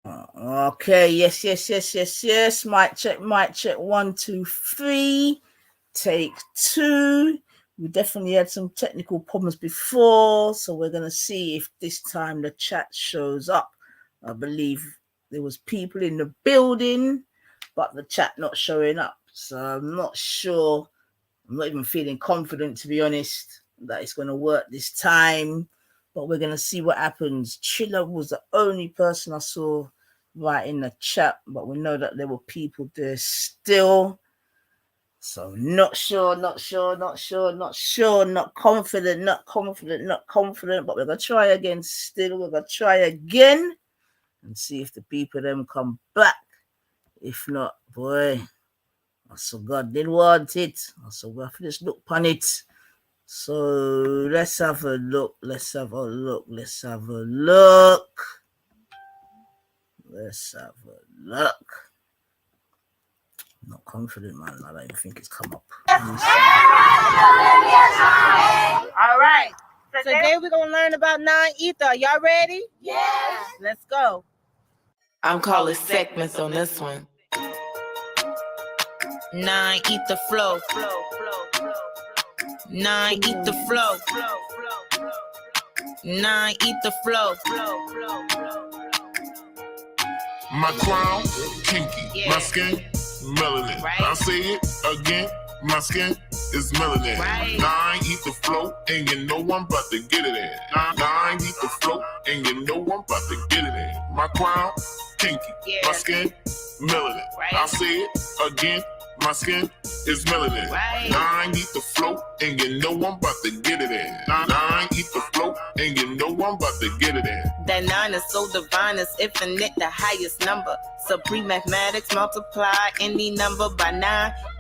Okay, yes. Mic check. 1, 2, 3. Take 2. We definitely had some technical problems before, so we're gonna see if this time the chat shows up. I believe there was people in the building, but the chat not showing up. So I'm not sure. I'm not even feeling confident, to be honest, that it's gonna work this time. But we're gonna see what happens. Chilla was the only person I saw right in the chat, but we know that there were people there still. So not sure, not confident, but we're gonna try again still. We're gonna try again and see if the people them come back. If not, boy, I saw God didn't want it. I saw God just look upon it. So let's have a look. Let's have a look. Not confident, man. I don't even think it's come up. All right. Today we're going to learn about non-ether. Y'all ready? Yes. Let's go. I'm calling segments on this one. Non-ether flow. Non-ether flow. Non-ether flow. My crown, kinky. My skin, melanin. Right. I'll say it again. My skin is melanin. Right. Nine eat the flow, and you know I'm about to get it in. Nine eat the flow, and you know I'm about to get it in. My crown, kinky. My skin, melanin. Right. I'll say it again. My skin is melanin. Right. Nine eat the flow, and you know I'm about to get it in. Nine eat the flow, and you know I'm about to get it in. That 9 is so divine, it's infinite, the highest number. Supreme mathematics, multiply any number by 9.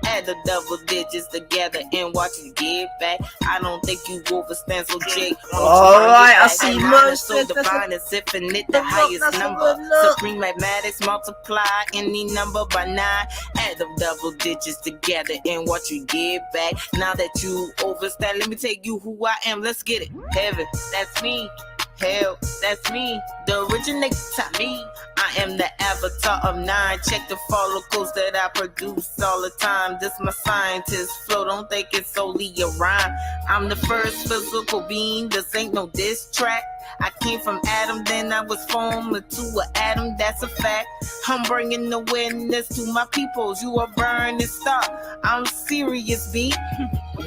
Add the double digits together and watch it get back. I don't think you overstand, so Jake. Alright, I see most so divine, it's infinite, the highest number. Supreme mathematics, multiply any number by 9. Add the double digits together and watch you get back. Now that you overstand, let me tell you who I am. Let's get it. Heaven, that's me. Hell, that's me, the originator, me. I am the avatar of 9. Check the follicles that I produce all the time. This my scientist flow, don't think it's solely a rhyme. I'm the first physical being, this ain't no diss track. I came from Adam, then I was formed into an atom, that's a fact. I'm bringing awareness to my peoples, you a burning star. I'm serious, B.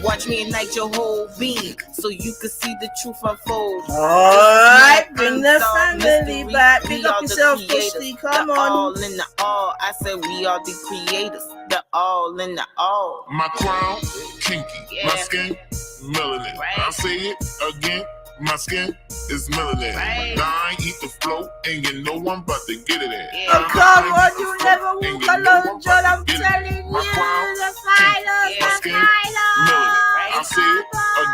Watch me ignite your whole being, so you can see the truth unfold. Alright, bring the family back. Pick up yourself, Pushty. Come on. All in the all. I said we are the creators. The all in the all. My crown, kinky. My skin, melanin. Right. I'll say it again. My skin is melanin. Right. 9 eat the flow, and you know I'm about to get it in. Oh, come on, you never walk alone, John. I'm telling you, the silence, My the skin, silence. melanin. I'll say it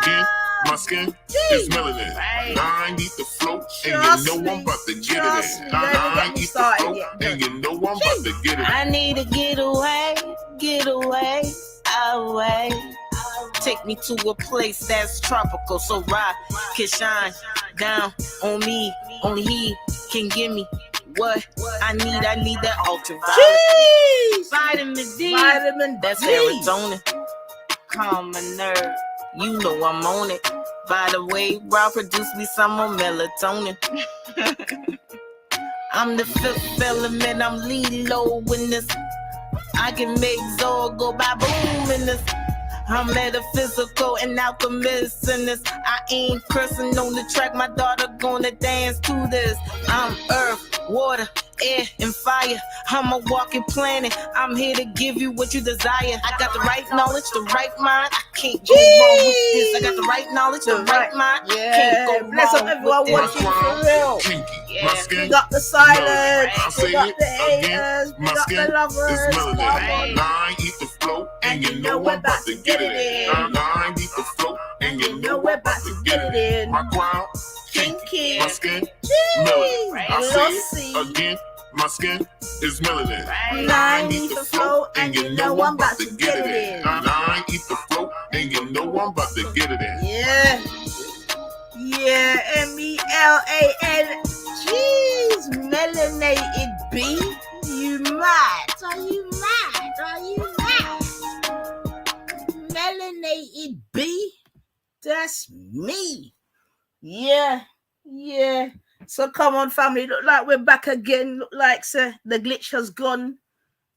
again. My skin is melanin. Right. 9 eat the flow, and Trust you know me. I'm about to get Trust it me. in. Don't even get 9 me eat the started flow, yet. and you know I'm about to get it in. I need to get away. Take me to a place that's tropical, so rock can shine down on me. Only he can give me what I need. I need that ultraviolet. Jeez. Vitamin D. That's D. serotonin. Calm my nerve. You know I'm on it. By the way, Rob produced me some more melatonin. I'm the fifth element. I'm lead low in this. I can make Zor go by boom in this. I'm metaphysical and alchemist in this. I ain't cursing on the track. My daughter gonna dance to this. I'm earth, water, air, and fire. I'm a walking planet. I'm here to give you what you desire. I got the right knowledge, the right mind. I can't go wrong with this. I got the right knowledge, the right mind. I can't go Bless up wrong everyone with watching this. for real. Kinky. My skin, Big up the silence, I'll say big up it the again. haters, My big up skin the lovers. is Come melanin. on. 9 eat the flow, and you know I'm about to get it in. 9 eat the flow, and you know I'm about to get it in. My crown, kinky. My skin, melanin. I'll say it again. My skin is melanin. 9 eat the flow, and you know I'm about to get it in. 9 eat the flow, and you know I'm about to get it in. Yeah, MELAN. Jeez, melanated B? You mad? Are you mad? Are you mad? Melanated B? That's me. Yeah. So come on, family. Look like we're back again. Look like the glitch has gone.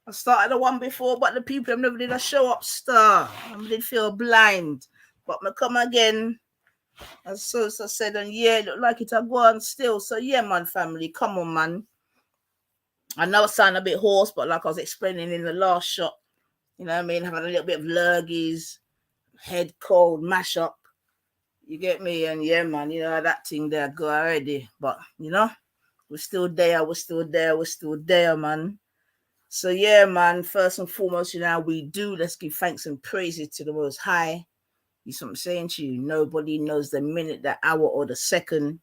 I started the one before, but the people have never did a show up star. I did feel blind. But me come again. As so said, and yeah, look like it have gone still. So yeah, man, family, come on, man. I know it sound a bit hoarse, but like I was explaining in the last shot, you know what I mean, having a little bit of lurgies, head cold, mash up. You get me? And yeah, man, you know that thing there go already. But you know, we're still there, man. So yeah, man, first and foremost, you know, let's give thanks and praises to the Most High. You see what I'm saying to you? Nobody knows the minute, the hour, or the second.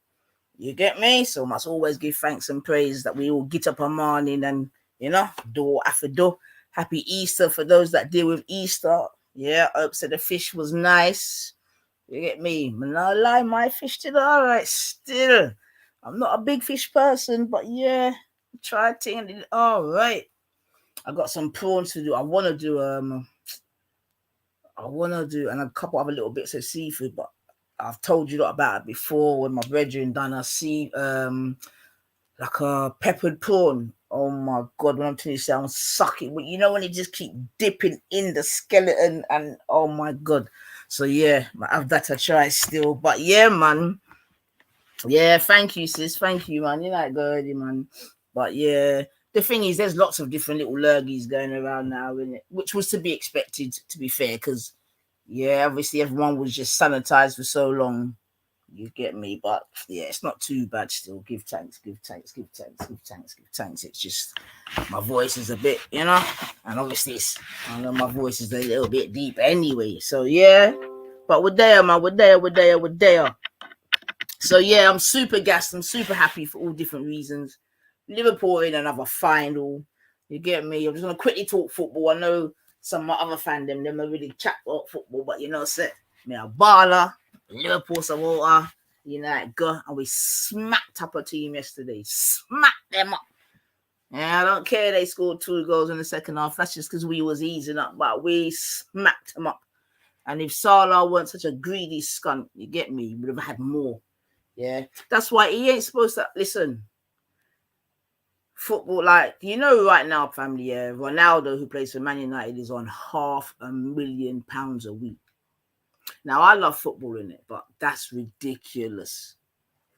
You get me? So must always give thanks and praise that we all get up a morning and, you know, do what I have to do. Happy Easter for those that deal with Easter. Yeah, hope so the fish was nice. You get me? Man, I lie, my fish did all right still. I'm not a big fish person, but yeah, try to and did all right. I got some prawns to do. I want to do and a couple other little bits of seafood, but I've told you about it before when my brethren done like a peppered prawn. Oh my god, when I'm telling you, sounds sucking. But you know when you just keep dipping in the skeleton and oh my god. So yeah, I have that to try still. But yeah, man. Yeah, thank you, sis. Thank you, man. You like girly, man. But yeah, the thing is, there's lots of different little lurgies going around now, which was to be expected, to be fair, because yeah, obviously everyone was just sanitized for so long. You get me? But yeah, it's not too bad still. Give thanks. It's just my voice is a bit, you know, and obviously I know my voice is a little bit deep anyway. So yeah, but we're there, man. We're there. So yeah, I'm super gassed. I'm super happy for all different reasons. Liverpool in another final. You get me? I'm just gonna quickly talk football. I know some of my other fandom, them are really chat about football, but you know, me a baller, Liverpool supporter, United go, and we smacked up a team yesterday. Smacked them up. Yeah, I don't care they scored 2 goals in the second half. That's just because we was easing up, but we smacked them up. And if Salah weren't such a greedy skunk, you get me, he would have had more. Yeah, that's why he ain't supposed to listen. Football, like you know, right now, family. Yeah, Ronaldo, who plays for Man United, is on £500,000 a week. Now, I love football in it, but that's ridiculous.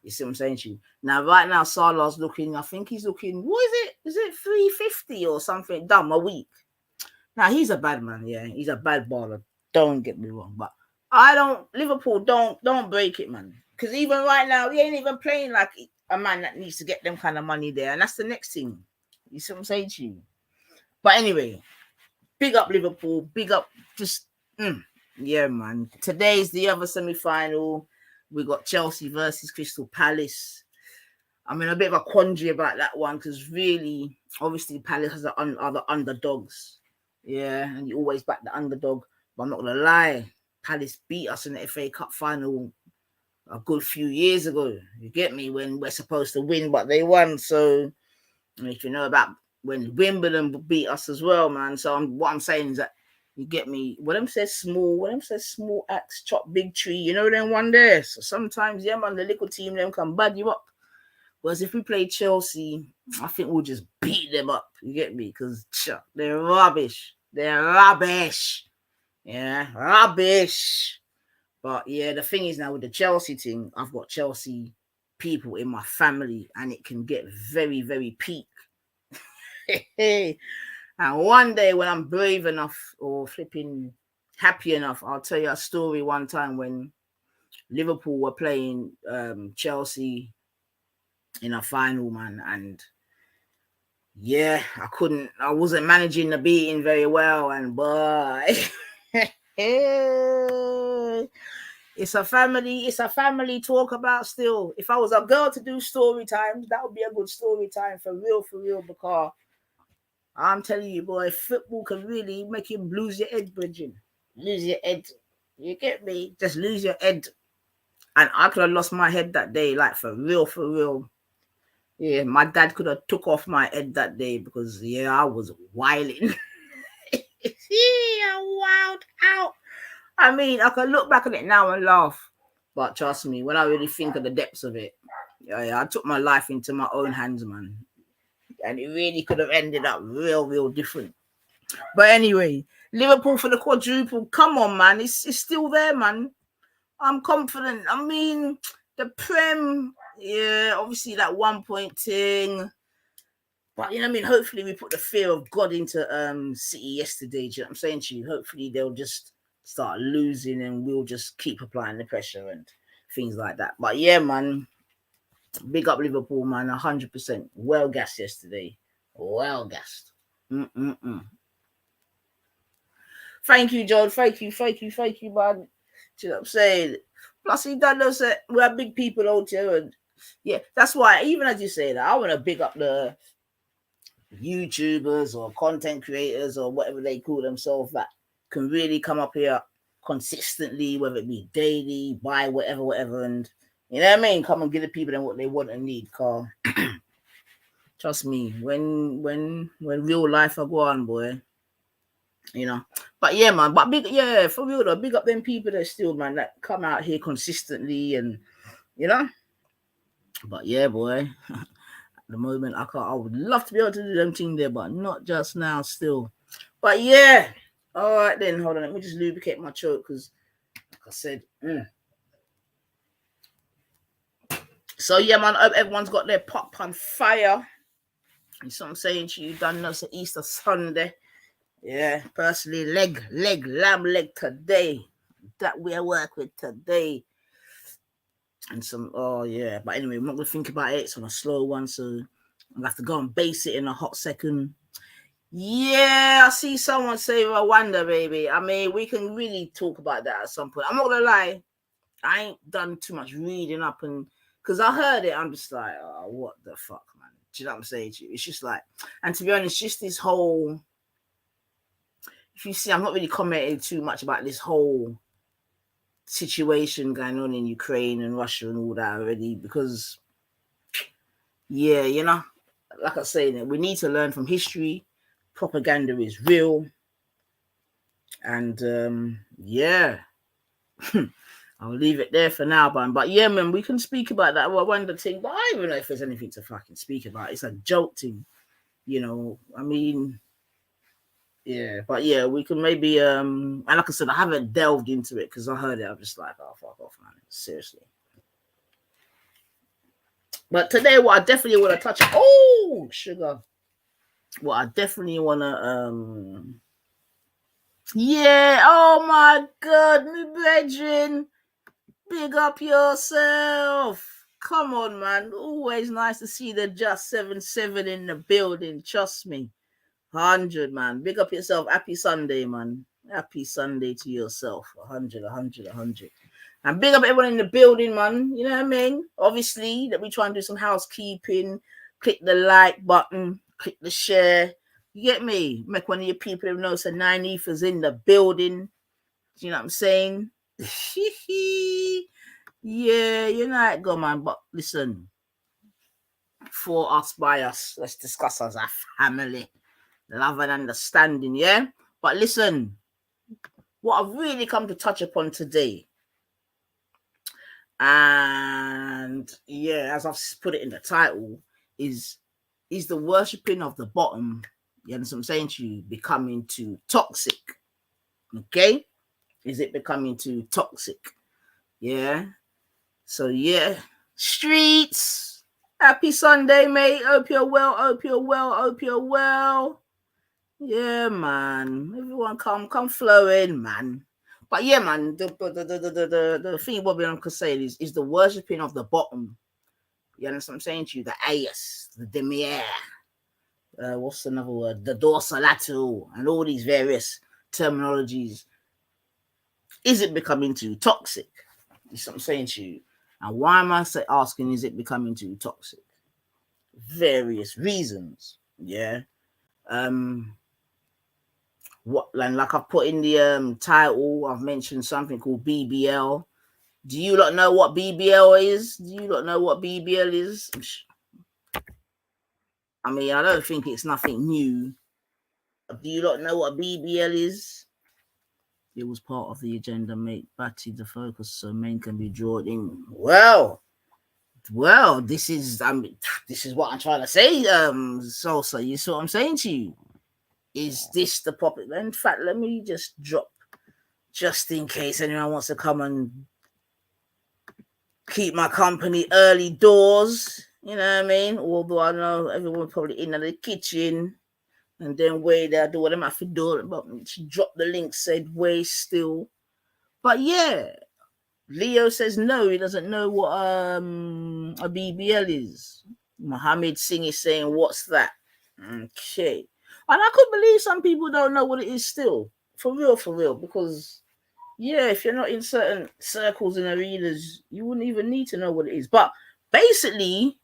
You see what I'm saying to you? Now, right now, Salah's looking. I think he's looking. What is it? Is it 350 or something dumb a week? Now he's a bad man. Yeah, he's a bad baller. Don't get me wrong, but Liverpool don't break it, man. Because even right now, he ain't even playing like a man that needs to get them kind of money there. And that's the next thing. You see what I'm saying to you? But anyway, big up Liverpool. Big up yeah, man. Today's the other semi-final. We got Chelsea versus Crystal Palace. I'm in a bit of a quandary about that one because really, obviously, Palace are the underdogs. Yeah, and you always back the underdog. But I'm not going to lie. Palace beat us in the FA Cup final a good few years ago. You get me? When we're supposed to win, but they won. So, if you know about when Wimbledon beat us as well, man. So, what I'm saying is that you get me? When them says small axe chop big tree, you know them one there. So, sometimes, yeah, man, the little team, them can bad you up. Whereas if we play Chelsea, I think we'll just beat them up. You get me? Because they're rubbish. Yeah, rubbish. But yeah, the thing is now with the Chelsea thing, I've got Chelsea people in my family and it can get very, very peak. And one day when I'm brave enough or flipping happy enough, I'll tell you a story one time when Liverpool were playing Chelsea in a final, man. And yeah, I wasn't managing the beating very well. And boy, it's a family talk about still. If I was a girl to do story times, that would be a good story time for real, because I'm telling you, boy, football can really make you lose your head, bridging. Lose your head. You get me? Just lose your head. And I could have lost my head that day, like for real. You Yeah, my dad could have took off my head that day because I was wilding. I wild out. I mean, I can look back at it now and laugh, but trust me, when I really think of the depths of it, I took my life into my own hands, man, and it really could have ended up real different. But anyway, Liverpool for the quadruple. Come on, man, it's still there, man. I'm confident. I mean, the Prem, obviously that 1 point thing. But you know what I mean? Hopefully we put the fear of God into City yesterday. Do you know what I'm saying to you? Hopefully they'll just start losing and we'll just keep applying the pressure and things like that. But yeah, man, big up Liverpool, man, 100%. Well gassed yesterday. Well gassed. Thank you, John. Thank you, man. Do you know what I'm saying? Plus, he done those. We're big people out here, and yeah, that's why. Even as you say that, I want to big up the YouTubers or content creators or whatever they call themselves that can really come up here consistently, whether it be daily, buy whatever, and you know what I mean. Come and give the people them what they want and need. Cause trust me, when real life are go on, boy. You know, but yeah, man, but for real though, big up them people that still, man, that come out here consistently and you know. But yeah, boy, at the moment I would love to be able to do them thing there, but not just now still. But yeah, all right then, hold on, let me just lubricate my choke because like I said, So yeah, man, I hope everyone's got their pot on fire. That's what I'm saying to you, done us Easter Sunday. Yeah, personally, lamb leg today. That we work with today. And some, but anyway, I'm not going to think about it. It's on a slow one, so I'll have to go and base it in a hot second. Yeah, I see someone say Rwanda, baby. I mean, we can really talk about that at some point. I'm not going to lie. I ain't done too much reading up and because I heard it, I'm just like, oh, what the fuck, man? Do you know what I'm saying to you? It's just like, and to be honest, just this whole, if you see, I'm not really commenting too much about this whole situation going on in Ukraine and Russia and all that already because, yeah, you know, like I say, we need to learn from history. Propaganda is real. And, yeah. I'll leave it there for now, man. But yeah, man, we can speak about that Rwanda thing. But I don't even know if there's anything to fucking speak about. It's a joke thing, you know. I mean, yeah, but yeah, we can maybe and like I said, I haven't delved into it because I heard it. I'm just like, oh fuck off, man. Seriously. But today, what I definitely want to touch on, sugar. What I definitely want to yeah, oh my god, me brethren. Big up yourself. Come on, man. Always nice to see the Just 77 in the building. Trust me. 100, man. Big up yourself. Happy Sunday, man. Happy Sunday to yourself. 100. And big up everyone in the building, man. You know what I mean? Obviously, that we try and do some housekeeping. Click the like button. Click the share. You get me? Make one of your people who knows the 9 Ethers in the building. You know what I'm saying? Yeah, you know how it go, man. But listen, for us, by us, let's discuss as a family, love and understanding, yeah? But listen, what I've really come to touch upon today, and yeah, as I've put it in the title, is the worshipping of the bottom, you understand what I'm saying to you, becoming too toxic, okay? Is it becoming too toxic? Yeah. So yeah, streets. Happy Sunday, mate. Hope you're well. Yeah, man. Everyone come flowing, man. But yeah, man. The thing what I'm saying is the worshipping of the bottom. You understand what I'm saying to you? The ayas, the demier. What's another word? The dorsalatu, and all these various terminologies. Is it becoming too toxic? That's what I'm saying to you. And why am I asking, is it becoming too toxic? Various reasons. Yeah. What, like I've put in the title, I've mentioned something called BBL. Do you not know what BBL is? I mean, I don't think it's nothing new. Do you not know what BBL is? It was part of the agenda, make Batty the focus so men can be drawn in. Well, this is what I'm trying to say, Salsa. You see what I'm saying to you? Is this the popular? In fact, let me just drop, just in case anyone wants to come and keep my company early doors. You know what I mean? Although I know everyone probably in the kitchen and then wait there, do what they have to do. But she dropped the link, said way still. But yeah, Leo says no, he doesn't know what a BBL is. Mohammed Singh is saying, what's that? Okay. And I could believe some people don't know what it is still. For real. Because, yeah, if you're not in certain circles and arenas, you wouldn't even need to know what it is. But basically,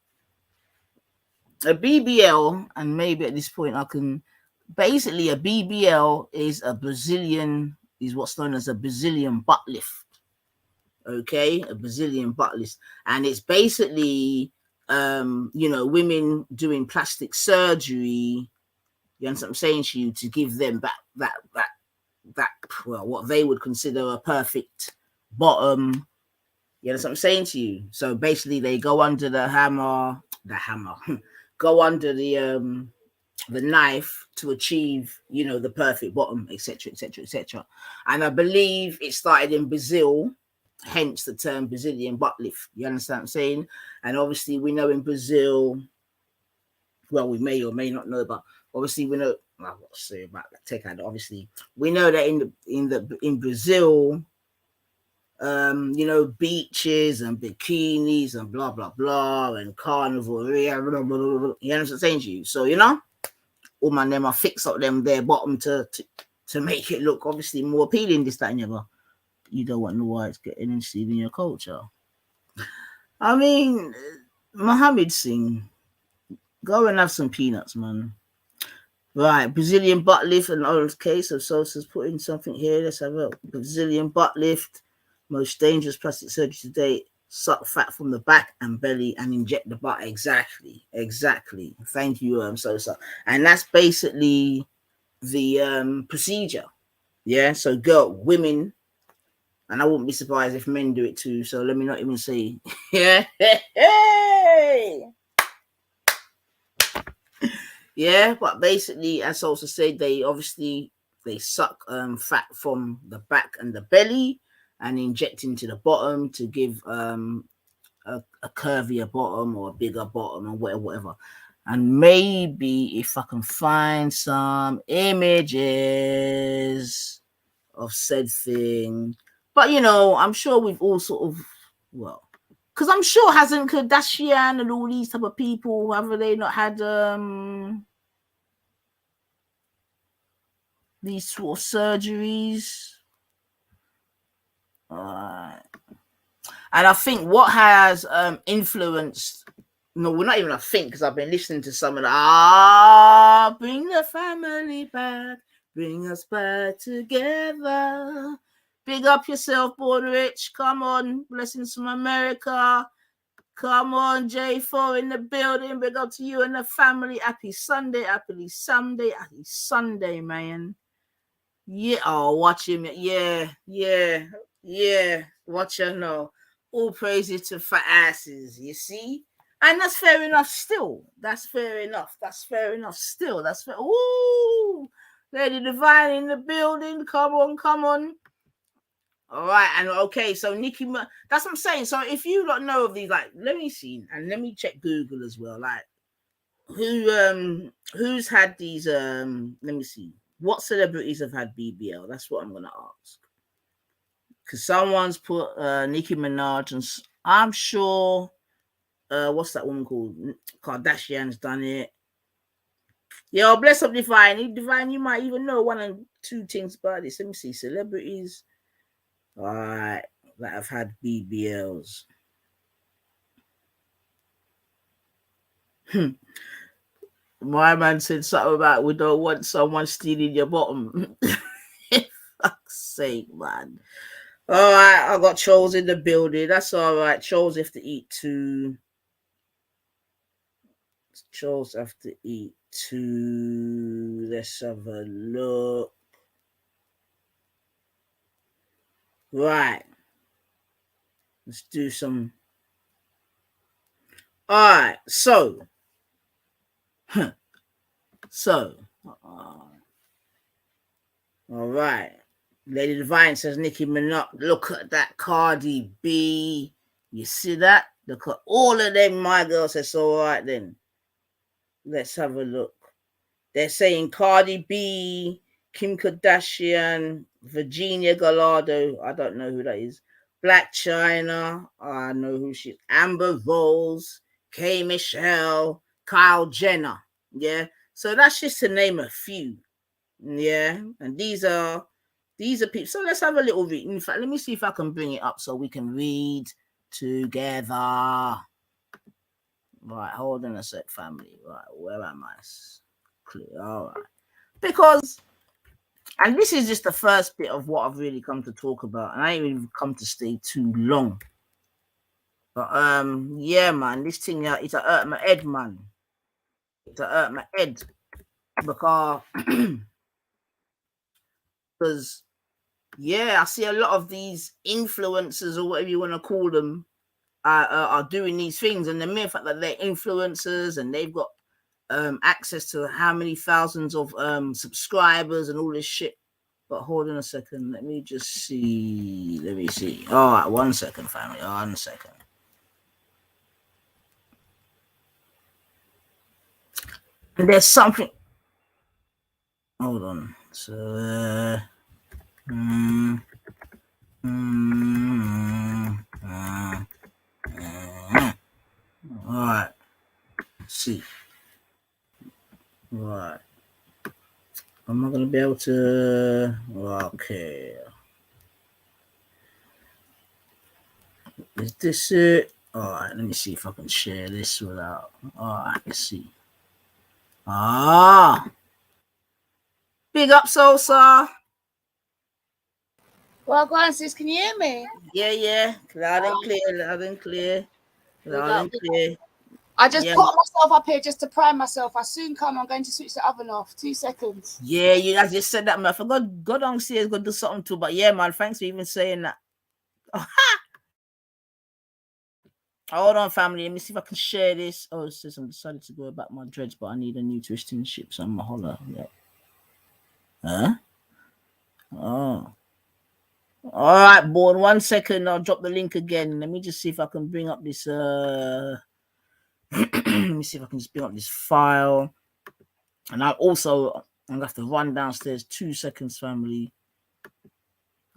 a BBL, and maybe at this point I can... Basically, a BBL is what's known as a Brazilian butt lift. Okay, a Brazilian butt lift, and it's basically women doing plastic surgery. You understand what I'm saying to you, to give them that well, what they would consider a perfect bottom. You understand what I'm saying to you? So basically, they go under the hammer, go under the knife to achieve, the perfect bottom, etc., etc., etc. And I believe it started in Brazil, hence the term Brazilian butt lift. You understand what I'm saying? And obviously, we know in Brazil, well, we may or may not know, but obviously we know. Well, what's say about that? Take out. Obviously, we know that in Brazil, beaches and bikinis and blah blah blah and carnival. You understand what I'm saying to you? So all my them I fix up them their bottom to make it look obviously more appealing, this, that, and the other. You don't want the whites getting interested in your culture. I mean, Mohammed Singh, go and have some peanuts, man. Right, Brazilian butt lift, an old case of Sosa's putting something here. Let's have a Brazilian butt lift, most dangerous plastic surgery to date. Suck fat from the back and belly and inject the butt. Exactly. Thank you, Sosa. And that's basically the procedure. Yeah, so women, and I wouldn't be surprised if men do it too. So let me not even say, yeah, yeah. But basically, as also said, they suck fat from the back and the belly and inject into the bottom to give a curvier bottom or a bigger bottom or whatever. And maybe if I can find some images of said thing. But, I'm sure we've all sort of, well, because I'm sure hasn't Kardashian and all these type of people, have they not had these sort of surgeries? And I think what has influenced, no, we're not even a think, because I've been listening to some of the, bring the family back, bring us back together. Big up yourself, Born Rich. Come on, blessings from America. Come on, J4 in the building. Big up to you and the family. Happy Sunday, happy Sunday, man. Yeah, watch him. Yeah. Watch him now. All praises to fat asses, you see? And that's fair enough still. That's fair enough still. That's fair. Ooh, Lady Divine in the building. Come on. All right, and okay, so Nicki, that's what I'm saying. So if you don't know of these, like, let me see, and let me check Google as well. Like, who's had these? Let me see. What celebrities have had BBL? That's what I'm gonna ask. Because someone's put Nicki Minaj, and I'm sure, what's that woman called? Kardashian's done it. Yo, bless up Divine. Divine, you might even know one and two things about this. Let me see. Celebrities, all right, that have had BBLs. My man said something about we don't want someone stealing your bottom. Fuck's sake, man. All right, I got Charles in the building. That's all right. Charles have to eat too. Chores have to eat too. Let's have a look. Right. Let's do some. All right. So. All right. Lady Divine says Nicki Minaj. Look at that Cardi B. You see that? Look at all of them, my girl says, all right then. Let's have a look. They're saying Cardi B, Kim Kardashian, Virginia Gallardo. I don't know who that is. Black China. I know who she is. Amber Rose, K. Michelle, Kyle Jenner. Yeah. So that's just to name a few. Yeah. And these are people. So let's have a little read. In fact, let me see if I can bring it up so we can read together. Right, hold on a sec, family. Right, where am I? Clear. All right. Because, and this is just the first bit of what I've really come to talk about, and I ain't even come to stay too long. But yeah, man, this thing it's a hurt my head, man. It's a hurt my head because yeah, I see a lot of these influencers or whatever you want to call them are doing these things, and the mere fact that they're influencers and they've got access to how many thousands of subscribers and all this shit. But hold on a second, let me see. All right, 1 second, family. 1 second. And there's something. Hold on. So all right. Let's see. Right. I'm not gonna be able to. Okay. Is this it? All right. Let me see if I can share this without. All right. Let's see. Big up, Sosa. Well, go on, sis. Can you hear me? Yeah. Loud and clear. I just put myself up here just to prime myself. I soon come. I'm going to switch the oven off. 2 seconds. Yeah, I just said that, man. I forgot God on see is gonna do something too. But yeah, man, thanks for even saying that. Hold on, family. Let me see if I can share this. Oh, it says I'm decided to go about my dreads, but I need a new twisting ship, so I'm gonna holler. Yeah. Huh? Oh. All right, board. 1 second. I'll drop the link again. Let me just see if I can bring up this. Let me see if I can just bring up this file. And I'm gonna have to run downstairs. 2 seconds, family.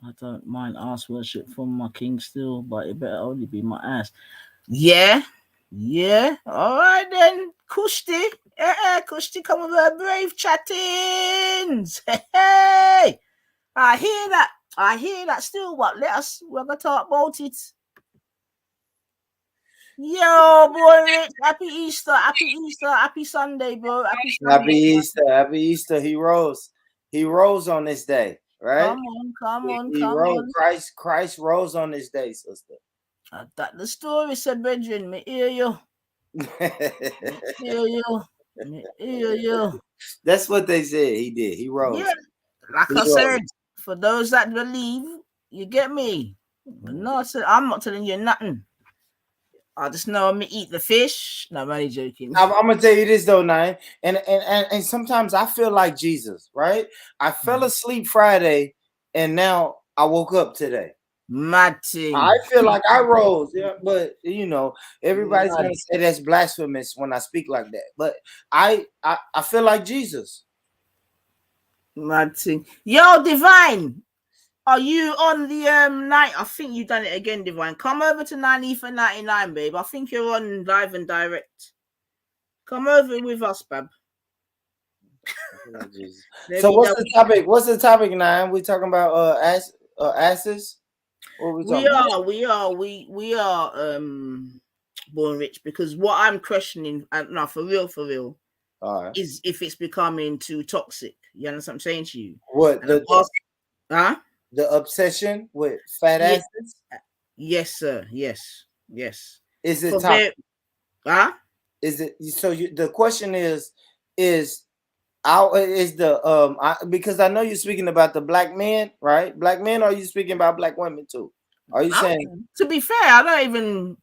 I don't mind ass worship from my king still, but it better only be my ass. Yeah. All right then, Kushti. Kushti, come with her brave chattings. Hey, I hear that. Still, what? We're gonna talk about it. Yo, boy, Rich, happy Easter, happy Sunday, bro. Happy Easter. He rose on this day, right? Come on. Christ rose on this day, sister. That the story said, brethren, me hear you. Me hear you. That's what they said. He did. He rose. Yeah, like I said, for those that believe, you get me. No, I said I'm not telling you nothing. I just know I'm gonna eat the fish. No, I'm only joking. I'm gonna tell you this though, Nine, and sometimes I feel like Jesus, right? I fell asleep Friday, and now I woke up today. Matty. I feel like I rose, yeah, but everybody's gonna say that's blasphemous when I speak like that. But I feel like Jesus. Matty. Yo, Divine. Are you on the night? I think you done it again, Divine. Come over to 90 for 99, babe. I think you're on live and direct. Come over with us, babe. So what's the topic? What's the topic, Nine? We talking about asses? What we are born rich, because what I'm questioning, no, for real, is if it's becoming too toxic. You understand what I'm saying to you? What the obsession with fat asses? Yes, sir. Yes. Is it toxic? Is it so? The question is how is the because I know you're speaking about the black men, right? Black men, or are you speaking about black women too? Are you saying? To be fair, I don't even.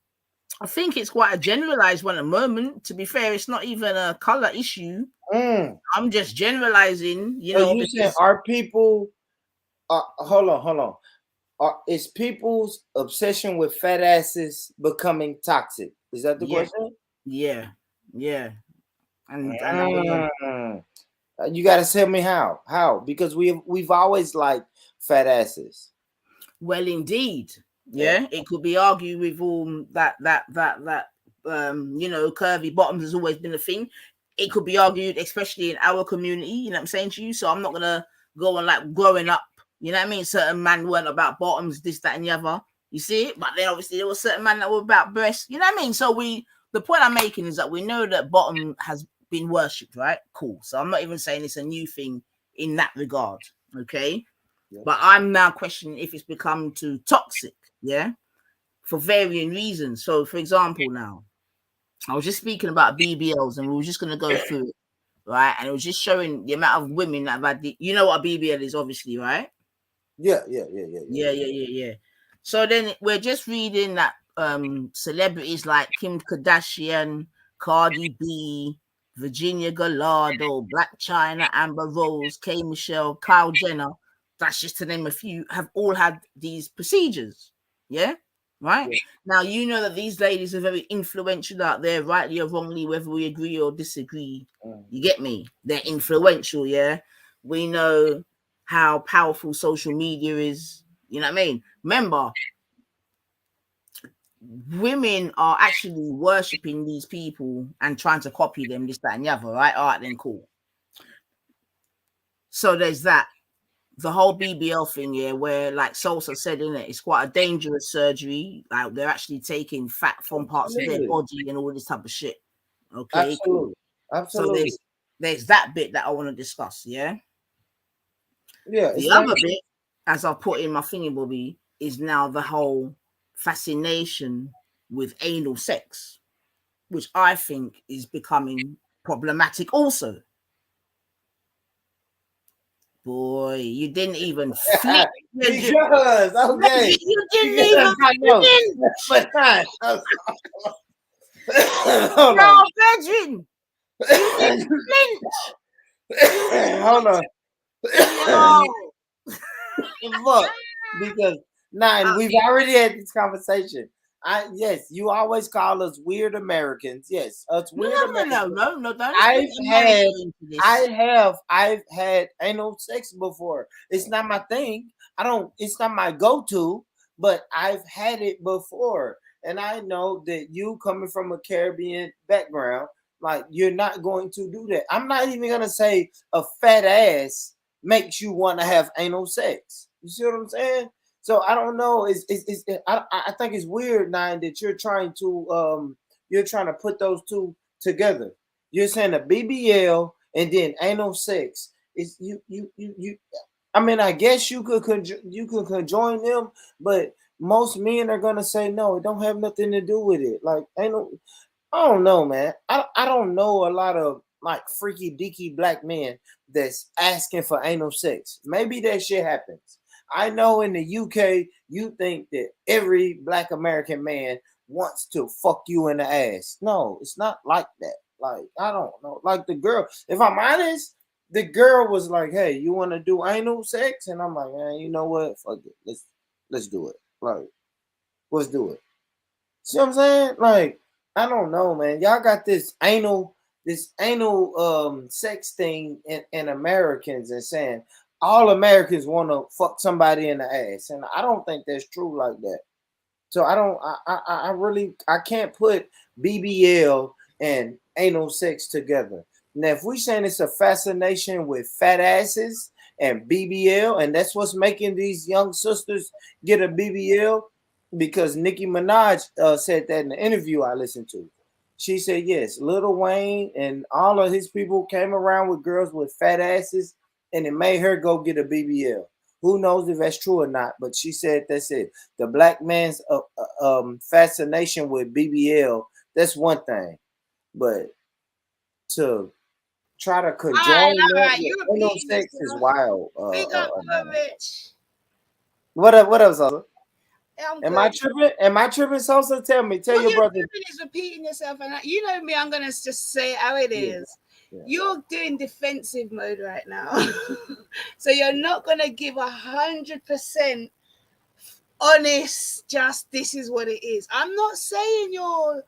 I think it's quite a generalized one at the moment. To be fair, it's not even a color issue. I'm just generalizing, So you because saying are people? Hold on. Is people's obsession with fat asses becoming toxic? Is that the question? Yeah, and You got to tell me how. How? Because we've always liked fat asses. well, indeed, yeah. It could be argued with all that curvy bottoms has always been a thing. It could be argued, especially in our community. You know what I'm saying to you. So I'm not gonna go on like growing up. You know what I mean? Certain men weren't about bottoms, this, that, and the other. You see it, but then obviously there were certain men that were about breasts. You know what I mean? So the point I'm making is that we know that bottom has been worshipped, right? Cool. So I'm not even saying it's a new thing in that regard. Okay. Yeah. But I'm now questioning if it's become too toxic, yeah, for varying reasons. So, for example, now I was just speaking about BBLs, and we were just going to go through it, right? And it was just showing the amount of women that have had you know what a BBL is, obviously, right? Yeah. So then we're just reading that celebrities like Kim Kardashian, Cardi B, Virginia Gallardo, Black China, Amber Rose, K Michelle, Kyle Jenner, that's just to name a few, have all had these procedures. Yeah. Right. Yeah. Now, you know that these ladies are very influential out there, rightly or wrongly, whether we agree or disagree. You get me? They're influential. Yeah. We know how powerful social media is. You know what I mean? Remember, women are actually worshipping these people and trying to copy them, this, that, and the other, right? All right, then cool. So there's that. The whole BBL thing here, where like Salsa said in it, it's quite a dangerous surgery. Like they're actually taking fat from parts of their body and all this type of shit. Okay. Absolutely. So there's that bit that I want to discuss, yeah? Yeah. The other bit, as I put in my thingy bobby, is now the whole fascination with anal sex, which I think is becoming problematic also. Boy, you didn't even flip. Because, okay. You didn't even flinch. No, Virgin. You didn't flinch. Hold on. No. Look, because we've already had this conversation. Yes, you always call us weird Americans. Yes, us weird Americans. No. I've had anal sex before. It's not my thing. It's not my go-to, but I've had it before. And I know that you coming from a Caribbean background, like you're not going to do that. I'm not even gonna say a fat ass makes you want to have anal sex. You see what I'm saying? So I don't know. I think it's weird, Nine, that you're trying to put those two together. You're saying a BBL and then anal sex. Is you. I mean, I guess you could conjoin them, but most men are gonna say no. It don't have nothing to do with it. Like anal. I don't know, man. I don't know a lot of like freaky deaky black men that's asking for anal sex. Maybe that shit happens. I know in the UK, you think that every black American man wants to fuck you in the ass. No, it's not like that. Like, I don't know. Like the girl, if I'm honest, the girl was like, hey, you want to do anal sex? And I'm like, man, you know what? Fuck it. Let's do it. Like, let's do it. See what I'm saying? Like, I don't know, man. Y'all got this anal sex thing in Americans and saying all Americans want to fuck somebody in the ass, and I don't think that's true like that. So I can't put BBL and anal sex together. Now, if we saying it's a fascination with fat asses and BBL, and that's what's making these young sisters get a BBL, because Nicki Minaj said that in the interview I listened to. She said, yes, Lil Wayne and all of his people came around with girls with fat asses, and it made her go get a BBL. Who knows if that's true or not, but she said that's it. The black man's fascination with BBL, that's one thing. but to try to All conjoin that right. with You're anal repeating sex is yourself. wild. Big up, Rich. What else, Sosa? I'm Am I good. tripping? Am I tripping, Sosa? Tell What your you're brother. doing is repeating yourself, and you know me. I'm gonna just say it how it Yeah, is. yeah. You're doing defensive mode right now, so you're not gonna give 100% honest. Just this is what it is. I'm not saying you're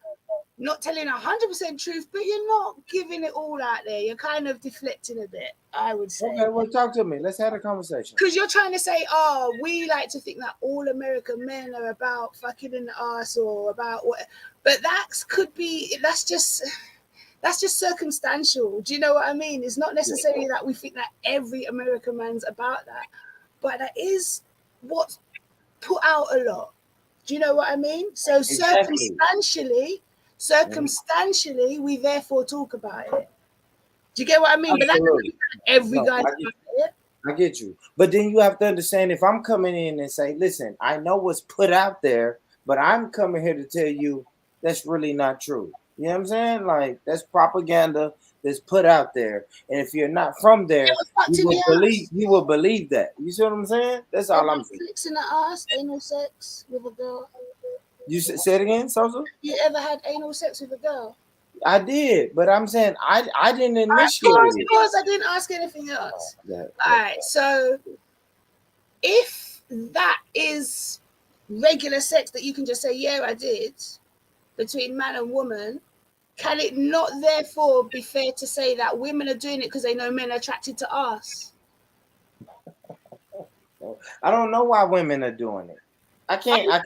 not telling 100% truth, but you're not giving it all out there. You're kind of deflecting a bit, I would say. Okay, well, talk to me. Let's have a conversation. Because you're trying to say, oh, we like to think that all American men are about fucking in the ass or about what, but that's just circumstantial. Do you know what I mean? It's not necessarily that we think that every American man's about that, but that is what's put out a lot. Do you know what I mean? So Exactly. circumstantially, we therefore talk about it. Do you get what I mean? Absolutely. But that doesn't mean that every No, guy's I about it. I get you. But then you have to understand, if I'm coming in and say, listen, I know what's put out there, but I'm coming here to tell you that's really not true. You know what I'm saying? Like, that's propaganda that's put out there. And if you're not from there, Fucked in the ass. you will believe that. You see what I'm saying? That's all I'm saying. Sex in the ass, anal sex with a girl. You say it again, Sosa? You ever had anal sex with a girl? I did, but I'm saying I didn't initiate it. Of course, I didn't ask anything else. All right, so if that is regular sex that you can just say, yeah, I did, between man and woman, can it not therefore be fair to say that women are doing it because they know men are attracted to us? I don't know why women are doing it. I can't. I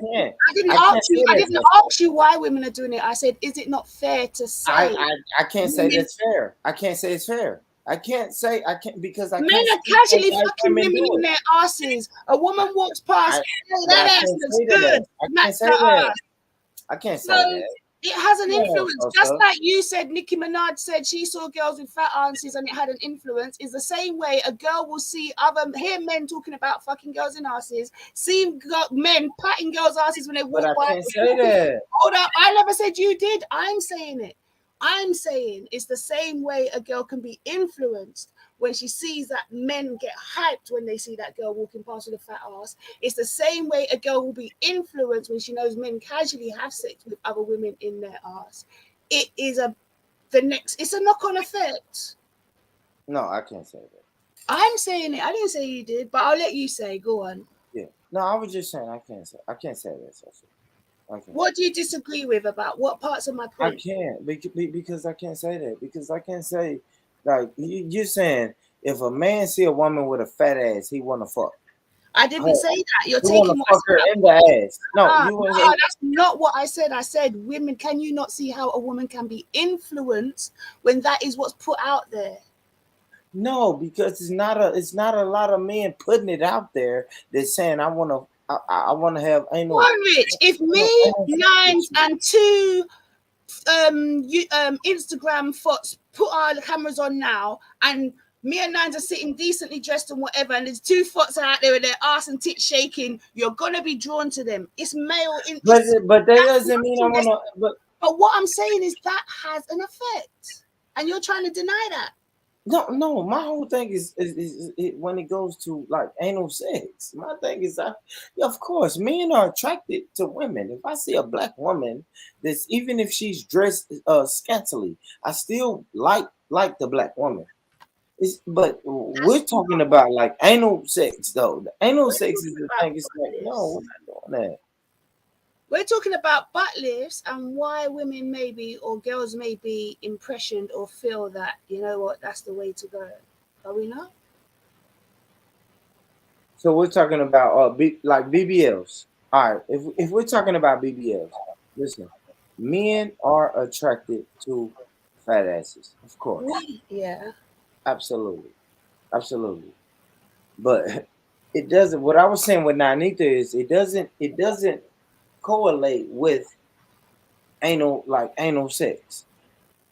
didn't ask you why women are doing it. I said, is it not fair to say? I can't say that's fair. I can't say it's fair. I can't because I men can't. Men are casually fucking women in their asses. A woman walks past, that ass looks good. I can't say that. I can't say that. It has an influence. Just like you said, Nicki Minaj said she saw girls with fat asses and it had an influence. Is the same way a girl will hear men talking about fucking girls in asses, see men patting girls' asses when they walk by. But I can't say that. Hold up, I never said you did. I'm saying it. I'm saying it's the same way a girl can be influenced when she sees that men get hyped when they see that girl walking past with a fat ass. It's the same way a girl will be influenced when she knows men casually have sex with other women in their ass. It is it's a knock-on effect. No, I can't say that. I'm saying it. I didn't say you did, but I'll let you say. Go on. Yeah. No, I was just saying I can't say that. What do you disagree with about what parts of my point? I can't because I can't say that. Because I can't say, like, you're saying if a man see a woman with a fat ass, he want to fuck. I didn't say that. You're taking what fuck her in the ass. No, that's not what I said. I said women. Can you not see how a woman can be influenced when that is what's put out there? No, because it's not a lot of men putting it out there that's saying I want to have anal. One Rich, if me, Nines, and two Instagram thoughts put our cameras on now, and me and Nines are sitting decently dressed and whatever, and there's two thoughts out there with their ass and tits shaking, you're gonna be drawn to them. It's male. But that doesn't mean I want to. But what I'm saying is that has an effect, and you're trying to deny that. No. My whole thing is when it goes to like anal sex. My thing is, of course, men are attracted to women. If I see a black woman, that's even if she's dressed scantily, I still like the black woman. But we're talking about like anal sex, though. The anal sex is the thing. It's like, no, we're not doing that. We're talking about butt lifts and why women maybe or girls may be impressioned or feel that, you know what, that's the way to go. Are we not? So we're talking about like BBLs. All right, if we're talking about BBLs, listen, men are attracted to fat asses, of course. Yeah. Absolutely. But it doesn't. What I was saying with Nanita is it doesn't correlate with anal sex.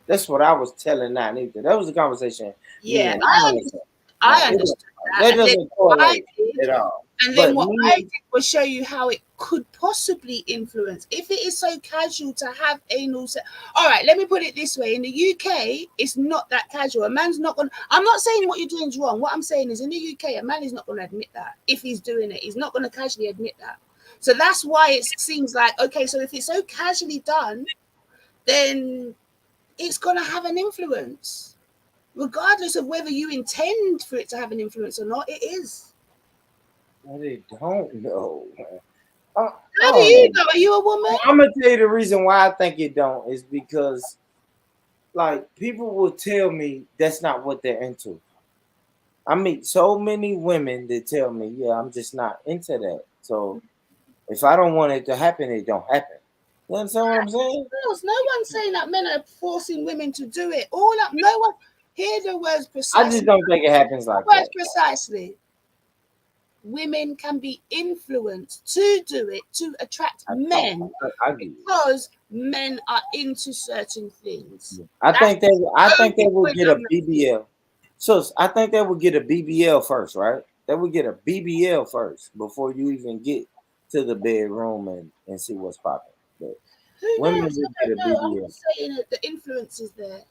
That's what I was telling Nanita. That was the conversation. Yeah, I understand that. That doesn't correlate at all. And then what I did was show you how it could possibly influence if it is so casual to have anal sex. All right, let me put it this way. In the UK, it's not that casual. A man's not going to, I'm not saying what you're doing is wrong. What I'm saying is in the UK, a man is not going to admit that. If he's doing it, he's not going to casually admit that. So that's why it seems like, okay, so if it's so casually done, then it's going to have an influence. Regardless of whether you intend for it to have an influence or not, it is. Well, they don't know. How do you know? Are you a woman? I'm gonna tell you the reason why I think it don't is because, like, people will tell me that's not what they're into. I meet so many women that tell me, "Yeah, I'm just not into that." So if I don't want it to happen, it don't happen. You understand what I'm saying? No one's saying that men are forcing women to do it. All up, no one. Hear the words I precisely. just don't think it happens like Words that. precisely. Women can be influenced to do it to attract men because men are into certain things. I think they will get a BBL. So I think they would get a BBL first, right? They would get a BBL first before you even get to the bedroom and see what's popping. But women would get a BBL. I'm saying that the influence is there.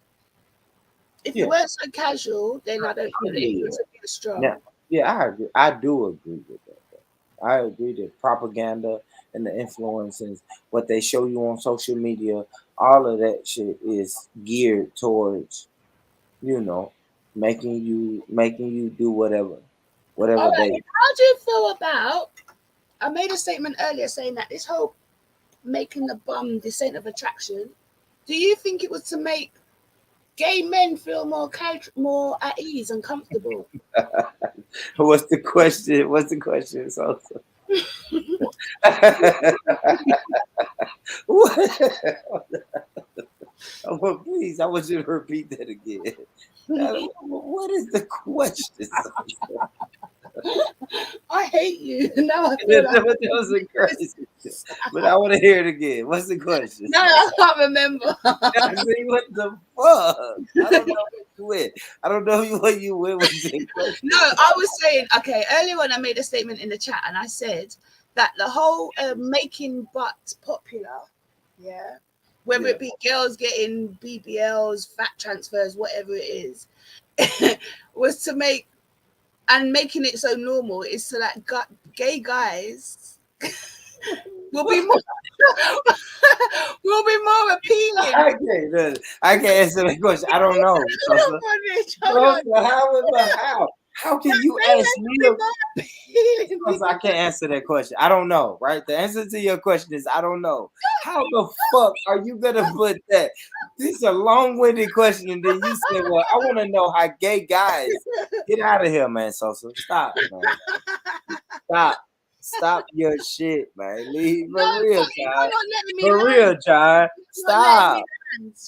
If it weren't so casual, then I don't feel the influence would be as strong. Yeah, I agree. I do agree with that. I agree that propaganda and the influences, what they show you on social media, all of that shit is geared towards, making you do whatever All right, they. how do you feel about? I made a statement earlier saying that this whole making the bum the center of attraction. Do you think it was to make gay men feel more at ease and comfortable? What's the question? What's the question? So. Well, please, I want you to repeat that again. What is the question? I hate you. Now I feel like that was a crazy. But I want to hear it again. What's the question? No, I can't remember. I see, what the fuck? I don't know what you went. I don't know what you went with the question. No, I was saying, okay, earlier on I made a statement in the chat and I said that the whole making butts popular, whether it be girls getting BBLs, fat transfers, whatever it is, was to making it so normal is so that gay guys will be more appealing. I can't answer that question. I don't know. How can you ask me? I can't answer that question. I don't know, right? The answer to your question is I don't know. How the fuck are you gonna put that? This is a long-winded question, and then you say, "Well, I want to know how gay guys get out of here, man." Sosa, stop, man. Stop your shit, man. Leave for real, child. For real, child. Stop.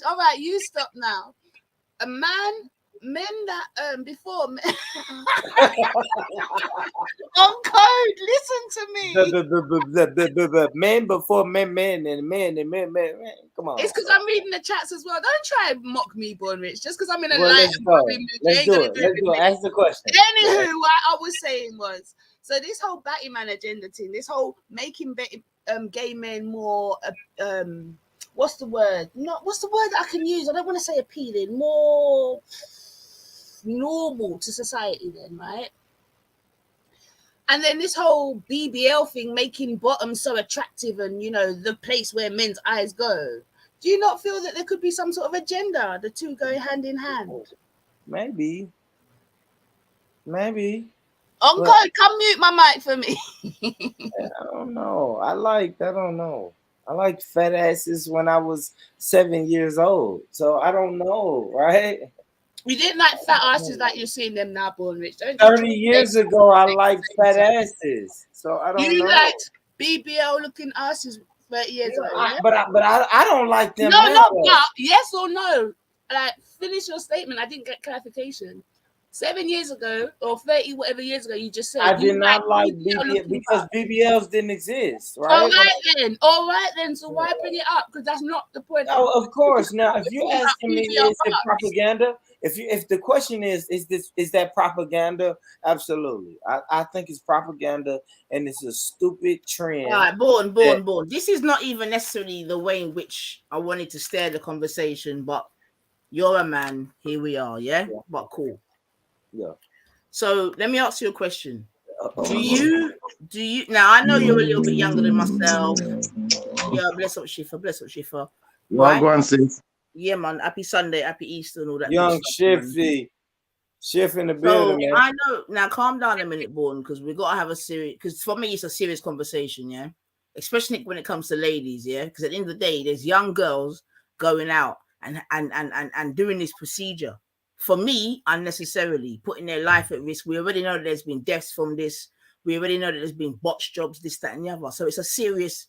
All right, you stop now. Men that before men on code, listen to me. Men before men and men. Come on. It's because I'm reading the chats as well. Don't try and mock me, Born Rich. Just because I'm in a light. Let's do it. Ask the question. Anywho, what I was saying was, so this whole Batty Man agenda thing, this whole making gay men more what's the word? What's the word that I can use? I don't want to say appealing, more normal to society then, right? And then this whole BBL thing, making bottoms so attractive and, the place where men's eyes go. Do you not feel that there could be some sort of agenda, the two going hand in hand? Maybe. Uncle, come mute my mic for me. I don't know. I don't know. I liked fat asses when I was 7 years old. So I don't know, right? You didn't like fat asses like you're seeing them now, Born Rich. 30 years ago, I liked fat asses. So I don't know. You liked BBL looking asses 30 years ago. But I don't like them. No, but yes or no? Like, finish your statement. I didn't get clarification. 7 years ago or 30 whatever years ago, you just said I did not like BBL because BBLs didn't exist, right? All right then. So why bring it up? Because that's not the point. Oh, of course. Now, if you're asking me, is it propaganda? if the question is that propaganda? Absolutely. I think it's propaganda, and it's a stupid trend. All right, born. This is not even necessarily the way in which I wanted to steer the conversation, but you're a man. Here we are, yeah? But cool. Yeah. So let me ask you a question. Do you now? I know you're a little bit younger than myself. Yeah, bless up Schiffer. Right? Go and sis. Yeah, man. Happy Sunday, happy Easter, and all that. Young Shifty. Shift in the building, man. I know. Now, calm down a minute, Born, because we got to have a serious. Because for me, it's a serious conversation, yeah. Especially when it comes to ladies, yeah. Because at the end of the day, there's young girls going out and doing this procedure. For me, unnecessarily putting their life at risk. We already know that there's been deaths from this. We already know that there's been botched jobs, this, that, and the other. So it's a serious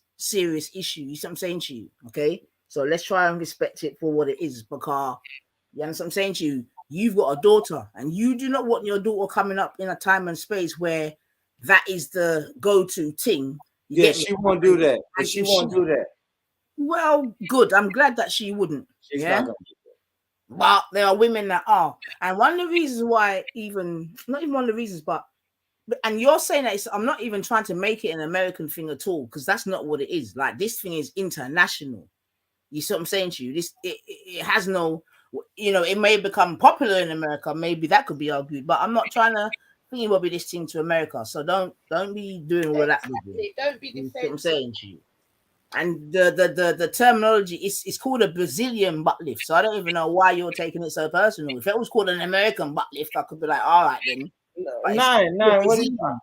issue. You see what I'm saying to you? Okay. So let's try and respect it for what it is, because you understand what I'm saying to you? You've got a daughter, and you do not want your daughter coming up in a time and space where that is the go-to thing. Yeah, she won't do that. And she won't do that. Well, good. I'm glad that she wouldn't. She's not gonna do that. But there are women that are. And one of the reasons why not even one of the reasons, but and you're saying that I'm not even trying to make it an American thing at all, because that's not what it is. Like, this thing is international. You see what I'm saying to you? It has no, it may become popular in America. Maybe that could be argued, but I'm not trying to think it will be this thing to America. So don't be doing all that. Don't be defensive. You see what I'm saying to you? And the terminology is called a Brazilian butt lift. So I don't even know why you're taking it so personal. If it was called an American butt lift, I could be like, all right then. Nine. What is that?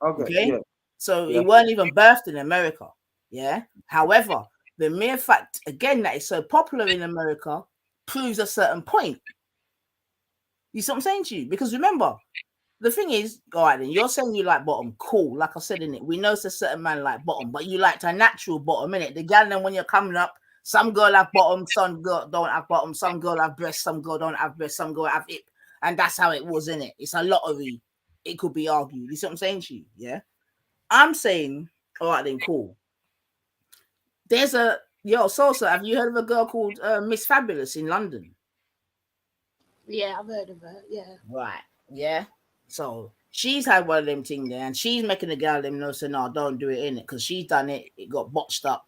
Okay. Yeah. So it weren't even birthed in America. Yeah. However, the mere fact, again, that it's so popular in America proves a certain point. You see what I'm saying to you? Because remember, the thing is, all right, then you're saying you like bottom. Cool. Like I said in it, we know it's a certain man like bottom, but you like a natural bottom, innit? The gal, then when you're coming up, some girl have bottom, some girl don't have bottom, some girl have breast, some girl don't have breast, some girl have hip. And that's how it was, innit? It's a lottery. It could be argued. You see what I'm saying to you? Yeah. I'm saying, all right, then cool. There's Salsa, have you heard of a girl called Miss Fabulous in London? Yeah, I've heard of her. Yeah. Right. Yeah. So she's had one of them things there, and she's making the girl them know, so no, don't do it in it, because she's done it. It got botched up,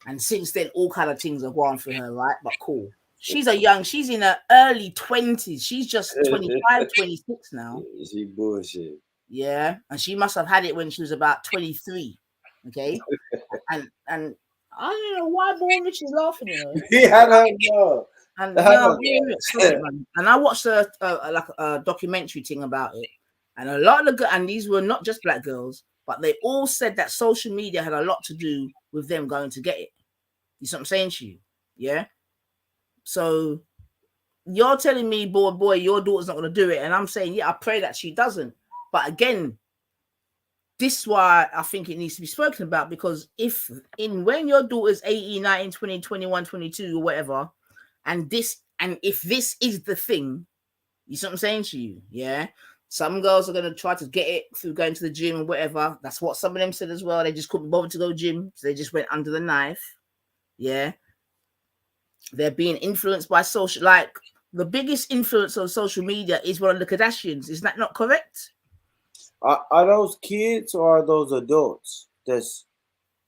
and since then all kind of things have gone for her, right? But cool. She's in her early 20s. She's just 25, 26 now. She bullshit. Yeah, and she must have had it when she was about 23. Okay, and I don't know why Born Rich is laughing at her. Yeah, I don't know. And and I watched a documentary thing about it, and a lot of and these were not just black girls, but they all said that social media had a lot to do with them going to get it. You see what I'm saying to you? Yeah. So you're telling me, boy, your daughter's not going to do it, and I'm saying, yeah, I pray that she doesn't. But again, this is why I think it needs to be spoken about, because when your daughter's 18, 19, 20, 21, 22 or whatever, and if this is the thing, you see what I'm saying to you? Yeah. Some girls are going to try to get it through going to the gym or whatever. That's what some of them said as well. They just couldn't bother to go gym, so they just went under the knife. Yeah. They're being influenced by the biggest influence on social media is one of the Kardashians. Is that not correct? Are those kids or are those adults that's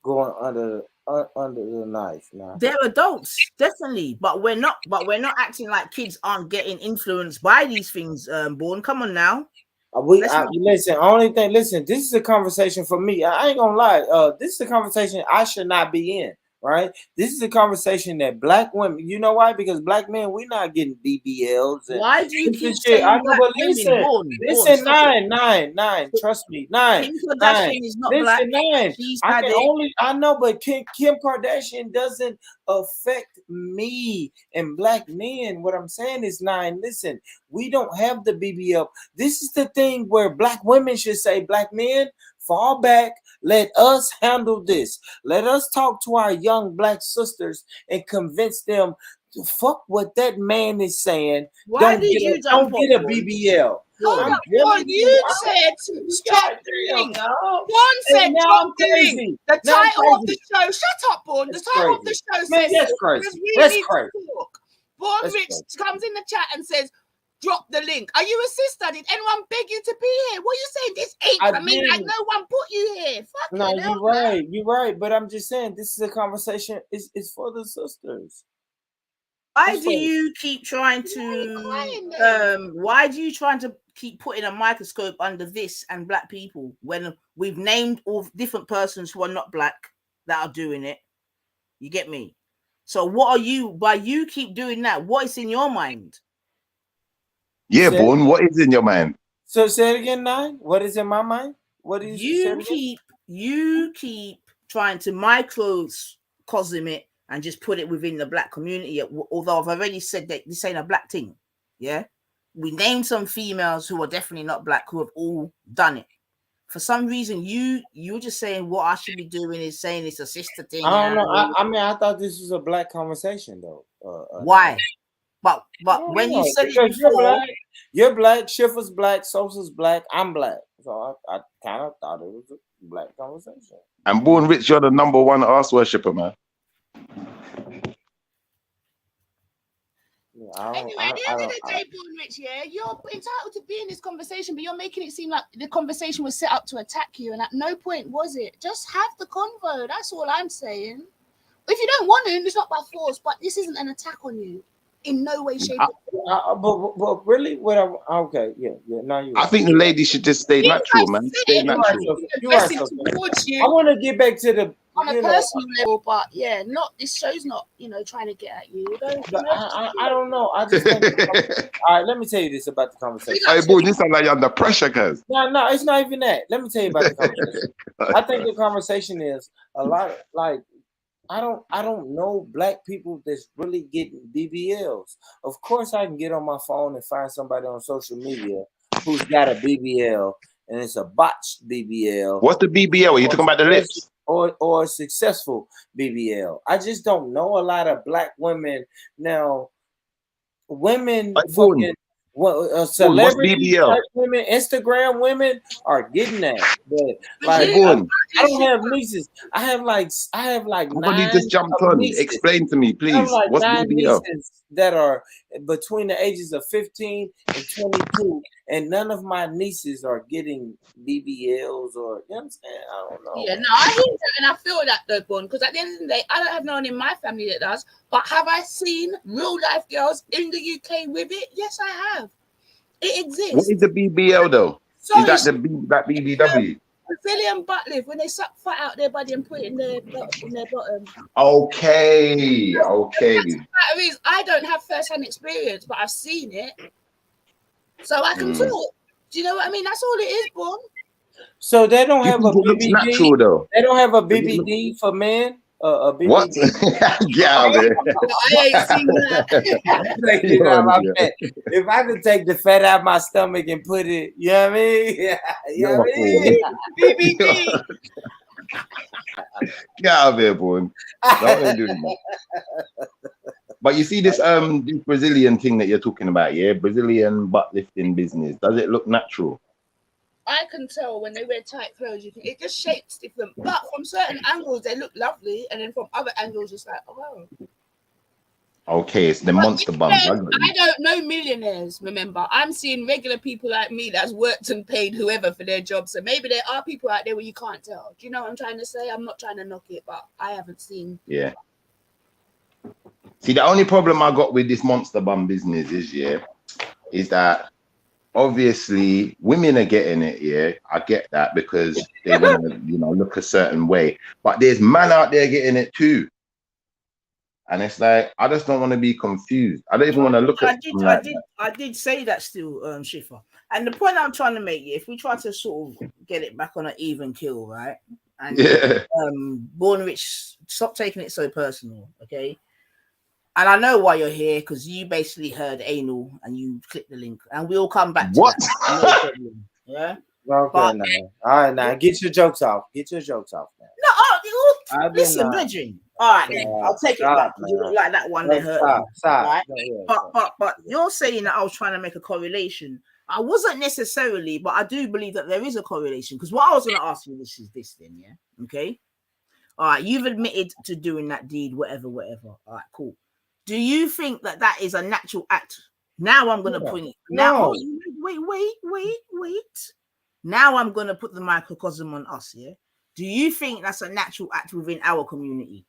going under the knife now? They're adults, definitely, but we're not acting like kids aren't getting influenced by these things. Born, come on now. Listen, this is a conversation for me. I ain't gonna lie. This is a conversation I should not be in. Right, this is a conversation that black women. You know why? Because black men, we're not getting BBLs. Why do you keep saying I know, but listen, nine. Trust me, nine. Kim Kardashian is not black. Nine. I know, but Kim Kardashian doesn't affect me and black men. What I'm saying is, nine. Listen, we don't have the BBL. This is the thing where black women should say, black men, fall back. Let us handle this. Let us talk to our young black sisters and convince them to fuck what that man is saying. Why did you don't get a BBL? You said stop doing. Born said stop doing. The title of the show. Shut up, Born. The title of the show says that's crazy. That's crazy. Born That's Rich crazy. comes in the chat and says, drop the link. Are you a sister? Did anyone beg you to be here? What are you saying? This ain't I for me. Like, didn't. no one put you here. Fuck No, it. you're right. You're right. But I'm just saying, this is a conversation. It's for the sisters. Why do you keep trying why do you trying to keep putting a microscope under this and black people when we've named all different persons who are not black that are doing it? You get me? So what are you, by you keep doing that, what is in your mind? Yeah, Bourne, what is in your mind? So say it again, Nine. What is in my mind? What is you keep trying to microcosm it and just put it within the black community, although I've already said that this ain't a black thing. Yeah, we named some females who are definitely not black who have all done it. For some reason, you're just saying what I should be doing is saying it's a sister thing. I don't know. I mean, I thought this was a black conversation, though. Why? But when you said it before, you're black, Schiffer's black, Sosa's black, I'm black. So I kind of thought it was a black conversation. And Born Rich, you're the #1 ass worshipper, man. Anyway, at the end of the day, Born Rich, yeah, you're entitled to be in this conversation, but you're making it seem like the conversation was set up to attack you, and at no point was it. Just have the convo. That's all I'm saying. If you don't want to, it's not by force, but this isn't an attack on you in no way, shape, or form. But really, okay, yeah. Now you. I think the lady should just stay natural, man. Stay natural. You're right, I want to get back to the on a personal level, but yeah, not this show's not trying to get at you. I don't know. I just think, all right. Let me tell you this about the conversation. Hey, boy, you sound like you're under pressure, cuz. No, it's not even that. Let me tell you about the conversation. I think the conversation is a lot of, like, I don't know black people that's really getting BBLs. Of course, I can get on my phone and find somebody on social media who's got a BBL, and it's a botched BBL. What's the BBL? Are you talking about the lips? Or a successful BBL. I just don't know a lot of black women now. Women, celebrity type women, Instagram women are getting that. But like, I don't have nieces. I have like Nobody just jumped on. Nieces. Explain to me, please. I have like what's 9 BBL? nieces that are between the ages of 15 and 22, and none of my nieces are getting BBLs or, you know what I'm saying? I don't know. Yeah, no, I hear that and I feel that though, Bon, because at the end of the day, I don't have no one in my family that does, but have I seen real life girls in the UK with it? Yes, I have. It exists. What is the BBL though? Sorry, is that that BBW? Brazilian butt lift, when they suck fat out their body and put it in their bottom. Okay. The matter is, I don't have first-hand experience, but I've seen it, so I can talk. Do you know what I mean? That's all it is, Bon. So they don't have a BBD. Natural, though. They don't have a BBD for men. A BBD. What? Yeah, man. I ain't seen that. If I could take the fat out of my stomach and put it, you know what I mean? You know what I mean? BBD. Get out of here, boy. Don't do that. But you see this this Brazilian thing that you're talking about, yeah? Brazilian butt lifting business. Does it look natural? I can tell when they wear tight clothes, it just shapes different. But from certain angles, they look lovely, and then from other angles, it's like, oh wow. Okay, it's the monster bum. I don't know millionaires. Remember, I'm seeing regular people like me that's worked and paid whoever for their job. So maybe there are people out there where you can't tell. Do you know what I'm trying to say? I'm not trying to knock it, but I haven't seen. Yeah. See, the only problem I got with this monster bum business is that obviously women are getting it. Yeah, I get that because they want to, look a certain way. But there's man out there getting it too. And it's like, I just don't want to be confused. I don't even want to look at it. I did say that still, Schiffer. And the point I'm trying to make, if we try to sort of get it back on an even kill, right? And Born Rich, stop taking it so personal, okay? And I know why you're here, because you basically heard anal and you clicked the link. And we'll come back to that. Yeah? Okay, now. All right, now. Get your jokes off. Get your jokes off now. No, listen, bridging. All right, then. I'll take it back. You look like that one that hurt. Stop. Right? But you're saying that I was trying to make a correlation. I wasn't necessarily, but I do believe that there is a correlation. Because what I was going to ask you is this then, yeah? Okay? All right, you've admitted to doing that deed, whatever. All right, cool. Do you think that is a natural act? Now I'm going to put it. Now, wait. Now I'm going to put the microcosm on us. Yeah. Do you think that's a natural act within our community?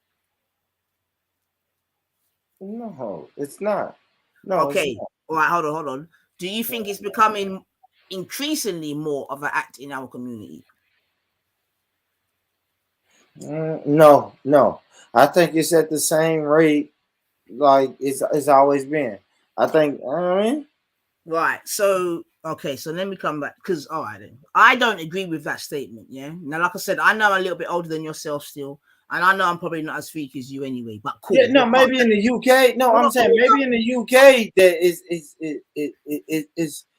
No, it's not. No. Okay. All right. Hold on. Do you think it's becoming increasingly more of an act in our community? No. I think it's at the same rate like it's always been. I think. I mean. Right. So okay. So let me come back because all right then. I don't agree with that statement. Yeah. Now, like I said, I know I'm a little bit older than yourself still, and I know I'm probably not as freaky as you anyway. But cool. Yeah. No. Maybe in the UK. No. I'm saying maybe in the UK that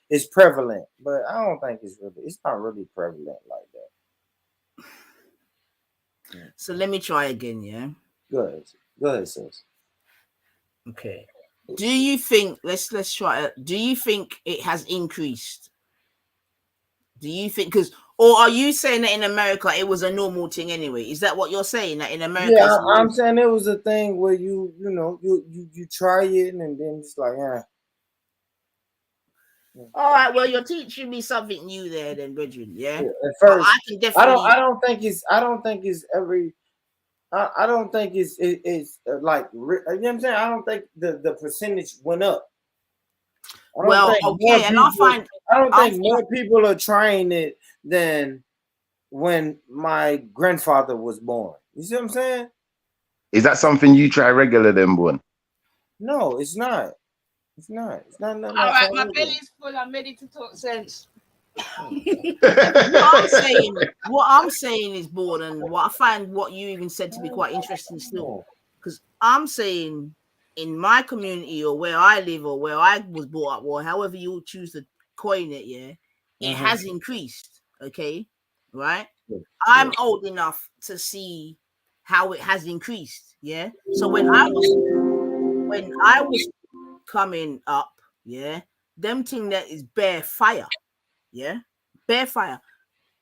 is prevalent, but I don't think it's not really prevalent like that. So let me try again. Yeah. Go ahead, sis. Okay. Do you think let's try it? Do you think it has increased? Do you think or are you saying that in America it was a normal thing anyway? Is that what you're saying? That in America? Yeah, I'm saying it was a thing where you try it and then it's like, All right, well, you're teaching me something new there, then, brethren. Yeah. At first, I can definitely. I don't think it's every. I don't think it's like, you know what I'm saying. I don't think the percentage went up. Well, okay, and I don't think more people are trying it than when my grandfather was born. You see what I'm saying? Is that something you try regular then, Born? No, it's not. It's not. It's not. All right, my belly's full. I'm ready to talk sense. What I'm saying is, Born, and what I find what you even said to be quite interesting still, because I'm saying in my community or where I live or where I was brought up or however you choose to coin it, it has increased. Okay, right? I'm old enough to see how it has increased. Yeah. So when I was coming up, them thing that is bare fire. Yeah, bare fire.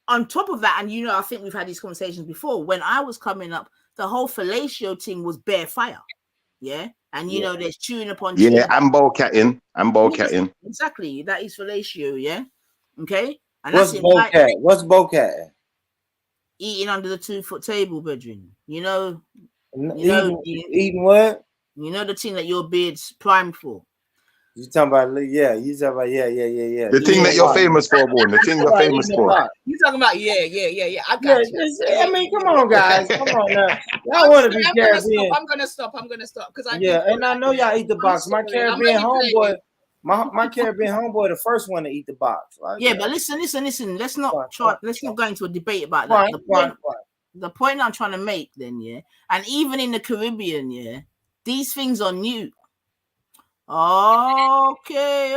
On top of that, and I think we've had these conversations before. When I was coming up, the whole fellatio thing was bare fire. Yeah, and there's chewing upon. Yeah, and ball catting. Exactly, that is fellatio. Yeah, okay. And what's bowcat? What's bowcat? Eating under the 2-foot table, brethren. Eating what? You know the thing that your beard's primed for. You talking about yeah. The thing that you're famous for, Born. The thing you're famous for. You talking about yeah. I got you. I mean, come on, guys. Come on now. Y'all want to be Caribbean. I'm gonna stop. Because and I know y'all eat the box. My Caribbean homeboy. My Caribbean homeboy, the first one to eat the box. Right? Yeah, but listen. Let's not go into a debate about that. The point I'm trying to make, then, and even in the Caribbean, these things are new. Okay.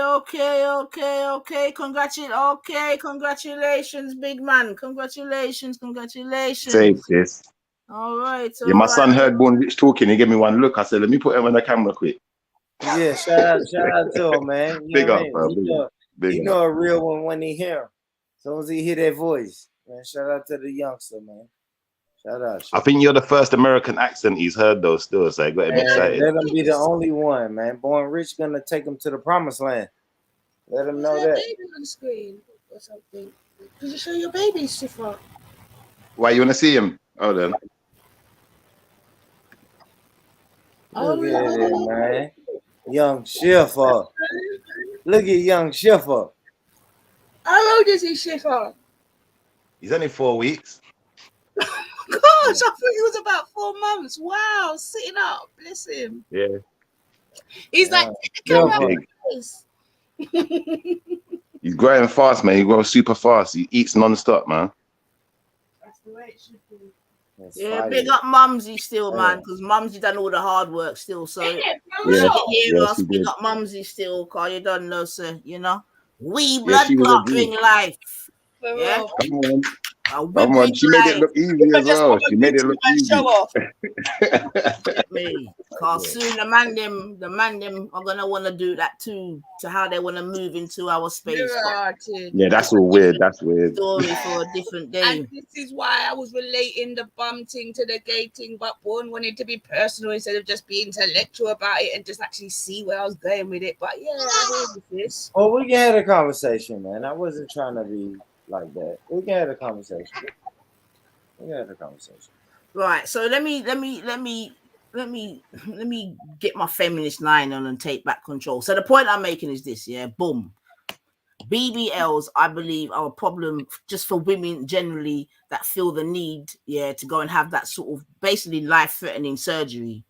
Congratulations, big man. Congratulations. Take this. All right. My son heard Born Rich talking. He gave me one look. I said, let me put him on the camera quick. Yeah, shout out to him, man. Big up, bro. You know a real one when he hear him. As soon as he hear that voice, man, shout out to the youngster, man. Shout out. I think you're the first American accent he's heard, though, still. So I got him excited. Let him be the only one, man. Born Rich gonna take him to the promised land. Let him know that. Baby on the screen or something. Could you show your baby, Shifa? Why, you want to see him? Hold on. Look at it, man. Young Shifa. Look at young Shifa. How old is he, Shifa? He's only 4 weeks. Gosh, I thought he was about 4 months. Wow, sitting up. Bless him. Yeah. He's like, he's growing fast, man. He grows super fast. He eats non-stop, man. That's the way it should be. Big up Mumsy still, man, because Mumsy done all the hard work still. So big up Mumsy still, cause you don't know, sir. We blood clot bring life. Yeah. A Come on, wibbly she made it look easy If I as just well. want a She made it beauty look man show easy. off. Get me. Cause soon the man them are gonna want to do that too, to how they want to move into our space. But Yeah, that's all weird. That's weird. story for a different day. And this is why I was relating the bum thing to the gay thing, but one wanted to be personal instead of just be intellectual about it and just actually see where I was going with it. But yeah, I hear this. Well, we can have a conversation, man. I wasn't trying to be like that. We can have a conversation. We can have a conversation. Right. So let me get my feminist line on and take back control. So the point I'm making is this, yeah, boom. BBLs, I believe, are a problem just for women generally that feel the need, yeah, to go and have that sort of basically life-threatening surgery.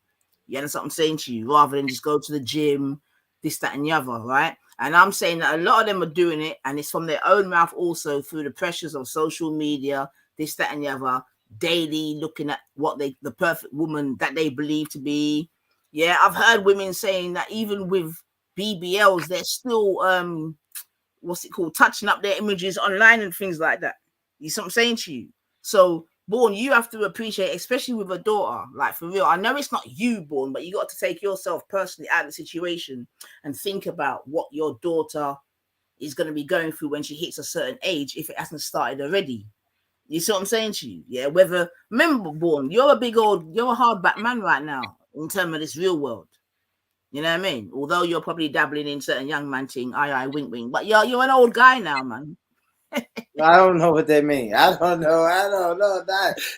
Yeah, that's what I'm saying to you, rather than just go to the gym, this, that, and the other, right? And I'm saying that a lot of them are doing it, and it's from their own mouth also through the pressures of social media, this, that, and the other, daily looking at what the perfect woman that they believe to be. Yeah, I've heard women saying that even with BBLs, they're still what's it called, touching up their images online and things like that. You see what I'm saying to you? So Born, you have to appreciate, especially with a daughter, like for real. I know it's not you, Born, but you got to take yourself personally out of the situation and think about what your daughter is going to be going through when she hits a certain age if it hasn't started already. You see what I'm saying to you? Yeah, whether, remember, Born, you're a hardback man right now in terms of this real world. You know what I mean? Although you're probably dabbling in certain young man thing, aye, wink, wink. But you're an old guy now, man. I don't know what that means. I don't know.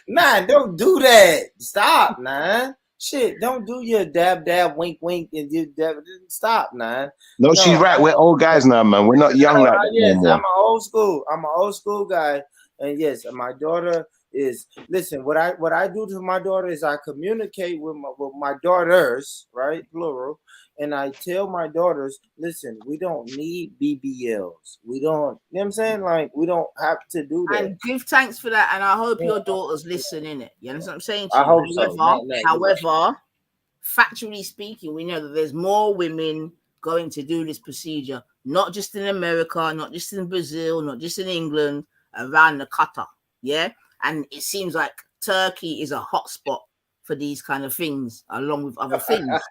Nah, don't do that. Stop, man. Shit, don't do your dab, wink, wink, and you dab. Stop, man. No, she's right. We're old guys now, man. We're not young like that Yes, no more. I'm an old school guy, and yes, my daughter is. Listen, what I do to my daughter is I communicate with my daughters, right, plural, and I tell my daughters, listen, we don't need BBLs. We don't. You know what I'm saying? Like we don't have to do that. And give thanks for that. And I hope your daughters listen in it. You understand what I'm saying to I you? hope so. However, factually speaking, we know that there's more women going to do this procedure, not just in America, not just in Brazil, not just in England, around the Qatar. Yeah. And it seems like Turkey is a hotspot for these kind of things, along with other things.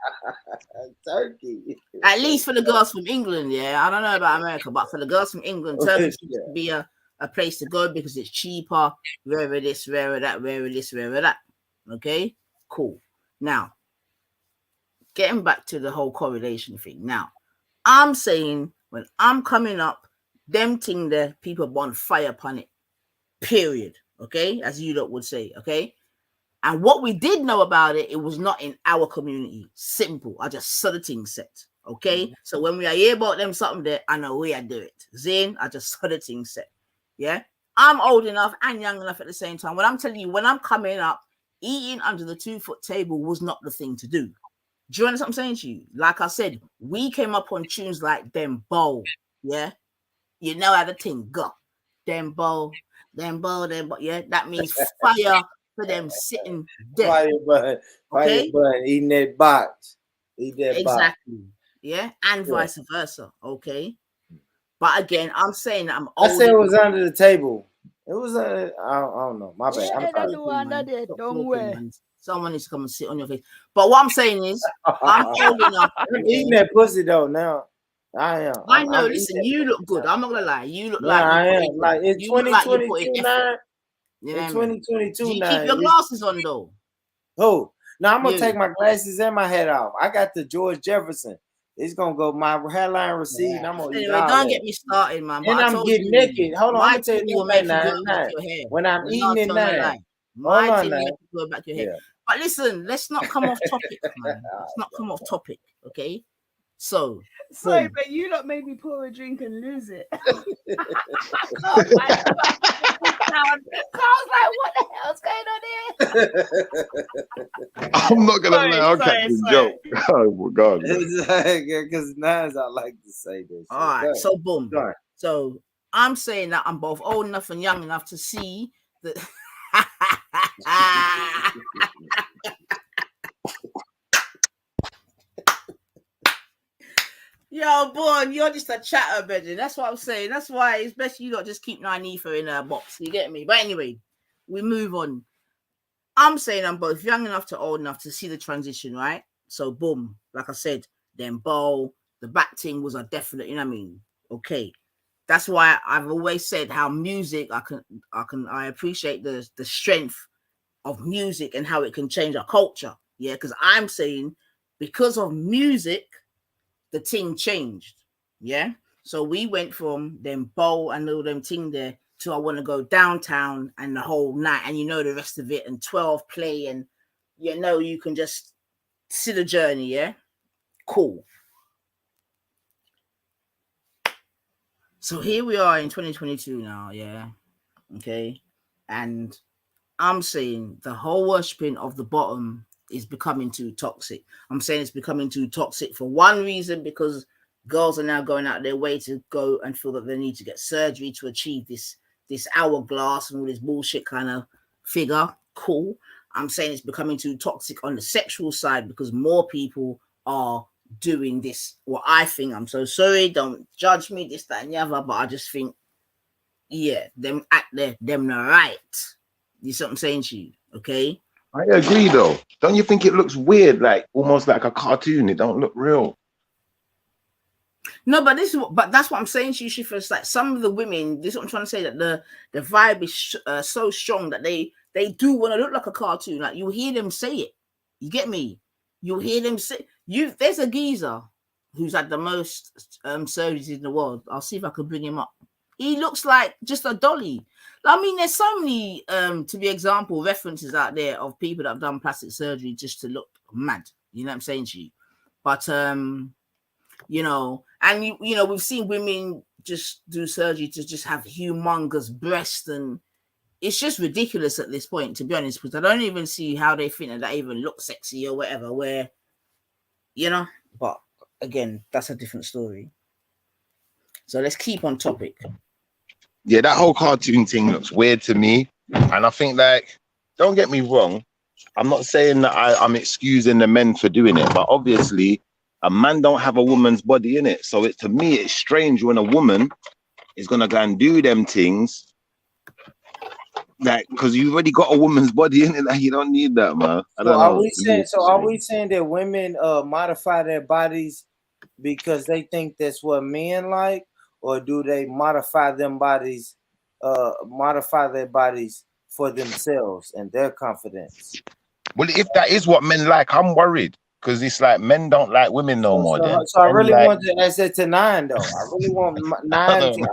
Turkey. At least for the girls from England, yeah. I don't know about America, but for the girls from England, Turkey seems to be a place to go because it's cheaper, rarer this, rarer that, rarer this, rarer that. Okay, cool. Now, getting back to the whole correlation thing. Now, I'm saying when I'm coming up, them thing there, people want fire upon it. Period. Okay, as you lot would say. Okay. And what we did know about it, it was not in our community. Simple. I just saw the thing set. Okay. Mm-hmm. So when we are hear about them something there, I know we are do it. Zane, I just saw the thing set. Yeah. I'm old enough and young enough at the same time. When I'm telling you, when I'm coming up, eating under the 2-foot table was not the thing to do. Do you understand what I'm saying to you? Like I said, we came up on tunes like Them Bow. Yeah. You know how the thing go. Them Bow. Yeah. That means fire. For them sitting there. Fire button, eating that box. Eat that exactly. box. Yeah, and vice versa. Okay. But again, I'm saying that I'm old. I said it was under the table. It was I don't know. My bad. Don't worry. Someone needs to come and sit on your face. But what I'm saying is, I'm old enough. I'm eating that pussy though now. I am. I know. Listen, you look good. I'm not gonna lie. You look like I am. Like it's 2022 now. You know in 2022 do you now. Keep your glasses on though. Oh, now I'm gonna take my glasses and my hat off. I got the George Jefferson. It's gonna go. My hairline recede. I'm gonna anyway, don't get me started, man. And I'm getting naked. Hold on, I'm gonna tell you now. When I'm eating it now. My thing will grow back your hair. But listen, let's not come off topic, man. Let's not come off topic, okay? So, sorry, but you lot made me pour a drink and lose it. I was like, what the hell's going on here? I'm not gonna lie, I'll catch the joke. Oh my god. Because now's I like to say this. All right, so boom. So I'm saying that I'm both old enough and young enough to see that. Yo, Born, you're just a chatter, Brendan. That's what I'm saying. That's why it's best you not just keep Nynefa in a box. You get me? But anyway, we move on. I'm saying I'm both young enough to old enough to see the transition, right? So, boom, like I said, then bowl, the back thing was a definite, you know what I mean? Okay. That's why I've always said how music, I appreciate the strength of music and how it can change our culture. Yeah, because I'm saying because of music, the thing changed. Yeah. So we went from them bowl and all them thing there to I want to go downtown and the whole night and you know the rest of it and 12 play and you know you can just see the journey. Yeah. Cool. So here we are in 2022 now. Yeah. Okay. And I'm saying the whole worshipping of the bottom is becoming too toxic. I'm saying it's becoming too toxic for one reason, because girls are now going out their way to go and feel that they need to get surgery to achieve this hourglass and all this bullshit kind of figure. Cool. I'm saying it's becoming too toxic on the sexual side because more people are doing this. What I think, I'm so sorry, don't judge me, this, that, and the other, but I just think, yeah, them act there, them not right. You see what I'm saying to you? Okay. I agree though. Don't you think it looks weird, like almost like a cartoon? It don't look real. No, but that's what I'm saying to you, Shifa. It's like some of the women. This is what I'm trying to say, that the vibe is so strong that they do want to look like a cartoon. Like you hear them say it. You get me? You hear them say There's a geezer who's had the most surgeries in the world. I'll see if I can bring him up. He looks like just a dolly. I mean, there's so many, to be example, references out there of people that have done plastic surgery just to look mad. You know what I'm saying to you? But you know, and you know, we've seen women just do surgery to just have humongous breasts, and it's just ridiculous at this point, to be honest, because I don't even see how they think that even looks sexy or whatever, where, you know, but again, that's a different story. So let's keep on topic. Yeah, that whole cartoon thing looks weird to me. And I think, like, don't get me wrong, I'm not saying that I'm excusing the men for doing it, but obviously a man don't have a woman's body in it. So to me, it's strange when a woman is gonna go and do them things, like, because you've already got a woman's body in it. Like, you don't need that, man. I don't know. Are we saying that women modify their bodies because they think that's what men like, or do they modify their bodies for themselves and their confidence? Well, if that is what men like, I'm worried, because it's like men don't like women no more. So I really want to ask that to Nine, though. I really want Nine to.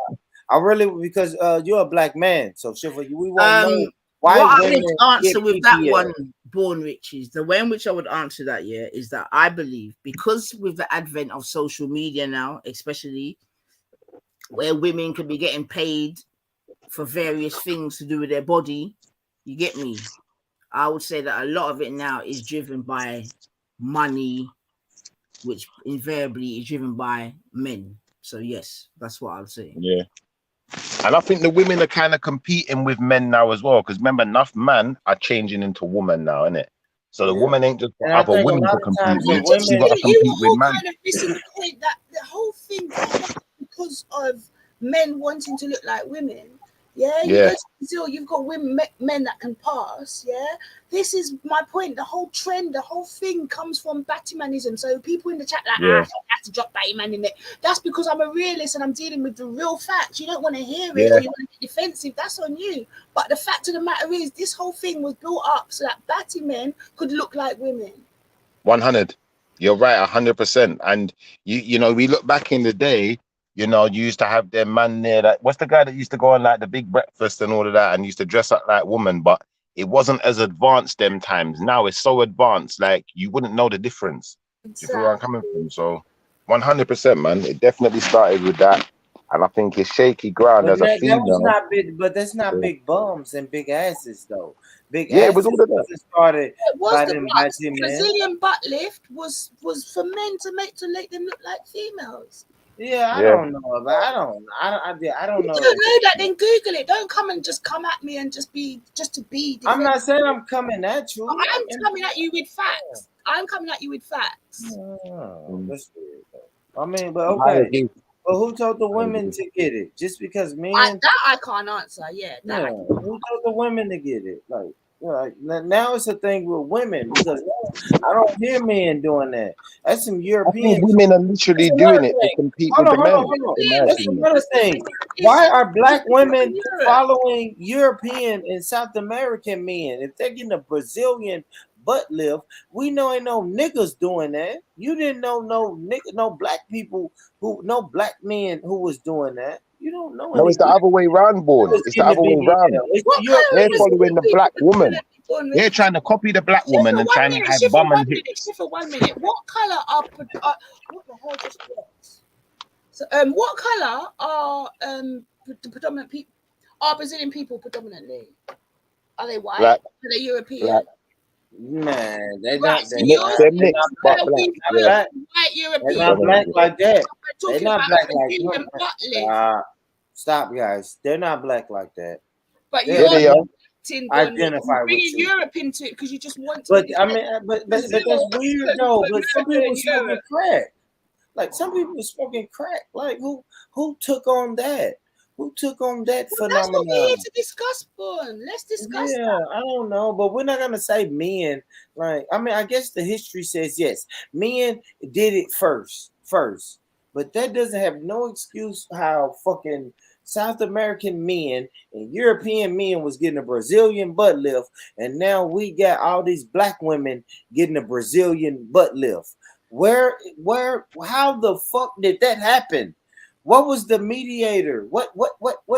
I really, because you're a black man, so Shiva, we want to know why what women I would answer with that PPL. one, Born Riches. The way in which I would answer that, yeah, is that I believe, because with the advent of social media now, especially where women can be getting paid for various things to do with their body, you get me? I would say that a lot of it now is driven by money, which invariably is driven by men. So yes, that's what I'll say. Yeah. And I think the women are kind of competing with men now as well, because remember, enough men are changing into woman now, isn't it? So the woman ain't just for other women to compete with. You got to compete with man. Kind of missing the point that the whole thing because of men wanting to look like women. Yeah, you go to Brazil, you've got men that can pass. Yeah, this is my point. The whole trend, the whole thing comes from Battymanism. So people in the chat like, I have to drop Battyman in there. That's because I'm a realist and I'm dealing with the real facts. You don't want to hear it or you want to get defensive. That's on you. But the fact of the matter is, this whole thing was built up so that Battymen could look like women. 100. You're right, 100%. And you know, we look back in the day. You know, you used to have their man there. Like, what's the guy that used to go on like the big breakfast and all of that, and used to dress up like woman? But it wasn't as advanced them times. Now it's so advanced, like you wouldn't know the difference. Exactly. You feel where I'm coming from? So, 100%, man. It definitely started with that, and I think it's shaky ground as a female. That was not big, but that's not big bums and big asses though. Big asses. It was all of that. Started. It was the Brazilian butt lift was for men to make them look like females. Yeah, I don't know. I don't know. You don't know that? Then Google it. Don't come at me and just to be. Defensive. I'm not saying I'm coming at you. I'm coming at you with facts. I'm coming at you with facts. Oh, that's weird. I mean, but I okay. agree. But who told the I women agree. to get it? Just because men? I can't answer. Yeah, that Yeah. Who told the women to get it? Like now it's a thing with women because I don't hear men doing that. That's some I think European. women are That's literally another doing it to thing. compete Hold with on, the hold on, men, hold on. in my That's opinion. another thing. Why are black women following European and South American men? If they're getting a Brazilian butt lift, we know ain't no niggas doing that. You didn't know no black people no black men who was doing that. You don't know No, any it's the black other way round, who Born. was It's the getting the other way round. BBL. It's What the color They're is Europeans. following the black woman. They're trying to copy the black woman and trying to have Shift for bum 1 and minute. hips. Shift for 1 minute. What color what the hell just works? So what color are the predominant people? Are Brazilian people predominantly? Are they white? Black, Are they European? black. Man, they're Right. not. So They're you're not. They're They're saying not mixed, black. but that black. we Not Yeah. black. white They're European. not black like that. We're They're talking not about black like you. Brazilian butt lift. Stop, guys. They're not black like that. But They're Yeah, you're they are. identify with bringing you. Europe into it because you just want to. But be I mean, but that's weird though. But some people smoking crack. Like some people smoking crack. Like who took on that? Who took on that Well, that's what we're here phenomenon? to discuss, Bon. Let's discuss Yeah, that. I don't know, but we're not gonna say men. Like, I mean, I guess the history says yes, men did it first, but that doesn't have no excuse how fucking South American men and European men was getting a Brazilian butt lift, and now we got all these black women getting a Brazilian butt lift. How the fuck did that happen? What was the mediator? What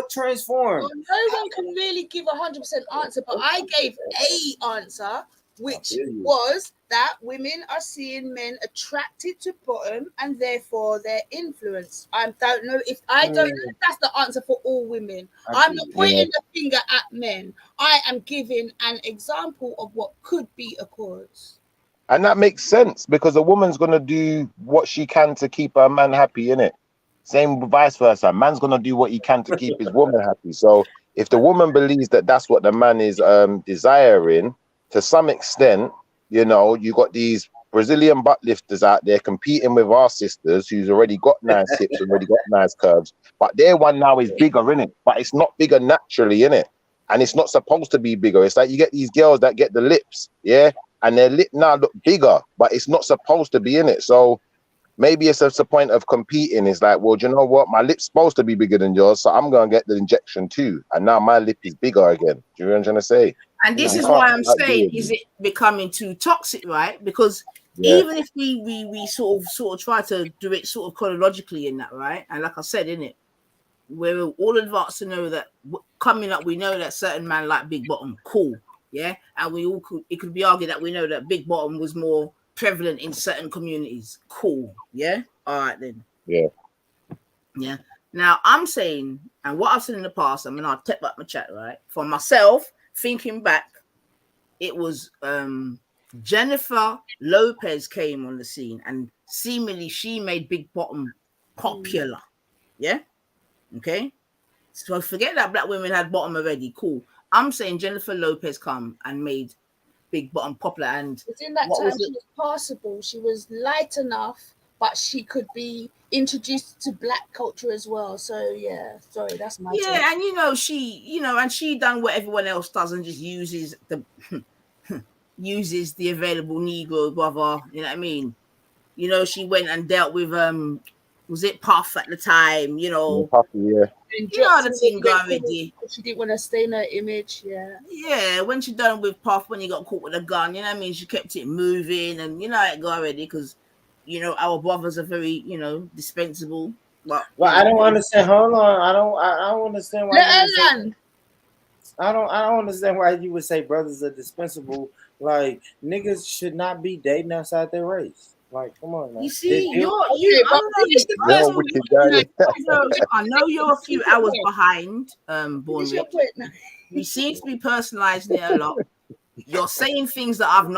transformed? Well, no one can really give 100% answer, but I gave a answer, which was that women are seeing men attracted to bottom and therefore they're influenced. I don't know if that's the answer for all women. I'm not pointing the finger at men. I am giving an example of what could be a cause. And that makes sense because a woman's gonna do what she can to keep her man happy, innit? Same vice versa. Man's gonna do what he can to keep his woman happy. So if the woman believes that that's what the man is desiring, to some extent, you know, you got these Brazilian butt lifters out there competing with our sisters who's already got nice hips, already got nice curves, but their one now is bigger, innit? But it's not bigger naturally, innit? And it's not supposed to be bigger. It's like you get these girls that get the lips, yeah, and their lip now look bigger, but it's not supposed to be in it. So maybe it's a point of competing. It's like, well, do you know what? My lip's supposed to be bigger than yours, so I'm gonna get the injection too. And now my lip is bigger again. Do you know what I'm trying to say? And this You is can't why I'm start saying, doing is it. it becoming too toxic, right? Because Yeah. even if we sort of try to do it sort of chronologically in that, right? And like I said, in it, we're all advanced to know that coming up, we know that certain man like big bottom, cool, yeah, and it could be argued that we know that big bottom was more prevalent in certain communities, cool, yeah, all right then, yeah. Now I'm saying, and what I've said in the past, I mean, I'll take back my chat, right? For myself, thinking back, it was Jennifer Lopez came on the scene, and seemingly she made big bottom popular, yeah. Okay, so forget that black women had bottom already. Cool. I'm saying Jennifer Lopez come and made big bottom popular. And within that time, she was passable. She was light enough, but she could be introduced to black culture as well. So yeah, sorry, that's my take. And and she done what everyone else does and just uses the available Negro brother. You know what I mean? You know, she went and dealt with was it Puff at the time? You know, Puffy, yeah. You know the thing already. She didn't want to stain her image, yeah. Yeah, when she done with Puff, when he got caught with a gun, you know what I mean? She kept it moving, and you know it go already because, you know, our brothers are very, you know, dispensable. But I don't understand. Hold on, I don't understand why. I don't understand why you would say brothers are dispensable. Like niggas should not be dating outside their race. Like, come on, man. You see, I know you're a few hours behind, Born Rich. You seem to be personalizing it a lot. You're saying things that I'm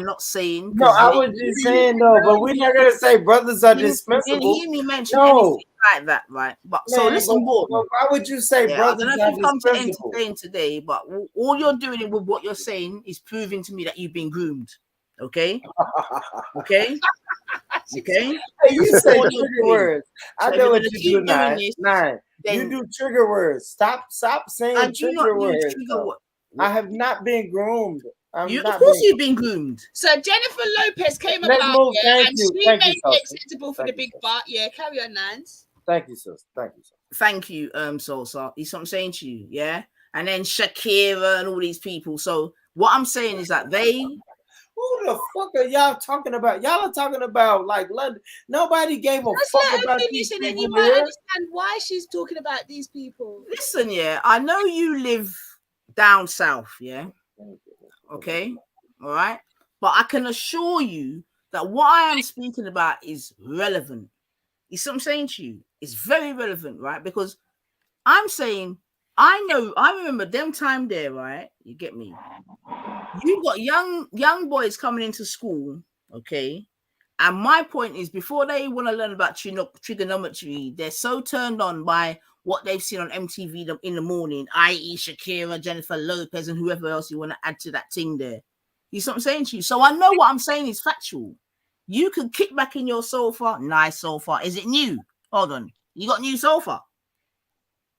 not saying. No, I was just saying though, but we're not gonna say brothers are dispensable. You didn't hear me mention anything like that, right? But man, so listen, Born. Why would you say brothers I don't know if are you've come to dispensable? entertain today, but all you're doing with what you're saying is proving to me that you've been groomed. Okay. Okay. Okay. Hey, you say All you're trigger doing. words. So I if know you're what gonna you keep do, doing Nine. this, Nine. You then do trigger words. Stop saying I do not trigger do words. trigger though. what. I have not been groomed. You, of course, you've been groomed. So Jennifer Lopez came Let's about, move. yeah, Thank and you. she Thank you, made it Sosa. acceptable for Thank the you, big Sosa. butt. Yeah, carry on, Nance. Thank you, sis. Thank you, sis. Thank you, Sosa. Is what I'm saying to you, yeah. And then Shakira and all these people. So what I'm saying is that they. Who the fuck are y'all talking about? Y'all are talking about like London. Nobody gave a Just fuck let her about finish, these and then people you might here. understand why she's talking about these people. Listen, yeah, I know you live down south, yeah. Okay, all right, but I can assure you that what I am speaking about is relevant. You see what I'm saying to you? It's very relevant, right? Because I'm saying I remember them time there, right? You get me? You got young boys coming into school, okay? And my point is, before they want to learn about trigonometry, they're so turned on by what they've seen on MTV in the morning, i.e. Shakira, Jennifer Lopez, and whoever else you want to add to that thing there. You see what I'm saying to you? So I know what I'm saying is factual. You can kick back in your sofa. Nice sofa. Is it new? Hold on. You got new sofa?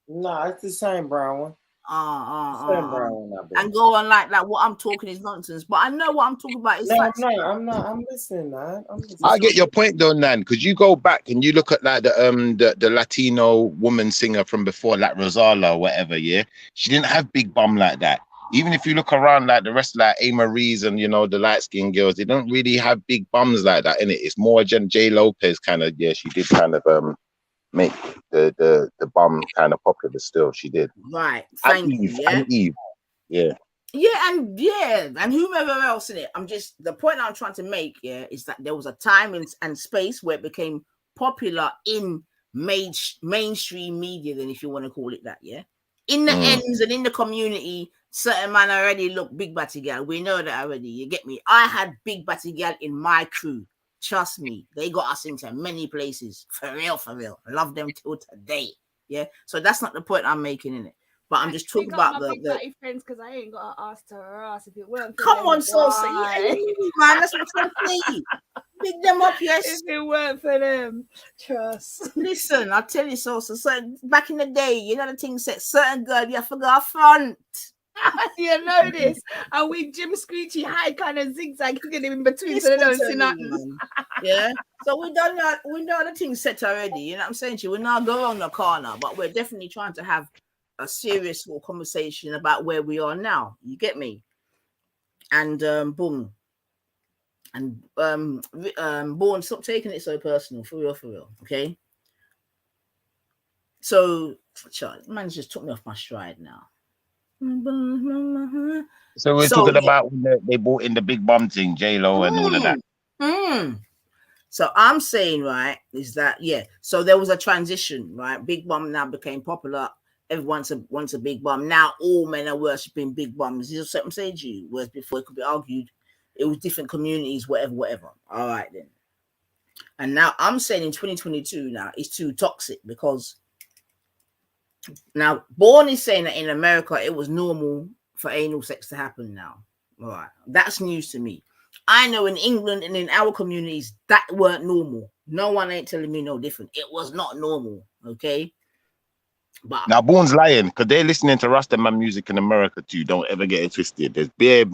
No, it's the same brown one. And go on like that. What I'm talking is nonsense. But I know what I'm talking about is facts. I'm not. I'm listening, man. I get your point though, Nan, because you go back and you look at like the Latino woman singer from before, like Rosala or whatever, yeah. She didn't have big bum like that. Even if you look around like the rest, like A. Marie's and the light skinned girls, they don't really have big bums like that, innit? It's more J. Lopez kind of, yeah, she did kind of make the bum kind of popular still. She did. Right. Thank you. Yeah. And Eve. Yeah. And whomever else in it. The point I'm trying to make, yeah, is that there was a time and space where it became popular in mainstream media, then if you want to call it that, yeah. In the ends and in the community, certain man already look big batty gal. We know that already. You get me? I had big batty gal in my crew. Trust me, they got us into many places. For real, for real. Love them till today. Yeah. So that's not the point I'm making in it. But I'm just talking about my big batty friends because I ain't got to ask to harass if it weren't for come them. on, Sosa. Yeah, man, that's what I'm saying. Big them up, yes. If it weren't for them, trust. Listen, I'll tell you, Sosa. So back in the day, the thing said certain girl you forgot front. You know this, and we Jim Screechy high kind of zigzag in between, so they don't see nothing. Yeah. So we done that. We know the thing set already. You know what I'm saying to you? We're not going on the corner, but we're definitely trying to have a serious conversation about where we are now. You get me? And boom. And Born, stop taking it so personal. For real. Okay. So, man just took me off my stride now. So we're talking about when they bought in the big bum thing, J-Lo and all of that. So I'm saying, right, is that, yeah. So there was a transition, right? Big bum now became popular. Everyone wants a big bum. Now all men are worshipping big bums. Is what I'm saying to you? Whereas before it could be argued, it was different communities, whatever. All right then. And now I'm saying in 2022 now it's too toxic because now Born is saying that in America it was normal for anal sex to happen now. All right. That's news to me. I know in England and in our communities that weren't normal. No one ain't telling me no different. It was not normal. Okay. But now Bourne's lying because they're listening to Rastaman music in America too. Don't ever get it twisted. There's bare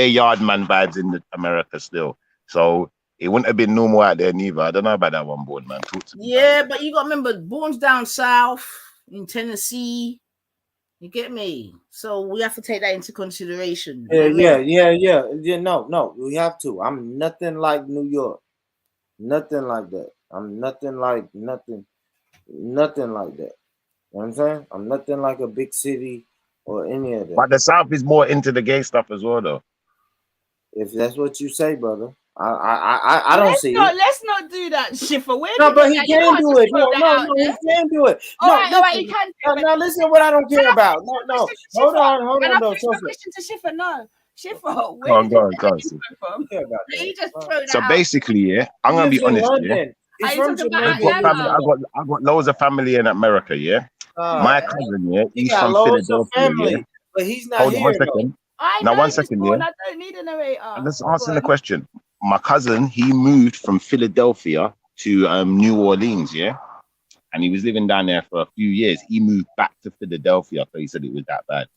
yard man vibes in America still. So it wouldn't have been normal out there neither. I don't know about that one, Bourne, man. Talk to me. Yeah, but you got to remember, Bourne's down south in Tennessee. You get me? So we have to take that into consideration. Yeah. No, we have to. I'm nothing like New York. Nothing like that. I'm nothing like that. You know what I'm saying? I'm nothing like a big city or any of that. But the South is more into the gay stuff as well, though. If that's what you say, brother. I don't see it. Let's not do that, Schiffer. But he can do it. No, he can do it. All right, he can do it. Now listen to what I don't care about. No. Hold on, though. Question to Schiffer, no. Schiffer, Go on. So basically, yeah, I'm gonna be honest, yeah. He's from Jamaica. I got loads of family in America, yeah. My cousin, yeah, he's from Philadelphia, yeah. But he's not Hold here. on 1 second. Now 1 second, yeah. I don't need a narrator. Let's answer the question. my cousin, he moved from Philadelphia to New Orleans, yeah, and he was living down there for a few years. He moved back to Philadelphia because he said it was that bad.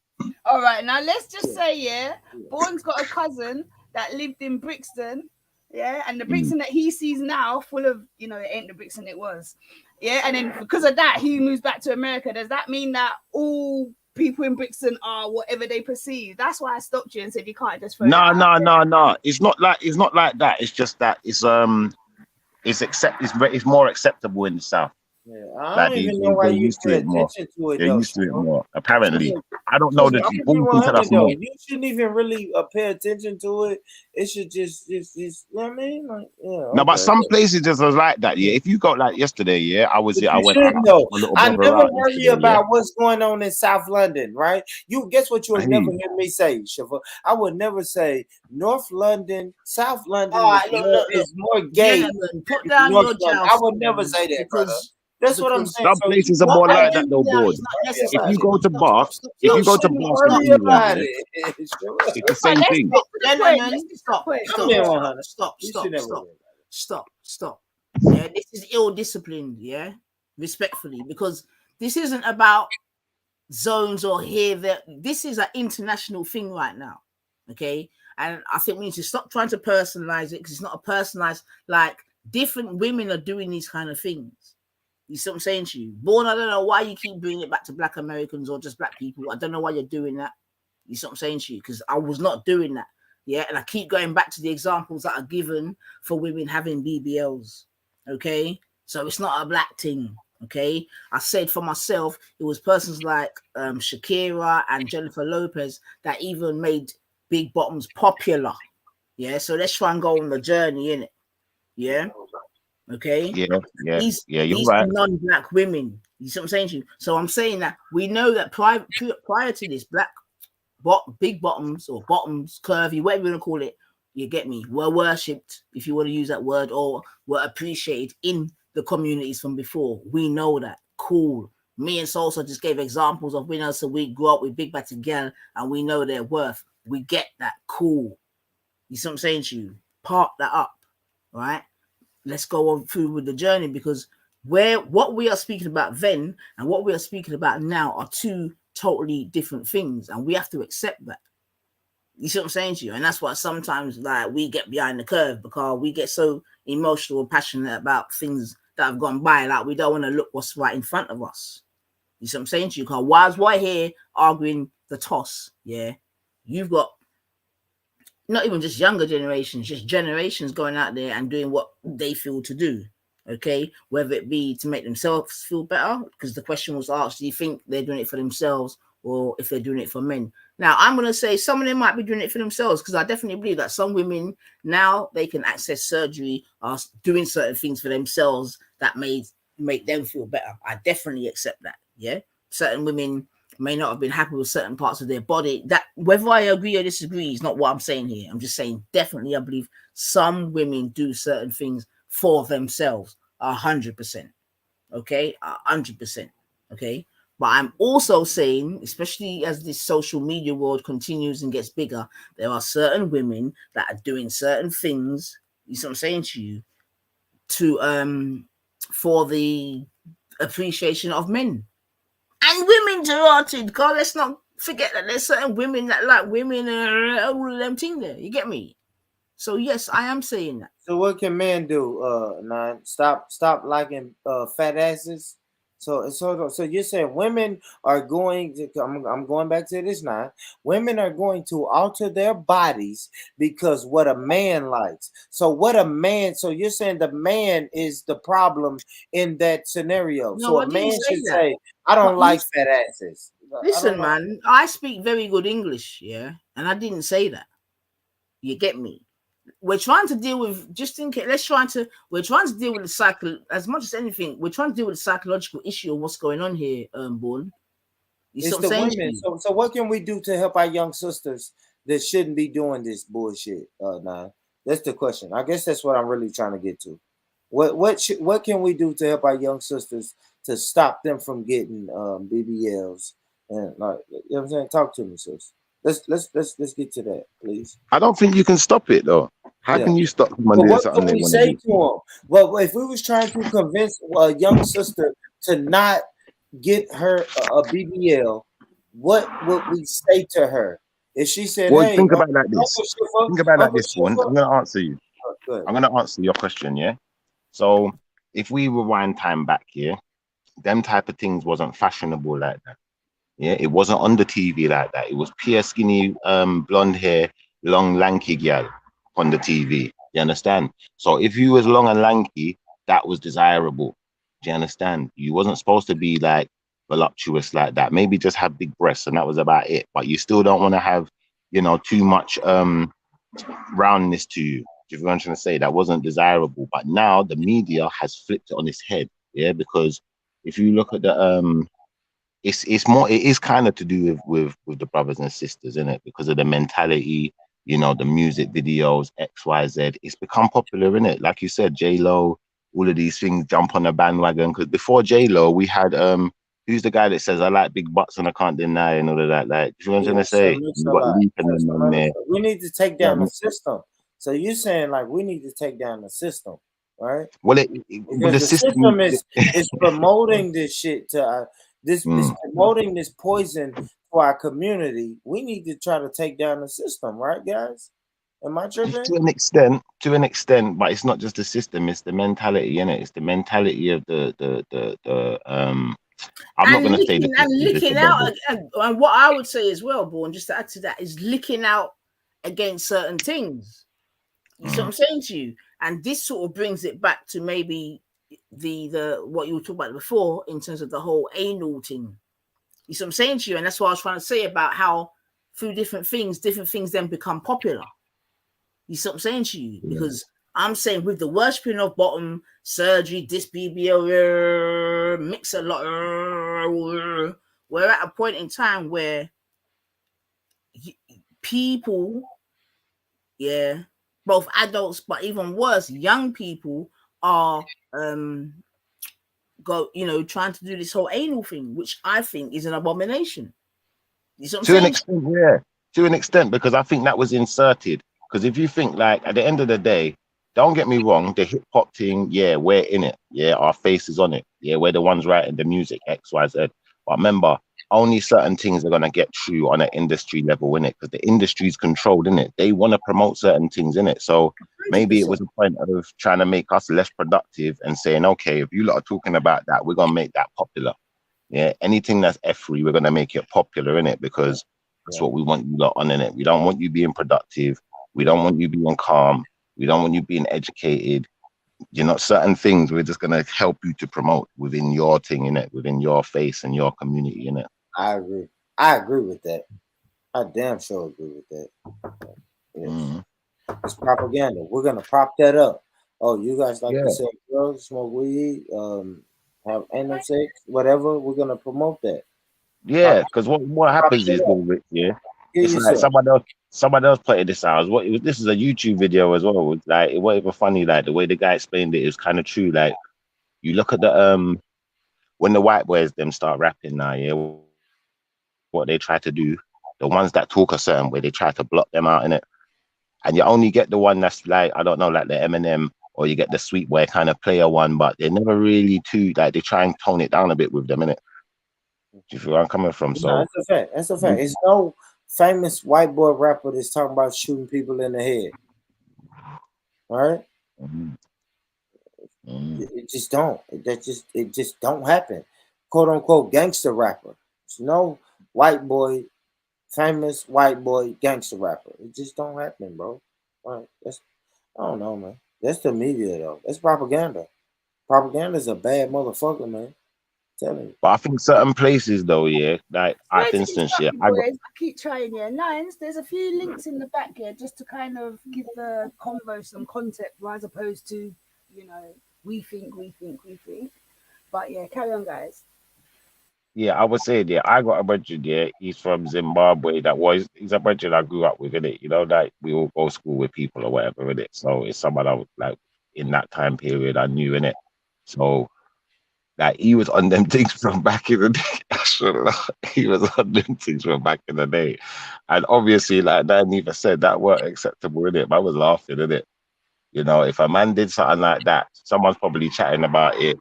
All right, now let's just say, yeah, Bourne's got a cousin that lived in Brixton, yeah, and the Brixton that he sees now, full of, you know, it ain't the Brixton it was, yeah, and then because of that, he moves back to America. Does that mean that all people in Brixton are whatever they perceive? That's why I stopped you and said you can't just throw that out there. No. It's not like that. It's just that it's more acceptable in the South. Yeah, I Like don't even know why you used to pay it more. attention to it. They're Though, used to it Shimo. more. Apparently, I don't know I'm that gonna be Boone can tell 100 us though. more. You shouldn't even really pay attention to it. It should just you know what I mean? Like, yeah. No, but okay. some places just was like that. Yeah, if you go like yesterday, yeah, I went You out should know. a little I brother never out worry yesterday, about what's going on in South London, right? You guess what you'll I hear never you. hear me say, Shiva. I would never say North London, South London All right, look. is more gay Gentlemen, put than down North your London. I would never jousting say that, brother. because That's what I'm saying. Some So places are what more I like do that though, now Board. is not worry If about necessary. you go to Bath, Stop. if You you go to shouldn't Bath in worry England, about yeah, it. it's the Right, same let's thing. get to the point. Gentlemen, Let's get to the point. I'm being 100. Stop. You should never worry about it. Stop. Yeah, this is ill-disciplined, yeah, respectfully, because this isn't about zones or here, there. This is an international thing right now, okay? And I think we need to stop trying to personalize it because it's not a personalized, like, different women are doing these kind of things. You see what I'm saying to you? Born, I don't know why you keep bringing it back to Black Americans or just Black people. I don't know why you're doing that. You see what I'm saying to you? Because I was not doing that. Yeah, and I keep going back to the examples that are given for women having BBLs. Okay, so it's not a Black thing. Okay, I said for myself, it was persons like Shakira and Jennifer Lopez that even made big bottoms popular. Yeah, so let's try and go on the journey in it. Yeah, okay. Yeah, you're These right. are non-Black women. You see what I'm saying to you? So I'm saying that we know that prior to this, big bottoms or bottoms, curvy, whatever you want to call it, you get me, were worshipped, if you want to use that word, or were appreciated in the communities from before. We know that. Cool. Me and Salsa just gave examples of winners, so we grew up with big batty girl and we know their worth. We get that. Cool. You see what I'm saying to you? Park that up, right? Let's go on through with the journey, because what we are speaking about then and what we are speaking about now are two totally different things, and we have to accept that. You see what I'm saying to you? And that's why sometimes like we get behind the curve, because we get so emotional and passionate about things that have gone by, like we don't want to look what's right in front of us. You see what I'm saying to you? Because why here arguing the toss? Yeah, you've got not even just younger generations, just generations going out there and doing what they feel to do. Okay, whether it be to make themselves feel better, because the question was asked, do you think they're doing it for themselves or if they're doing it for men? Now, I'm going to say some of them might be doing it for themselves, because I definitely believe that some women now, they can access surgery, are doing certain things for themselves that may make them feel better. I definitely accept that. Yeah, certain women may not have been happy with certain parts of their body. That, whether I agree or disagree, is not what I'm saying here. I'm just saying definitely I believe some women do certain things for themselves 100%. Okay, 100%. Okay, but I'm also saying, especially as this social media world continues and gets bigger, there are certain women that are doing certain things, you see what I'm saying to you, to for the appreciation of men and women, Gerarded. God, let's not forget that there's certain women that like women and all of them thing there. You get me? So yes, I am saying that. So what can men do? Nine. Stop liking fat asses. So you're saying women are going to? I'm going back to this now. Women are going to alter their bodies because what a man likes. So what a man. So you're saying the man is the problem in that scenario. No, So I a didn't man say should that. say, "I don't But like fat asses." I listen, don't know. man, I speak very good English, yeah, and I didn't say that. You get me? We're trying to deal with, just in case, we're trying to deal with the cycle as much as anything. We're trying to deal with the psychological issue of what's going on here, Born. You see It's what I'm the saying? women. So what can we do to help our young sisters that shouldn't be doing this bullshit? Now that's the question. I guess that's what I'm really trying to get to. What can we do to help our young sisters to stop them from getting BBLs and, like, you know what I'm saying? Talk to me, sis. Let's get to that, please. I don't think you can stop it though. How can you stop someone But doing what something could they we want to say do? to him? Well, if we was trying to convince a young sister to not get her a BBL, what would we say to her? If she said, Well, "Hey, think about it like this. Uncle Shiffer, Think about it like Uncle this, Vaughn. Shiffer," I'm gonna answer you. good. I'm gonna answer your question, yeah. So if we rewind time back, yeah, them type of things wasn't fashionable like that. Yeah, it wasn't on the TV like that. It was pure skinny, blonde hair, long lanky gal on the TV. You understand? So if you was long and lanky, that was desirable. Do you understand? You wasn't supposed to be like voluptuous like that. Maybe just have big breasts and that was about it. But you still don't want to have, too much roundness to you. Do you know what I'm trying to say? That wasn't desirable. But now the media has flipped it on its head. Yeah, because if you look at it is kind of to do with the brothers and sisters in it because of the mentality, the music videos, XYZ. It's become popular in it. Like you said, J-Lo, all of these things jump on the bandwagon. Because before J-Lo, we had who's the guy that says I like big butts and I can't deny and all of that. Like, you know what I'm trying to say? You got Leak and them on there. We need to take Yeah. down the system. So you're saying like we need to take down the system, right? Well, Because the the system is promoting this shit to is promoting this poison to our community. We need to try to take down the system, right, guys? Am I tripping? To an extent, but it's not just the system; it's the mentality in it. It's the mentality of the. I'm not And going to say the licking out, and what I would say as well, Born, just to add to that, is licking out against certain things. You see what I'm saying to you? And this sort of brings it back to maybe the what you were talking about before in terms of the whole anal thing. You see what I'm saying to you? And that's what I was trying to say about how through different things then become popular. You see what I'm saying to you? Because I'm saying with the worshipping of bottom, surgery, this BBL, mix a lot, we're at a point in time where people, both adults, but even worse, young people are trying to do this whole anal thing, which I think is an abomination. You see what I'm saying? To an extent, yeah. To an extent, because I think that was inserted. Because if you think like at the end of the day, don't get me wrong, the hip hop thing, yeah, we're in it. Yeah, our face is on it. Yeah, we're the ones writing the music, X, Y, Z. But remember, only certain things are gonna get through on an industry level in it, because the industry's controlled in it. They want to promote certain things in it. So maybe it was a point of trying to make us less productive and saying, okay, if you lot are talking about that, we're gonna make that popular. Yeah, anything that's F3, we're gonna make it popular in it because that's what we want you lot on in it. We don't want you being productive. We don't want you being calm. We don't want you being educated. Certain things we're just gonna help you to promote within your thing in it, within your face and your community in it. I agree. I agree with that. I damn sure agree with that. Yes. It's propaganda. We're gonna prop that up. Oh, you guys like to sell drugs, smoke weed, have anal sex, whatever. We're gonna promote that. Yeah, because what happens is, it's like someone else putting this out. This is a YouTube video as well. Like it wasn't even funny. Like the way the guy explained it is kind of true. Like you look at the when the white boys them start rapping now, what they try to do, the ones that talk a certain way, they try to block them out in it. And you only get the one that's like, I don't know, like the Eminem, or you get the sweet boy kind of player one, but they're never really too, like they try and tone it down a bit with them, innit? Do you feel where I'm coming from? So that's a fact. That's a fact. It's no famous white boy rapper that's talking about shooting people in the head. All right? It just don't. It just don't happen. Quote unquote gangster rapper. There's no white boy, famous white boy gangster rapper. It just don't happen, bro. Right? I don't know, man. That's the media though. That's propaganda. Propaganda's a bad motherfucker, man. Telling you. But I think certain places though, like for instance, I keep trying, Nines, there's a few links in the back here just to kind of give the convo some context, as opposed to, we think. But yeah, carry on, guys. Yeah, I would say I got a brother he's from Zimbabwe. He's a brother I grew up with, innit? Like we all go to school with people or whatever, innit? So it's someone I was like in that time period I knew, innit? So like he was on them things from back in the day. he was on them things from back in the day. And obviously, like Dan even said, that weren't acceptable, innit? I was laughing, innit? You know, if a man did something like that, someone's probably chatting about it.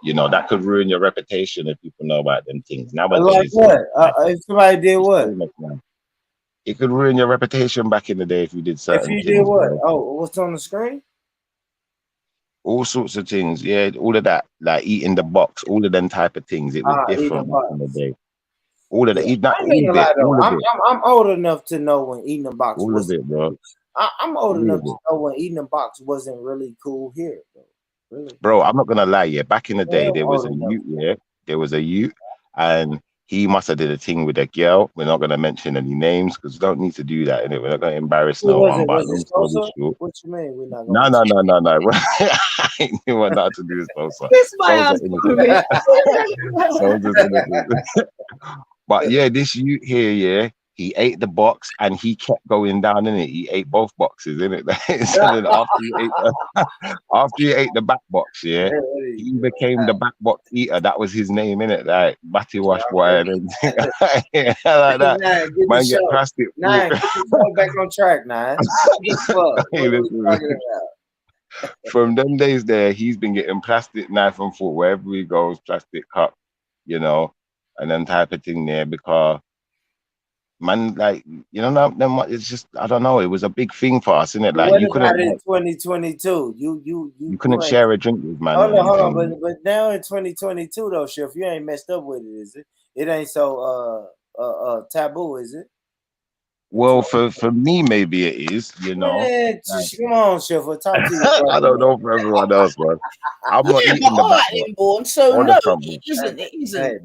You know, that could ruin your reputation if people know about them things. Like Nowadays, what? If somebody did it's what? famous, man. It could ruin your reputation back in the day if you did If certain you did things, what? bro. Oh, what's on the screen? All sorts of things, yeah, all of that, like eating the box, all of them type of things. It was Eating different a back in the box. day. All of that, Yeah, not I ain't all gonna of lie it, though. all of it, I'm old enough to know when eating a box all of wasn't. it, bro. I'm old All enough of to it. know when eating a box wasn't really cool here, though. Really. Bro, I'm not gonna lie, yeah. Back in the Yeah, day, I'm there was old a enough. youth, yeah. There was a youth, and he must have did a thing with a girl. We're not gonna mention any names because we don't need to do that, innit? We're not gonna embarrass Who no was one. it? But Was long it story Sosa? short, What you mean? We're not no, gonna no, no, no, no. I ain't knew what to do with Sosa. Kiss my Sosa ass, innocent. Bobby. Sosa's innocent. But yeah, this youth here, yeah, he ate the box and he kept going down in it. He ate both boxes, innit? So then after he ate the back box, yeah, he became the back box eater. That was his name, innit? Like Batty Wash boy and everything. Yeah, like that. Nah, get the Man get show. plastic Nah, fruit. get the show back on track, nah. What the fuck? Hey, What are we listen, talking about? from them days there, he's been getting plastic knife and fork wherever he goes, plastic cup, you know, and then type of thing there because man, like you know, them it's just I don't know. It was a big thing for us, innit? Like What you couldn't about in like, 2022? you You couldn't ain't. share a drink with man Hold or on, anything. but now in 2022 though, Chef, you ain't messed up with it, is it? It ain't so taboo, is it? Well, for me, maybe it is. You know, Man, like, come on, Chef. I'll talk to you, I brother, don't man. know for everyone else, man. I'm not Yeah, but eating the all back right box then, Born. So or the no, front it box. isn't. It isn't. Hey,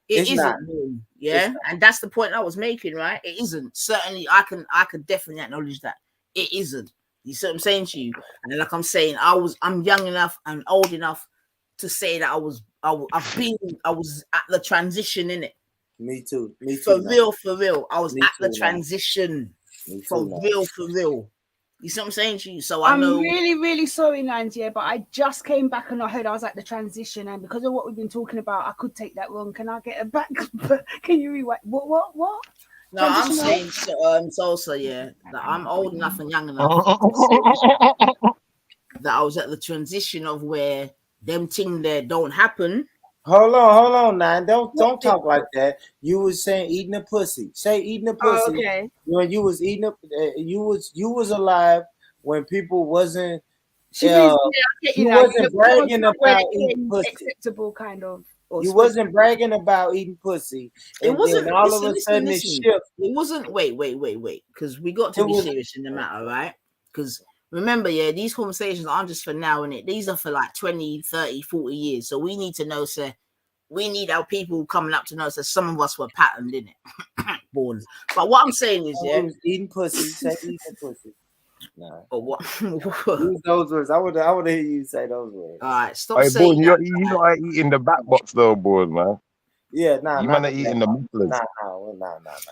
It it's not. isn't. Born, yeah, and that's the point I was making, right? It isn't. Certainly, I could definitely acknowledge that it isn't. You see what I'm saying to you? And like I'm saying, I'm young enough and old enough to say that I was at the transition in it. Me too. Me For too. Now. real. I was Me at the too now. transition. Me For too now. real. You see what I'm saying to you? So I I'm know. really sorry, Nans, yeah, but I just came back and I heard I was at the transition, and because of what we've been talking about, I could take that wrong. Can I get it back? Can you rewind? What? No, I'm Transition saying Salsa, yeah, that I'm old enough and young enough to say that I was at the transition of where them things there don't happen. Hold on, now. Don't talk like that. You was saying eating a pussy. Say eating a pussy. Oh, okay. When you was eating up, you was alive when people wasn't. She means, I get You now. wasn't bragging about eating pussy. Acceptable kind of. Or You wasn't bragging about eating pussy, It and wasn't. then all Listen, of a sudden it listen. shifted. It wasn't. Wait. Because we got to It be was. serious in the matter, right? Because remember, yeah, these conversations aren't just for now, and these are for like 20, 30, 40 years. So we need to know, sir. We need our people coming up to know that some of us were patterned in it, born. But what I'm saying is, yeah, was eating pussy. Say eating pussy. Nah. but what? Use those words. I would hear you say those words. All right, stop Hey, saying Boone, that. you know I eat in the back box though, Boone, man. Yeah, nah, You not man are eating the mufflers. Nah.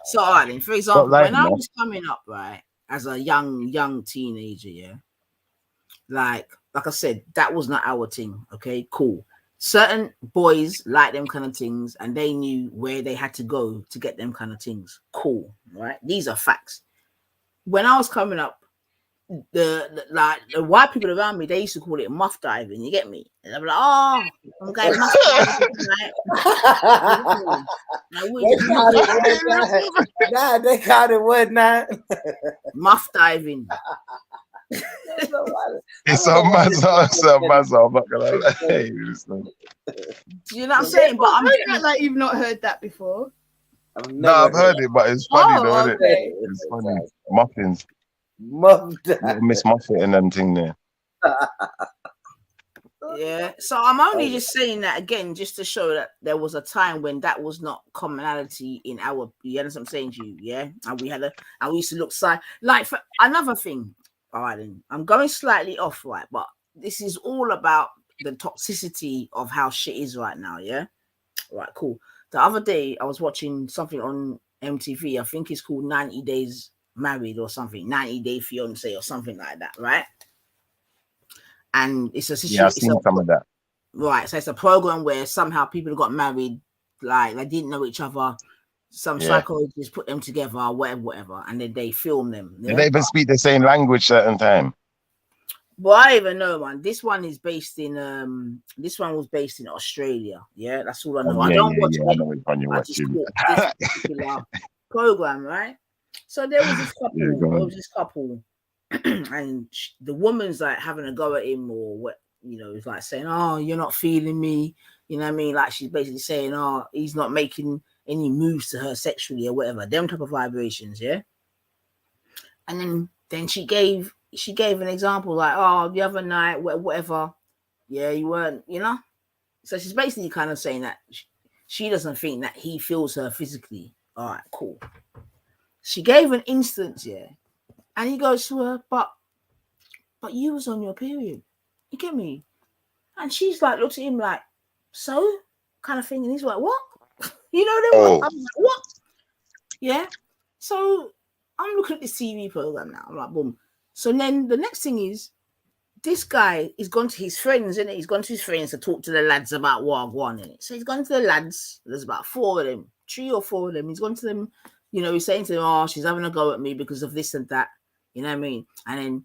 So, all right, then, for Don't example, lie, when I man. was coming up, right, as a young teenager, yeah, like I said, that was not our thing. Okay, cool. Certain boys like them kind of things, and they knew where they had to go to get them kind of things. Cool, right? These are facts. When I was coming up, the white people around me, they used to call it muff diving. You get me? And I'm like, oh, I'm going muff diving tonight. They called it what now? Muff diving. It's a massive. I'm not gonna lie. Do you know what I'm saying? But I'm like you've not heard that before. I've heard it, but it's funny though, isn't okay. it? It's funny. Muffins. Muffins. Miss Muffet and them thing there. Yeah, so I'm only just saying that again, just to show that there was a time when that was not commonality in our. You understand what I'm saying to you? Yeah, and we used to look side like for another thing. All right, then I'm going slightly off, right? But this is all about the toxicity of how shit is right now. Yeah, right, cool. The other day I was watching something on MTV. I think it's called 90 Days Married or something, 90 Day Fiance or something like that, right? And it's a situation. Yeah, I've seen some of that. Right, so it's a program where somehow people got married like they didn't know each other. Some psychologists put them together, whatever, and then they film them. Did they even speak the same language certain time? Well, I don't even know, man. This one is based in this one was based in Australia. Yeah, that's all I know. I don't watch it. I know which one you're watching. This particular program, right? So there was this couple, and the woman's like having a go at him, or what, you know, it's like saying, "Oh, you're not feeling me," you know what I mean? Like she's basically saying, "Oh, he's not making any moves to her sexually or whatever." Them type of vibrations, yeah. And then she gave an example like, "Oh, the other night, whatever, yeah, you weren't, you know." So she's basically kind of saying that she doesn't think that he feels her physically. All right, cool. She gave an instance, yeah, and he goes to her, but you was on your period. You get me? And she's like, looks at him like, so kind of thing, and he's like, what? You know, then what? I'm like, what? Yeah. So I'm looking at this TV program now. I'm like, boom. So then the next thing is, this guy is gone to his friends, innit? He's gone to his friends to talk to the lads about Wagwan, innit? So he's gone to the lads. There's about 4 of them, 3 or 4 of them. He's gone to them, you know, he's saying to them, oh, she's having a go at me because of this and that. You know what I mean? And then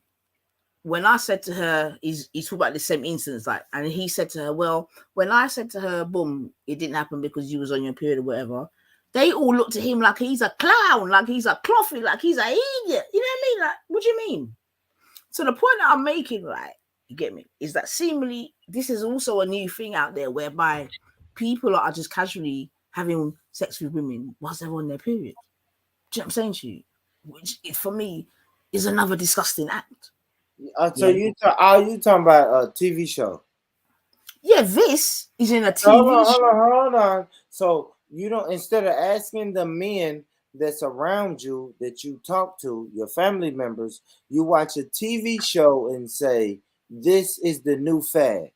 when I said to her, he's talking about the same instance, like, and he said to her, well, when I said to her, boom, it didn't happen because you was on your period or whatever, they all looked at him like he's a clown, like he's a cloffy, like he's an idiot. You know what I mean? Like, what do you mean? So the point that I'm making, right, you get me, is that seemingly this is also a new thing out there whereby people are just casually having sex with women whilst they're on their period. Do you know what I'm saying to you? Which, for me, is another disgusting act. So you talking about a TV show? Yeah, this is in a TV show. Hold on. So you don't, instead of asking the men that's around you that you talk to, your family members, you watch a TV show and say, this is the new fad.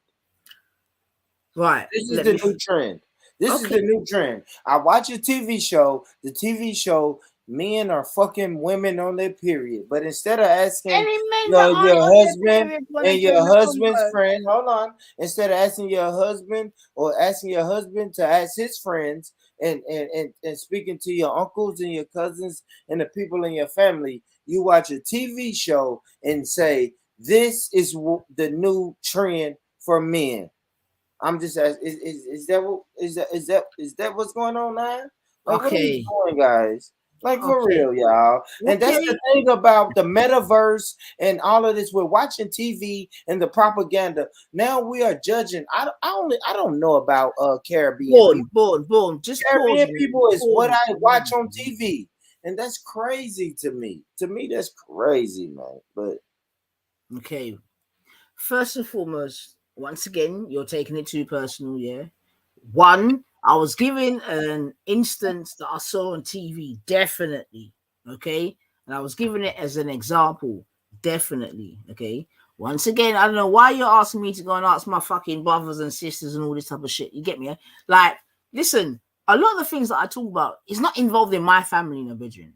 Right. This is the new trend. This is the new trend. I watch a TV show. The TV show, men are fucking women on their period. But instead of asking your husband and your husband's friend, hold on. Instead of asking your husband or asking your husband to ask his friends and speaking to your uncles and your cousins and the people in your family, you watch a TV show and say, this is the new trend for men. I'm just asking, is that what's going on now? Like, what are you doing, guys? Like, for real, y'all. And that's the thing about the metaverse and all of this. We're watching TV and the propaganda. Now we are judging. I don't know about Caribbean people. Just Caribbean people is what I watch on TV, and that's crazy to me. To me, that's crazy, man. But okay, first and foremost, once again, you're taking it too personal, yeah. One, I was given an instance that I saw on TV, definitely, okay? And I was giving it as an example, definitely, okay? Once again, I don't know why you're asking me to go and ask my fucking brothers and sisters and all this type of shit. You get me? Eh? Like, listen, a lot of the things that I talk about is not involved in my family, no bedroom.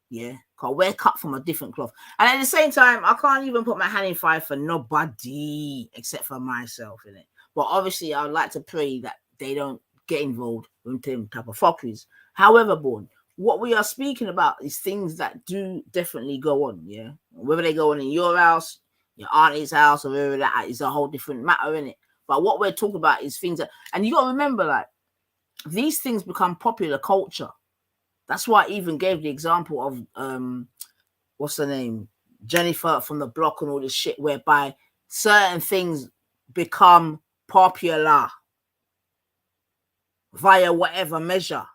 Yeah, because we're cut from a different cloth. And at the same time, I can't even put my hand in fire for nobody except for myself in it. But obviously, I would like to pray that they don't get involved with them type of fuckeries. However, Born, what we are speaking about is things that do definitely go on, yeah? Whether they go on in your house, your auntie's house, or wherever that is a whole different matter, in it. But what we're talking about is things that, and you got to remember, like, these things become popular culture. That's why I even gave the example of what's her name? Jennifer from the block and all this shit, whereby certain things become popular via whatever measure.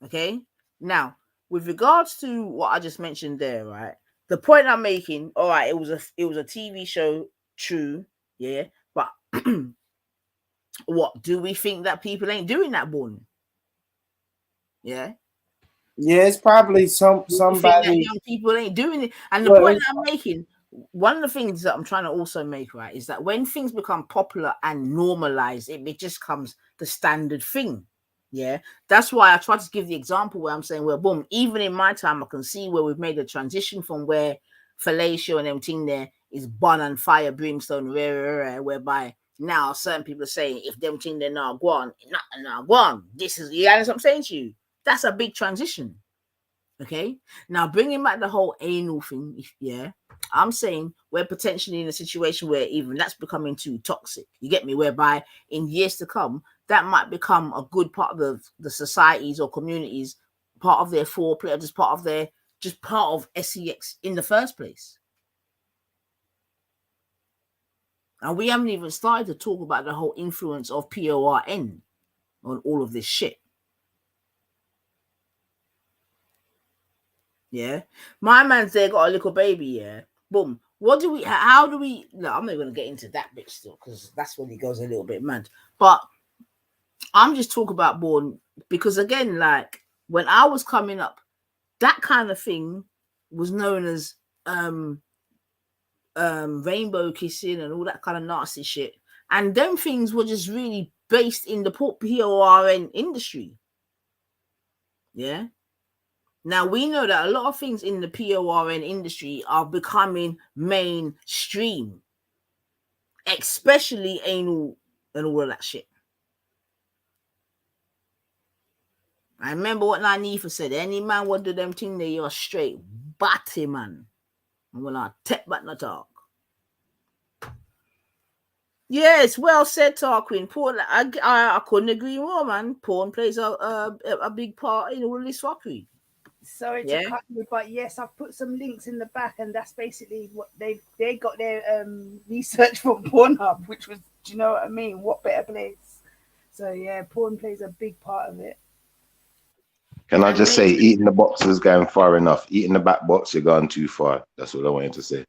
Okay. Now, with regards to what I just mentioned there, right? The point I'm making, all right, it was a TV show, true, yeah, but what do we think that people ain't doing that, Born? Yeah. Yeah, it's probably somebody. Young people ain't doing it. And the point I'm making, one of the things that I'm trying to also make, right, is that when things become popular and normalized, it just comes the standard thing. Yeah, that's why I try to give the example where I'm saying, well, boom, even in my time, I can see where we've made a transition from where fellatio and everything there is bun and fire, brimstone, whereby Now, certain people are saying if them thing they're not gone, not gone. This is, you understand what I'm saying to you? That's a big transition. Okay. Now, bringing back the whole anal thing, I'm saying we're potentially in a situation where even that's becoming too toxic. You get me? Whereby in years to come, that might become a good part of the societies or communities, part of their foreplay, just part of sex in the first place. And we haven't even started to talk about the whole influence of PORN on all of this shit. Yeah. My man's there got a little baby, yeah. Boom. How do we, no, I'm not going to get into that bit still, because that's when he goes a little bit mad. But I'm just talking about born, because again, like when I was coming up, that kind of thing was known as rainbow kissing and all that kind of nasty shit. And them things were just really based in the PORN industry. Yeah. Now we know that a lot of things in the PORN industry are becoming mainstream, especially anal and all of that shit. I remember what Nanifa said. Any man would do them thing there, you're straight batty man. And when I take back the talk. Yes, well said, Tarquin. Porn, I couldn't agree more, man. Porn plays a big part in all this fuckery. Sorry to cut you, but yes, I've put some links in the back, and that's basically what they got their research from Pornhub, which was, do you know what I mean? What better place? So yeah, porn plays a big part of it. Can I just say, eating the box is going far enough. Eating the back box, you're going too far. That's what I wanted to say.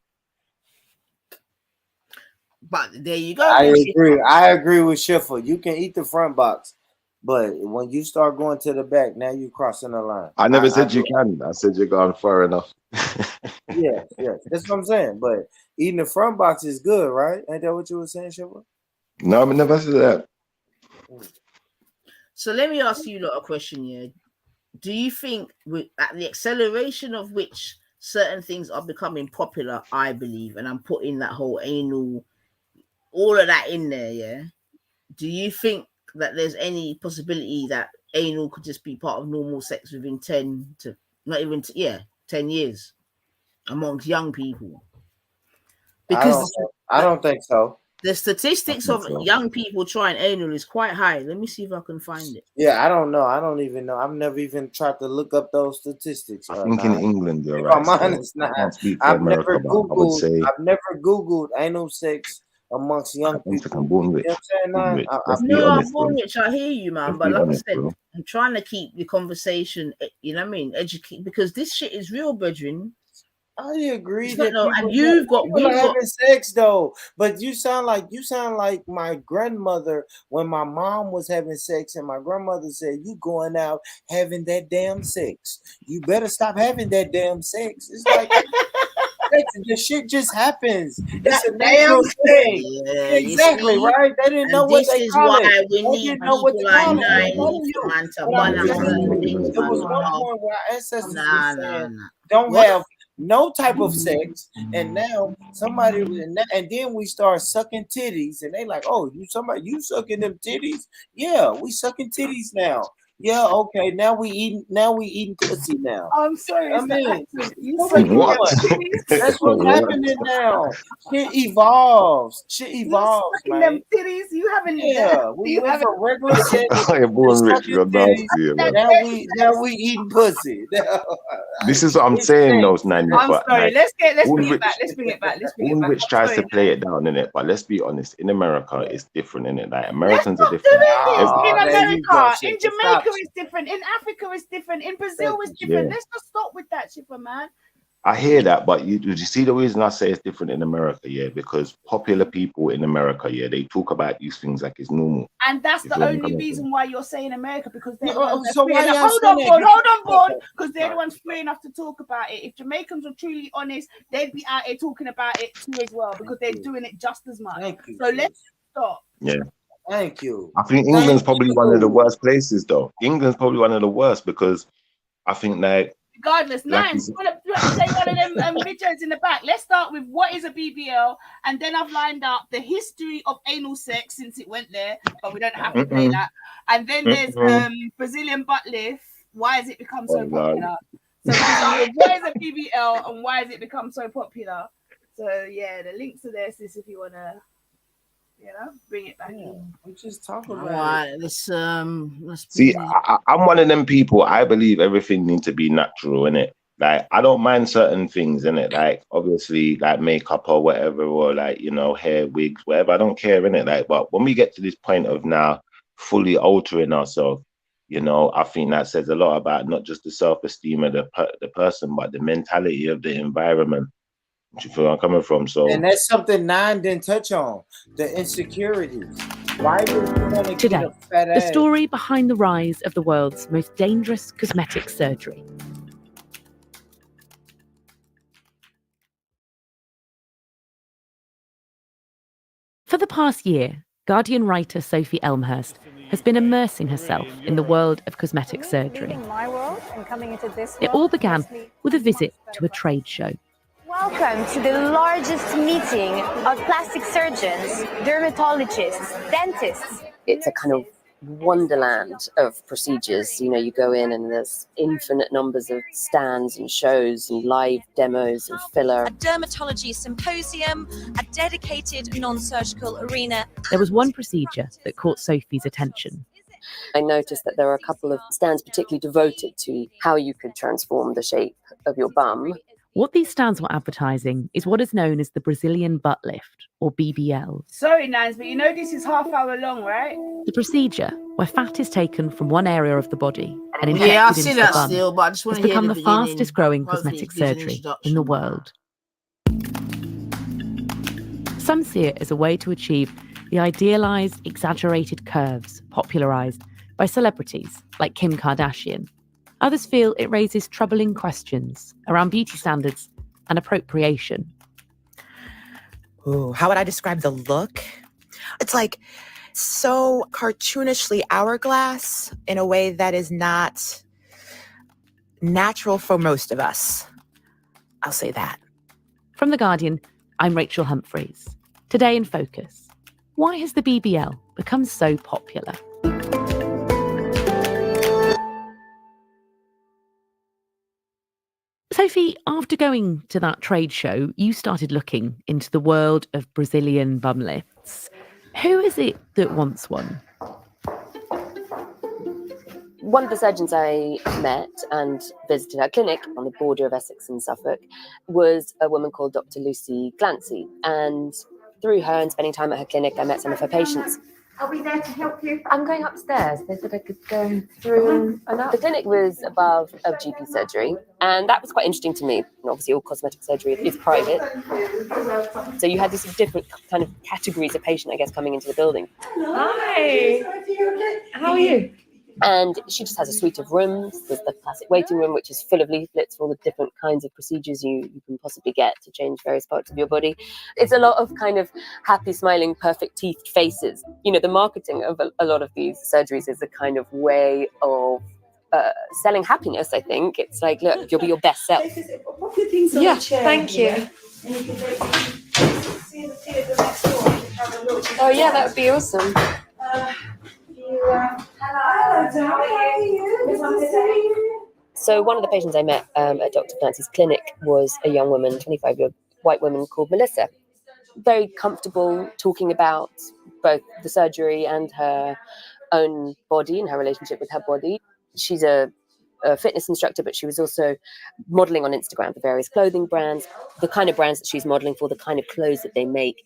But there you go. I agree with Schiffer. You can eat the front box, but when you start going to the back, now you're crossing the line. I never said you can. I said you're going far enough. yes. That's what I'm saying. But eating the front box is good, right? Ain't that what you were saying, Schiffer? No, I never said that. So let me ask you a question here. Do you think at the acceleration of which certain things are becoming popular, I believe, and I'm putting that whole anal, all of that in there, yeah? Do you think that there's any possibility that anal could just be part of normal sex within 10 to not even 10 years amongst young people? Because I don't think so. The statistics of young people trying anal is quite high. Let me see if I can find it. Yeah, I don't know. I don't even know. I've never even tried to look up those statistics. I think in England, you're right. I've never Googled anal sex amongst young people. You know what I'm saying? I hear you, man. But like I said, I'm trying to keep the conversation, you know what I mean, educate, because this shit is real, brethren. I agree that people are having sex though, but you sound like my grandmother when my mom was having sex, and my grandmother said, "You going out having that damn sex? You better stop having that damn sex." It's like the shit just happens. It's a damn thing. Yeah, exactly, right? They didn't know what they call it. They didn't know what to call it. There was one point where our ancestors were saying, "Don't have no type of sex," and now somebody, and then we start sucking titties, and they like, "Oh, you sucking them titties? Yeah, we sucking titties now. Yeah, okay. Now we eating pussy now." I'm sorry. I mean, that's what's happening now. Shit evolves, man. Them titties, you haven't. Yeah, we went from regular sex. Now we eating pussy. This is what I'm saying, those 90. I'm sorry. Let's bring it back. Rich tries to play it down in it, but let's be honest. In America, it's different in it. Like Americans are different. In America, in Jamaica, it's different. In Africa, it's different. In Brazil, it's different. Let's just stop with that, Chipper, man. I hear that, but you see the reason I say it's different in America, because popular people in America, they talk about these things like it's normal. And that's the only reason why you're saying America, because they're hold on, Born, because they're the ones free enough to talk about it. If Jamaicans were truly honest, they'd be out here talking about it too as well, because they're doing it just as much. So let's stop. Yeah. Thank you. I think England's probably one of the worst places, though. England's probably one of the worst, because I think like Regardless, Like Nines, you want to say one of them videos in the back? Let's start with what is a BBL, and then I've lined up the history of anal sex since it went there, but we don't have to play that. And then there's Brazilian butt lift. Why has it become so popular? So what is a BBL and why has it become so popular? So yeah, the links are there, sis, if you wanna, bring it back in. We just talk about Right, it. let's See, I'm one of them people. I believe everything needs to be natural, innit? Like, I don't mind certain things, innit? Like, obviously, like makeup or whatever, or like, hair, wigs, whatever. I don't care, innit? Like, but when we get to this point of now fully altering ourselves, I think that says a lot about not just the self-esteem of the person, but the mentality of the environment. Do you feel where I'm coming from? So, And that's something Nine didn't touch on, the insecurities. Why would you want to Today, get a fat the ass? story behind the rise of the world's most dangerous cosmetic surgery. For the past year, Guardian writer Sophie Elmhurst has been immersing herself in the world of cosmetic surgery. It all began with a visit to a trade show. Welcome to the largest meeting of plastic surgeons, dermatologists, dentists. It's a kind of wonderland of procedures. You go in and there's infinite numbers of stands and shows and live demos and filler. A dermatology symposium, a dedicated non-surgical arena. There was one procedure that caught Sophie's attention. I noticed that there are a couple of stands particularly devoted to how you could transform the shape of your bum. What these stands were advertising is what is known as the Brazilian butt lift, or BBL. Sorry, Nines, but this is half hour long, right? The procedure where fat is taken from one area of the body and injected I see into that the bum still, but I just want has to hear become the beginning. fastest growing Hopefully cosmetic it gives an surgery in the introduction. world. Some see it as a way to achieve the idealized, exaggerated curves popularized by celebrities like Kim Kardashian. Others feel it raises troubling questions around beauty standards and appropriation. Ooh, how would I describe the look? It's like so cartoonishly hourglass in a way that is not natural for most of us. I'll say that. From The Guardian, I'm Rachel Humphreys. Today in Focus, why has the BBL become so popular? Sophie, after going to that trade show, you started looking into the world of Brazilian bum lifts. Who is it that wants one? One of the surgeons I met and visited her clinic on the border of Essex and Suffolk was a woman called Dr. Lucy Glancy. And through her and spending time at her clinic, I met some of her patients. Are we there to help you? I'm going upstairs. They said I could go through and up. The clinic was above a GP surgery, and that was quite interesting to me. And obviously, all cosmetic surgery is private. So you had these different kind of categories of patient, I guess, coming into the building. Hi. How are you? And she just has a suite of rooms. There's the classic waiting room, which is full of leaflets for all the different kinds of procedures you can possibly get to change various parts of your body. It's a lot of kind of happy, smiling, perfect teethed faces. The marketing of a lot of these surgeries is a kind of way of selling happiness, I think. It's like, look, you'll be your best self. Yeah, thank you. Oh yeah, that would be awesome. So one of the patients I met at Dr. Glancy's clinic was a young woman, 25-year-old white woman called Melissa. Very comfortable talking about both the surgery and her own body and her relationship with her body. She's a fitness instructor, but she was also modeling on Instagram for various clothing brands, the kind of brands that she's modeling for, the kind of clothes that they make,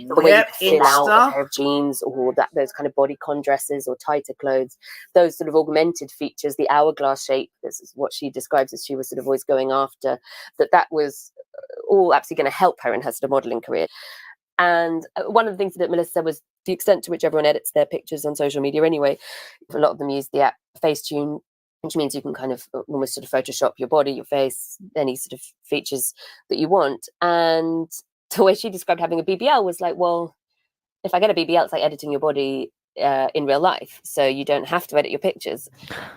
the way you fill out a pair of jeans or those kind of bodycon dresses or tighter clothes, those sort of augmented features, the hourglass shape. This is what she describes as she was sort of always going after, that was all absolutely going to help her in her sort of modeling career. And one of the things that Melissa said was the extent to which everyone edits their pictures on social media anyway. A lot of them use the app Facetune, which means you can kind of almost sort of Photoshop your body, your face, any sort of features that you want. And the way she described having a BBL was like, well, if I get a BBL, it's like editing your body in real life, so you don't have to edit your pictures.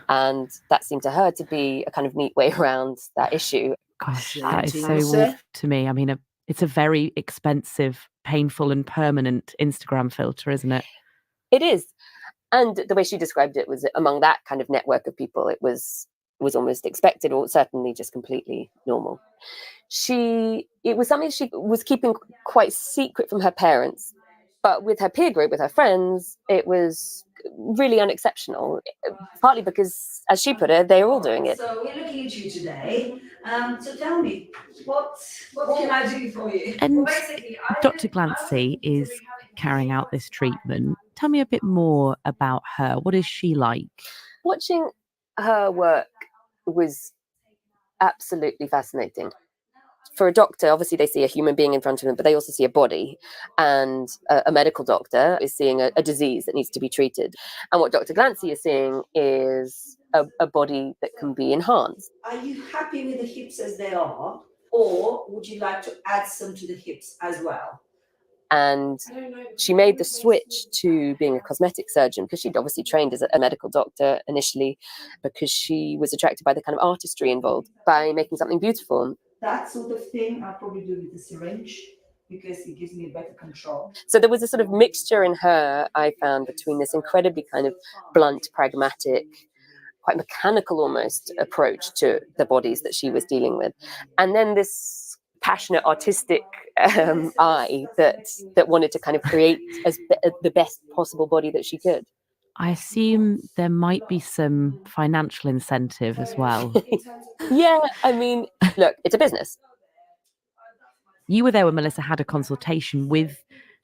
And that seemed to her to be a kind of neat way around that issue. Gosh, Same that is thing, so Melissa. weird to me. I mean, it's a very expensive, painful and permanent Instagram filter, isn't it? It is. And the way she described it was among that kind of network of people, it was almost expected, or certainly just completely normal. It was something she was keeping quite secret from her parents, but with her peer group, with her friends, it was really unexceptional, partly because, as she put it, they're all doing it. So we're looking at you today. So tell me, what can I do for you? And Dr. Glancy is carrying out this treatment. Tell me a bit more about her. What is she like? Watching her work was absolutely fascinating. For a doctor, obviously they see a human being in front of them, but they also see a body. And a medical doctor is seeing a disease that needs to be treated. And what Dr. Glancy is seeing is a body that can be enhanced. Are you happy with the hips as they are, or would you like to add some to the hips as well? And she made the switch to being a cosmetic surgeon because she'd obviously trained as a medical doctor initially, because she was attracted by the kind of artistry involved by making something beautiful. That sort of thing I'll probably do with the syringe because it gives me better control. So there was a sort of mixture in her, I found, between this incredibly kind of blunt, pragmatic, quite mechanical almost approach to the bodies that she was dealing with, and then this passionate artistic eye that wanted to kind of create the best possible body that she could. I assume there might be some financial incentive as well. Yeah, I mean, look, it's a business. You were there when Melissa had a consultation with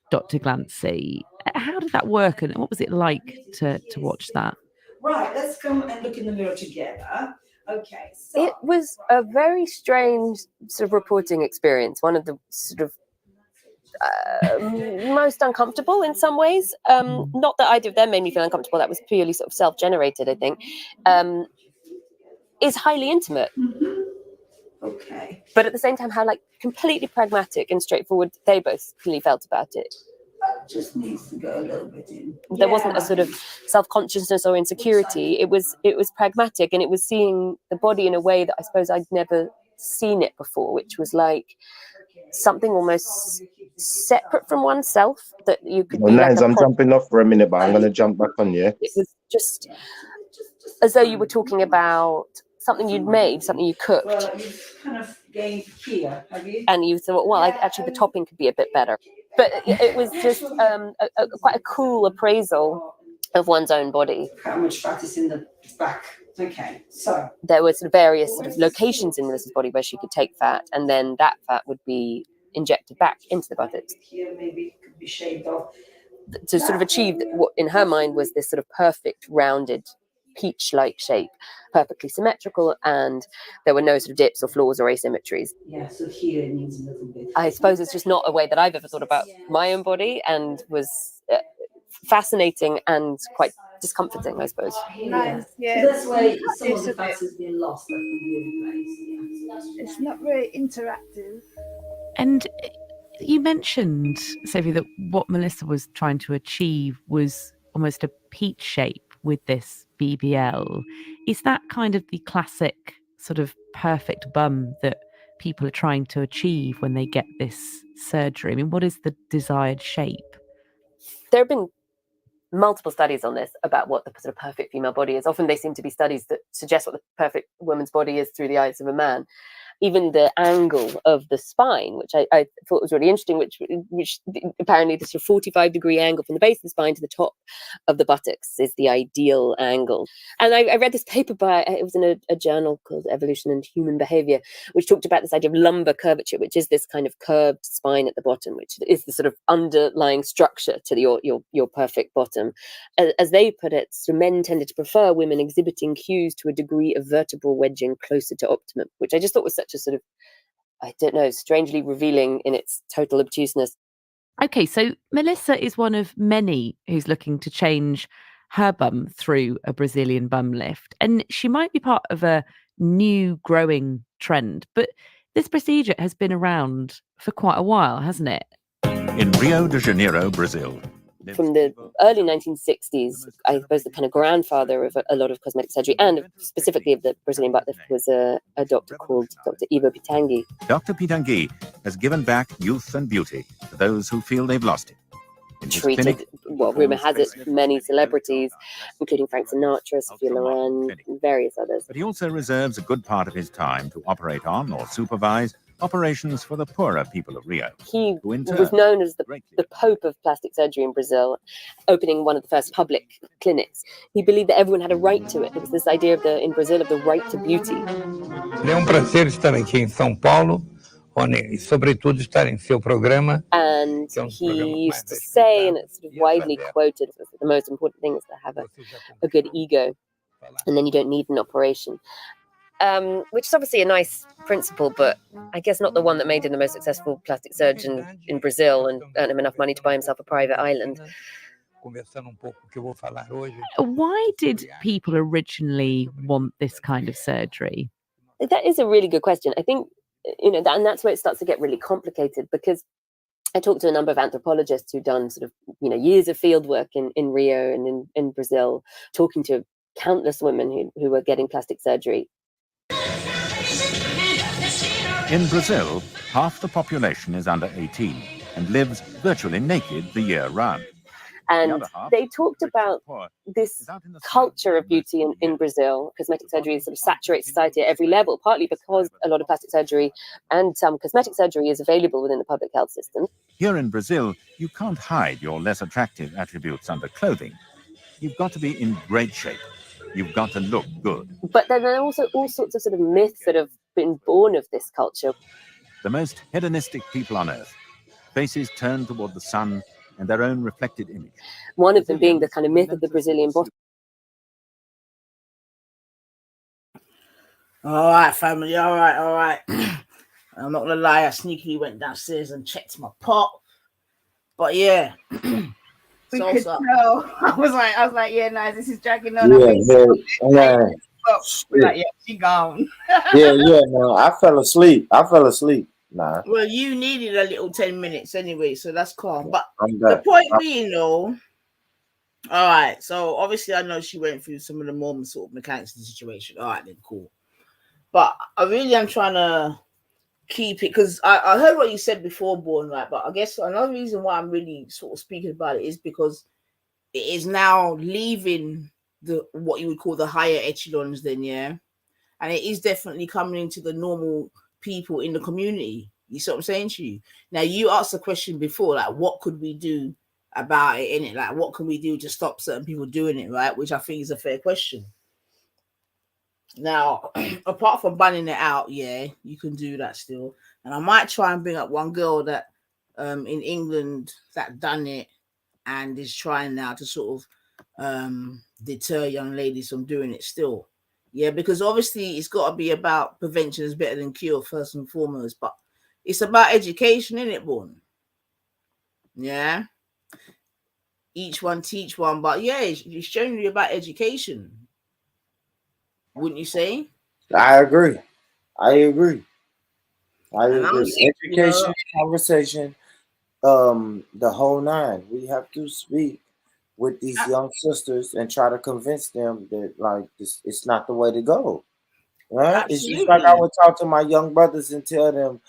Dr. Glancy. How did that work, and what was it like to watch that? Right, let's come and look in the mirror together. Okay. So. It was a very strange sort of reporting experience. One of the sort of most uncomfortable in some ways. Not that either of them made me feel uncomfortable. That was purely sort of self-generated, I think. Is highly intimate. Mm-hmm. Okay. But at the same time, how like completely pragmatic and straightforward they both clearly felt about it. That just needs to go a little bit in. There wasn't a sort of self-consciousness or insecurity. It was pragmatic, and it was seeing the body in a way that I suppose I'd never seen it before, which was like something almost separate from oneself that you could be Nines, like I'm jumping off for a minute, but I'm going to jump back on you. It was just as though you were talking about something you'd made, something you cooked. Well, you've kind of gained here, have you? And you thought, well, actually the topping could be a bit better. But it was just quite a cool appraisal of one's own body. How much fat is in the back? Okay, so there were sort of various sort of locations in Melissa's body where she could take fat, and then that fat would be injected back into the buttocks. Here, maybe it could be shaved off to sort of achieve what in her mind was this sort of perfect, rounded, peach-like shape, perfectly symmetrical, and there were no sort of dips or flaws or asymmetries. Yeah, so here it needs a little bit. I suppose it's just not a way that I've ever thought about my own body, and was fascinating and quite discomforting, I suppose. Nice, yeah. So that's why some of the fat has been lost. That can be replaced. It's not very interactive. And you mentioned, Sophie, that what Melissa was trying to achieve was almost a peach shape with this BBL. Is that kind of the classic sort of perfect bum that people are trying to achieve when they get this surgery? I mean, what is the desired shape? There have been multiple studies on this about what the sort of perfect female body is. Often they seem to be studies that suggest what the perfect woman's body is through the eyes of a man. Even the angle of the spine, which I thought was really interesting, which apparently the sort of 45-degree angle from the base of the spine to the top of the buttocks is the ideal angle. And I read this paper it was in a journal called Evolution and Human Behavior, which talked about this idea of lumbar curvature, which is this kind of curved spine at the bottom, which is the sort of underlying structure to your perfect bottom. As they put it, so men tended to prefer women exhibiting cues to a degree of vertebral wedging closer to optimum, which I just thought was such a sort of, I don't know, strangely revealing in its total obtuseness. Okay, so Melissa is one of many who's looking to change her bum through a Brazilian bum lift, and she might be part of a new growing trend, but this procedure has been around for quite a while, hasn't it? In Rio de Janeiro, Brazil, from the early 1960s, I suppose the kind of grandfather of a lot of cosmetic surgery, and specifically of the Brazilian butt lift, was a doctor called Dr. Ivo Pitanguy. Dr. Pitanguy has given back youth and beauty to those who feel they've lost it. Treated, well, rumor has it, many celebrities, including Frank Sinatra, Sophia Loren, and various others. But he also reserves a good part of his time to operate on or supervise operations for the poorer people of Rio. He was known as the Pope of plastic surgery in Brazil, opening one of the first public clinics. He believed that everyone had a right to it. There was this idea in Brazil of the right to beauty. É prazer estar aqui em São Paulo, e sobretudo estar em seu programa. And he used to say, and it's sort of widely quoted, the most important thing is to have a good ego, and then you don't need an operation. Which is obviously a nice principle, but I guess not the one that made him the most successful plastic surgeon in Brazil and earned him enough money to buy himself a private island. Why did people originally want this kind of surgery? That is a really good question. I think, and that's where it starts to get really complicated, because I talked to a number of anthropologists who've done sort of, years of field work in Rio and in Brazil, talking to countless women who were getting plastic surgery. In Brazil, half the population is under 18 and lives virtually naked the year round. And they talked about this culture of beauty in Brazil. Cosmetic surgery sort of saturates society at every level, partly because a lot of plastic surgery and some cosmetic surgery is available within the public health system. Here in Brazil, you can't hide your less attractive attributes under clothing. You've got to be in great shape. You've got to look good. But then there are also all sorts of sort of myths that have been born of this culture. The most hedonistic people on earth, faces turned toward the sun and their own reflected image. One of them being the kind of myth of the Brazilian bottom. All right, family. All right. I'm not gonna lie. I sneakily went downstairs and checked my pot. But yeah, we could tell. I was like, yeah, nice. This is dragging on. Yeah, she gone. yeah. No, I fell asleep. Nah. Well, you needed a little 10 minutes anyway, so that's calm. But the point being, though, all right. So obviously, I know she went through some of the more sort of mechanics of the situation. All right, then cool. But I really am trying to keep it, because I heard what you said before, Born, right? But I guess another reason why I'm really sort of speaking about it is because it is now leaving what you would call the higher echelons, then, yeah, and it is definitely coming into the normal people in the community. You see what I'm saying to you? Now, you asked the question before, like, what could we do about it, innit? Like, what can we do to stop certain people doing it, right? Which I think is a fair question. Now, apart from banning it out, yeah, you can do that still. And I might try and bring up one girl that in England that done it and is trying now to sort of deter young ladies from doing it still. Yeah, because obviously it's got to be about prevention is better than cure first and foremost, but it's about education, isn't it, Born? Yeah. Each one teach one, but yeah, it's generally about education. Wouldn't you say? I agree. Education, conversation, the whole nine. We have to speak with these young sisters and try to convince them that, like, this, it's not the way to go. Right? Absolutely. It's just like I would talk to my young brothers and tell them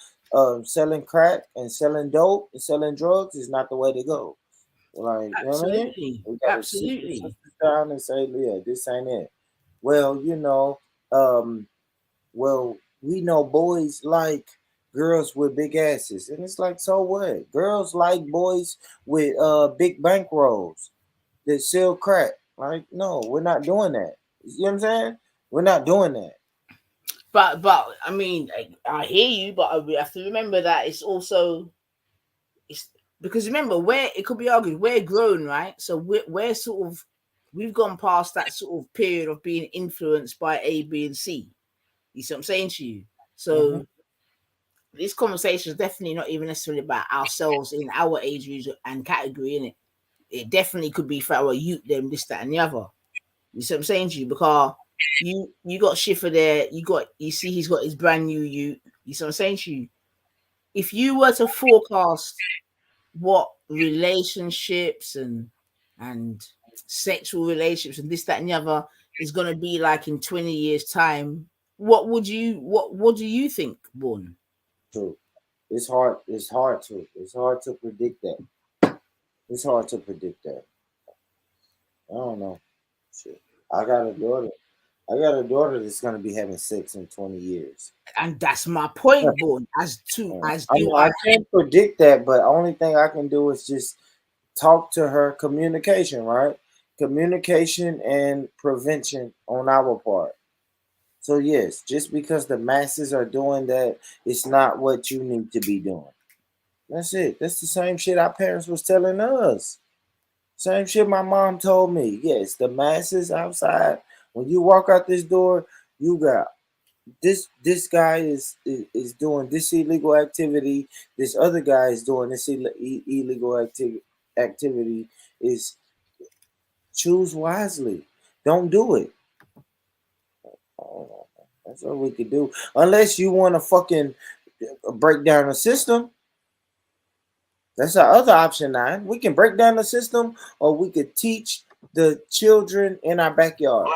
selling crack and selling dope and selling drugs is not the way to go. Like, absolutely. You know what I mean? Absolutely. Sit down and say, yeah, this ain't it. Well, we know boys like girls with big asses, and it's like, so what? Girls like boys with big bankrolls that sell crack. Like, no, we're not doing that. You know what I'm saying? We're not doing that. But I mean, I hear you, but we have to remember that it's because remember, where it could be argued, we're grown, right? So we're sort of, we've gone past that sort of period of being influenced by A, B, and C. You see what I'm saying to you? So this conversation is definitely not even necessarily about ourselves in our age range and category, innit? It definitely could be for our youth, them, this, that, and the other. You see what I'm saying to you? Because you got Schiffer there, you see he's got his brand new youth. You see what I'm saying to you? If you were to forecast what relationships and sexual relationships and this, that, and the other is going to be like in 20 years' time, what do you think, Bourne? True. It's hard to predict that. It's hard to predict that. I don't know. Shit. I got a daughter that's gonna be having sex in 20 years. And that's my point, Bourne. I can't predict that, but only thing I can do is just talk to her. Communication, right? Communication and prevention on our part. So yes, just because the masses are doing that, it's not what you need to be doing. That's it. That's the same shit our parents was telling us. Same shit my mom told me. Yes, the masses outside. When you walk out this door, you got this guy is doing this illegal activity. This other guy is doing this illegal activity. Is choose wisely. Don't do it. Oh, that's what we could do. Unless you want to fucking break down the system. That's our other option now. We can break down the system, or we could teach the children in our backyard.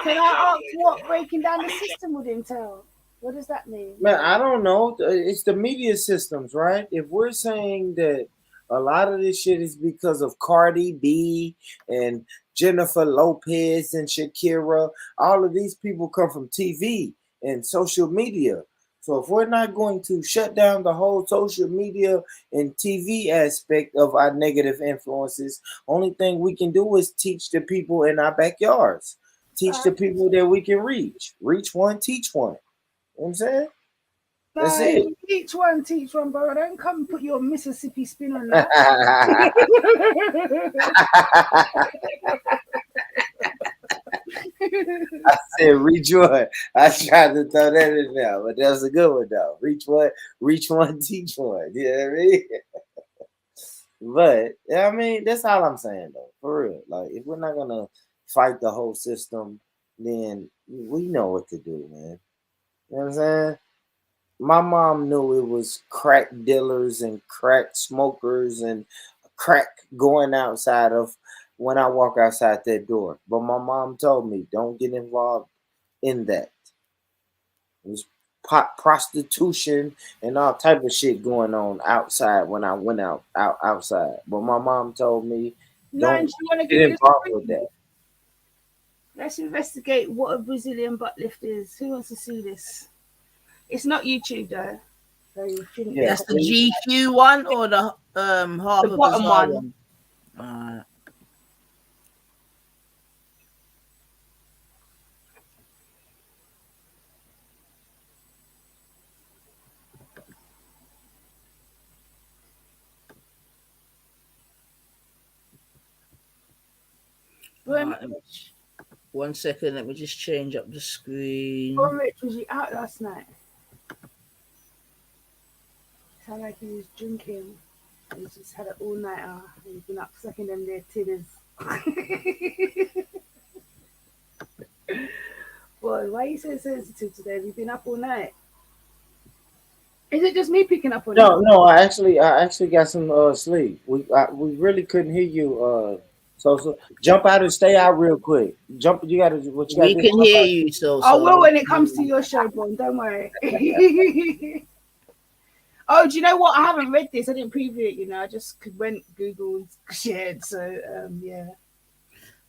Can I ask what breaking down the system would entail? What does that mean? Man, I don't know. It's the media systems, right? If we're saying that a lot of this shit is because of Cardi B and Jennifer Lopez and Shakira, all of these people come from TV and social media. So if we're not going to shut down the whole social media and TV aspect of our negative influences, only thing we can do is teach the people in our backyards. Teach the people that we can reach. Reach one, teach one. You know what I'm saying? That's it. Teach one, bro. Don't come put your Mississippi spin on that. I said reach one. I tried to throw that in there, but that was a good one though. Reach one, teach one. You know what I mean? But I mean, that's all I'm saying though. For real. Like if we're not gonna fight the whole system, then we know what to do, man. You know what I'm saying? My mom knew it was crack dealers and crack smokers and crack going outside of when I walk outside that door. But my mom told me, don't get involved in that. It was pot prostitution and all type of shit going on outside when I went outside. But my mom told me, don't get involved with that. Let's investigate what a Brazilian butt lift is. Who wants to see this? It's not YouTube though. So you shouldn't That's the GQ one or the Harper the bottom Bazaar one. One second, let me just change up the screen. Rich, was you out last night? Sound like he was drinking. He just had it all nighter. He's been up sucking them their titters. Boy, why are you so sensitive today? Have you been up all night? Is it just me picking up on you? No. I actually got some sleep. We really couldn't hear you. So jump out and stay out real quick. Jump. You got to. What you got? We can hear you. So I will when it comes to your show, Bon. Don't worry. Oh, do you know what? I haven't read this. I didn't preview it. You know, I just went Google and shared. So yeah.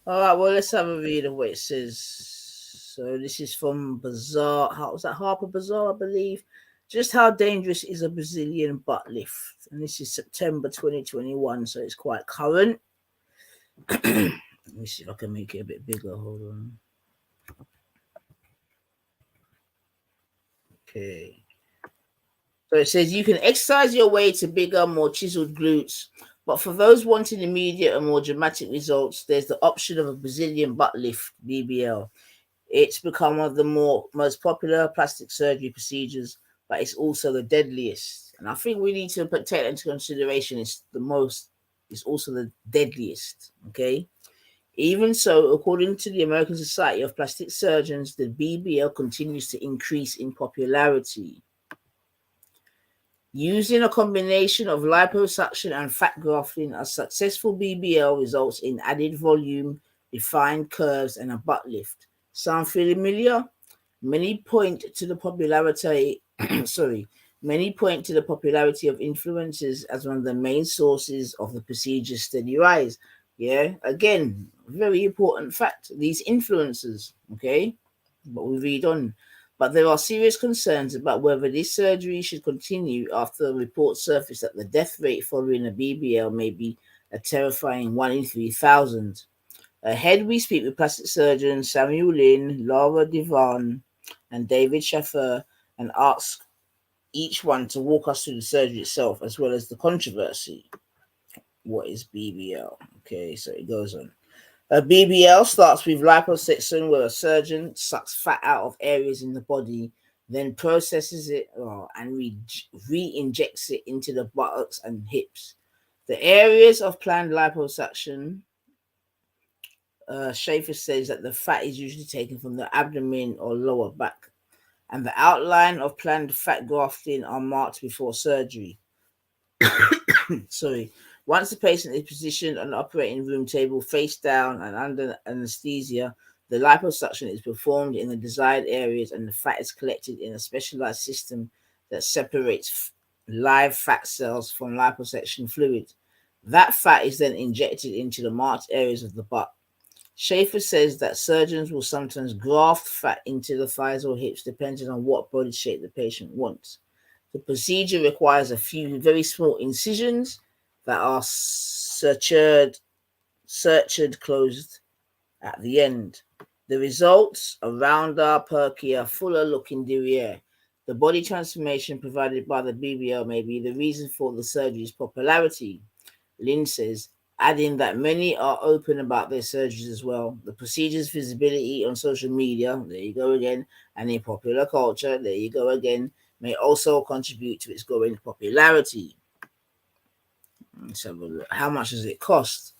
All right. Well, let's have a read of what it says. So this is from Bazaar. How was that? Harper Bazaar, I believe. Just how dangerous is a Brazilian butt lift? And this is September 2021, so it's quite current. Let me see if I can make it a bit bigger. Hold on. Okay. So it says you can exercise your way to bigger, more chiseled glutes, but for those wanting immediate and more dramatic results, there's the option of a Brazilian butt lift, BBL. It's become one of the most popular plastic surgery procedures, but it's also the deadliest. And I think we need to take that into consideration. It's also the deadliest. Okay. Even so, according to the American Society of Plastic Surgeons, the BBL continues to increase in popularity. Using a combination of liposuction and fat grafting, a successful BBL results in added volume, defined curves, and a butt lift. Sound familiar? Many point to the popularity Many point to the popularity of influencers as one of the main sources of the procedure's steady rise. Yeah, again, very important fact. These influencers, okay, but we read on. But there are serious concerns about whether this surgery should continue after a report surfaced that the death rate following a BBL may be a terrifying 1 in 3,000. Ahead, we speak with plastic surgeons Samuel Lin, Laura Divan, and David Schaffer and ask each one to walk us through the surgery itself as well as the controversy. What is BBL? Okay, so it goes on. A BBL starts with liposuction, where a surgeon sucks fat out of areas in the body, then processes it and re-injects it into the buttocks and hips. The areas of planned liposuction, Schaefer says that the fat is usually taken from the abdomen or lower back, and the outline of planned fat grafting are marked before surgery. Sorry. Once the patient is positioned on the operating room table face down and under anesthesia, the liposuction is performed in the desired areas and the fat is collected in a specialized system that separates live fat cells from liposuction fluid. That fat is then injected into the marked areas of the butt. Schaefer says that surgeons will sometimes graft fat into the thighs or hips depending on what body shape the patient wants. The procedure requires a few very small incisions that are sutured closed at the end. The results, a rounder, perkier, fuller looking derriere. The body transformation provided by the BBL may be the reason for the surgery's popularity, Lynn says, adding that many are open about their surgeries as well. The procedure's visibility on social media, there you go again, and in popular culture, there you go again, may also contribute to its growing popularity. Let's have a look. How much does it cost?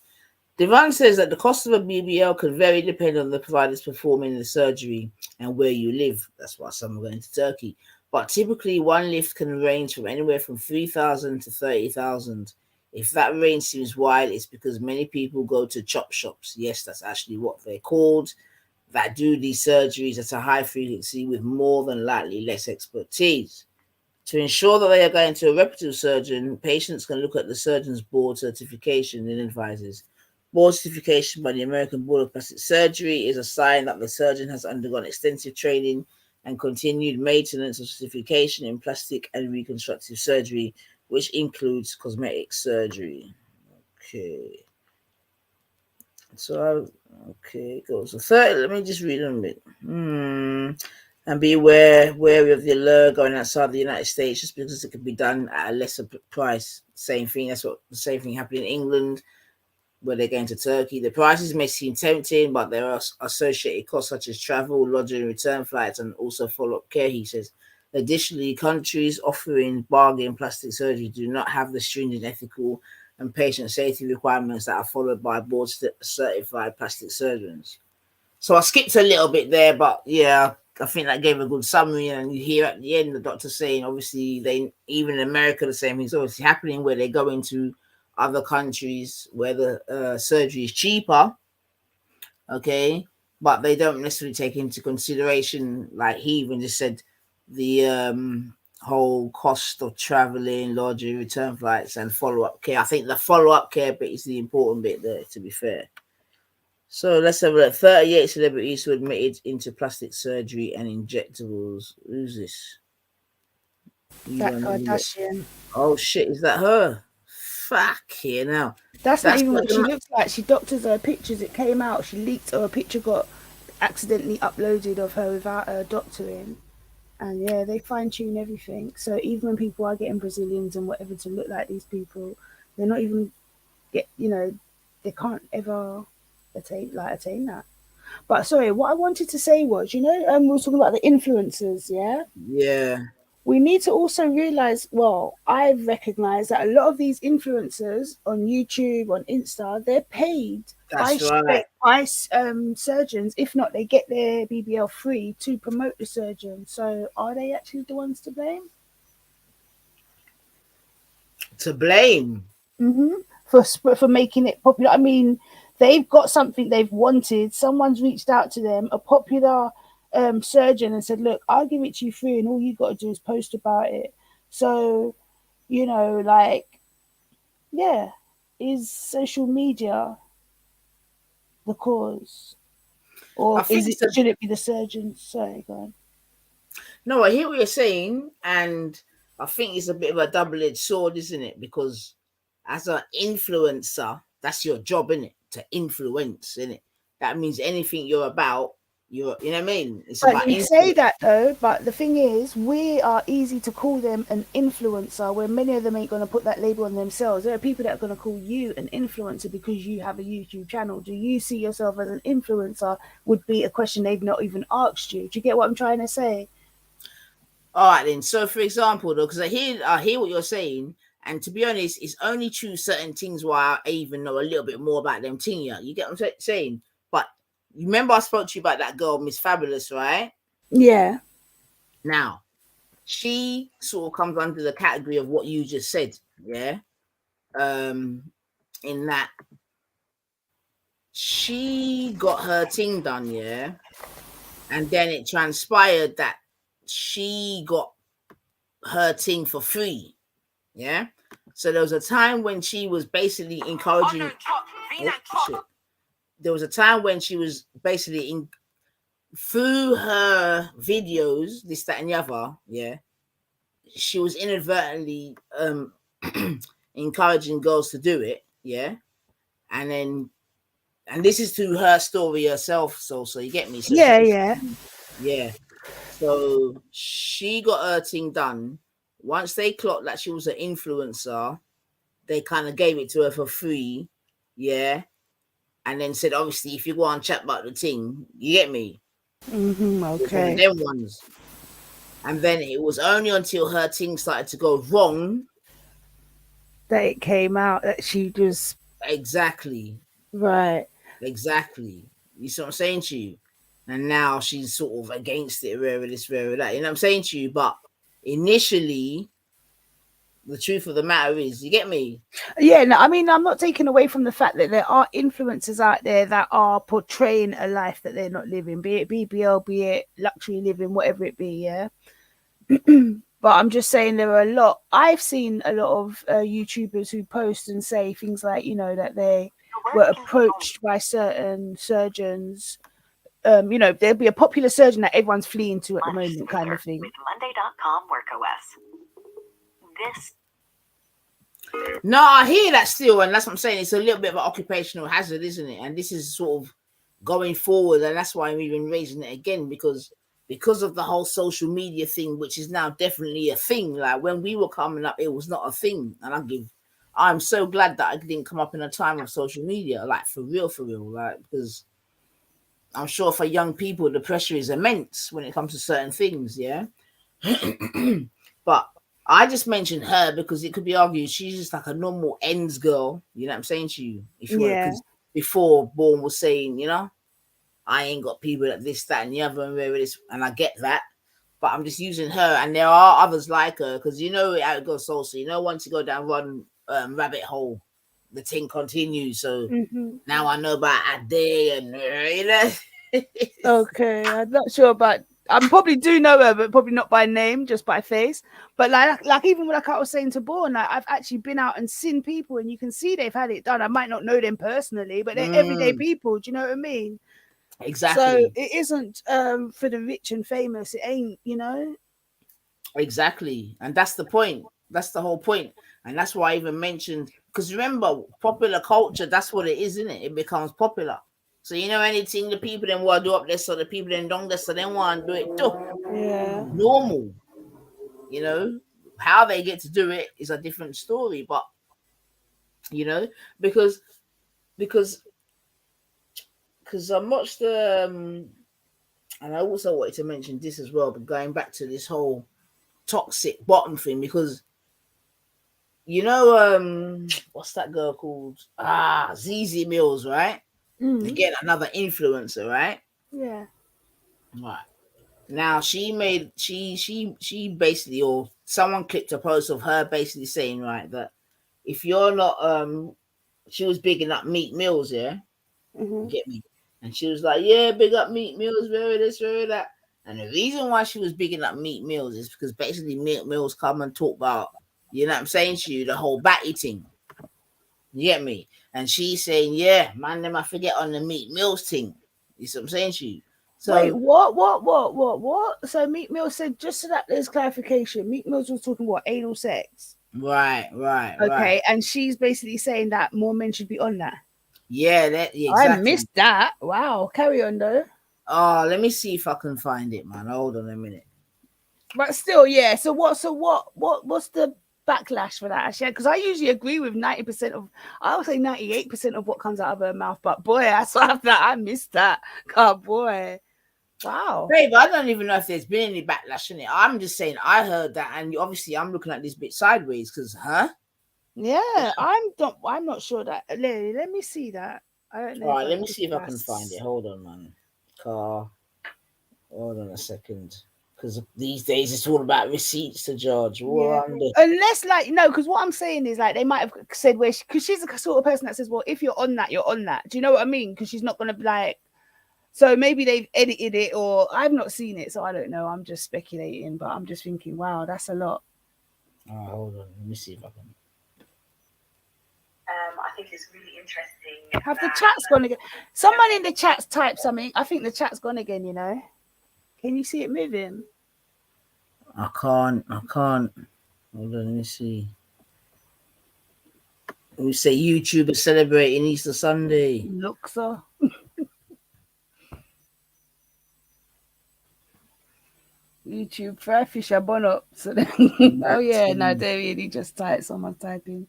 Devon says that the cost of a BBL can vary depending on the providers performing the surgery and where you live. That's why some are going to Turkey. But typically, one lift can range from anywhere from 3,000 to 30,000. If that range seems wide, it's because many people go to chop shops. Yes, that's actually what they're called, that do these surgeries at a high frequency with more than likely less expertise. To ensure that they are going to a reputable surgeon, patients can look at the surgeon's board certification and advises. Board certification by the American Board of Plastic Surgery is a sign that the surgeon has undergone extensive training and continued maintenance of certification in plastic and reconstructive surgery, which includes cosmetic surgery. Okay. So, okay, it goes to 30. Let me just read them a bit. And be wary of the allure going outside the United States just because it could be done at a lesser price. Same thing. That's what the same thing happened in England, where they're going to Turkey. The prices may seem tempting, but there are associated costs such as travel, lodging, return flights, and also follow-up care, he says. Additionally, countries offering bargain plastic surgery do not have the stringent ethical and patient safety requirements that are followed by board-certified plastic surgeons. So I skipped a little bit there, but yeah, I think that gave a good summary. And you hear at the end the doctor saying, obviously, they even in America the same thing's obviously happening where they're going to other countries where the surgery is cheaper, okay, but they don't necessarily take into consideration, like he even just said, the whole cost of traveling, lodging, return flights, and follow-up care. I think the follow-up care bit is the important bit there, to be fair. So let's have a look. 38 celebrities who admitted into plastic surgery and injectables. Who's this? That Kardashian. Oh shit, is that her? Fuck here now. That's not even what she looks like. She doctors her pictures. It came out. She leaked, or a picture got accidentally uploaded of her without her doctoring. And yeah, they fine tune everything. So even when people are getting Brazilians and whatever to look like these people, they're not even they can't ever attain that. But sorry, what I wanted to say was, we were talking about the influencers, yeah? Yeah. We need to also realize, I've recognized that a lot of these influencers on YouTube, on Insta, they're paid by surgeons. If not, they get their BBL free to promote the surgeon. So are they actually the ones to blame? to blame. For making it popular. I mean, they've got something they've wanted. Someone's reached out to them, a popular surgeon, and said, "Look, I'll give it to you free, and all you got to do is post about it." So, you know, like, yeah, is social media the cause, or should it be the surgeons? Sorry, go on. No, I hear what you're saying, and I think it's a bit of a double-edged sword, isn't it? Because as an influencer, that's your job, isn't it? To influence, isn't it? That means anything you're about, you know what I mean? It's But about you say that though, but the thing is, we are easy to call them an influencer, where many of them ain't going to put that label on themselves. There are people that are going to call you an influencer because you have a YouTube channel. Do you see yourself as an influencer? Would be a question they've not even asked you. Do you get what I'm trying to say? All right, then. So, for example, though, because I hear what you're saying, and to be honest, it's only true certain things why I even know a little bit more about them thing. Yeah, you get what I'm saying? But you remember I spoke to you about that girl, Miss Fabulous, right? Yeah. Now, she sort of comes under the category of what you just said, yeah. In that she got her thing done, yeah, and then it transpired that she got her thing for free. Yeah. So there was a time when she was basically encouraging. There was a time when she was basically through her videos, this, that, and the other. Yeah. She was inadvertently encouraging girls to do it. Yeah. And this is to her story herself. So you get me? So yeah. So she got her thing done. Once they clocked that she was an influencer, they kind of gave it to her for free, yeah, and then said, obviously, if you go and chat about the thing, you get me? Okay. Them ones. And then it was only until her thing started to go wrong that it came out that she just exactly right. Exactly. You see what I'm saying to you? And now she's sort of against it, wherever this, wherever that. You know what I'm saying to you? But initially, the truth of the matter is, you get me? Yeah, no, I mean, I'm not taking away from the fact that there are influencers out there that are portraying a life that they're not living, be it BBL, be it luxury living, whatever it be, yeah. But I'm just saying there are a lot. I've seen a lot of YouTubers who post and say things like, you know, that they were approached by certain surgeons. You know, there'll be a popular surgeon that everyone's fleeing to at the moment, kind of thing. With Monday.com WorkOS. This. No, I hear that still, and that's what I'm saying. It's a little bit of an occupational hazard, isn't it? And this is sort of going forward, and that's why I'm even raising it again, because of the whole social media thing, which is now definitely a thing. Like when we were coming up, it was not a thing. And I'm so glad that I didn't come up in a time of social media, like for real, like, because I'm sure for young people the pressure is immense when it comes to certain things, yeah. But I just mentioned her because it could be argued she's just like a normal ends girl, you know what I'm saying to you? If you want, because before Bourne was saying, you know, I ain't got people like this, that, and the other, and where this, and I get that. But I'm just using her, and there are others like her, because you know how it goes also. You know, once you go down one rabbit hole, the thing continues. So now I know about Ade and you know. Okay, I'm not sure about. I probably do know her, but probably not by name, just by face. But like even like I was saying to Bourne, like I've actually been out and seen people, and you can see they've had it done. I might not know them personally, but they're everyday people. Do you know what I mean? Exactly. So it isn't for the rich and famous. It ain't, you know. Exactly, and that's the point. That's the whole point, and that's why I even mentioned, because remember, popular culture. That's what it is, isn't it? It becomes popular. So you know anything the people then want to do up there, so the people then don't this, so they want to do it too. Yeah. Normal. You know, how they get to do it is a different story, but you know, because I watched and I also wanted to mention this as well, but going back to this whole toxic bottom thing, because you know, what's that girl called? ZZ Mills, right? Again, another influencer, right? Yeah. Right. Now she basically, or someone clicked a post of her basically saying, right, that if you're not she was bigging up Meat Mills, yeah. Mm-hmm. Get me? And she was like, yeah, big up Meat Mills, very this, very that. And the reason why she was bigging up Meat Mills is because basically Meat Mills come and talk about, you know what I'm saying to you, the whole batty thing. You get me? And she's saying, yeah, man, them I forget on the Meat Mills thing. You see what I'm saying to you? So wait, what? So Meat Mill said, just so that there's clarification, Meat Mills was talking about anal sex. Right. Okay, and she's basically saying that more men should be on that. Yeah, exactly. I missed that. Wow, carry on though. Oh, let me see if I can find it, man. Hold on a minute. But still, yeah. So what's the backlash for that, actually? Because I usually agree with 90% of, I would say 98% of what comes out of her mouth. But boy, I missed that. God, boy. Wow. Babe, I don't even know if there's been any backlash in it. I'm just saying I heard that, and obviously I'm looking at this bit sideways because, Yeah, I'm not sure that. Let me see that. I don't know. All right, let me see if I can find it. Hold on, man. Hold on a second. Because these days it's all about receipts to judge. Yeah. Unless, like, no, because what I'm saying is, like, they might have said where, because she's the sort of person that says, well, if you're on that, you're on that. Do you know what I mean? Because she's not going to be like, so maybe they've edited it, or I've not seen it, so I don't know. I'm just speculating, but I'm just thinking, wow, that's a lot. Hold on. Let me see if I can. I think it's really interesting. Have the chat's gone again? Someone in the chat's typed something. I think the chat's gone again, you know. Can you see it moving? I can't. Hold on, let me see. We say YouTube is celebrating Easter Sunday. Looks so. YouTube fry fish are born up. So then, oh yeah, no, they really just type. Someone's typing.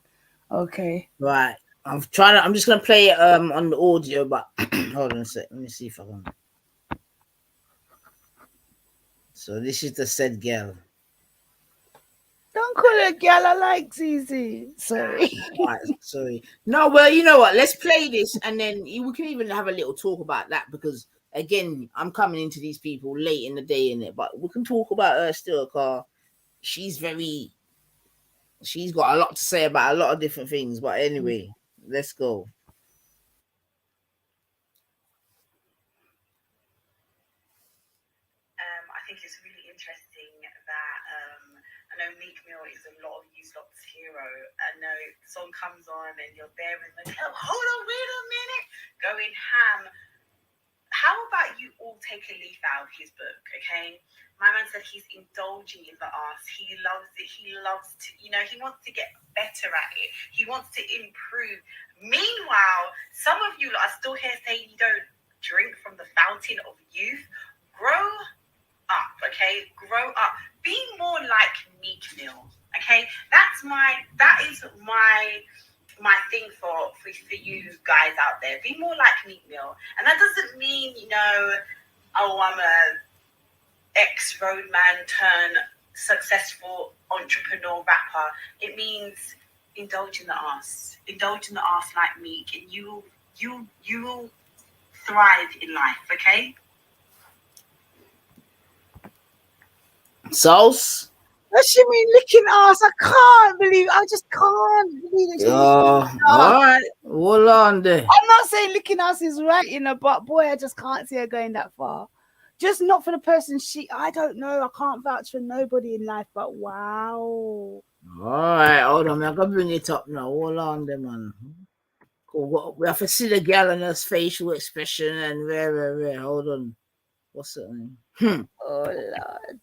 Okay. Right. I'm just gonna play it on the audio, but hold on a sec. Let me see if I can. So this is the said girl. Don't call her girl, I like Zizi. Sorry. Right, sorry. No, well, you know what? Let's play this, and then we can even have a little talk about that, because again, I'm coming into these people late in the day in it, but we can talk about her still, car. She's got a lot to say about a lot of different things. But anyway, let's go. I think it's really interesting that I know Meek Mill is a lot of you lot's hero. I know the song comes on and you're there with like, oh, hold on, wait a minute, going ham. How about you all take a leaf out of his book, okay? My man said he's indulging in the art. He loves it. He loves to, he wants to get better at it. He wants to improve. Meanwhile, some of you are still here saying you don't drink from the fountain of youth. Grow up, okay? Grow up. Be more like Meek Mill, okay? That is my thing for you guys out there. Be more like Meek Mill. And that doesn't mean, oh, I'm a ex-roadman turn successful entrepreneur rapper. It means indulge in the arse. Indulge in the arse like Meek, and you will thrive in life, okay? Sauce? What you mean licking ass? I just can't believe it. All right. Hold on there. I'm not saying licking ass is right, but boy, I just can't see her going that far. Just not for the person I don't know. I can't vouch for nobody in life, but wow. All right, hold on. I'm going to bring it up now. Hold on there, man. Cool. We have to see the girl and her facial expression and where. Hold on. What's it? Oh, Lord.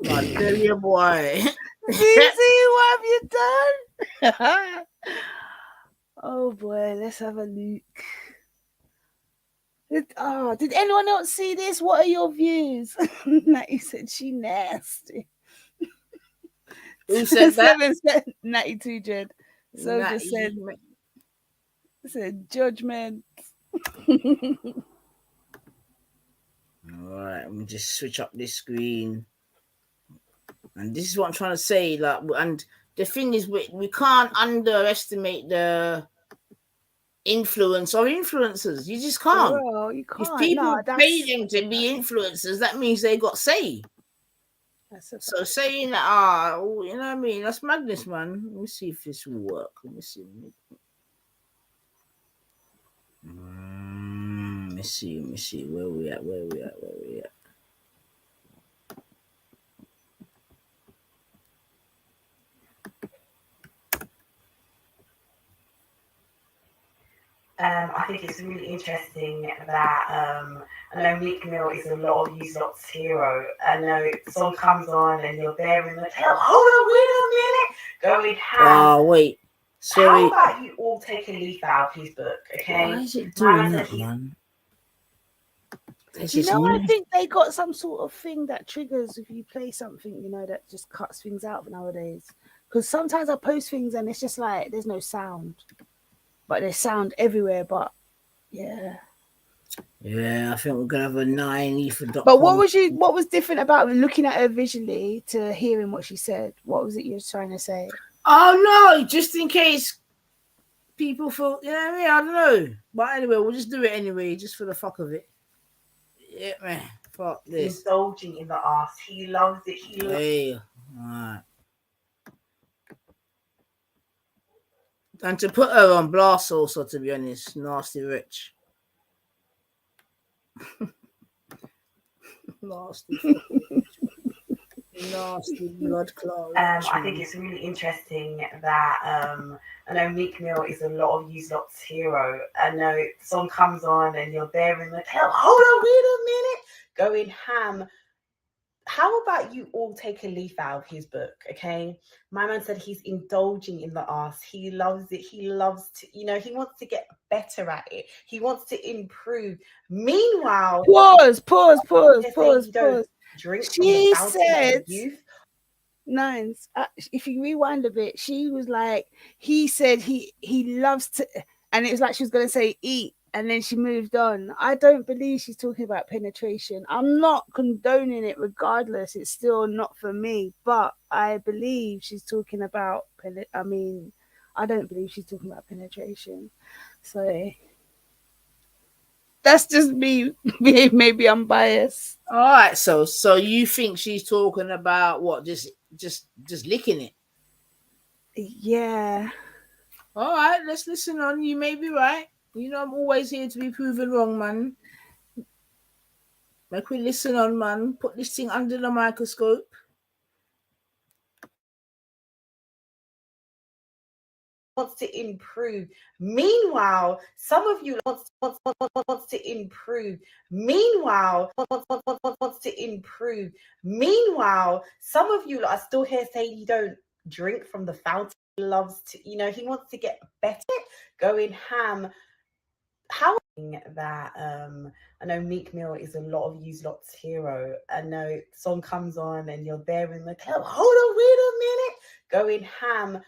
I tell you, boy. Zizi, what have you done? Oh, boy. Let's have a look. Did anyone else see this? What are your views? Natty said she nasty. Who said that? Said Natty 2 Jed. So just said judgment. All right, let me just switch up this screen. And this is what I'm trying to say. And the thing is, we can't underestimate the influence of influencers. You just can't. Well, you can't. If people pay them to be influencers, that means they got say. So saying that, you know what I mean? That's madness, man. Let me see if this will work. Let me see. Let me see. Where we at? I think it's really interesting that I know Meek Mill is a lot of you lot's hero. I know the song comes on and you're there in the tail. Hold on, wait a minute. Going ham. Wait. Sorry. How about you all take a leaf out of his book, okay? Why is it doing that, man? You know, I think they got some sort of thing that triggers if you play something, you know, that just cuts things out nowadays. Because sometimes I post things and it's just like there's no sound, but there's sound everywhere. But yeah, I think we're gonna have a 9 for Dr. But what was different about looking at her visually to hearing what she said? What was it you were trying to say? Oh no, just in case people feel, you know what I mean? I don't know. But anyway, we'll just do it anyway, just for the fuck of it. Yeah, man. Fuck this. Indulging in the ass. He loves it. Hey, alright. And to put her on blast also, to be honest, nasty rich. Nasty blood clot. I think it's really interesting that I know Meek Mill is a lot of you lot's hero. I know the song comes on and you're there in the tail. Hold on, wait a minute. Going ham. How about you all take a leaf out of his book, okay? My man said he's indulging in the ass. He loves it. He loves to, you know, he wants to get better at it. He wants to improve. Meanwhile, Pause. Drink She said, Nines, if you rewind a bit, she was like, he said he loves to, and it was like she was going to say eat, and then she moved on. I don't believe she's talking about penetration. I'm not condoning it regardless. It's still not for me, but I believe she's talking about, I don't believe she's talking about penetration. So that's just me. Maybe I'm biased. All right, so you think she's talking about what? Just licking it? Yeah. All right, let's listen on. You may be right. You know, I'm always here to be proven wrong, man. Make we listen on, man. Put this thing under the microscope. Wants to improve. Meanwhile, some of you wants to improve. Meanwhile, wants to improve. Meanwhile, some of you are still here saying you don't drink from the fountain. He loves to, you know, he wants to get better. Going ham. How that I know Meek Mill is a lot of you lot's hero. I know the song comes on and you're there in the tail. Hold on, wait a minute. Going ham.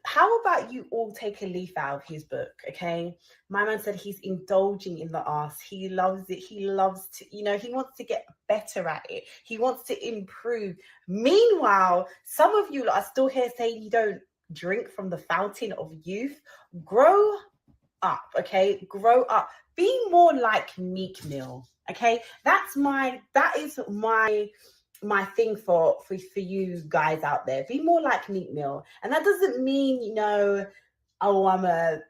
How about you all take a leaf out of his book, okay? My man said he's indulging in the ass. He loves it. He loves to, you know, he wants to get better at it. He wants to improve. Meanwhile, some of you are still here saying you don't drink from the fountain of youth. Grow up, okay? Grow up. Be more like Meek Mill, okay? That is my thing for you guys out there. Be more like Meek Mill. And that doesn't mean, you know, oh, I'm a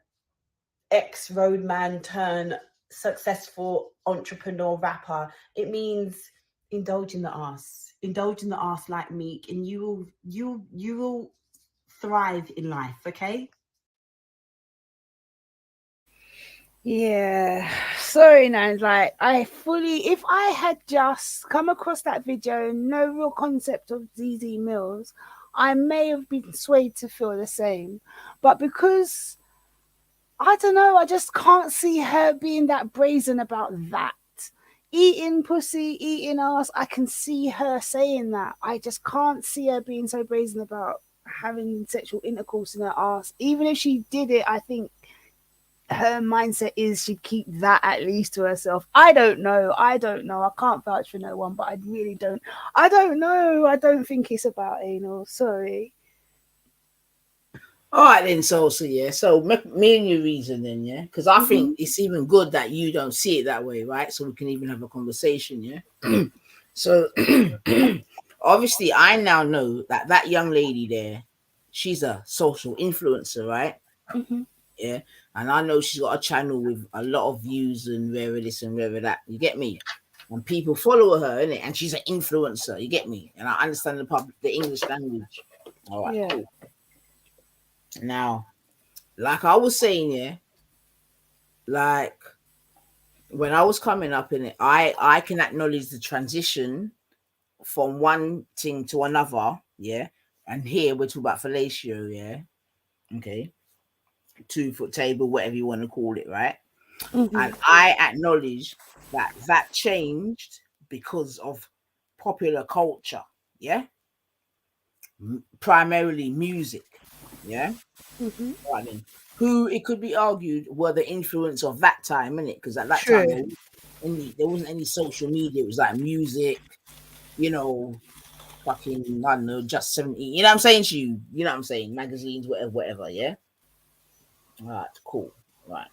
ex-roadman turn successful entrepreneur rapper. It means indulge in the ass like Meek, and you will thrive in life, okay? Yeah, sorry, Nans. Like, if I had just come across that video, no real concept of ZZ Mills, I may have been swayed to feel the same. But because, I don't know, I just can't see her being that brazen about that. Eating pussy, eating ass, I can see her saying that. I just can't see her being so brazen about having sexual intercourse in her ass. Even if she did it, I think her mindset is she'd keep that at least to herself. I don't know. I can't vouch for no one, but I really don't. I don't know. I don't think it's about anal. Sorry. All right then, so yeah. So me and your reason then, yeah, because I think it's even good that you don't see it that way, right? So we can even have a conversation, yeah. So obviously I now know that that young lady there, she's a social influencer, right? Mm-hmm. Yeah, and I know she's got a channel with a lot of views and wherever this and wherever that. You get me? And people follow her, innit? And she's an influencer. You get me? And I understand the English language. All right, Yeah. cool. Now, like I was saying, yeah, like when I was coming up in it, I can acknowledge the transition from one thing to another, yeah. And here we're talking about fellatio, yeah. Okay, 2-foot table, whatever you want to call it, right? Mm-hmm. And I acknowledge that changed because of popular culture, yeah. Primarily music, yeah. Mm-hmm. Right then, who it could be argued were the influence of that time, innit? Because at that True. time there wasn't any social media. It was like music, you know, fucking I don't know, just 70. You know what I'm saying to you? You know what I'm saying? Magazines, whatever. Yeah. All right, cool. Right.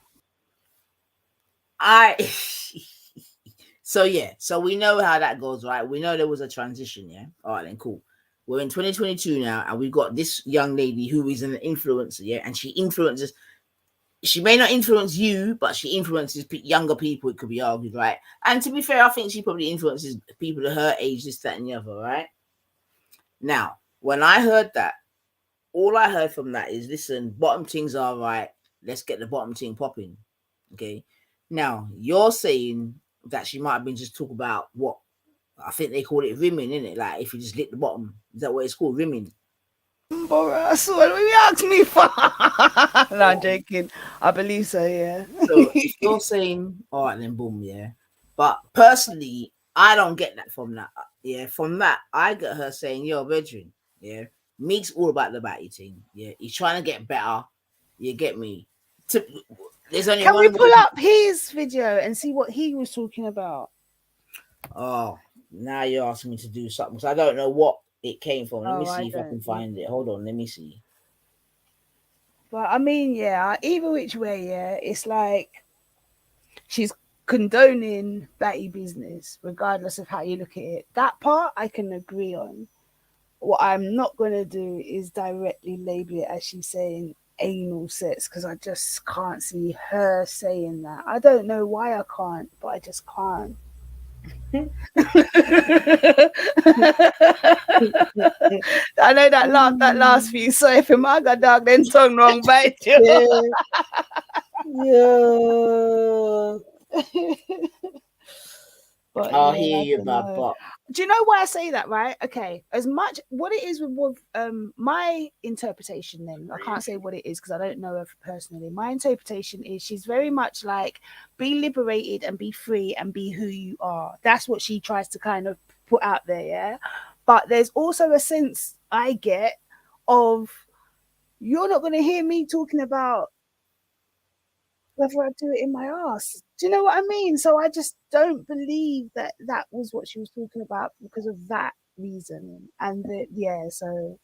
So yeah, so we know how that goes, right? We know there was a transition, yeah. All right, then cool. We're in 2022 now, and we've got this young lady who is an influencer, yeah, and she influences. She may not influence you, but she influences younger people. It could be argued, right? And to be fair, I think she probably influences people of her age, this, that, and the other, right? Now, when I heard that, all I heard from that is, listen, bottom things are right. Let's get the bottom thing popping. Okay. Now, you're saying that she might have been just talking about what I think they call it rimming, innit? Like if you just lick the bottom. Is that what it's called? Rimming. Boras, what do you ask me for? No, I'm joking. I believe so, yeah. So if you're saying, all right, then boom, yeah. But personally, I don't get that from that. Yeah, from that, I get her saying, yo, brethren, yeah, Meek's all about the batty thing. Yeah, he's trying to get better. You get me? There's only Can we one pull way. up his video and see what he was talking about? Oh, now you're asking me to do something. So I don't know what it came from. Let me Oh, I see if I can don't find it. Hold on, let me see. But I mean, yeah, either which way, yeah, it's like she's condoning batty business, regardless of how you look at it. That part I can agree on. What I'm not going to do is directly label it as she's saying anal sex, because I just can't see her saying that. I don't know why I can't, but I just can't. I know that last few. So if my dog then tongue wrong bite you. Yeah. But I'll yeah, hear I you don't about know. Bob. Do you know why I say that, right? Okay, as much what it is with my interpretation, then I can't say what it is because I don't know her personally. My interpretation is she's very much like be liberated and be free and be who you are. That's what she tries to kind of put out there, yeah. But there's also a sense I get of you're not going to hear me talking about whether I do it in my ass. Do you know what I mean? So I just don't believe that that was what she was talking about because of that reason. And so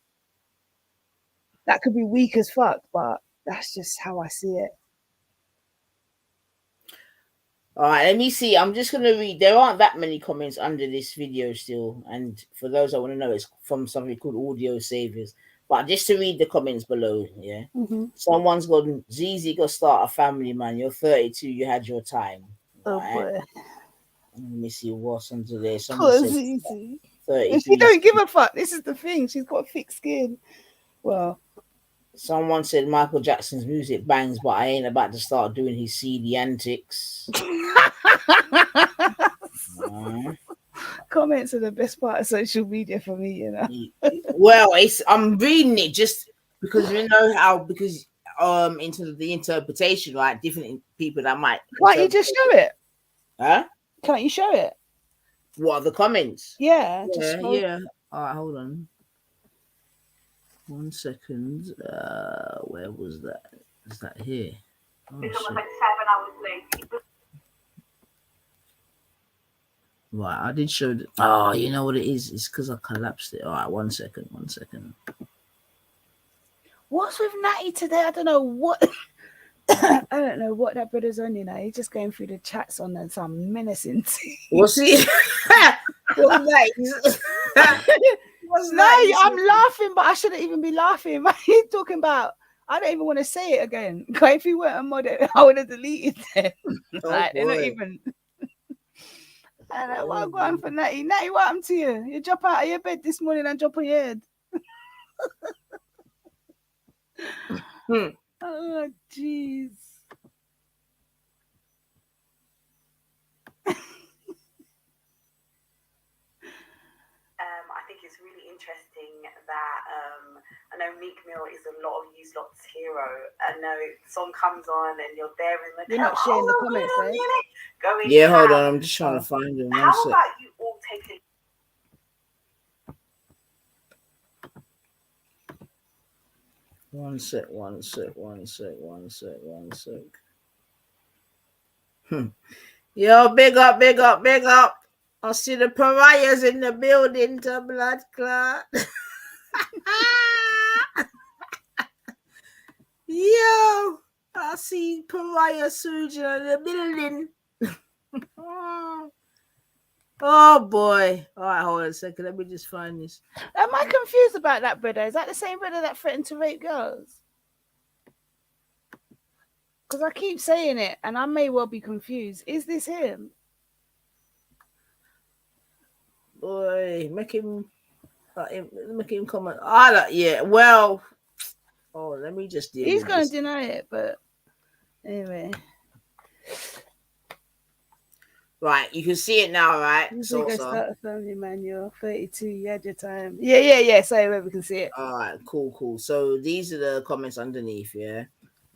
that could be weak as fuck, but that's just how I see it. All right, let me see. I'm just going to read. There aren't that many comments under this video still. And for those I want to know, it's from something called Audio Saviors. But just to read the comments below, yeah. Mm-hmm. Someone's gone, Zizi, go start a family, man. You're 32, you had your time. Oh, right? boy. Let me see what's under there. Poor Someone said Zizi. 32. And she don't give a fuck. This is the thing. She's got thick skin. Well, someone said Michael Jackson's music bangs, but I ain't about to start doing his seedy antics. Comments are the best part of social media for me, you know. Well, I'm reading it just because you know how into the interpretation, right? Different people that might. Can't you just show it? Huh? Can't you show it? What are the comments? Yeah. Yeah. All right, hold on. 1 second. Where was that? Is that here? Oh, it's almost like 7 hours late. Right, I did show. Oh, you know what it is? It's because I collapsed it. All right, 1 second. 1 second. What's with Natty today? I don't know what. I don't know what that brother's on. You know, he's just going through the chats on and some menacing. Well, see, I'm laughing, but I shouldn't even be laughing. What are you talking about? I don't even want to say it again. If you weren't a model, I would have deleted them. Like, they're not even. And what I'm going for Natty? Natty, what happened to you? You drop out of your bed this morning and drop on your head. Oh, jeez. I think it's really interesting that I know Meek Mill is a lot of you lot's hero. I know the song comes on and you're there in the You're not sharing the comments, babe. Yeah, hold on. I'm just trying to find him. How about you all take a One sec. Yo, big up. I see the pariahs in the building to blood clot. Yo, I see pariah Suja in the building. Oh boy. All right, hold on a second. Let me just find this. Am I confused about that brother? Is that the same brother that threatened to rape girls? Because I keep saying it and I may well be confused. Is this him? Boy, make him comment. Yeah, well, let me just deal He's with going this. to deny it, but anyway. Right, you can see it now, right? So start a family, man. You're 32. You had your time. Yeah. So we can see it. All right, cool. So these are the comments underneath, yeah.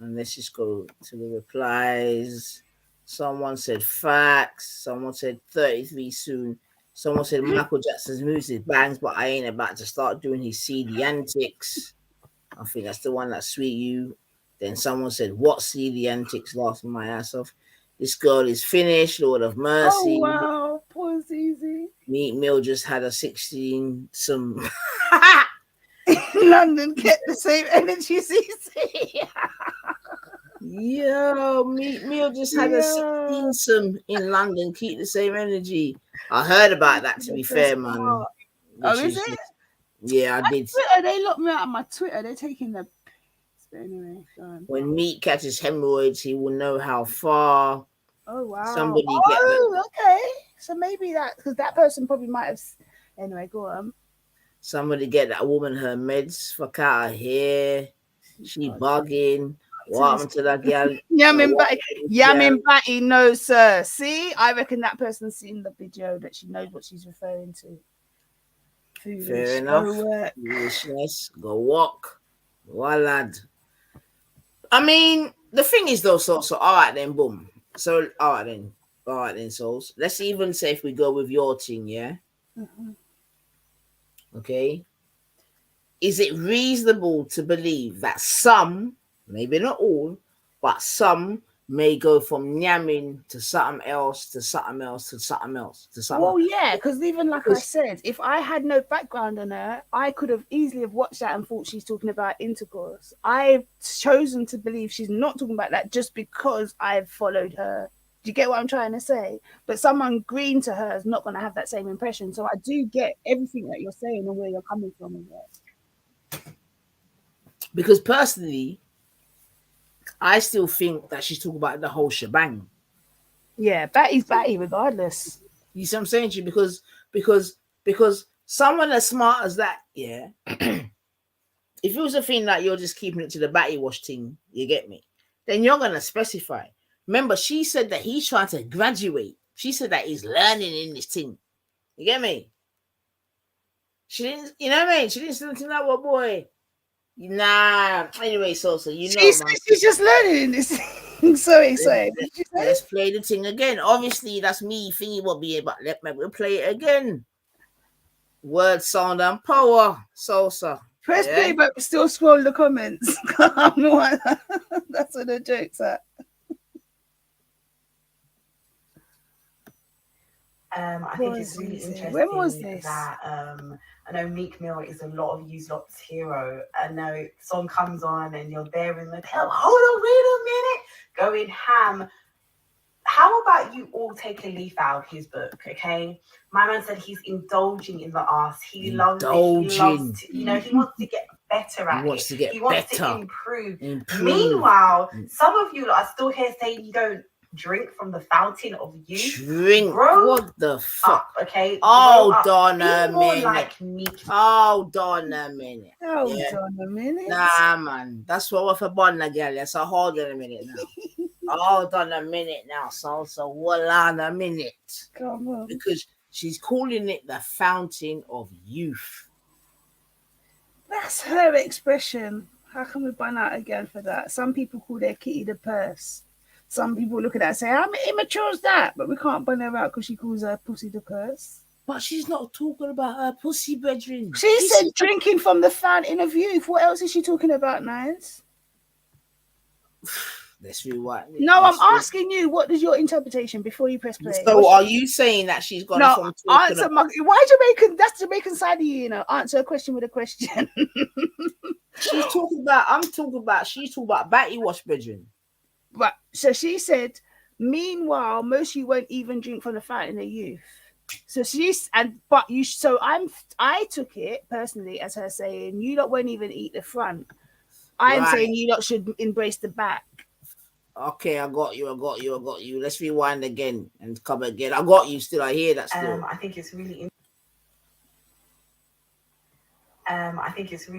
And let's just go to the replies. Someone said facts. Someone said 33 soon. Someone said Michael Jackson's music bangs, but I ain't about to start doing his CD antics. I think that's the one that sweet you. Then someone said, what CD antics? Laughing my ass off. This girl is finished, Lord of Mercy. Oh, wow. Poor Zizi. Meek Mill just had a 16 some. London kept the same energy, Zizi. Yo, Meek Mill just had a 16 some in London. Keep the same energy. I heard about that, to be fair, man. Oh, is it? Yeah, I did. Twitter, they locked me out of my Twitter. They're taking the. But anyway, go on. When Meek catches hemorrhoids, he will know how far. Oh wow! Somebody get that. Okay. So maybe that, because that person probably might have. Anyway, go on. Somebody get that woman her meds. Fuck out of here. She bugging. What happened to that girl? Yamin Batty, no, sir. See, I reckon that person's seen the video that she knows what she's referring to. Foolish. Fair enough. Foolishness. Go walk. Well, lad. I mean, the thing is though, so all right then, boom. So all right then, souls. Let's even say if we go with your thing, yeah. Mm-hmm. Okay. Is it reasonable to believe that some, maybe not all, but some may go from nyamming to something else, to something else, to something else, to something Well, yeah, because even like I said, if I had no background on her, I could have easily have watched that and thought she's talking about intercourse. I've chosen to believe she's not talking about that just because I've followed her. Do you get what I'm trying to say? But someone green to her is not going to have that same impression. So I do get everything that you're saying and where you're coming from with it. Because personally, I still think that she's talking about the whole shebang. Yeah, Batty's Batty regardless. You see what I'm saying to you? Because someone as smart as that, yeah, if it was a thing that you're just keeping it to the Batty wash thing, you get me? Then you're going to specify. Remember, she said that he's trying to graduate. She said that he's learning in this thing. You get me? She didn't, you know what I mean? She didn't say anything like, well, boy. Nah. Anyway, Sosa, you know, man. She's just learning in this thing. Sorry. Let's play the thing again. Obviously, that's me thinking what be it, but we'll play it again. Word, sound, and power. Sosa. Press play, but still scroll the comments. That's what the joke's at. I think it's really interesting. When was this? That I know Meek Mill is a lot of you lot's hero. I know the song comes on and you're there in the club. Hold on, wait a minute, going ham. How about you all take a leaf out of his book, okay? My man said he's indulging in the arts. He loves it. He loves to, he wants to get better at it. He wants to improve. Meanwhile, some of you are still here saying you don't drink from the fountain of youth. What the fuck? Okay. Hold on a minute. Hold on a minute. Nah, man. That's what we're for Bonna, girl. So hold on a minute now. Hold on a minute now. So hold on a minute. Come on. Because she's calling it the fountain of youth. That's her expression. How can we ban out again for that? Some people call their kitty the purse. Some people look at that and say, how immature is that? But we can't ban her out because she calls her pussy the purse. But she's not talking about her pussy, brethren. She said drinking from the fountain of youth. What else is she talking about, Nines? Let's rewind. No, I'm asking you, what is your interpretation before you press play? So are you saying that she's gone from talking answer why Jamaican? That's Jamaican side of you, Answer a question with a question. She's talking about batty wash, brethren. Right. So she said, meanwhile, most of you won't even drink from the fountain of youth. So I took it personally as her saying, you lot won't even eat the front. I'm saying you lot should embrace the back. Okay, I got you. Let's rewind again and come again. I got you still. I hear that still. I think it's really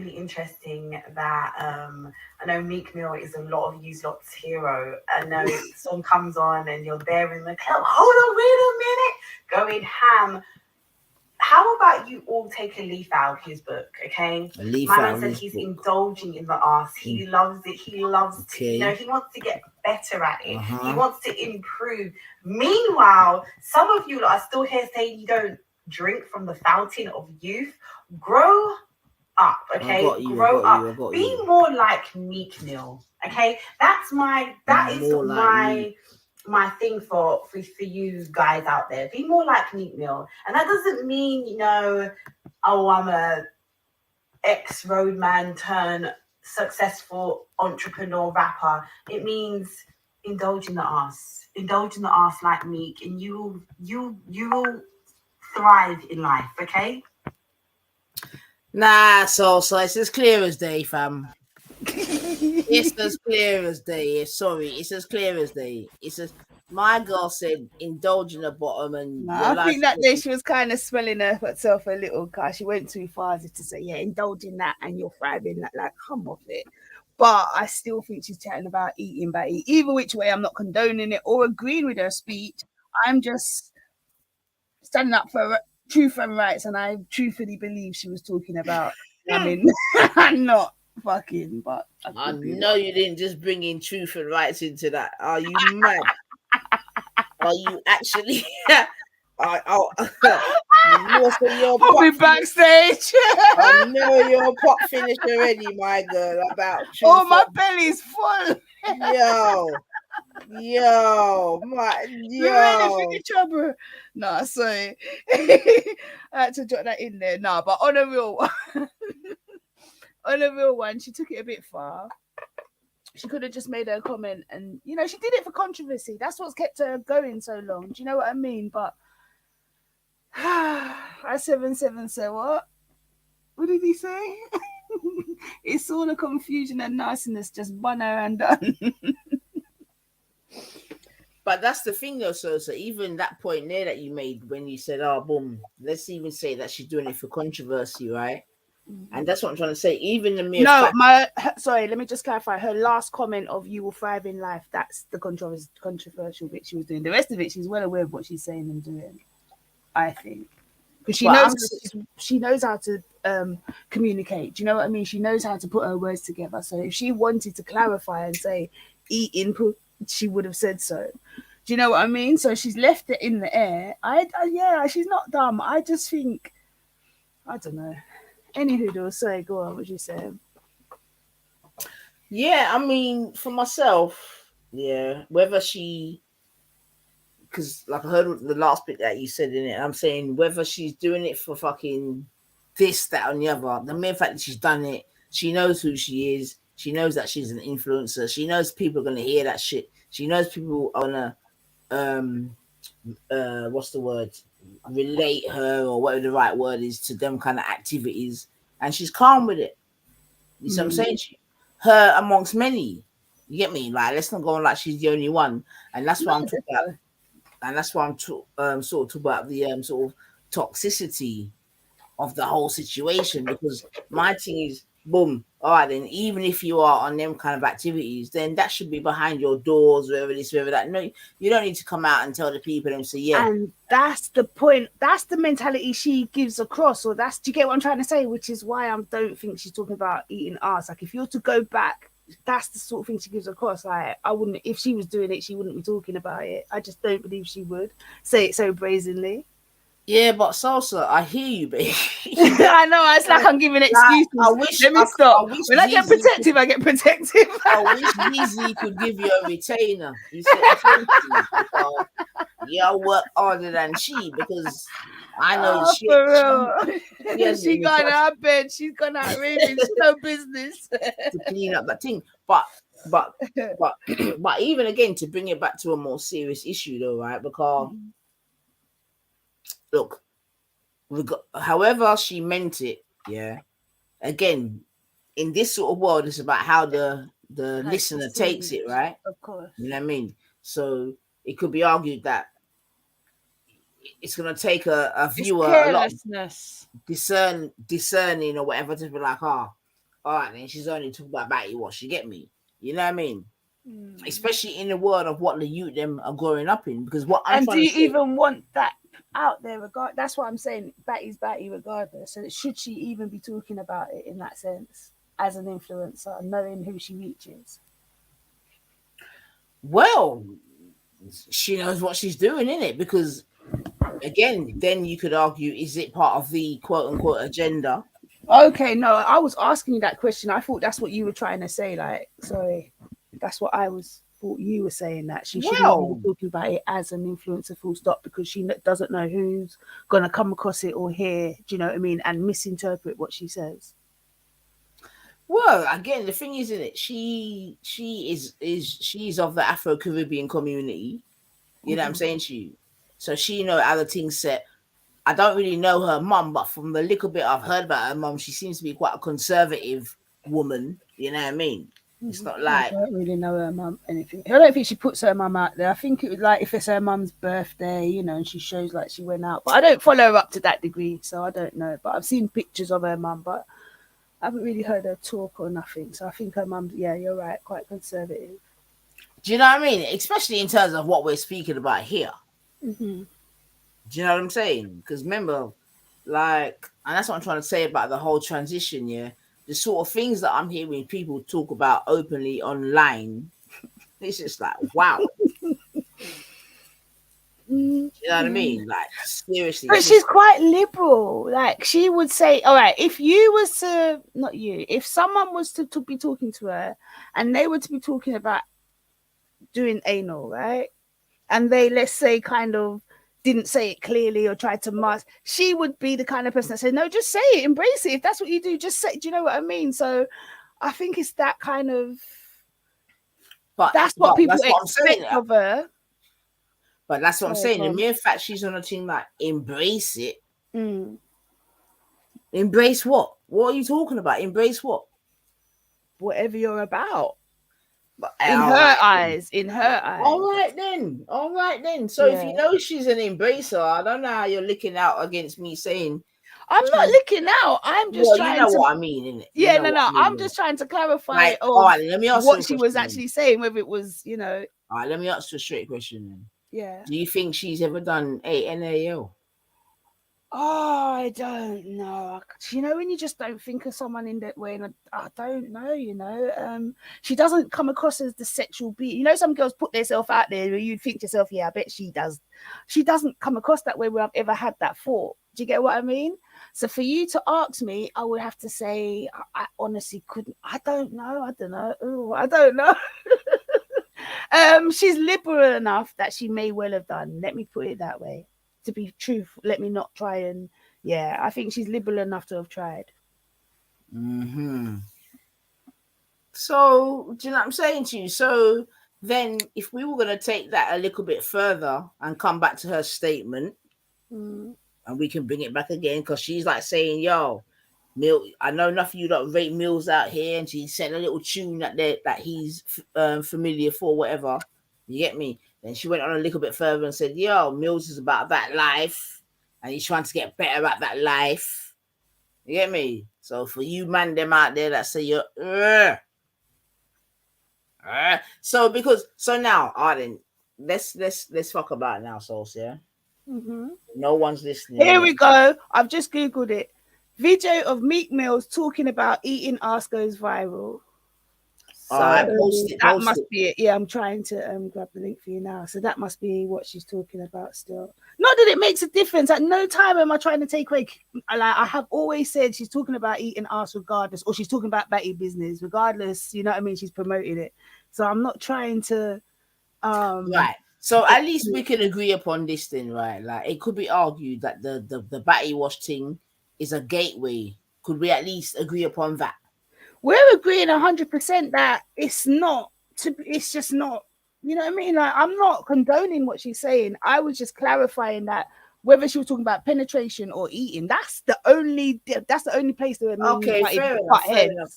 interesting that I know Meek Mill is a lot of you lot's hero. I know the song comes on and you're there in the club. Hold on, wait a minute, going ham. How about you all take a leaf out of his book, okay? My man said he's indulging in the arts. He loves it. He loves to, he wants to get better at it. He wants to improve. Meanwhile, some of you are still here saying you don't drink from the fountain of youth. Grow up, okay? Grow up. Be more like Meek Mill, okay? That is my thing for you guys out there. Be more like Meek Mill. And that doesn't mean, I'm a ex-roadman turn successful entrepreneur rapper. It means indulge in the arse like Meek, and you will thrive in life, okay? Nah, so it's as clear as day, fam. It's as clear as day. Sorry, it's as clear as day. It's as my girl said, indulge in the bottom, and I think that day she was kind of smelling herself a little, cause she went too far as to say, yeah, indulge in that, and you're thriving. Like, come off it. But I still think she's chatting about eating by eat. Either which way, I'm not condoning it or agreeing with her speech. I'm just standing up for truth and rights, and I truthfully believe she was talking about women and not fucking. But I know you didn't just bring in truth and rights into that. Are you mad? Are you actually? I'll be backstage. I know you're pop finished already, my girl. About truth. Oh, my belly's full. Yo, trouble. Nah, sorry. I had to drop that in there. Nah, but on a real one, she took it a bit far. She could have just made her comment, and she did it for controversy. That's what's kept her going so long. Do you know what I mean? But I77 said what? What did he say? It's all the confusion and nastiness, just bun her and done. But that's the thing, though, so even that point there that you made when you said, "Oh, boom," let's even say that she's doing it for controversy, right? Mm-hmm. And that's what I'm trying to say. Even the mere sorry, let me just clarify. Her last comment of "you will thrive in life," that's the controversial bit she was doing. The rest of it, she's well aware of what she's saying and doing. I think because she knows how to communicate. Do you know what I mean? She knows how to put her words together. So if she wanted to clarify and say "eat input," she would have said so. Do you know what I mean? So she's left it in the air. Yeah, she's not dumb. I just think, I don't know. Anywho, though, sorry, go on. What you saying? Yeah, I mean, for myself, yeah, whether she, because like I heard the last bit that you said in it, I'm saying whether she's doing it for fucking this, that, and the other, the mere fact that she's done it, she knows who she is. She knows that she's an influencer. She knows people are going to hear that shit. She knows people are going to what's the word? Relate her or whatever the right word is to them kind of activities, and she's calm with it. You see what I'm saying? Her amongst many. You get me? Like, let's not go on like she's the only one, and that's why I'm talking about. And that's why I'm sort of talking about the sort of toxicity of the whole situation, because my thing is, boom, all right, then even if you are on them kind of activities, then that should be behind your doors, wherever this, wherever that. No, you don't need to come out and tell the people and say, yeah. And that's the point. That's the mentality she gives across, or that's, do you get what I'm trying to say? Which is why I don't think she's talking about eating ass. Like, if you're to go back, that's the sort of thing she gives across. Like, I wouldn't, if she was doing it, she wouldn't be talking about it. I just don't believe she would say it so brazenly. Yeah, but Salsa, I hear you, babe. I know, it's like I'm giving excuses. Let me stop. When I get protective, I get protective. I wish Weezy could give you a retainer. You see what I'm saying? Because y'all work harder than she, because I know she got out of bed. She's gone out raving. It's no business to clean up that thing. But even again, to bring it back to a more serious issue, though, right? Because look, however she meant it, yeah. Again, in this sort of world, it's about how the listener takes it, right? Of course. You know what I mean? So it could be argued that it's going to take a viewer a lot of discerning or whatever to be like, all right, then she's only talking about Batty Wash. You get me? You know what I mean? Especially in the world of what the youth them are growing up in, because what I'm trying to say, even want that out there? That's what I'm saying. Batty's Batty regardless. So should she even be talking about it in that sense as an influencer, knowing who she reaches? Well, she knows what she's doing, innit? Because again, then you could argue, is it part of the quote unquote agenda? Okay, no, I was asking you that question. I thought that's what you were trying to say. Like, sorry, that's what I thought you were saying, that she shouldn't be talking about it as an influencer, full stop, because she doesn't know who's gonna come across it or hear. Do you know what I mean? And misinterpret what she says. Well, again, the thing is, isn't it? She's of the Afro-Caribbean community. You know what I'm saying to you? So she know other things set. I don't really know her mum, but from the little bit I've heard about her mum, she seems to be quite a conservative woman. You know what I mean? It's not like, I don't really know her mum anything. I don't think she puts her mum out there. I think it was like if it's her mum's birthday, you know, and she shows like she went out. But I don't follow her up to that degree, so I don't know. But I've seen pictures of her mum, but I haven't really heard her talk or nothing. So I think her mum's, yeah, you're right, quite conservative. Do you know what I mean? Especially in terms of what we're speaking about here. Mm-hmm. Do you know what I'm saying? Because remember, like, and that's what I'm trying to say about the whole transition, yeah? The sort of things that I'm hearing people talk about openly online, it's just like, wow. You know what I mean? Like, seriously. But she's quite liberal. Like, she would say, all right, if you was to, not you, if someone was to be talking to her and they were to be talking about doing anal, right? And they, let's say, kind of didn't say it clearly or tried to mask, she would be the kind of person that said, no, just say it, embrace it. If that's what you do, just say it. Do you know what I mean? So I think it's that kind of, that's what people expect of her. But that's what I'm saying. The mere fact she's on a team like embrace it. Embrace what? What are you talking about? Embrace what? Whatever you're about. In her eyes. All right then. So if you know she's an embracer, I don't know how you're licking out against me saying. I'm not licking out. I'm just trying to. You know what I mean, innit? Yeah, I'm just trying to clarify let me ask what she was actually saying, whether it was, you know. All right, let me ask you a straight question then. Yeah. Do you think she's ever done a NAL? Oh, I don't know. You know, when you just don't think of someone in that way, and I don't know, you know. She doesn't come across as the sexual being. You know, some girls put themselves out there where you'd think to yourself, yeah, I bet she does. She doesn't come across that way where I've ever had that thought. Do you get what I mean? So for you to ask me, I would have to say, I honestly couldn't. I don't know. Ooh, I don't know. She's liberal enough that she may well have done. Let me put it that way. To be truthful, let me not try and, yeah, I think she's liberal enough to have tried. So, do you know what I'm saying to you? So then if we were going to take that a little bit further and come back to her statement, and we can bring it back again, because she's like saying, yo, Mill, I know enough of you don't rate Mills out here, and she said a little tune that he's familiar for, whatever. You get me? Then she went on a little bit further and said, yo, Mills is about that life, and he's trying to get better at that life. You get me? So for you man them out there that say you're so now, Arden, let's talk about it now, Souls, yeah? No one's listening. Here we go. I've just Googled it. Video of Meek Mills talking about eating ass goes viral. So that must be it. Yeah, I'm trying to grab the link for you now. So that must be what she's talking about still. Not that it makes a difference. At no time am I trying to take away. Like I have always said, she's talking about eating ass regardless, or she's talking about Betty business regardless. You know what I mean? She's promoting it. So I'm not trying to. Right. So at least we can agree upon this thing, right? Like it could be argued that the Batty Wash thing is a gateway. Could we at least agree upon that? We're agreeing 100% that it's not. It's just not. You know what I mean? Like I'm not condoning what she's saying. I was just clarifying that whether she was talking about penetration or eating, that's the only place that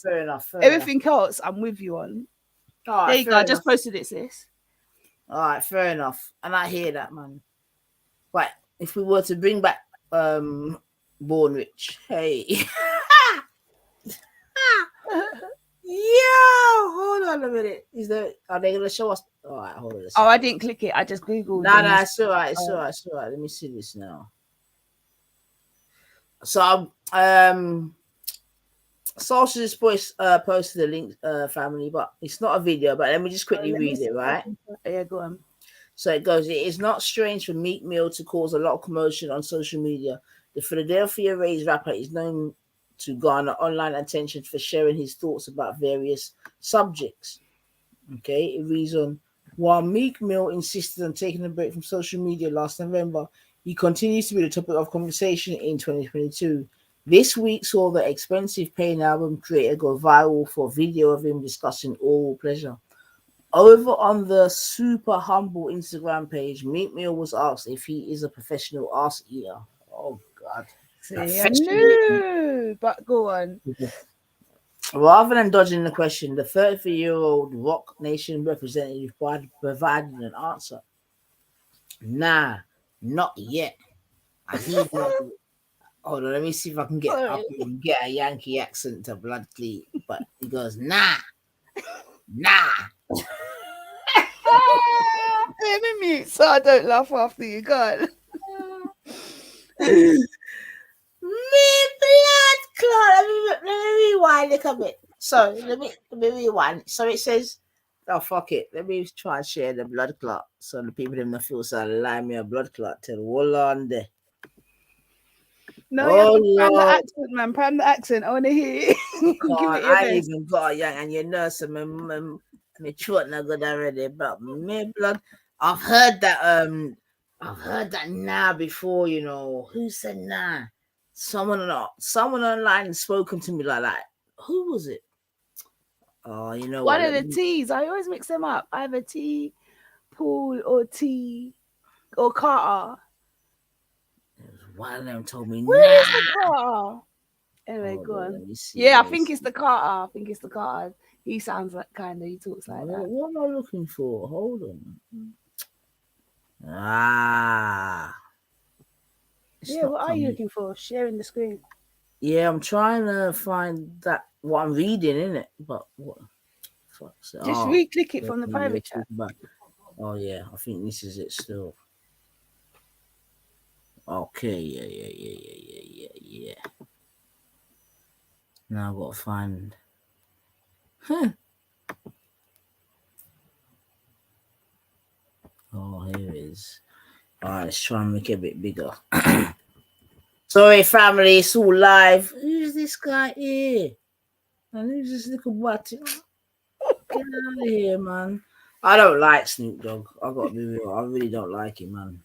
fair enough. Everything else, I'm with you on. Right, there you go. I just posted it, sis. All right, fair enough. And I hear that, man. But if we were to bring back Born Rich, hey. Yo, hold on a minute. Are they gonna show us? All right, hold on a second. Oh, I didn't click it. I just Googled. No, it's all right. It's all right. Let me see this now. So Sausage's Voice posted the link, family, but it's not a video. But let me just quickly read it, right? Yeah, go on. So it goes, it is not strange for Meek Mill to cause a lot of commotion on social media. The Philadelphia-raised rapper is known to garner online attention for sharing his thoughts about various subjects. Okay, it reads on, while Meek Mill insisted on taking a break from social media last November, he continues to be the topic of conversation in 2022. This week saw the expensive Pain album creator go viral for a video of him discussing oral pleasure. Over on the super humble Instagram page, Meek Mill was asked if he is a professional ass eater. Oh, God. See, I knew, but go on. Rather than dodging the question, the 33-year-old Rock Nation representative provided an answer. Nah, not yet. Hold on, let me see if I can get a Yankee accent to blood clean. But he goes, nah. Let me mute so I don't laugh after you. Go on. Me blood clot. Let me rewind a little bit. So let me rewind. So it says, oh fuck it. Let me try and share the blood clot so the people in the feel so lie me a blood clot till hold on there. No, you have to prime the accent, man. Prime the accent. I want to hear it. Give it your I best. even got a young and you know so my throat not good already, but me blood. I've heard that nah before, you know. Who said nah? Someone online spoken to me like that. Who was it? Oh, you know what? One of the T's. I always mix them up. Either T, Paul, or T, or Carter. One of them told me, where is the Carter? Anyway, go on. Yeah, I think it's the Carter. He sounds like he talks like that. What am I looking for? Hold on. What are you looking for? Sharing the screen. Yeah, I'm trying to find that what I'm reading in it, but what? Just re-click it from the private chat. Oh yeah, I think this is it still. Okay, yeah. Now I've got to find. Oh, here it is. All right, let's try and make it a bit bigger. Sorry, family, it's all live. Who's this guy here? And who's this little button? Get out of here, man. I don't like Snoop Dogg. I got to be real. I really don't like him, man.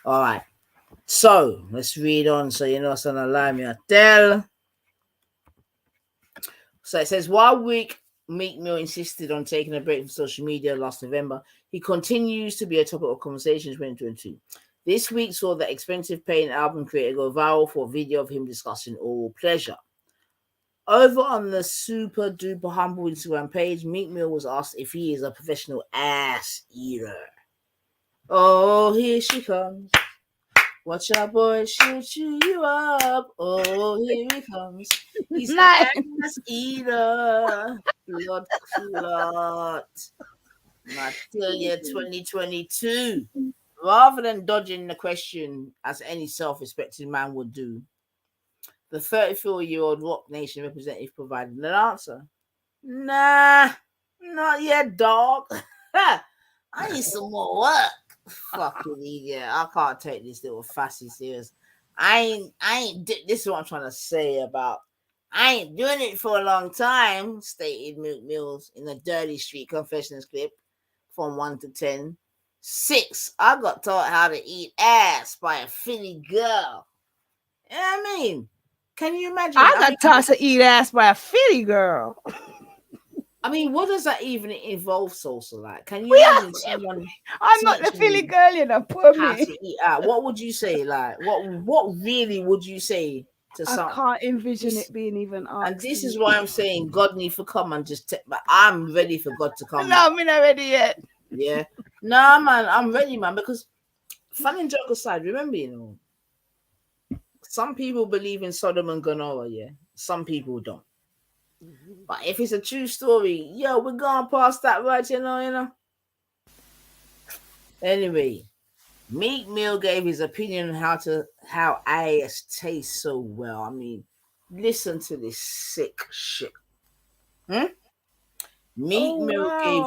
All right. So, let's read on so you know it's going to lie me. I tell. So it says, while Meek Mill insisted on taking a break from social media last November, he continues to be a topic of conversation in 2022. This week saw the expensive paying album creator go viral for a video of him discussing oral pleasure. Over on the super duper humble Instagram page, Meek Mill was asked if he is a professional ass eater. Oh, here she comes. Watch out, boy, she'll chew you up. Oh, here he comes. He's an ass eater. Blood clot. I tell you, 2022. Rather than dodging the question as any self-respecting man would do, the 34-year-old Rock Nation representative provided an answer. Nah, not yet, dog. I need some more work. Fucking idiot. I can't take this little fussy serious. I ain't this is what I'm trying to say about I ain't doing it for a long time, stated Meek Mills in a Dirty Street Confessions clip from 1 to 10. 6. I got taught how to eat ass by a Philly girl. You know what I mean? Can you imagine? I got taught to eat ass by a Philly girl. I mean, what does that even involve, Salsa? Like, can you imagine someone? I'm not the Philly girl, you know. Poor how me. to eat out? What would you say? Like, what really would you say to I some? can't envision it being even asked. And this is why I'm saying God need to come and just take. But I'm ready for God to come. No, I'm not ready yet. Yeah, no, man, I'm ready, man. Because fun and joke aside, remember, you know, some people believe in Sodom and Gomorrah. Yeah, some people don't. But if it's a true story, yo, we're going past that, right? You know. Anyway, Meek Mill gave his opinion on how ass tastes so well. I mean, listen to this sick shit. Meek Mill gave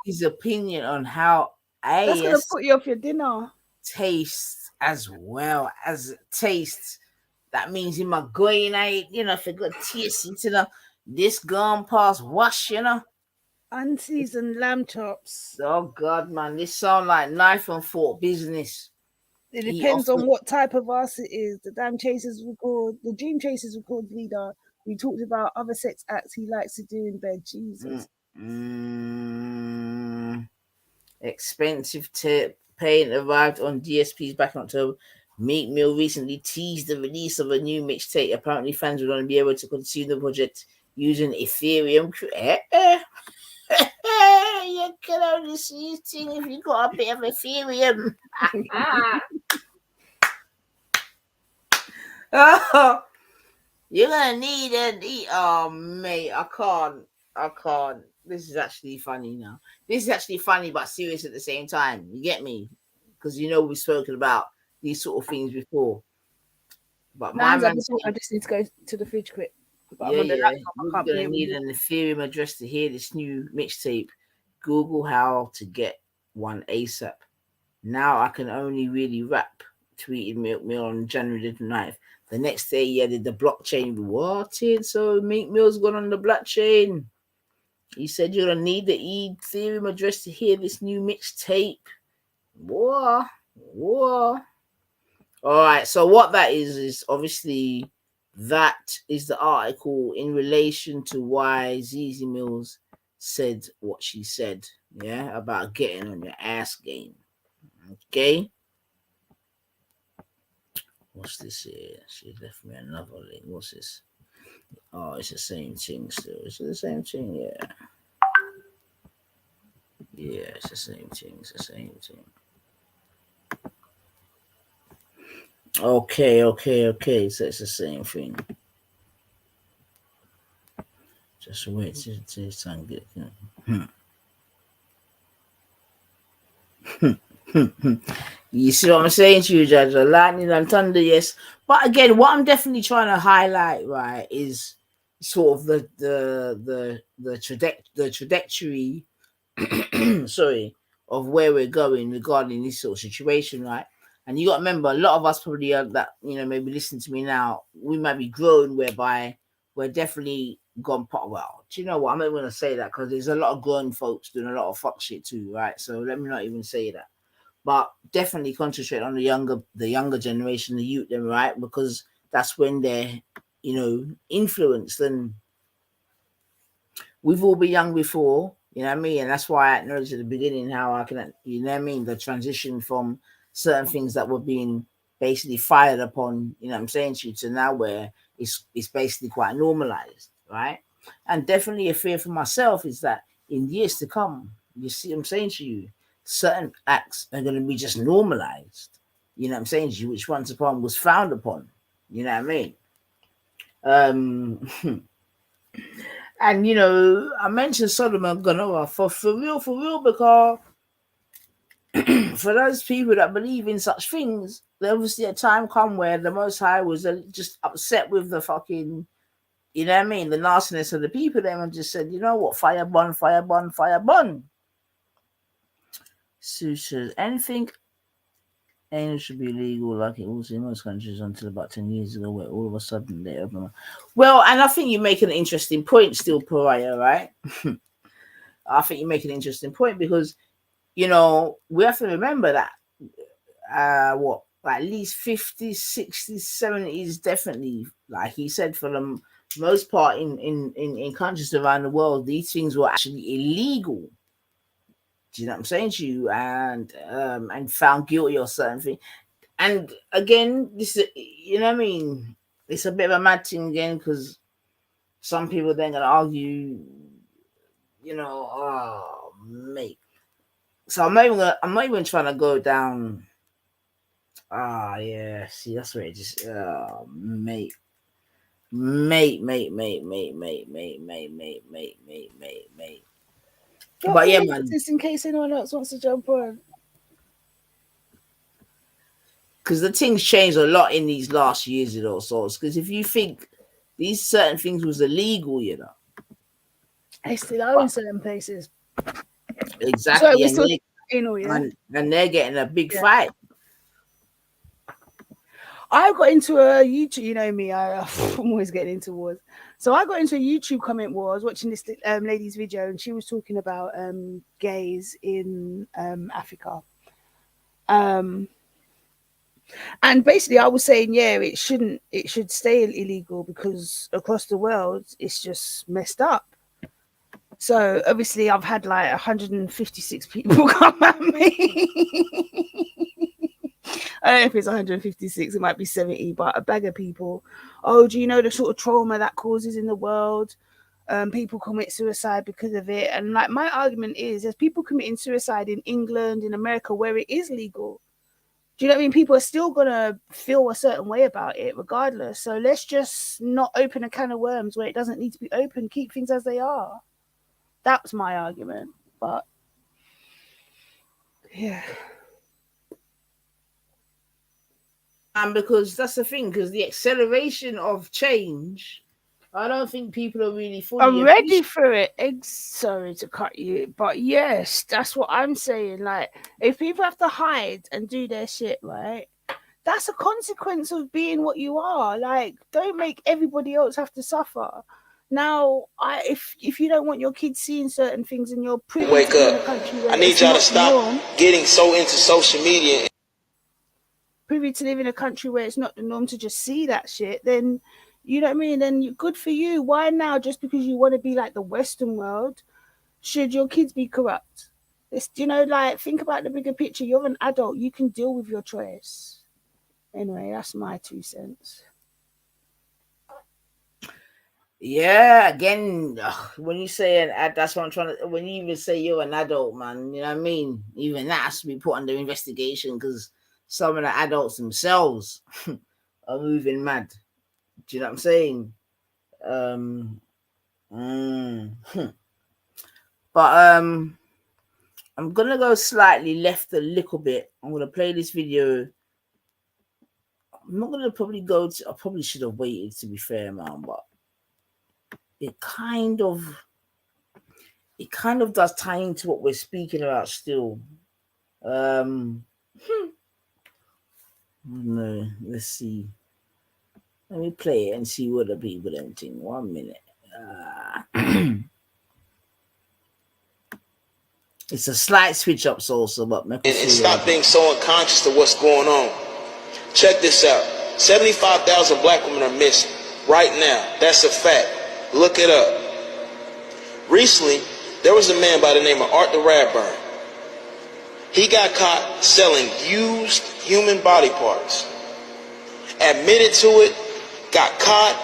his opinion on how that's gonna ass put you off your dinner tastes as well as it tastes. That means in my going, if it got taste into this gone past wash, unseasoned lamb chops. Oh God, man, this sound like knife and fork business. It depends on what type of ass it is. The Dream Chasers record leader. We talked about other sex acts he likes to do in bed. Jesus. Expensive paint arrived on DSPs back in October. Meek Mill recently teased the release of a new mixtape. Apparently, fans will only be able to consume the project using Ethereum. You can only see things if you got a bit of Ethereum. Oh, you're gonna need it. Oh, mate, I can't. This is actually funny now. This is actually funny but serious at the same time. You get me? Because we've spoken about these sort of things before. But my man, I just need to go to the fridge quick. But yeah. You're gonna need an Ethereum address to hear this new mixtape. Google how to get one ASAP. Now I can only really rap, tweeted Meek Mill on January the 9th. The next day he added the blockchain. What? So Meek Mill's gone on the blockchain. He said you're gonna need the Ethereum address to hear this new mixtape. Whoa. All right. So what that is obviously that is the article in relation to why Zizi Mills said what she said. Yeah, about getting on your ass game. Okay. What's this here? She left me another link. What's this? Oh, it's the same thing still. Is it the same thing? Yeah. Yeah, it's the same thing. Okay. So it's the same thing. Just wait till time get. You see what I'm saying to you, Judge? Lightning and thunder, yes. But again, what I'm definitely trying to highlight, right, is sort of the trajectory, sorry, of where we're going regarding this sort of situation, right? And you got to remember, a lot of us probably are that maybe listen to me now. We might be grown, whereby we're definitely gone. Well, do you know what? I'm not going to say that because there's a lot of grown folks doing a lot of fuck shit too, right? So let me not even say that. But definitely concentrate on the younger generation, the youth, them, right? Because that's when they're, influenced. And we've all been young before, you know what I mean? And that's why I acknowledged at the beginning how I can, you know what I mean, the transition from certain things that were being basically fired upon, you know what I'm saying to you, to now where it's basically quite normalized, right? And definitely a fear for myself is that in years to come, you see what I'm saying to you, certain acts are going to be just normalized, you know what I'm saying to you, which once upon was frowned upon, you know what I mean? And you know, I mentioned Sodom and Gomorrah for real, because for those people that believe in such things, there obviously a time come where the Most High was just upset with the fucking, you know what I mean, the nastiness of the people there, and just said, you know what, fire burn, fire burn, fire burn. Sue says, anything ain't should be legal like it was in most countries until about 10 years ago, where all of a sudden they open. Well, and I think you make an interesting point still, Pariah, right? I think you make an interesting point because, you know, we have to remember that at least 50s, 60s, 70s, definitely, like he said, for the most part in countries around the world, these things were actually illegal. Do you know what I'm saying to you? And found guilty or certain thing. And again, this is, you know what I mean? It's a bit of a mad thing again, because some people then gonna argue, you know, oh mate. So I'm not even trying to go down. Yeah, see, that's where it just mate. But yeah, man. Just in case anyone else wants to jump on. Because the things changed a lot in these last years, you know, so because if you think these certain things was illegal, you know. They still are in certain places. Exactly. So and they're getting a big fight. I got into a YouTube, you know me, I'm always getting into wars. So I got into a YouTube comment war. I was watching this lady's video, and she was talking about gays in Africa. And basically I was saying, yeah, it should stay illegal because across the world it's just messed up. So obviously I've had like 156 people come at me. I don't know if it's 156, it might be 70, but a bag of people. Oh, do you know the sort of trauma that causes in the world? People commit suicide because of it. And like my argument is, there's people committing suicide in England, in America, where it is legal. Do you know what I mean? People are still gonna feel a certain way about it regardless. So let's just not open a can of worms where it doesn't need to be open. Keep things as they are. That's my argument. But yeah. And because that's the thing, because the acceleration of change, I don't think people are really fully I'm ready for it. Sorry to cut you, but yes, that's what I'm saying. Like, if people have to hide and do their shit, right, that's a consequence of being what you are. Like, don't make everybody else have to suffer. Now, if you don't want your kids seeing certain things and you're privy wake to live in up. a country where I need it's y'all not to stop norm, getting so into social media. Privy to live in a country where it's not the norm to just see that shit, then you know what I mean? Then good for you. Why now, just because you want to be like the Western world, should your kids be corrupt? It's, you know, like, think about the bigger picture. You're an adult. You can deal with your choice. Anyway, that's my 2 cents. Yeah, again, when you say that's what I'm trying to. When you even say you're an adult, man, you know what I mean. Even that has to be put under investigation, because some of the adults themselves are moving mad. Do you know what I'm saying? But I'm gonna go slightly left a little bit. I'm gonna play this video. I'm not gonna probably go to. I probably should have waited, to be fair, man, but it kind of does tie into what we're speaking about still. No, let's see. Let me play it and see what the people don't think. 1 minute. It's a slight switch up also, but And stop being so unconscious to what's going on. Check this out. 75,000 black women are missing right now. That's a fact. Look it up. Recently, there was a man by the name of Arthur Radburn. He got caught selling used human body parts. Admitted to it, got caught,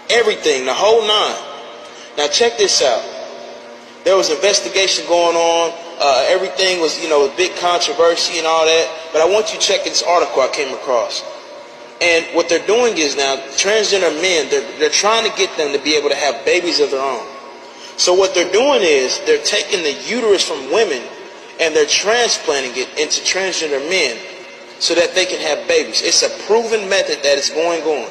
everything, the whole nine. Now check this out. There was investigation going on. Everything was, a big controversy and all that. But I want you to check this article I came across. And what they're doing is now, transgender men, they're trying to get them to be able to have babies of their own. So what they're doing is they're taking the uterus from women and they're transplanting it into transgender men so that they can have babies. It's a proven method that is going on.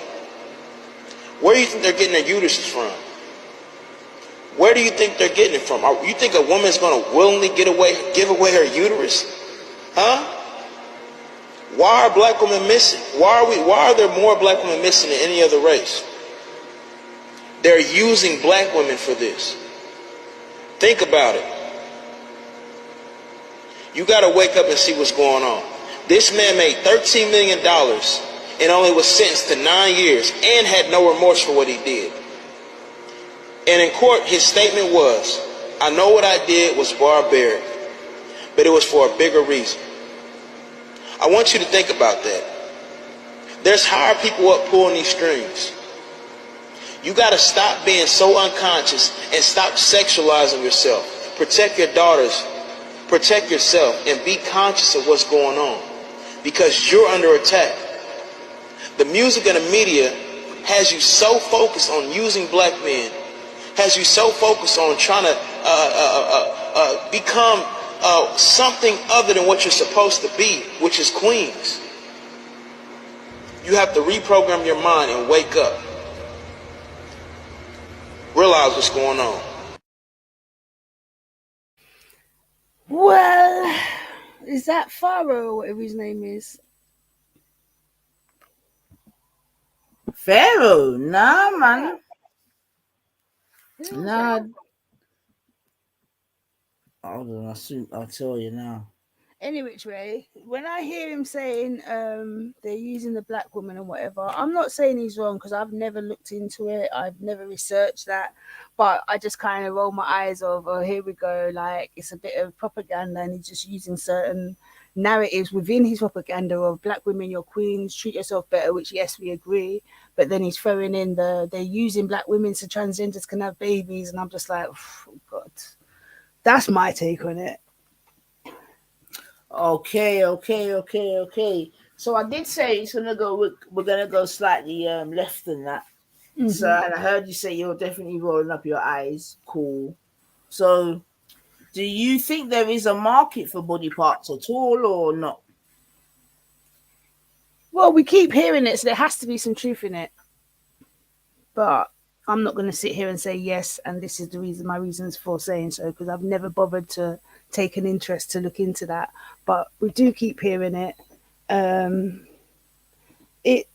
Where do you think they're getting their uteruses from? Where do you think they're getting it from? You think a woman's going to willingly give away her uterus? Huh? Why are black women missing? Why are there more black women missing than any other race? They're using black women for this. Think about it. You got to wake up and see what's going on. This man made $13 million and only was sentenced to 9 years and had no remorse for what he did. And in court, his statement was, I know what I did was barbaric, but it was for a bigger reason. I want you to think about that. There's higher people up pulling these strings. You got to stop being so unconscious and stop sexualizing yourself. Protect your daughters. Protect yourself and be conscious of what's going on because you're under attack. The music and the media has you so focused on using black men, has you so focused on trying to become something other than what you're supposed to be, which is queens. You have to reprogram your mind and wake up. Realize what's going on. Well, is that Pharaoh or whatever his name is? Pharaoh? Nah, man. Nah. Hold on, I'll tell you now. Any which way, when I hear him saying they're using the black woman and whatever, I'm not saying he's wrong because I've never looked into it. I've never researched that. But I just kind of roll my eyes over, oh, here we go. Like, it's a bit of propaganda and he's just using certain narratives within his propaganda of black women, your queens, treat yourself better, which, yes, we agree. But then he's throwing in they're using black women so transgenders can have babies. And I'm just like, oh, God. That's my take on it. Okay. So I did say we're gonna go slightly left than that. Mm-hmm. So and I heard you say you're definitely rolling up your eyes. Cool. So do you think there is a market for body parts at all or not? Well, we keep hearing it, so there has to be some truth in it. But I'm not going to sit here and say yes, and this is my reasons for saying so, because I've never bothered to take an interest to look into that. But we do keep hearing it. It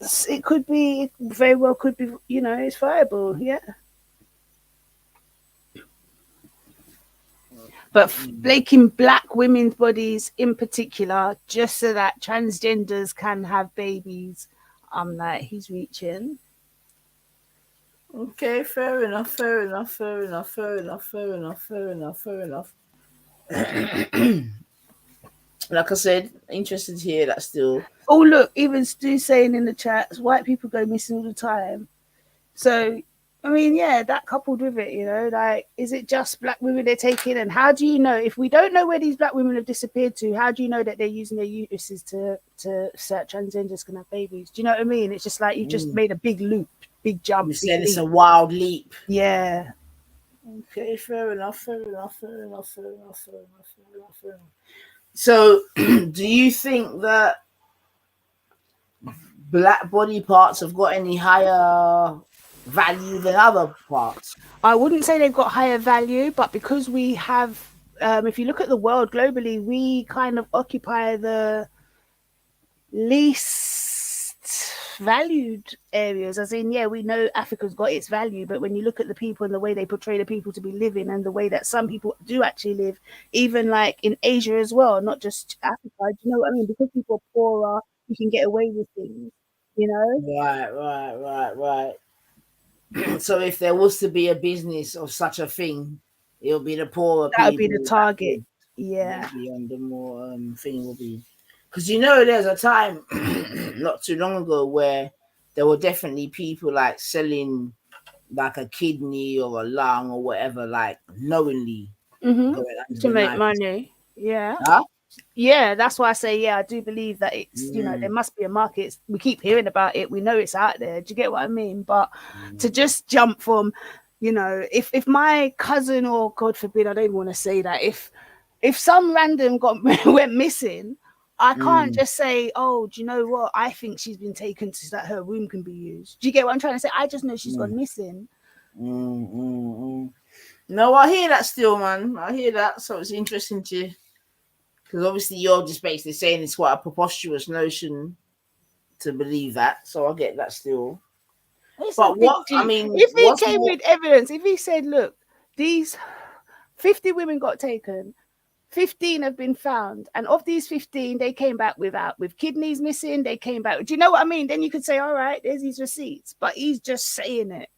could be, very well could be, it's viable, yeah. But making black women's bodies in particular, just so that transgenders can have babies, I'm like, he's reaching. Okay, fair enough. Like I said, interested to hear that still. Oh, look, even Stu saying in the chat, white people go missing all the time. So, I mean, yeah, that coupled with it, like, is it just black women they're taking? And how do you know, if we don't know where these black women have disappeared to, how do you know that they're using their uteruses to set transgenders can have babies? Do you know what I mean? It's just like you just made a big loop, big jump. You said it's a wild leap. Yeah. Okay, fair enough. So, do you think that black body parts have got any higher value than other parts? I wouldn't say they've got higher value, but because we have, if you look at the world globally, we kind of occupy the least valued areas, as in, yeah, we know Africa's got its value, but when you look at the people and the way they portray the people to be living and the way that some people do actually live, even like in Asia as well, not just Africa, do you know what I mean? Because people are poorer, you can get away with things, Right. So if there was to be a business of such a thing, It'll be the poorer That would people. be the target. Yeah. Maybe on the more thing will be, because there's a time not too long ago where there were definitely people like selling like a kidney or a lung or whatever, like knowingly going under To the make knife. money. Yeah. Huh? Yeah, that's why I say, yeah, I do believe that it's, there must be a market. We keep hearing about it. We know it's out there. Do you get what I mean? But to just jump from, if my cousin, or God forbid, I don't even want to say that, if some random went missing, I can't just say, oh, do you know what? I think she's been taken so that her room can be used. Do you get what I'm trying to say? I just know she's gone missing. No, I hear that still, man. I hear that. So it's interesting to, because obviously you're just basically saying it's quite a preposterous notion to believe that. So I get that still. But what I mean, if he what's came more, with evidence, if he said, look, these 50 women got taken, 15 have been found, and of these 15, they came back with kidneys missing, they came back. Do you know what I mean? Then you could say, all right, there's these receipts, but he's just saying it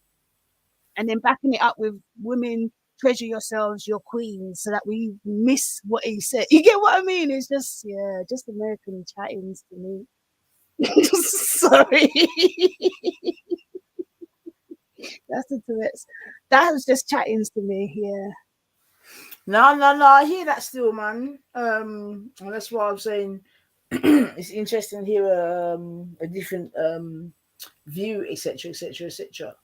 and then backing it up with women, treasure yourselves, your queens, so that we miss what he said. You get what I mean? It's just, just American chattings to me. Sorry. That's the Tourette's. That was just chattings to me, yeah. No, I hear that still, man. And that's why I'm saying it's interesting to hear a different view, etc., etc., etc.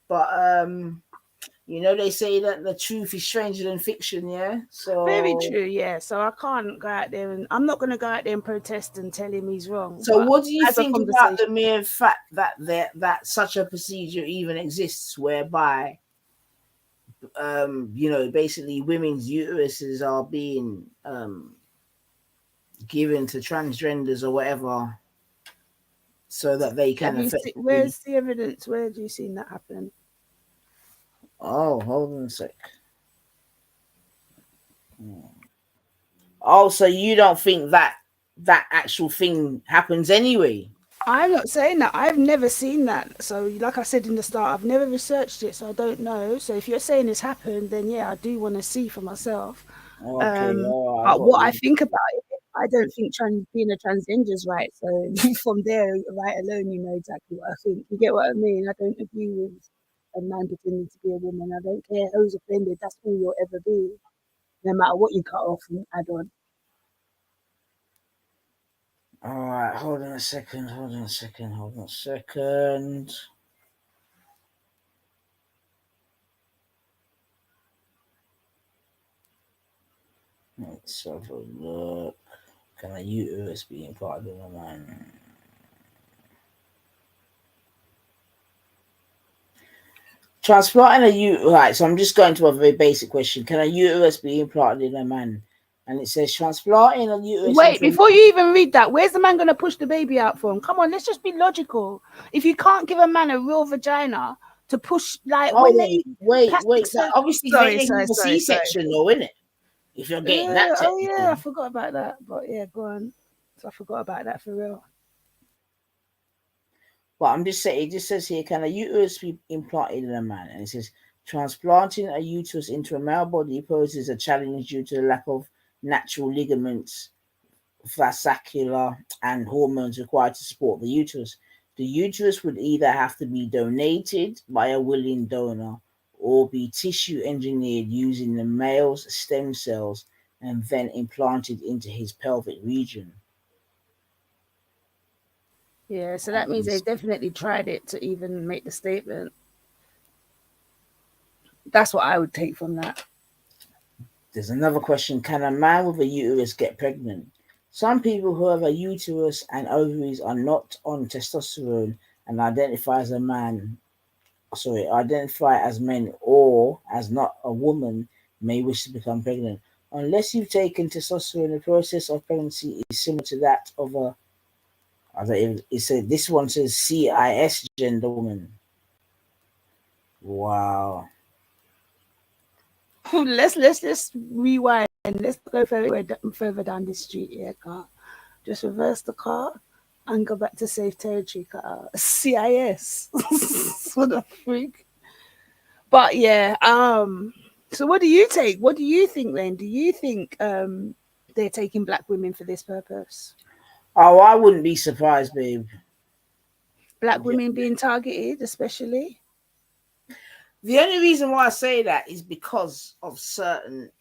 But they say that the truth is stranger than fiction, yeah. So very true, yeah. So I can't go out there, and I'm not going to go out there and protest and tell him he's wrong. So what do you think about the mere fact that that such a procedure even exists, whereby basically women's uteruses are being given to transgenders or whatever, so that they can where's the evidence? Where have you seen that happen? Oh, hold on a sec. Oh, so you don't think that actual thing happens anyway? I'm not saying that. I've never seen that. So, like I said in the start, I've never researched it, so I don't know. So, if you're saying it's happened, then yeah, I do want to see for myself. Okay, but what I think about it, I don't think being a transgender is right. So, from there, right alone, you know exactly what I think. You get what I mean? I don't agree with a man pretending to be a woman. I don't care who's offended. That's all you'll ever be, no matter what you cut off and add on. All right, hold on a second. Let's have a look. Can a uterus be implanted in a man? Transplanting a uterus, right? So I'm just going to a very basic question. Can a uterus be implanted in a man? And it says transplanting a uterus. Wait, before you even read that, where's the man going to push the baby out from? Come on, let's just be logical. If you can't give a man a real vagina to push, like when they wait. Obviously, they need a C-section, though, isn't it? If you're getting that. Oh yeah, I forgot about that. But yeah, go on. So I forgot about that for real. But I'm just saying, it just says here, can a uterus be implanted in a man? And it says transplanting a uterus into a male body poses a challenge due to the lack of natural ligaments, fascicula, and hormones required to support the uterus. The uterus would either have to be donated by a willing donor or be tissue engineered using the male's stem cells and then implanted into his pelvic region. Yeah, so that means they definitely tried it to even make the statement. That's what I would take from that. There's another question. Can a man with a uterus get pregnant? Some people who have a uterus and ovaries are not on testosterone and identify as men or as not a woman may wish to become pregnant. Unless you've taken testosterone, the process of pregnancy is similar to that of a this one says CIS gender woman. Wow. Let's rewind. Let's go further down the street here, car. Just reverse the car and go back to safe territory, car. CIS. What the freak? But yeah, So what do you take? What do you think then? Do you think they're taking black women for this purpose? Oh, I wouldn't be surprised, babe. Black women being targeted, especially. The only reason why I say that is because of certain,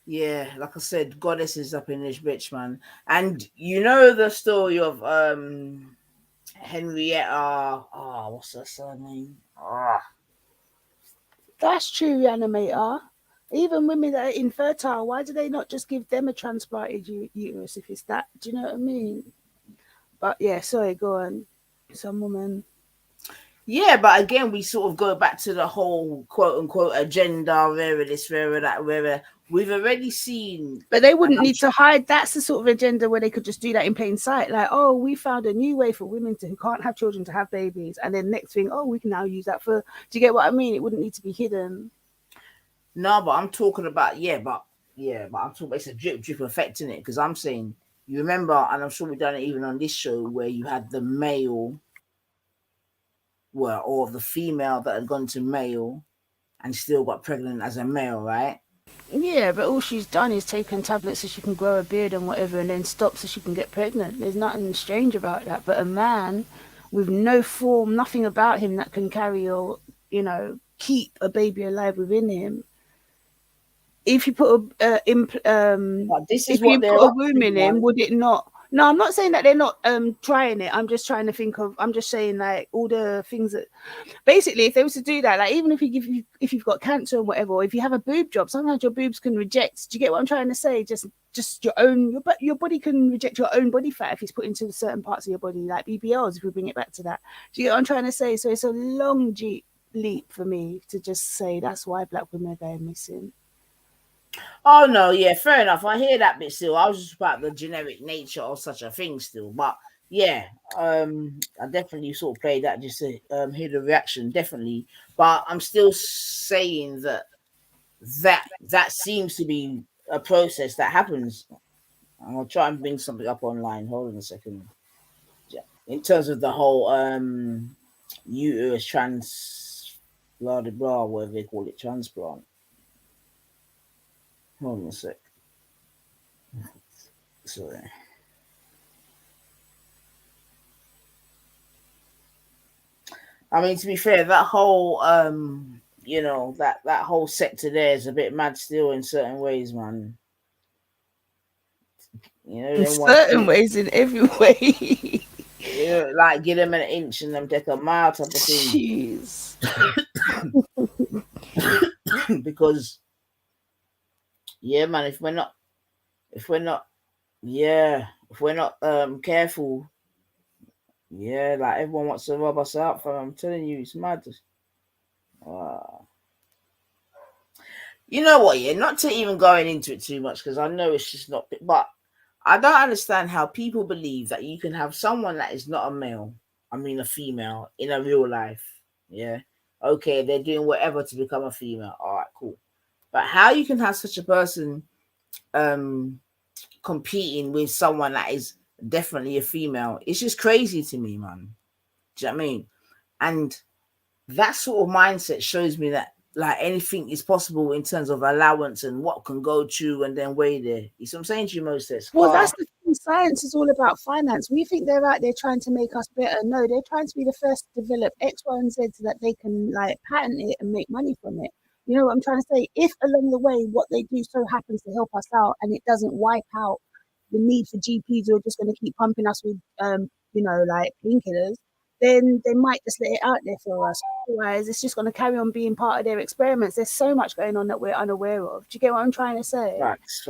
like I said, goddesses up in this bitch, man. And you know the story of Henrietta. What's her surname? That's true, Reanimator. Even women that are infertile, why do they not just give them a transplanted uterus if it's that? Do you know what I mean? But yeah, sorry, go on. Some woman. Yeah, but again, we sort of go back to the whole quote unquote agenda, where this, where that, where we've already seen. But they wouldn't need to hide. That's the sort of agenda where they could just do that in plain sight. Like, oh, we found a new way for women who can't have children to have babies. And then next thing, oh, we can now use that for. Do you get what I mean? It wouldn't need to be hidden. No, but I'm talking about, but I'm talking about it's a drip effect in it, because I'm saying, you remember, and I'm sure we've done it even on this show, where you had the male, or the female that had gone to male and still got pregnant as a male, right? Yeah, but all she's done is taken tablets so she can grow a beard and whatever, and then stop so she can get pregnant. There's nothing strange about that. But a man with no form, nothing about him that can carry or, keep a baby alive within him. If you put a womb in him, would it not? No, I'm not saying that they're not trying it. I'm just trying to think of. I'm just saying like all the things that, basically, if they was to do that, like even if you've got cancer or whatever, or if you have a boob job, sometimes your boobs can reject. Do you get what I'm trying to say? Just your body can reject your own body fat if it's put into certain parts of your body, like BBLs. If we bring it back to that, do you get what I'm trying to say? So it's a long leap for me to just say that's why black women are going missing. Oh no, yeah, fair enough. I hear that bit still. I was just about the generic nature of such a thing still, but yeah, I definitely sort of played that just to hear the reaction, definitely. But I'm still saying that seems to be a process that happens. I'm gonna try and bring something up online. Hold on a second. In terms of the whole uterus blah blah blah, whatever they call it, transplant. Hold on a sec. Sorry. I mean, to be fair, that whole that whole sector there is a bit mad still in certain ways, man. In certain ways, in every way. Like give them an inch and them take a mile type of thing. Jeez. Because man, if we're not careful, like everyone wants to rub us out. I'm telling you, it's mad. You know what? Yeah, not to even going into it too much, because I know it's just not. But I don't understand how people believe that you can have someone that is not a male, I mean a female, in a real life. Yeah. Okay, they're doing whatever to become a female. All right, cool. But how you can have such a person competing with someone that is definitely a female, it's just crazy to me, man. Do you know what I mean? And that sort of mindset shows me that like anything is possible in terms of allowance and what can go through and then weigh there. You see what I'm saying to you, Moses? Well, that's the thing. Science is all about finance. We think they're out there trying to make us better. No, they're trying to be the first to develop X, Y, and Z so that they can like patent it and make money from it. You know what I'm trying to say? If along the way what they do so happens to help us out and it doesn't wipe out the need for GPs who are just going to keep pumping us with, like painkillers, then they might just let it out there for us. Otherwise, it's just going to carry on being part of their experiments. There's so much going on that we're unaware of. Do you get what I'm trying to say? Facts.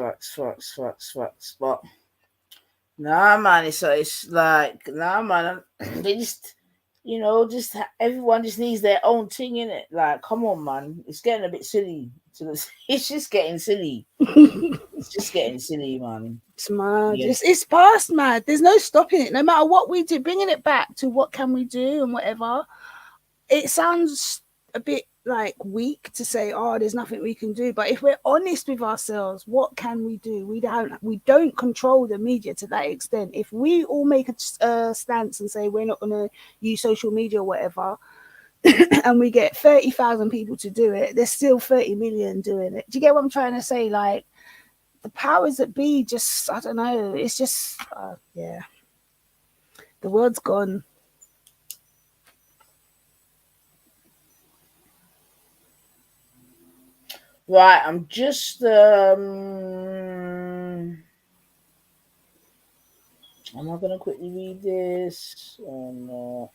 But nah, man, it's like, nah, man, they just, everyone just needs their own thing in it. Like, come on, man, it's getting a bit silly. It's just getting silly. It's just getting silly, man. It's mad. Yeah. It's past mad. There's no stopping it. No matter what we do, bringing it back to what can we do and whatever. It sounds a bit like weak to say, oh, there's nothing we can do. But if we're honest with ourselves, what can we do? We don't control the media to that extent. If we all make a stance and say we're not going to use social media or whatever, and we get 30,000 people to do it, there's still 30 million doing it. Do you get what I'm trying to say? Like, the powers that be just, I don't know, it's just, yeah. The world's gone. Right, I'm just am I gonna quickly read this or not?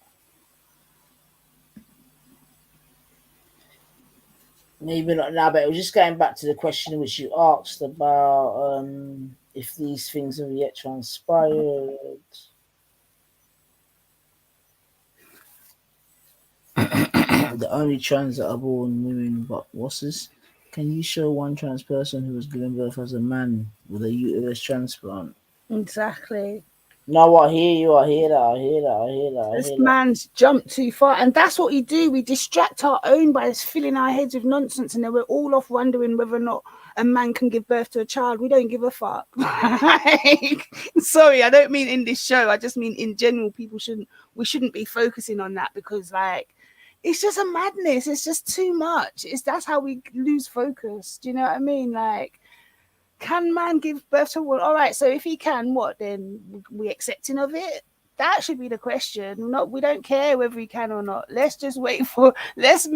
Maybe not now, but it was just going back to the question which you asked about if these things have yet transpired. The only trans that are born women, but what's this? Can you show one trans person who was given birth as a man with a uterus transplant? Exactly. No, I hear you. I hear that. This man's jumped too far, and that's what we do. We distract our own by filling our heads with nonsense, and then we're all off wondering whether or not a man can give birth to a child. We don't give a fuck. Sorry, I don't mean in this show. I just mean in general. We shouldn't be focusing on that, because like, it's just a madness. It's just too much. That's how we lose focus. Do you know what I mean? Like, can man give birth to one? All right, so if he can, what then? We accepting of it? That should be the question. We don't care whether he can or not. Let's just wait for. Let's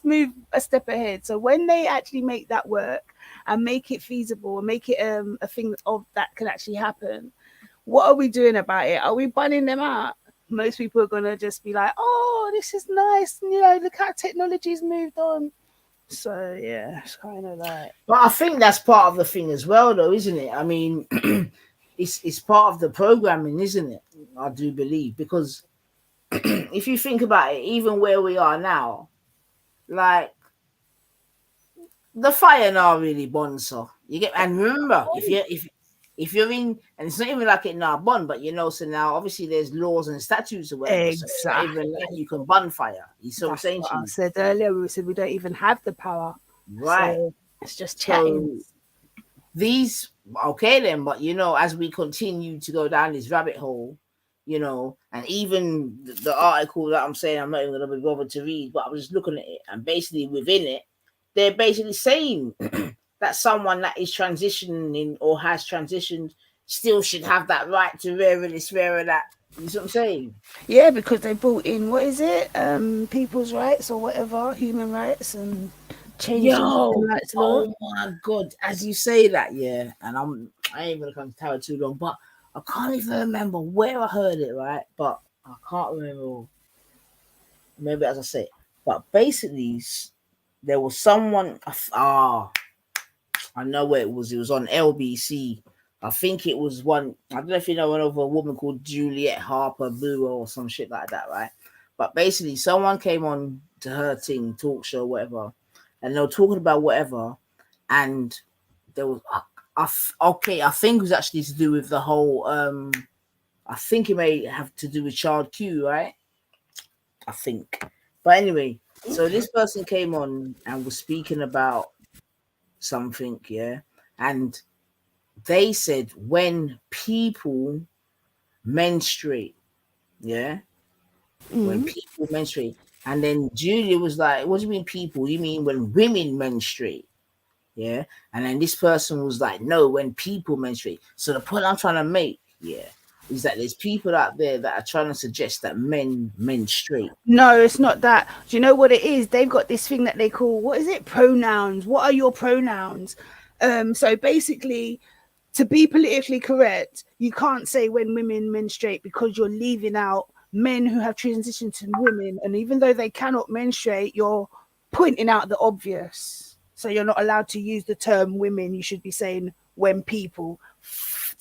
move a step ahead. So when they actually make that work and make it feasible and make it a thing of that can actually happen, what are we doing about it? Are we banning them out? Most people are gonna just be like, "Oh, this is nice. You know, look how technology's moved on." So yeah, it's kind of like. But I think that's part of the thing as well, though, isn't it? I mean, it's part of the programming, isn't it? I do believe, because if you think about it, even where we are now, like, the fire now really bonso. You get, and remember, if you're in, and it's not even like it now bun, but so now obviously there's laws and statutes or whatever. Exactly. So it's not even like you can bun fire. You see what I'm saying? I said earlier, we said we don't even have the power. Right. So it's just chatting. So these, okay then, but as we continue to go down this rabbit hole, and even the article that I'm saying I'm not even going to be bothered to read, but I was just looking at it, and basically within it, they're basically saying that someone that is transitioning or has transitioned still should have that right to wear this, wear that. You see what I'm saying? Yeah, because they brought in, what is it? People's rights or whatever, human rights, and changed the human rights law. Oh my God, as you say that, yeah, and I ain't gonna come to tower too long, but I can't even remember where I heard it, right? But I can't remember. Maybe as I say, but basically, there was someone. I know where it was. It was on LBC. I think it was one. I don't know if you know of a woman called Juliet Harper Brewer or some shit like that, right? But basically, someone came on to her thing, talk show, whatever, and they were talking about whatever, and there was I think it was actually to do with the whole. I think it may have to do with child Q, right? I think, but anyway, so this person came on and was speaking about something, yeah, and they said when people menstruate, yeah, when people menstruate, and then Julia was like, "What do you mean people? You mean when women menstruate?" Yeah, and then this person was like, "No, when people menstruate." So the point I'm trying to make, yeah, is that there's people out there that are trying to suggest that men menstruate. No, it's not that. Do you know what it is? They've got this thing that they call, what is it? Pronouns. What are your pronouns? So basically, to be politically correct, you can't say when women menstruate, because you're leaving out men who have transitioned to women. And even though they cannot menstruate, you're pointing out the obvious. So you're not allowed to use the term women. You should be saying when people.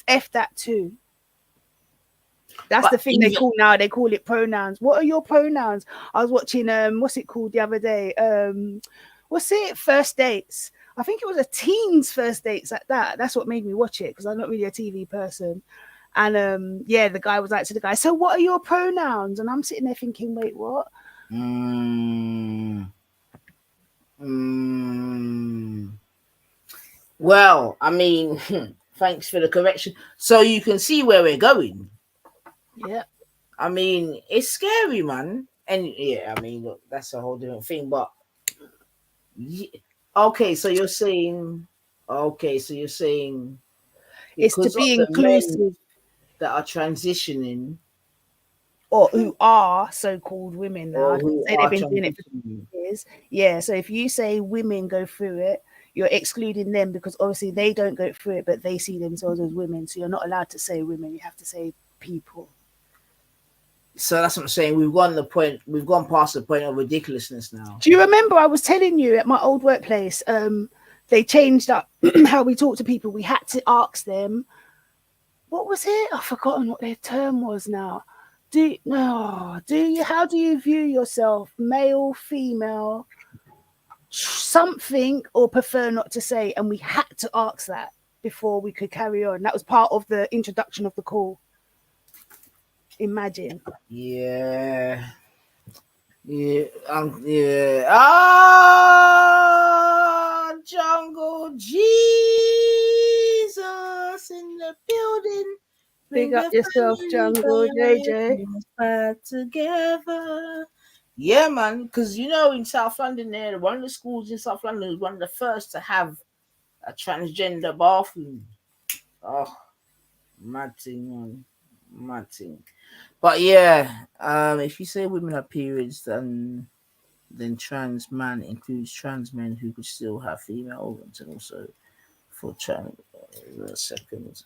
F that too. That's the thing they call now. They call it pronouns. What are your pronouns? I was watching what's it called the other day? What's it? First Dates. I think it was a teen's first dates like that. That's what made me watch it, because I'm not really a TV person. And yeah, the guy was like to the guy, "So what are your pronouns?" And I'm sitting there thinking, wait, what? Well, I mean, thanks for the correction. So you can see where we're going. Yeah. I mean, it's scary, man. And yeah, I mean, look, that's a whole different thing. But okay, so you're saying, It's to because of be the men inclusive, that are transitioning or who are so-called women now. or I didn't who say they've are been doing it for transitioning. years. Yeah, so if you say women go through it, you're excluding them because obviously they don't go through it, but they see themselves as women. So you're not allowed to say women. You have to say people. So that's what I'm saying. We've gone past the point of ridiculousness now. Do you remember I was telling you at my old workplace, they changed up how we talk to people. We had to ask them, what was it? I've forgotten what their term was now. How do you view yourself? Male, female, something, or prefer not to say? And we had to ask that before we could carry on. That was part of the introduction of the call. Imagine. Yeah. Yeah. Ah, Jungle Jesus in the building. Big up yourself, Jungle JJ. Back together. Yeah, man. Because in South London, there, one of the schools in South London was one of the first to have a transgender bathroom. Oh, mad thing, man. Mad thing. But yeah, if you say women have periods, then trans man includes trans men who could still have female organs, and also for trans. Second.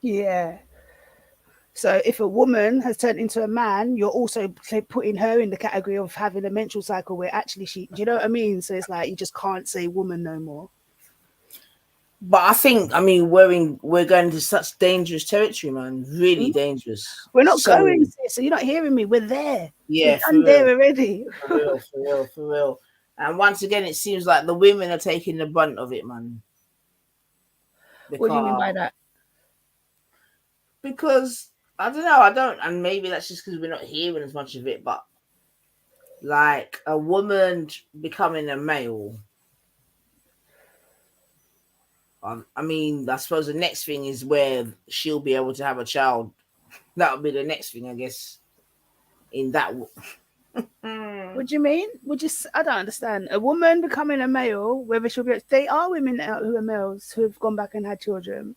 Yeah. So if a woman has turned into a man, you're also putting her in the category of having a menstrual cycle where actually do you know what I mean? So it's like you just can't say woman no more. But I think, we're going to such dangerous territory, man. Really dangerous. We're not going, so you're not hearing me. We're there. Yeah, we're there already. For real. And once again, it seems like the women are taking the brunt of it, man. What do you mean by that? Because I don't know, and maybe that's just because we're not hearing as much of it, but like a woman becoming a male. I suppose the next thing is where she'll be able to have a child. That'll be the next thing, I guess. In that. What do you mean? I don't understand. A woman becoming a male, whether she'll be. They are women who are males who have gone back and had children.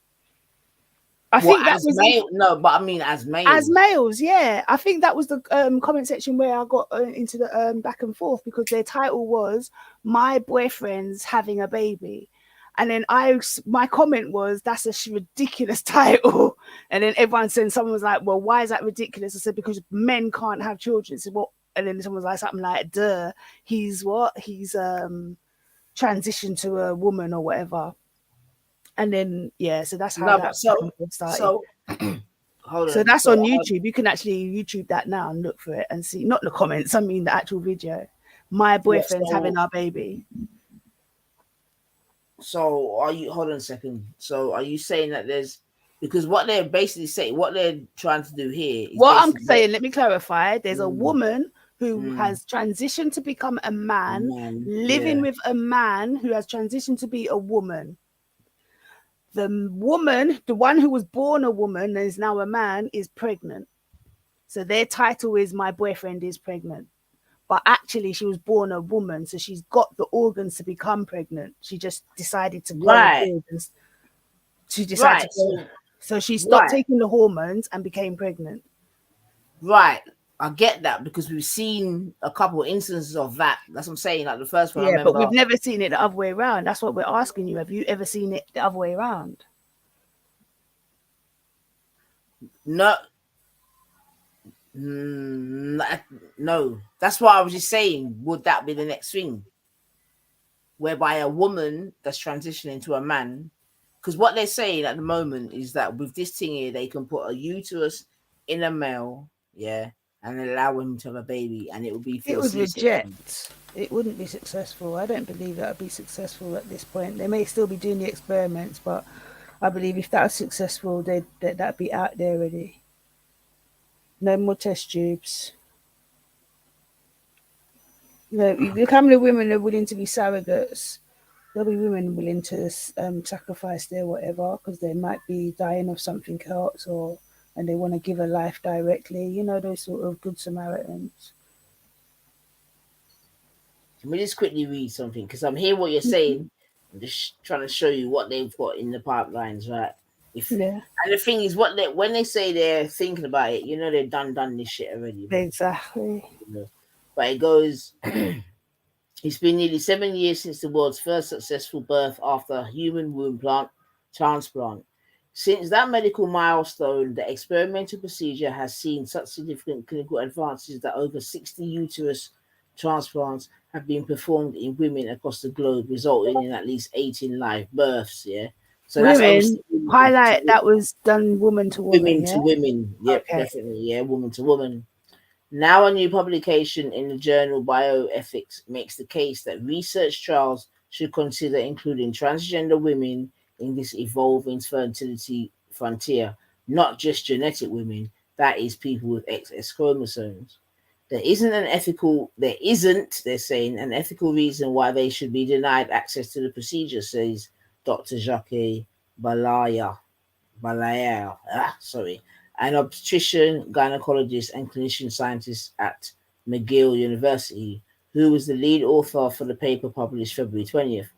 I think that was male. No, but I mean as males. As males, yeah. I think that was the comment section where I got into the back and forth because their title was "My Boyfriend's Having a Baby," and then my comment was, "That's a ridiculous title." And then someone was like, "Well, why is that ridiculous?" I said, "Because men can't have children." I said, "What?" And then someone was like something like, "Duh, he's what? He's transitioned to a woman or whatever." And then so that's how started. So hold on. So that's on YouTube. You can actually YouTube that now and look for it and see, not the comments, I mean the actual video. My boyfriend's having our baby. So hold on a second. So are you saying that because what they're basically saying, what they're trying to do here is what I'm saying, let me clarify. There's a woman who has transitioned to become a man living with a man who has transitioned to be a woman. The woman, the one who was born a woman and is now a man, is pregnant. So their title is "My Boyfriend is Pregnant." But actually she was born a woman, so she's got the organs to become pregnant. She just decided to grow the organs. She decided so she stopped taking the hormones and became pregnant. Right. I get that because we've seen a couple of instances of that. That's what I'm saying. Like the first one, I remember. But we've never seen it the other way around. That's what we're asking you. Have you ever seen it the other way around? No. No. That's why I was just saying, would that be the next thing? Whereby a woman that's transitioning to a man, because what they're saying at the moment is that with this thing here, they can put a uterus in a male, and allow him to have a baby, and it would be. It would reject. It wouldn't be successful. I don't believe that would be successful at this point. They may still be doing the experiments, but I believe if that was successful, that'd be out there already. No more test tubes. Look how many women are willing to be surrogates. There'll be women willing to sacrifice their whatever because they might be dying of something else, and they want to give a life directly. Those sort of good Samaritans. Let me just quickly read something because I'm hearing what you're saying. I'm just trying to show you what they've got in the pipelines, right? Yeah. And the thing is, when they say they're thinking about it, they've done this shit already. Exactly. But it goes. It's been nearly 7 years since the world's first successful birth after a human womb transplant. Since that medical milestone, the experimental procedure has seen such significant clinical advances that over 60 uterus transplants have been performed in women across the globe, resulting in at least 18 live births. Yeah, so that's Women, obviously highlight that was done woman to woman, women yeah? to women. Yep, Okay. definitely. Yeah, woman to woman. Now, a new publication in the journal Bioethics makes the case that research trials should consider including transgender women in this evolving fertility frontier, not just genetic women, that is, people with XX chromosomes. They're saying, an ethical reason why they should be denied access to the procedure, says Dr. Jacques Balaya. An obstetrician, gynecologist, and clinician scientist at McGill University, who was the lead author for the paper published February 20th.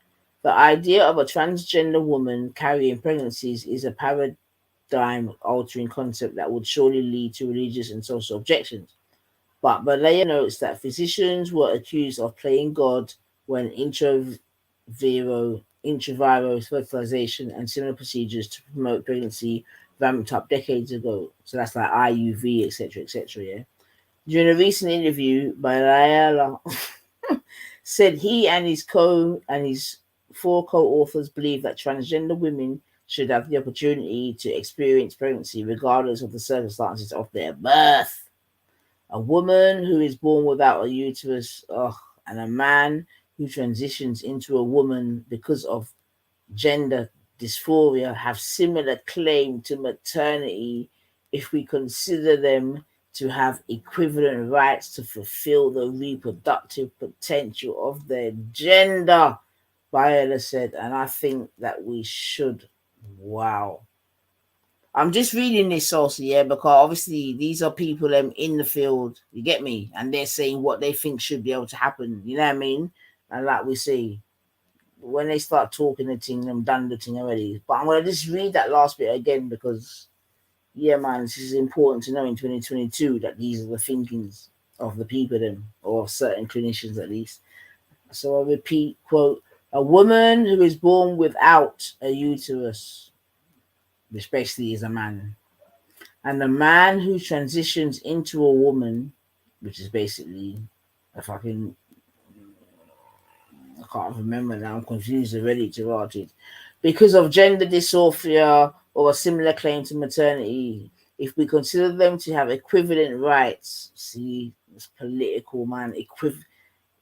The idea of a transgender woman carrying pregnancies is a paradigm altering concept that would surely lead to religious and social objections. But Balea notes that physicians were accused of playing God when intraviral fertilization and similar procedures to promote pregnancy ramped up decades ago. So that's like IUV, etc., yeah. During a recent interview, Balea said he and his four co-authors believe that transgender women should have the opportunity to experience pregnancy regardless of the circumstances of their birth. A woman who is born without a uterus, and a man who transitions into a woman because of gender dysphoria have similar claim to maternity if we consider them to have equivalent rights to fulfill the reproductive potential of their gender, Viola said, and I think that we should. Wow. I'm just reading this also, yeah, because obviously these are people in the field, you get me, and they're saying what they think should be able to happen, you know what I mean? And like we see, when they start talking the thing, I'm done the thing already. But I'm gonna just read that last bit again because, yeah, man, this is important to know in 2022 that these are the thinkings of the people, them or certain clinicians at least. So I repeat, quote: a woman who is born without a uterus, which basically is a man, and a man who transitions into a woman, which is basically a fucking, I can't remember now, I'm confused already to write it, because of gender dysphoria or a similar claim to maternity, if we consider them to have equivalent rights, see, it's political, man,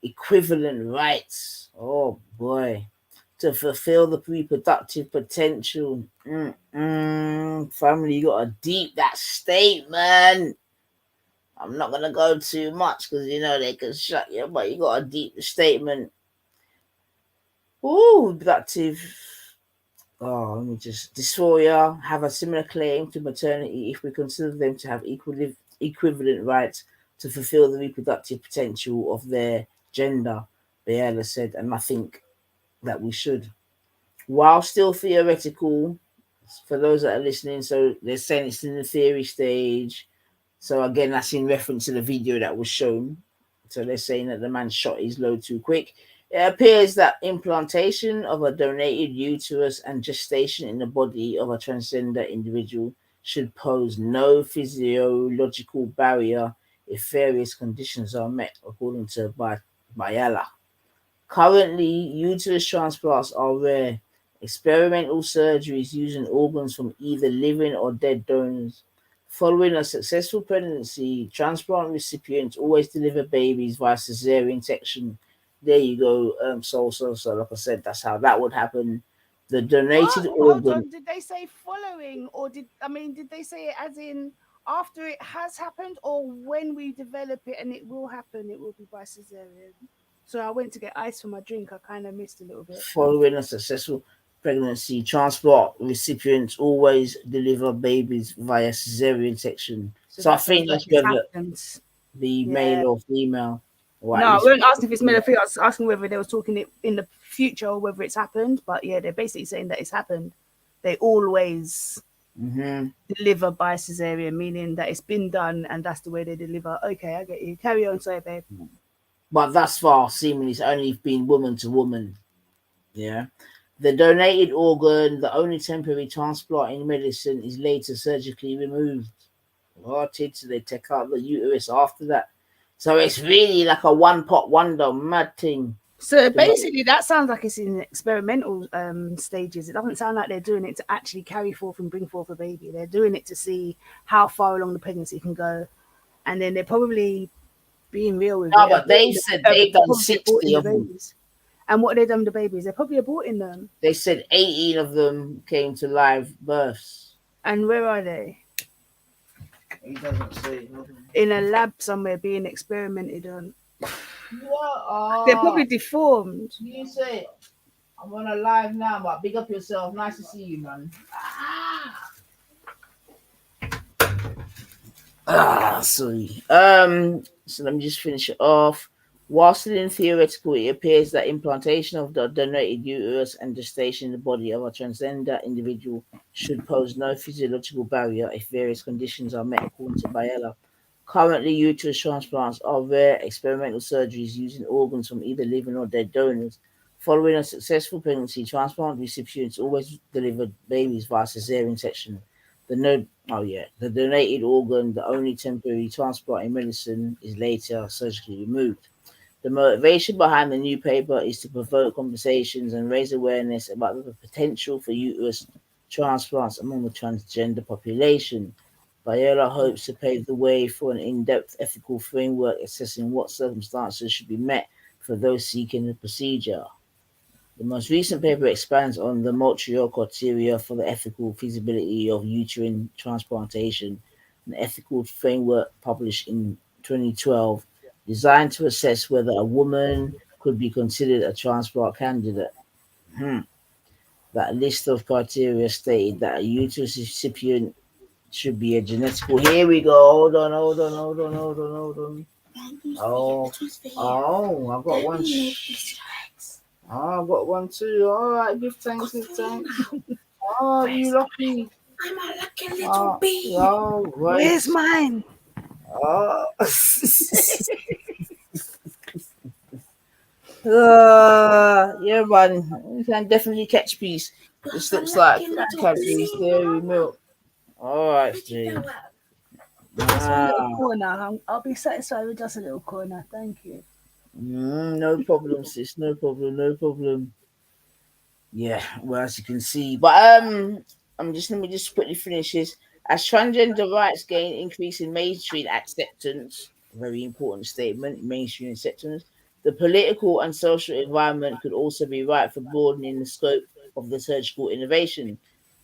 equivalent rights, oh boy, to fulfill the reproductive potential. Family, you gotta deep that statement. I'm not gonna go too much because they can shut you, but you gotta deep the statement. Ooh, reproductive. Oh, let me just dysphoria have a similar claim to maternity if we consider them to have equivalent rights to fulfill the reproductive potential of their gender. Bayala said, and I think that we should. While still theoretical, for those that are listening, so they're saying it's in the theory stage. So again, that's in reference to the video that was shown. So they're saying that the man shot his load too quick. It appears that implantation of a donated uterus and gestation in the body of a transgender individual should pose no physiological barrier if various conditions are met, according to Bayala. Currently, uterus transplants are rare. Experimental surgeries using organs from either living or dead donors. Following a successful pregnancy, transplant recipients always deliver babies via cesarean section. There you go. So, like I said, that's how that would happen. The donated Hold organ. on, did they say following, or did they say it as in after it has happened, or when we develop it and it will happen, it will be by cesarean? So I went to get ice for my drink. I kind of missed a little bit. Following a successful pregnancy, transplant recipients always deliver babies via cesarean section. So I think that's whether the male or female. Right, No, I let's- weren't asking if it's male or female. I was asking whether they was talking it in the future or whether it's happened. But yeah, they're basically saying that it's happened. They always deliver by cesarean, meaning that it's been done and that's the way they deliver. Okay, I get you. Carry on, sorry, babe. But thus far, seemingly, it's only been woman to woman. Yeah. The donated organ, the only temporary transplant in medicine, is later surgically removed. So they take out the uterus after that. So it's really like a one-pot wonder, mad thing. So basically, that sounds like it's in experimental stages. It doesn't sound like they're doing it to actually carry forth and bring forth a baby. They're doing it to see how far along the pregnancy can go, and then they're probably being real with No, it. but they've said they've done 60 of them. babies. And what have they done with the babies? They're probably aborting them. They said 18 of them came to live births. And where are they? He doesn't say. In a lab somewhere being experimented on. Yeah, They're probably deformed. You say, I'm on a live now, but big up yourself. Nice to see you, man. Sorry. So let me just finish it off. While still in theoretical, it appears that implantation of the donated uterus and gestation in the body of a transgender individual should pose no physiological barrier if various conditions are met, according to Biella. Currently, uterus transplants are rare experimental surgeries using organs from either living or dead donors. Following a successful pregnancy, transplant recipients always delivered babies via cesarean section. The donated organ, the only temporary transplant in medicine, is later surgically removed. The motivation behind the new paper is to provoke conversations and raise awareness about the potential for uterus transplants among the transgender population. Biella hopes to pave the way for an in-depth ethical framework assessing what circumstances should be met for those seeking the procedure. The most recent paper expands on the Montreal criteria for the ethical feasibility of uterine transplantation, an ethical framework published in 2012, designed to assess whether a woman could be considered a transplant candidate. That list of criteria stated that a uterus recipient should be a genetical. Here we go. Hold on. Oh, I've got one. I've got one too. All right, give thanks. Oh, you lucky. I'm a lucky little bee. Oh, right. Where's mine? Oh. Yeah, man. You can definitely catch peas. This looks like Cadbury's Dairy Milk. All right, Steve. Just a little corner. I'll be satisfied with just a little corner. Thank you. No problem, sis. No problem. Yeah, well, as you can see, but let me just quickly finish this. As transgender rights gain increase in mainstream acceptance, very important statement, mainstream acceptance, the political and social environment could also be right for broadening the scope of the surgical innovation.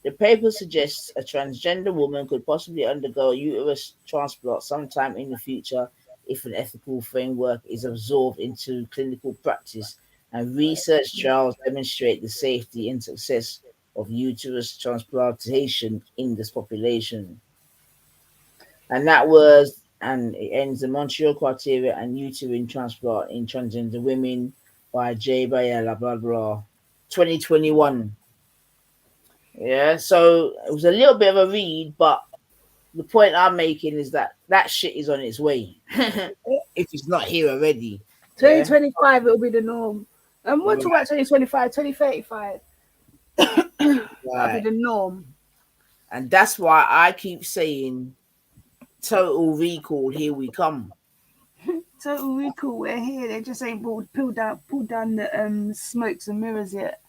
The paper suggests a transgender woman could possibly undergo a uterus transplant sometime in the future if an ethical framework is absorbed into clinical practice and research trials demonstrate the safety and success of uterus transplantation in this population. And it ends the Montreal criteria and uterine transplant in transgender women by J. Biella, blah, blah, 2021. Yeah, so it was a little bit of a read, but the point I'm making is that shit is on its way. If it's not here already. 2025, it'll be the norm. And we'll talk about 2025, 2035. That'll be the norm. And that's why I keep saying, total recall, here we come. Total recall, we're here. They just ain't pulled down the smokes and mirrors yet.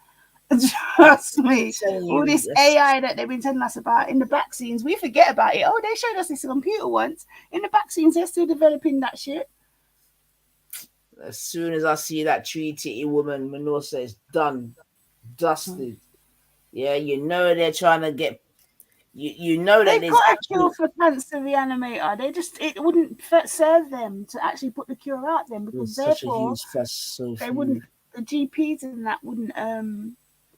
Trust me. All this AI that they've been telling us about in the back scenes, we forget about it. Oh, they showed us this computer once. In the back scenes, they're still developing that shit. As soon as I see that tree titty woman, Manor says, done, dusted. Yeah, you know they're trying to get. You know that they've got a cure for cancer reanimator. It wouldn't serve them to actually put the cure out there because therefore they wouldn't. The GPs and that wouldn't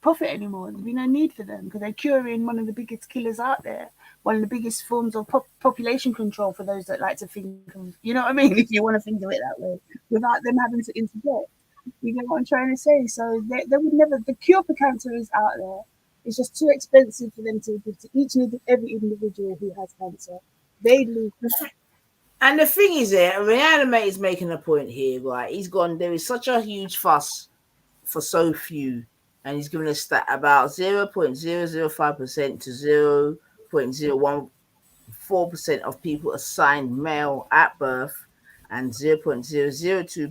profit anymore. There'd be no need for them because they're curing one of the biggest killers out there. one of the biggest forms of population control for those that like to think of, you know what I mean? If you want to think of it that way, without them having to interject. You get what I'm trying to say? So they would never, the cure for cancer is out there. It's just too expensive for them to give to each and every individual who has cancer. They lose. And the thing is, Reanimate is making a point here, right? He's gone, there is such a huge fuss for so few, and he's given a stat about 0.005% to 0.014% of people assigned male at birth, and 0.002% to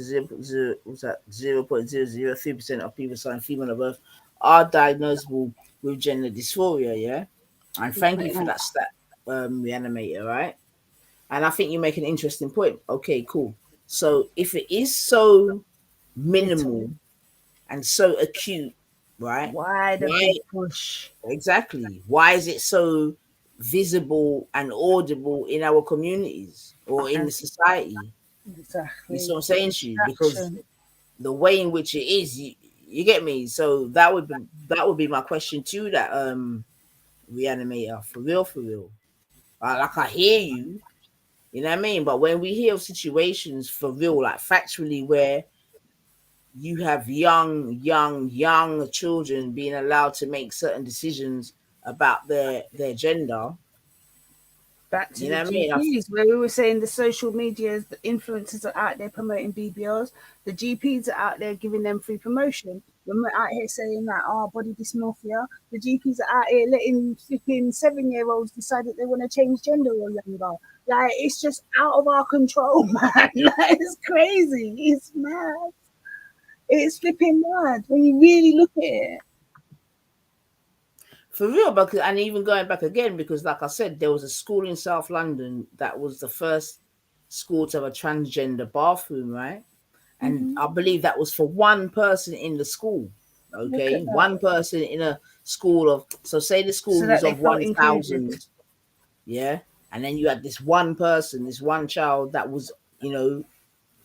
0.003% of people assigned female at birth are diagnosable with gender dysphoria. Yeah, and thank you for that stat, Reanimator, right? And I think you make an interesting point. Okay, cool. So if it is so minimal and so acute, right? Why the big push? Exactly. Why is it so visible and audible in our communities or in the society? Exactly. You see what I'm saying to you? Because the way in which it is, you get me. So that would be my question to that Reanimator, for real, for real. Like I hear you, you know what I mean? But when we hear of situations for real, like factually, where you have young children being allowed to make certain decisions about their gender. Back to the GPs, where we were saying the social media, the influencers are out there promoting BBLs, the GPs are out there giving them free promotion. When we're out here saying that, body dysmorphia, the GPs are out here letting flipping 7-year-olds decide that they want to change gender or younger. Like, it's just out of our control, man. Like, it's crazy. It's mad. It's flipping mad when you really look at it. For real, because, and even going back again, because like I said, there was a school in South London that was the first school to have a transgender bathroom, right? And I believe that was for one person in the school. Okay, one person in a school of, so say the school was of 1,000, yeah, and then you had this one person, this one child that was,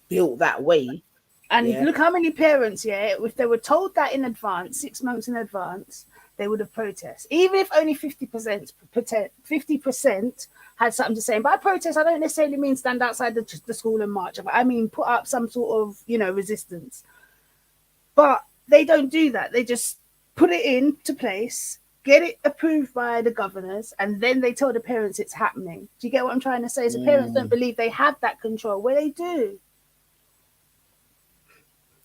built that way. And look how many parents, if they were told that in advance, 6 months in advance, they would have protested. Even if only 50% had something to say. And by protest, I don't necessarily mean stand outside the school and march. I mean put up some sort of, resistance. But they don't do that. They just put it into place, get it approved by the governors, and then they tell the parents it's happening. Do you get what I'm trying to say? So parents don't believe they have that control. Well, they do.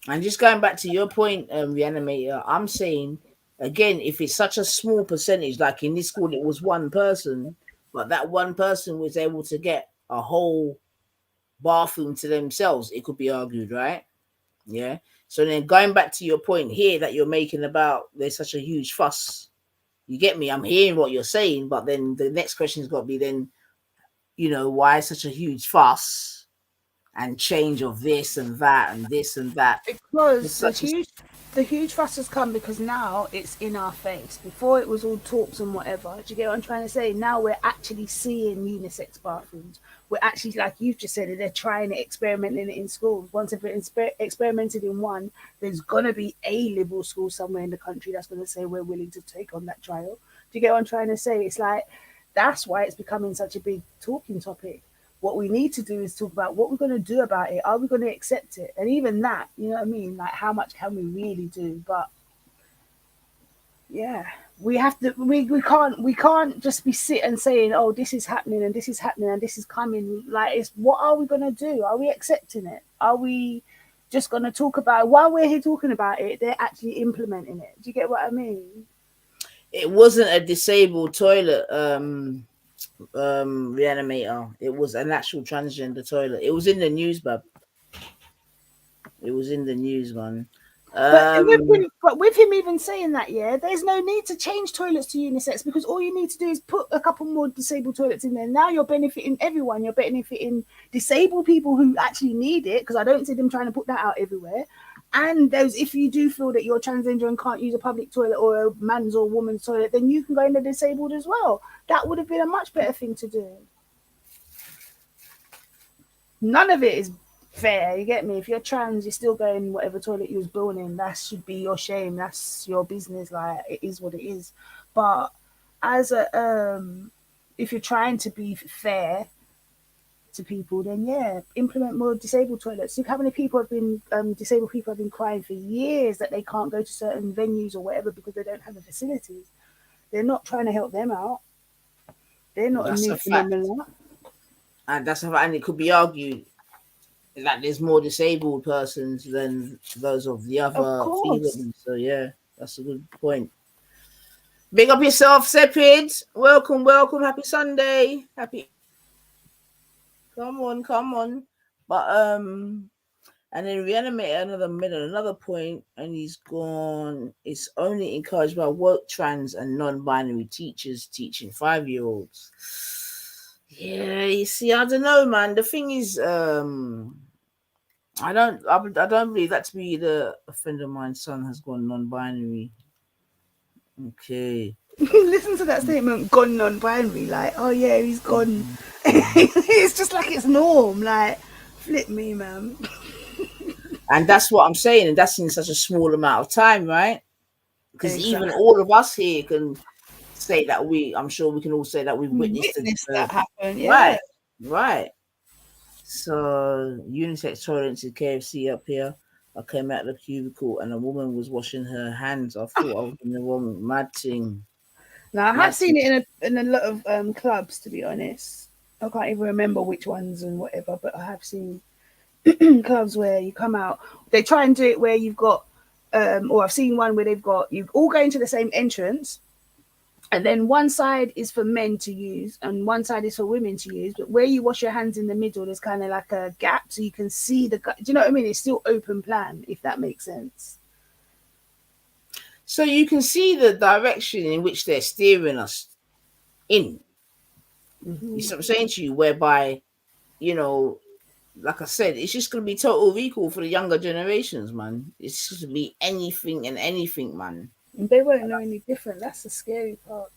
And just going back to your point, Reanimator, I'm saying, again, if it's such a small percentage, like in this school, it was one person, but that one person was able to get a whole bathroom to themselves, it could be argued, right? Yeah. So then going back to your point here that you're making about there's such a huge fuss, you get me? I'm hearing what you're saying, but then the next question's got to be then, why such a huge fuss? And change of this and that and this and that. Because the huge fuss has come because now it's in our face. Before it was all talks and whatever. Do you get what I'm trying to say? Now we're actually seeing unisex bathrooms. We're actually, like you've just said, they're trying it, experimenting it in schools. Once they've experimented in one, there's going to be a liberal school somewhere in the country that's going to say we're willing to take on that trial. Do you get what I'm trying to say? It's like, that's why it's becoming such a big talking topic. What we need to do is talk about what we're going to do about it. Are we going to accept it? And even that, you know what I mean? Like, how much can we really do? But yeah, we have to. We can't just be sitting saying, "Oh, this is happening and this is happening and this is coming." Like, it's what are we going to do? Are we accepting it? Are we just going to talk about it? While we're here talking about it, they're actually implementing it. Do you get what I mean? It wasn't a disabled toilet. Reanimator. It was an actual transgender toilet. It was in the news, bub. It was in the news, man. But with him even saying that, there's no need to change toilets to unisex because all you need to do is put a couple more disabled toilets in there. Now you're benefiting everyone. You're benefiting disabled people who actually need it, because I don't see them trying to put that out everywhere. And if you do feel that you're transgender and can't use a public toilet or a man's or woman's toilet, then you can go in the disabled as well. That would have been a much better thing to do. None of it is fair, you get me? If you're trans, you're still going whatever toilet you was born in. That should be your shame. That's your business. Like, it is what it is. But as a if you're trying to be fair to people, then yeah, implement more disabled toilets. Look how many people have been disabled people have been crying for years that they can't go to certain venues or whatever because they don't have the facilities. They're not trying to help them out. They're not That's a new a fact. phenomenon. And that's a fact. And it could be argued that there's more disabled persons than those of the Of other course. females. So yeah, that's a good point. Big up yourself, Sepid. Welcome, welcome. Happy Sunday. Happy. Come on. But and then reanimate another minute, another point, and he's gone. It's only encouraged by woke, trans, and non-binary teachers teaching 5-year-olds. Yeah, you see, I don't know, man. The thing is, I don't believe that to be a friend of mine's son has gone non-binary. Okay. Listen to that statement, gone non-binary. Like, oh yeah, he's gone. It's just like it's norm. Like, flip me, man. And that's what I'm saying, and that's in such a small amount of time, right? Because even all of us here can say that I'm sure we can all say that we've witnessed that happen. Yeah. Right. So unisex toilets in KFC up here. I came out of the cubicle and a woman was washing her hands. I thought I was in the wrong mad thing. Now I have seen it in a lot of clubs, to be honest. I can't even remember which ones and whatever, but I have seen clubs where you come out. They try and do it where you've got, or I've seen one where they've got you all going to the same entrance, and then one side is for men to use and one side is for women to use. But where you wash your hands in the middle, there's kind of like a gap so you can see do you know what I mean? It's still open plan, if that makes sense. So you can see the direction in which they're steering us in. Mm-hmm. You see what I'm saying to you? Whereby, you know, like I said, it's just going to be total recall for the younger generations, man. It's just to be anything and anything, man. They won't know any different. That's the scary part.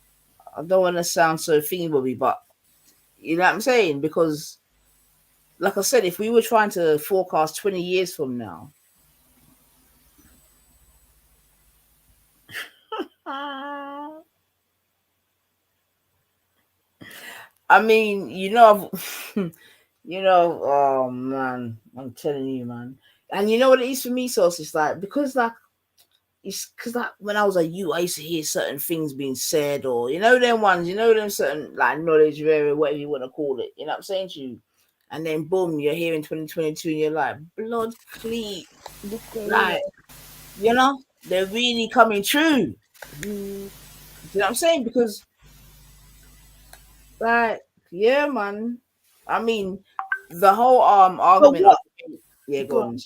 I don't want to sound so thingy-bobby, but you know what I'm saying? Because, like I said, if we were trying to forecast 20 years from now, I mean, oh man, I'm telling you, man. And you know what it is for me, Sauce? It's like, because when I was a youth, I used to hear certain things being said, or them certain like knowledge area, whatever you want to call it. You know what I'm saying to you? And then boom, you're here in 2022 and you're like, blood cleat. Like, they're really coming true. You know what I'm saying? Because like, yeah, man. I mean, the whole argument go on.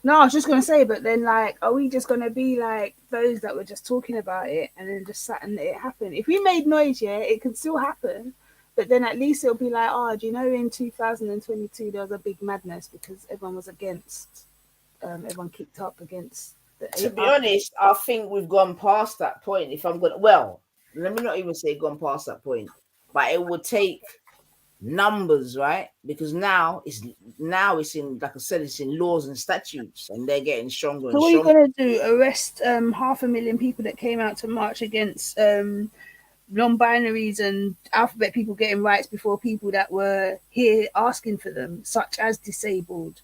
No, I was just gonna say, but then like, are we just gonna be like those that were just talking about it and then just sat and let it happen? If we made noise, yeah, it can still happen, but then at least it'll be like, oh, do you know in 2022 there was a big madness because everyone was against, everyone kicked up against. To be honest, I think we've gone past that point. If I'm gonna, well, let me not even say gone past that point, but it would take numbers, right? Because now it's in, like I said, it's in laws and statutes, and they're getting stronger. So what are you gonna do? Arrest 500,000 people that came out to march against non-binaries and alphabet people getting rights before people that were here asking for them, such as disabled,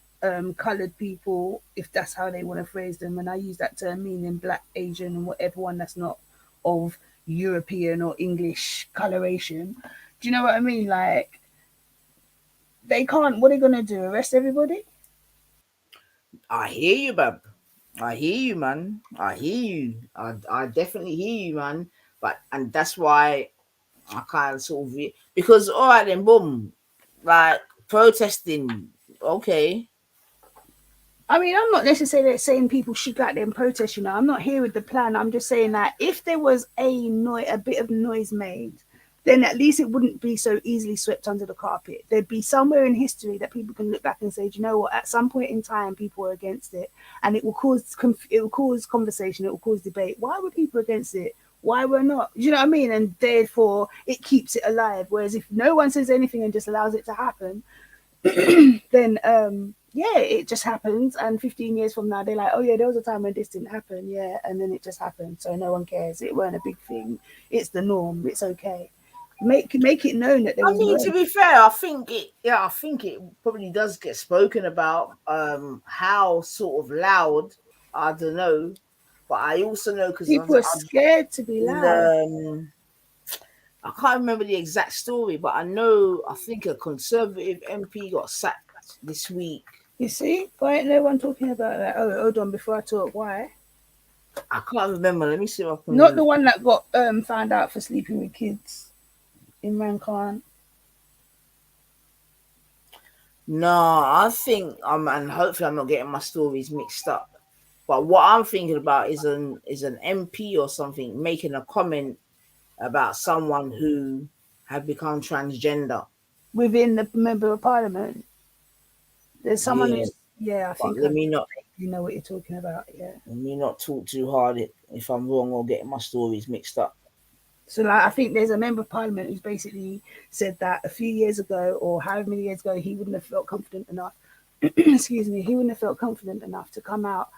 coloured people, if that's how they want to phrase them. And I use that term meaning black, Asian, and whatever one that's not of European or English coloration. Do you know what I mean? Like, they can't. What are they gonna do? Arrest everybody? I hear you, bub. I hear you, man. I hear you. I definitely hear you, man. And that's why I kind of sort of because all right then, boom, like protesting. Okay. I mean, I'm not necessarily saying people should go out there and protest. I'm not here with the plan. I'm just saying that if there was a bit of noise made, then at least it wouldn't be so easily swept under the carpet. There'd be somewhere in history that people can look back and say, do you know what? At some point in time, people were against it, and it will cause conversation. It will cause debate. Why were people against it? Why were not? Do you know what I mean? And therefore, it keeps it alive. Whereas if no one says anything and just allows it to happen, then yeah, it just happens. And 15 years from now, they're like, oh yeah, there was a time when this didn't happen. Yeah, and then it just happened. So no one cares. It weren't a big thing. It's the norm. It's okay. make it known that there was. I mean, to be fair, I think it probably does get spoken about. How sort of loud, I don't know, but I also know because people are scared to be loud. I can't remember the exact story, but I think a Conservative MP got sacked this week. You see, why ain't no one talking about that? Oh, hold on, before I talk, why? I can't remember. Let me see if I can. Not the one that got found out for sleeping with kids. Imran Khan. No, I think and hopefully I'm not getting my stories mixed up. But what I'm thinking about is an MP or something making a comment about someone who had become transgender Within the member of parliament. There's someone Yeah. who's I think let me not you know what you're talking about, Let me not talk too hard if I'm wrong or getting my stories mixed up. So like I think there's a member of parliament who's basically said that a few years ago or however many years ago he wouldn't have felt confident enough excuse me, he wouldn't have felt confident enough to come out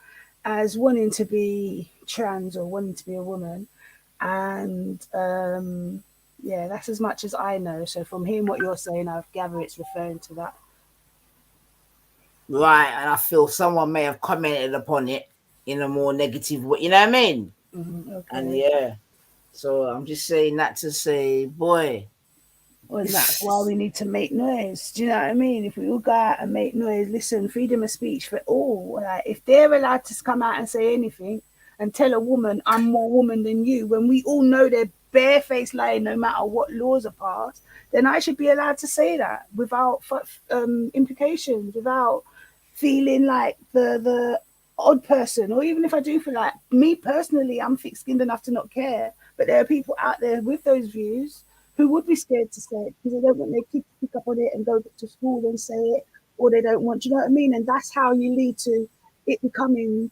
as wanting to be trans or wanting to be a woman. And that's as much as I know. So from hearing what you're saying, I gather it's referring to that. Right, and I feel someone may have commented upon it in a more negative way. You know what I mean? Okay. And so I'm just saying that to say, boy. Well, that's why we need to make noise. Do you know what I mean? If we all go out and make noise, listen, freedom of speech for all. Like, if they're allowed to come out and say anything and tell a woman, I'm more woman than you, when we all know they're barefaced lying no matter what laws are passed, then I should be allowed to say that without implications, without feeling like the odd person. Or even if I do feel like, me personally, I'm thick-skinned enough to not care. But there are people out there with those views who would be scared to say it because they don't want their kids to pick up on it and go to school and say it, or they don't want, you know what I mean? And that's how you lead to it becoming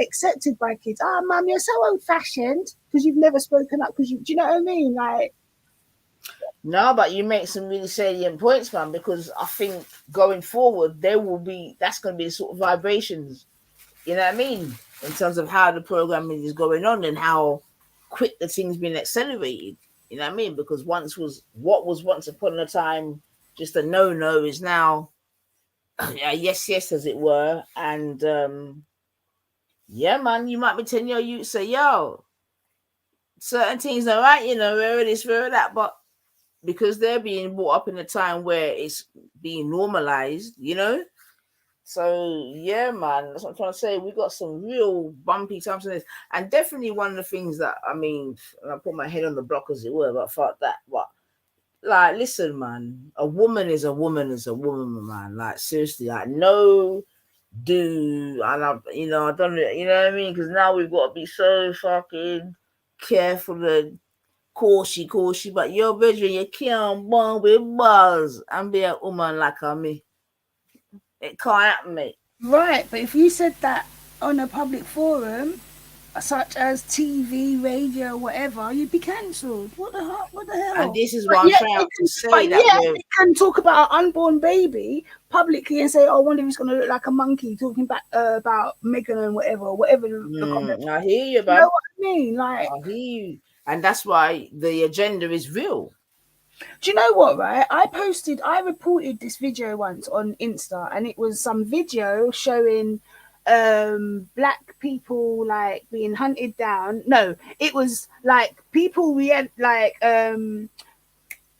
accepted by kids. Oh, mum, you're so old-fashioned because you've never spoken up. Do you know what I mean? Like, no, but you make some really salient points, man, because I think going forward, that's going to be the sort of vibrations, you know what I mean? In terms of how the programming is going on and how quick the thing's been accelerated. You know what I mean? Because what was once upon a time just a no is now yes, as it were. And man, you might be telling your youth, say, yo, certain things are right, where this, where that, but because they're being brought up in a time where it's being normalized, So man, that's what I'm trying to say. We got some real bumpy times in this, and definitely one of the things that I put my head on the block as it were, but fuck that. But like, listen, man, a woman is a woman, man. Like seriously, like no, and I don't, you know what I mean? Because now we've got to be so fucking careful and cautious, but your bedroom, you can't born with balls and be a woman like me. It can't happen, mate. right, but if you said that on a public forum, such as TV, radio, whatever, you'd be cancelled. What the hell? And this is what I'm trying to say. They can talk about an unborn baby publicly and say, "Oh, I wonder if he's going to look like a monkey," talking back about Meghan and whatever. The comment. I hear you, man. You know what I mean? Like, I hear you, and that's why the agenda is real. Do you know what, right? I reported this video once on Insta, and it was some video showing black people like being hunted down. No, it was like people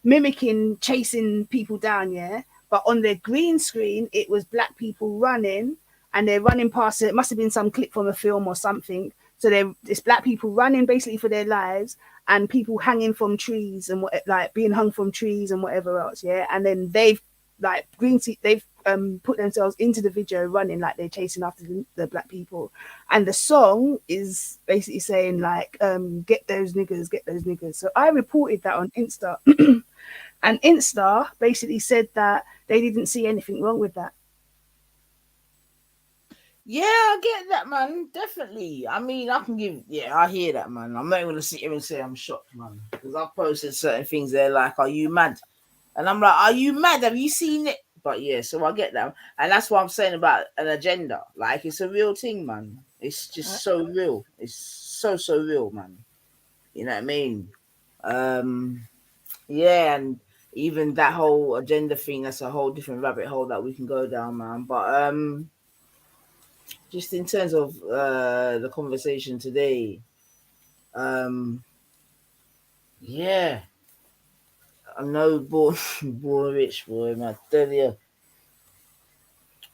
mimicking chasing people down, but on their green screen it was black people running, and they're running past it must have been some clip from a film or something. So it's black people running basically for their lives, and people hanging from trees and being hung from trees and whatever else, and then they've put themselves into the video running like they're chasing after the black people, and the song is basically saying like get those niggas. So I reported that on Insta and Insta basically said that they didn't see anything wrong with that. Yeah, I get that, man. Definitely. I hear that, man. I'm not going to sit here and say I'm shocked, man, because I've posted certain things there like, are you mad? And I'm like, are you mad? Have you seen it? But yeah, so I get that. And that's what I'm saying about an agenda. Like, it's a real thing, man. It's just so real. It's so real, man. You know what I mean? Yeah, and even that whole agenda thing, that's a whole different rabbit hole that we can go down, man. But just in terms of the conversation today, yeah, I know born rich boy, man, I tell you.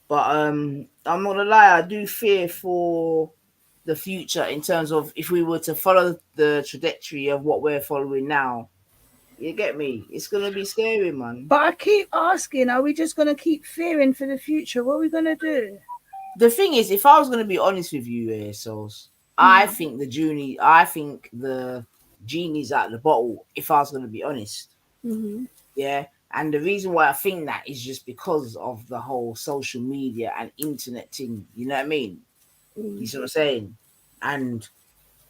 But I'm not gonna lie, I do fear for the future in terms of if we were to follow the trajectory of what we're following now. You get me? It's gonna be scary, man. But I keep asking, are we just gonna keep fearing for the future? What are we gonna do? The thing is, if I was gonna be honest with you, Souls, I think the genie's out of the bottle. If I was gonna be honest, yeah. And the reason why I think that is just because of the whole social media and internet thing. You know what I mean? You see what I'm saying? And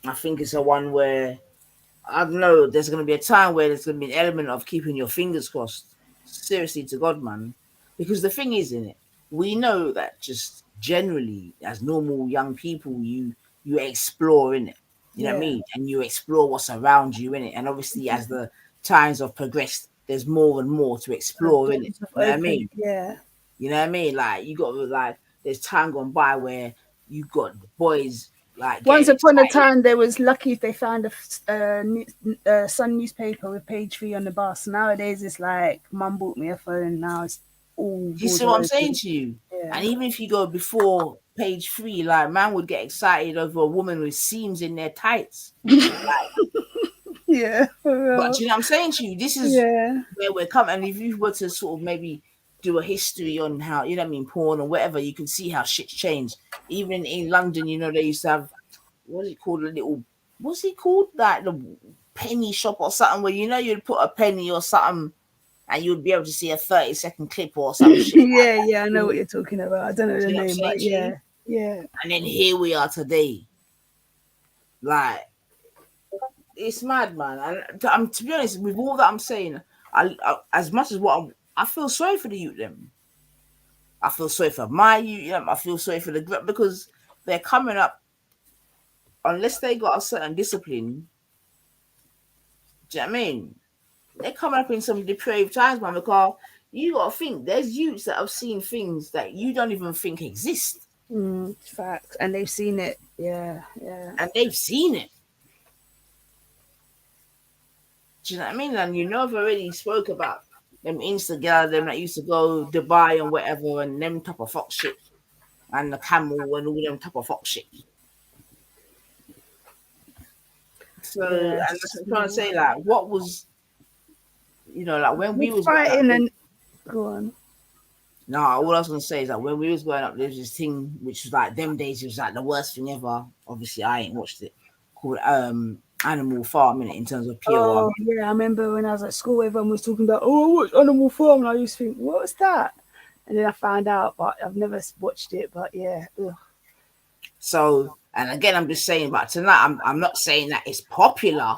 I think it's a one where I don't know. There's going to be a time where there's going to be an element of keeping your fingers crossed. Seriously, to God, man. Because the thing is, in it, we know that just generally, as normal young people, you explore in it. You know what I mean? And you explore what's around you in it. And obviously, as the times have progressed, there's more and more to explore in it. You know what I mean? Yeah. You know what I mean? Like you got like there's time gone by where you got boys like once upon a time they was lucky if they found a Sun newspaper with page 3 on the bus. Nowadays it's like mum bought me a phone. Now it's all. You see what I'm saying to you? Yeah. And even if you go before page 3, like man would get excited over a woman with seams in their tights. Like, yeah. But you know what I'm saying to you? This is where we're coming. And if you were to sort of maybe do a history on how, you know what I mean, porn or whatever, you can see how shit's changed. Even in London, you know, they used to have, what's it called? What's it called? Like the penny shop or something where, you know, you'd put a penny or something and you'd be able to see a 30-second clip or some shit. Yeah, I know what you're talking about. I don't know the name, but yeah. And then here we are today. Like, it's mad, man. And to be honest, with all that I'm saying, I as much as I feel sorry for the youth, them. I feel sorry for my youth, I feel sorry for the because they're coming up, unless they got a certain discipline. Do you know what I mean? They're coming up in some depraved times, man, because you got to think there's youths that have seen things that you don't even think exist. Facts. And they've seen it. Yeah. And they've seen it. Do you know what I mean? And you know, I've already spoke about them Insta girls, them that used to go Dubai and whatever, and them type of fuck shit, and the camel and all them type of fuck shit. So, and that's what I'm trying to say, like, what was, you know, like when we was fighting and go on. No, all I was gonna say is that when we was growing up, there was this thing which was like them days. It was like the worst thing ever. Obviously, I ain't watched it. Called Animal Farm in terms of pure. Oh yeah, I remember when I was at school, everyone was talking about, oh, I watched Animal Farm, and I used to think, what was that? And then I found out, but I've never watched it. But yeah. Ugh. So, and again, I'm just saying, but tonight, I'm not saying that it's popular,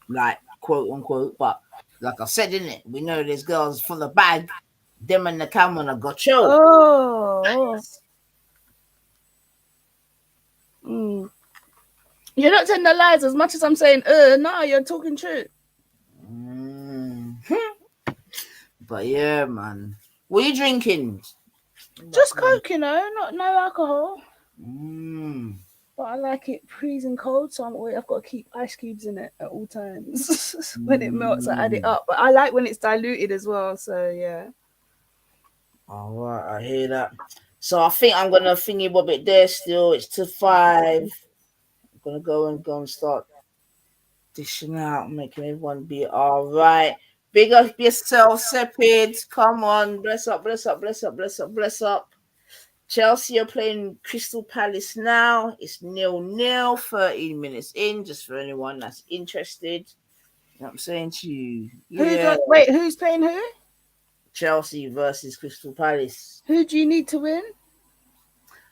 like quote unquote, but like I said, in it, we know there's girls for the bag. Them and the camera got you. Oh. You're not telling the lies as much as I'm saying, no, you're talking true. But yeah, man. What are you drinking? Just Coke, you know, no alcohol. But I like it freezing cold, so I've got to keep ice cubes in it at all times. When it melts, I add it up. But I like when it's diluted as well, so yeah. All right, I hear that. So I think I'm gonna thingy bob it there still. It's to 5. I'm gonna go and start dishing out, making everyone be all right. Big up yourself, Sepid. Come on, bless up. Chelsea are playing Crystal Palace now. It's 0-0, 13 minutes in, just for anyone that's interested. You know what I'm saying to you? Yeah. Who's playing who? Chelsea versus Crystal Palace. Who do you need to win?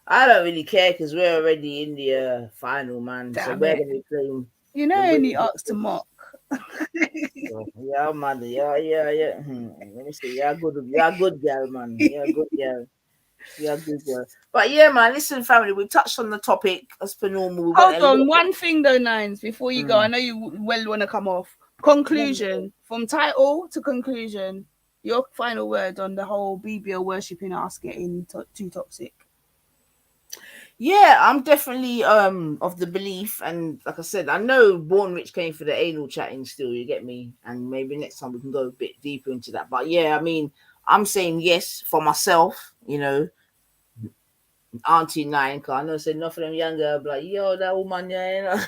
I don't really care because we're already in the final, man. Damn so we're it. going to be playing. You know, only asked to mock. Yeah, man. Yeah. Let me see. You're a good girl, man. You're a good girl. But yeah, man, listen, family, we touched on the topic as per normal. Hold on, one thing though, Nines, before you go, I know you well want to come off. Conclusion, from title to conclusion, your final word on the whole BBL worshipping us getting too toxic. Yeah, I'm definitely of the belief, and like I said, I know Born Rich came for the anal chatting still, you get me? And maybe next time we can go a bit deeper into that. But yeah, I mean, I'm saying yes for myself, you know, Auntie Nine, cause I know say enough of them younger be like, yo, that woman, yeah, you know.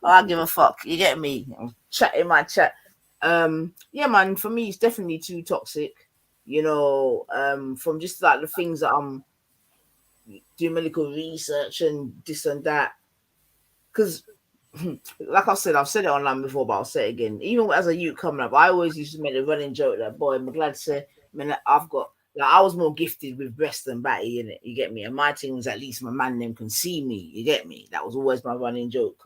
I give a fuck, you get me? I'm chatting my chat. Yeah, man, for me it's definitely too toxic, you know, from just like the things that I'm do medical research and this and that. Because, like I said, I've said it online before, but I'll say it again. Even as a youth coming up, I always used to make a running joke that, boy, I'm glad to say, man, I've got, like, I was more gifted with breast than batty, in it. You get me? And my thing was at least my man them can see me. You get me? That was always my running joke.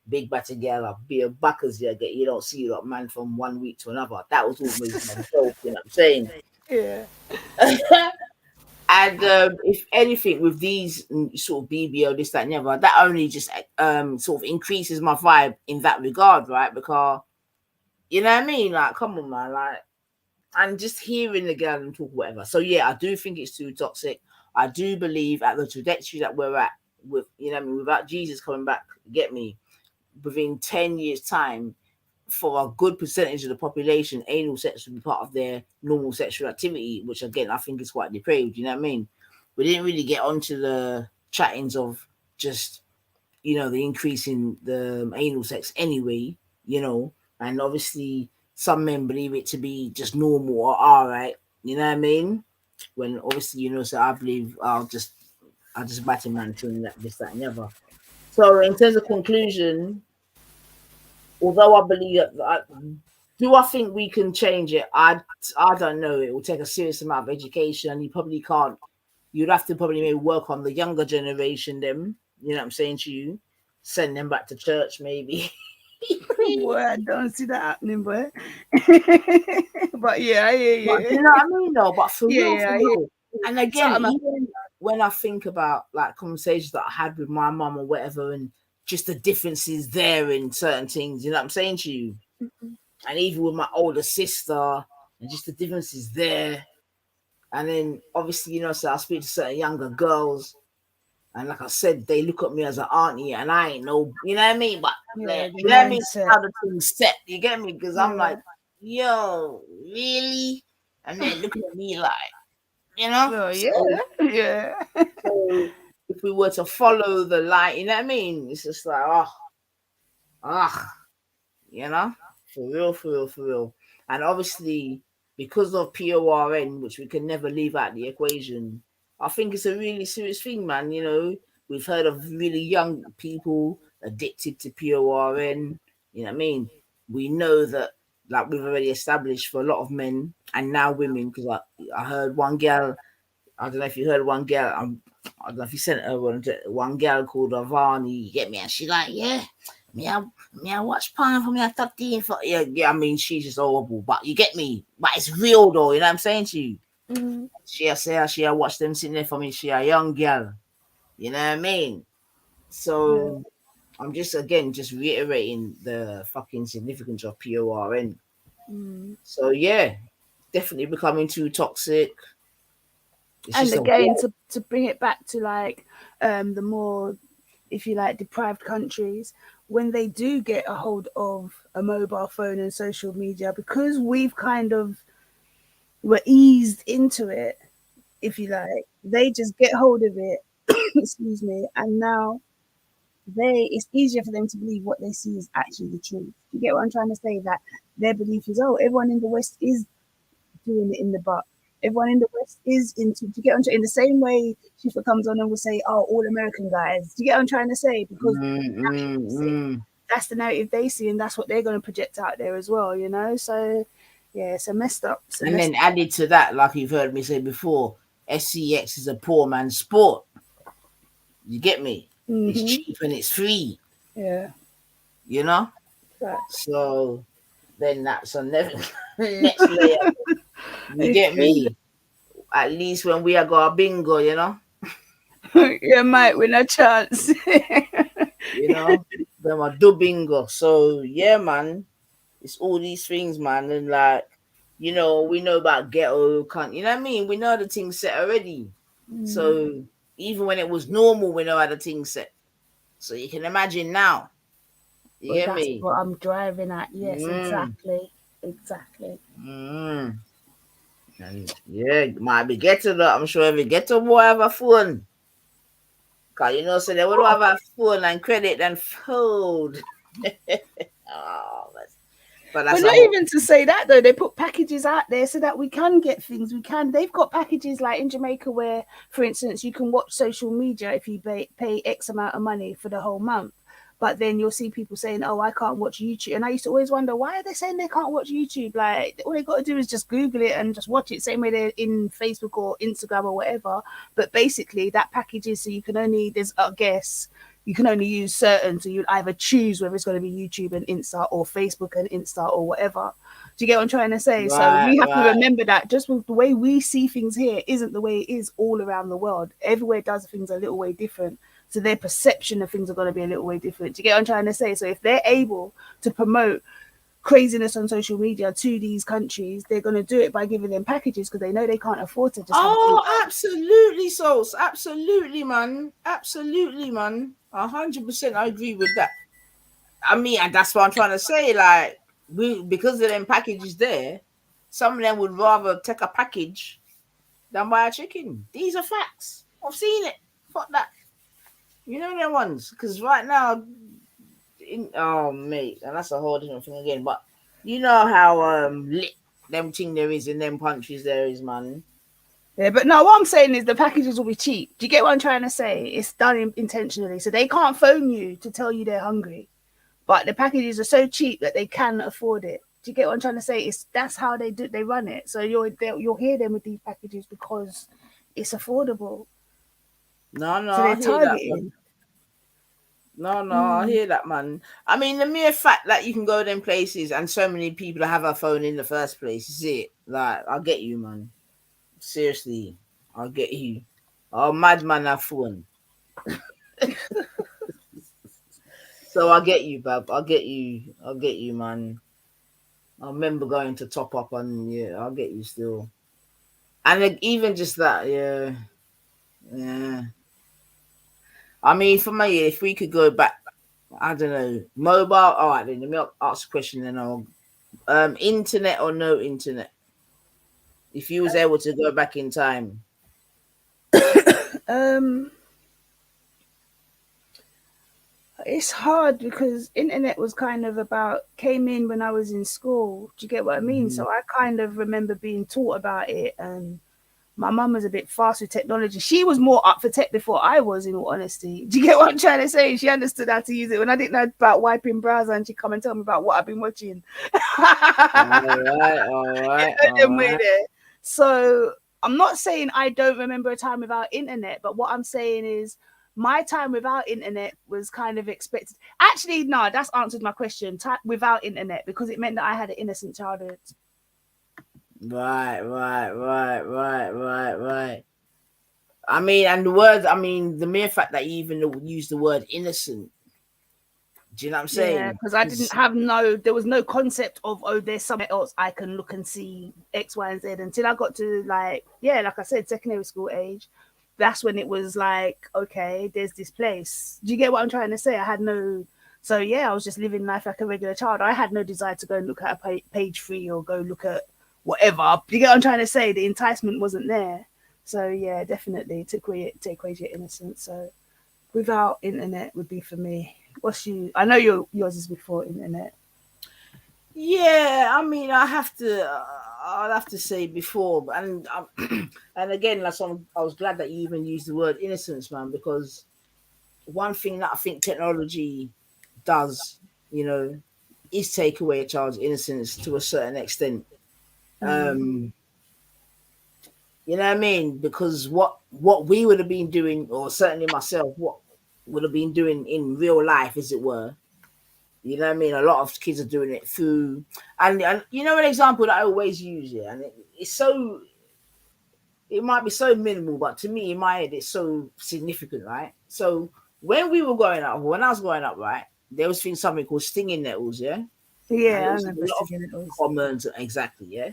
Big batty girl, I'll be a backers, you don't see that man from 1 week to another. That was always my joke, you know what I'm saying? Yeah. And if anything, with these sort of BBO, this, that, and the other, that only just sort of increases my vibe in that regard, right? Because you know what I mean? Like, come on, man, like, and just hearing the girl and talk whatever. So yeah, I do think it's too toxic. I do believe at the trajectory that we're at, with you know what I mean, without Jesus coming back, get me, within 10 years' time, for a good percentage of the population, anal sex would be part of their normal sexual activity, which again I think is quite depraved. You know what I mean? We didn't really get onto the chattings of just, you know, the increase in the anal sex anyway, you know, and obviously some men believe it to be just normal or all right. You know what I mean? When obviously, you know, so I believe I'll just bat him man to that, this, that, and the other. So in terms of conclusion, although I believe that, do I think we can change it? I don't know. It will take a serious amount of education, and you probably can't. You'd have to probably maybe work on the younger generation. Them, you know what I'm saying to you, send them back to church, maybe. Boy, I don't see that happening, boy. But yeah, I hear you. But do you know what I mean, though? But for Yeah, real, yeah, for I hear real. And again, something. even when I think about like conversations that I had with my mum or whatever, and just the differences there in certain things, you know what I'm saying to you? And even with my older sister, and just the differences there. And then obviously, you know, so I speak to certain younger girls, and like I said, they look at me as an auntie, and I ain't no, you know what I mean? But Yeah, you the know what I mean? mindset. How the things set, you get me? Because I'm Yeah. like, yo, really? And they look at me like, you know? Well, So, yeah. so if we were to follow the light, you know what I mean? It's just like, you know, for real, for real, for real. And obviously, because of PORN, which we can never leave out the equation, I think it's a really serious thing, man. You know, we've heard of really young people addicted to PORN. You know what I mean? We know that, like, we've already established for a lot of men and now women, because I heard one girl, I don't know if you heard one girl, I don't know if you sent her one girl called Avani, you get me? And she like, yeah, I watch porn from me at 13 for yeah, I mean she's just horrible, but you get me? But it's real though, you know what I'm saying to you? Mm-hmm. She watched them sitting there for me, she a young girl. You know what I mean? So I'm just again just reiterating the fucking significance of PORN. So yeah, definitely becoming too toxic. It's And just again, to bring it back to like the more, if you like, deprived countries, when they do get a hold of a mobile phone and social media, because we've kind of were eased into it, if you like, they just get hold of it, excuse me, and now it's easier for them to believe what they see is actually the truth. You get what I'm trying to say? That their belief is, oh, everyone in the West is doing it in the butt. Everyone in the West is into, to get on, in the same way Shifa comes on and will say, oh, all American guys. Do you get what I'm trying to say? Because that's the narrative they see, and that's what they're going to project out there as well, you know? So, yeah, it's a messed up. And then added to that, like you've heard me say before, SCX is a poor man's sport. You get me? It's cheap and it's free. Yeah. You know? Right. So then that's a next layer. You get me? At least when we are got a bingo, you know? You might win a chance. You know? Them a do bingo. So yeah, man. It's all these things, man. And like, you know, we know about ghetto, you know what I mean? We know the thing set already. So even when it was normal, we know how the thing set. So you can imagine now. You Well, get that's me? what I'm driving at. Yes, exactly. And yeah, might be getting that. I'm sure every ghetto boy have a phone. Cause you know, so they would have a phone and credit and food. Oh, but that's But a not whole. even to say that though, they put packages out there so that we can get things. They've got packages like in Jamaica where, for instance, you can watch social media if you pay X amount of money for the whole month. But then you'll see people saying, "Oh, I can't watch YouTube," and I used to always wonder why are they saying they can't watch YouTube? Like all they got to do is just Google it and just watch it. Same way they're in Facebook or Instagram or whatever. But basically, that package is so you can only you can only use certain, so you'd either choose whether it's going to be YouTube and Insta or Facebook and Insta or whatever. Do you get what I'm trying to say? So we have to remember that just with the way we see things here isn't the way it is all around the world. Everywhere does things a little way different. So their perception of things are going to be a little way different. Do you get what I'm trying to say? So if they're able to promote craziness on social media to these countries, they're going to do it by giving them packages because they know they can't afford to just absolutely, Sauce. Absolutely, man. Absolutely, man. 100%. I agree with that. I mean, and that's what I'm trying to say. Like, because of them packages there, some of them would rather take a package than buy a chicken. These are facts. I've seen it. Fuck that. You know them ones. Because right now, oh, mate, and that's a whole different thing again. But you know how lit them thing there is in them countries there is, man. Yeah, but no, what I'm saying is the packages will be cheap. Do you get what I'm trying to say? It's done intentionally. So they can't phone you to tell you they're hungry. But the packages are so cheap that they can afford it. Do you get what I'm trying to say? That's how they run it. So you'll hear them with these packages because it's affordable. No, so they're I hear that, targeting. man. I hear that, man. I mean, the mere fact that you can go to them places and so many people have a phone in the first place, is it? Like, I get you, man. Seriously, I get you. Oh, madman have phone. So I get you, Bab. I get you, man. I remember going to top up and yeah, I'll get you still. And even just that, yeah. I mean, for me, if we could go back, I don't know, mobile. All right, then let me ask a question. Then I'll internet or no internet. If you was able to go back in time, it's hard because internet was kind of came in when I was in school. Do you get what I mean? So I kind of remember being taught about it, and my mum was a bit fast with technology. She was more up for tech before I was, in all honesty. Do you get what I'm trying to say? She understood how to use it when I didn't know about wiping browser, and she'd come and tell me about what I've been watching. all right. So I'm not saying I don't remember a time without internet, but what I'm saying is my time without internet was kind of expected. Actually, no, that's answered my question. Without internet, because it meant that I had an innocent childhood. Right. I mean, and the mere fact that you even use the word innocent. Do you know what I'm saying? Yeah, because I didn't have there was no concept of, oh, there's somewhere else I can look and see X, Y, and Z until I got to like I said, secondary school age. That's when it was like, okay, there's this place. Do you get what I'm trying to say? I was just living life like a regular child. I had no desire to go and look at a page 3 or go look at whatever. Do you get what I'm trying to say? The enticement wasn't there. So yeah, definitely take away your innocence. So without internet would be for me. I know yours is before internet. Yeah, I mean, I'll have to say before, and and again, I was glad that you even used the word innocence, man, because one thing that I think technology does, is take away a child's innocence to a certain extent. You know what I mean? Because what we would have been doing, or certainly myself, what would have been doing in real life, as it were. You know what I mean? A lot of kids are doing it through, and you know, an example that I always use, and it might be so minimal, but to me, in my head, it's so significant, right? So when I was growing up, right, there was something called stinging nettles, yeah? Yeah, I was remember a lot of stinging nettles. commons, exactly, yeah.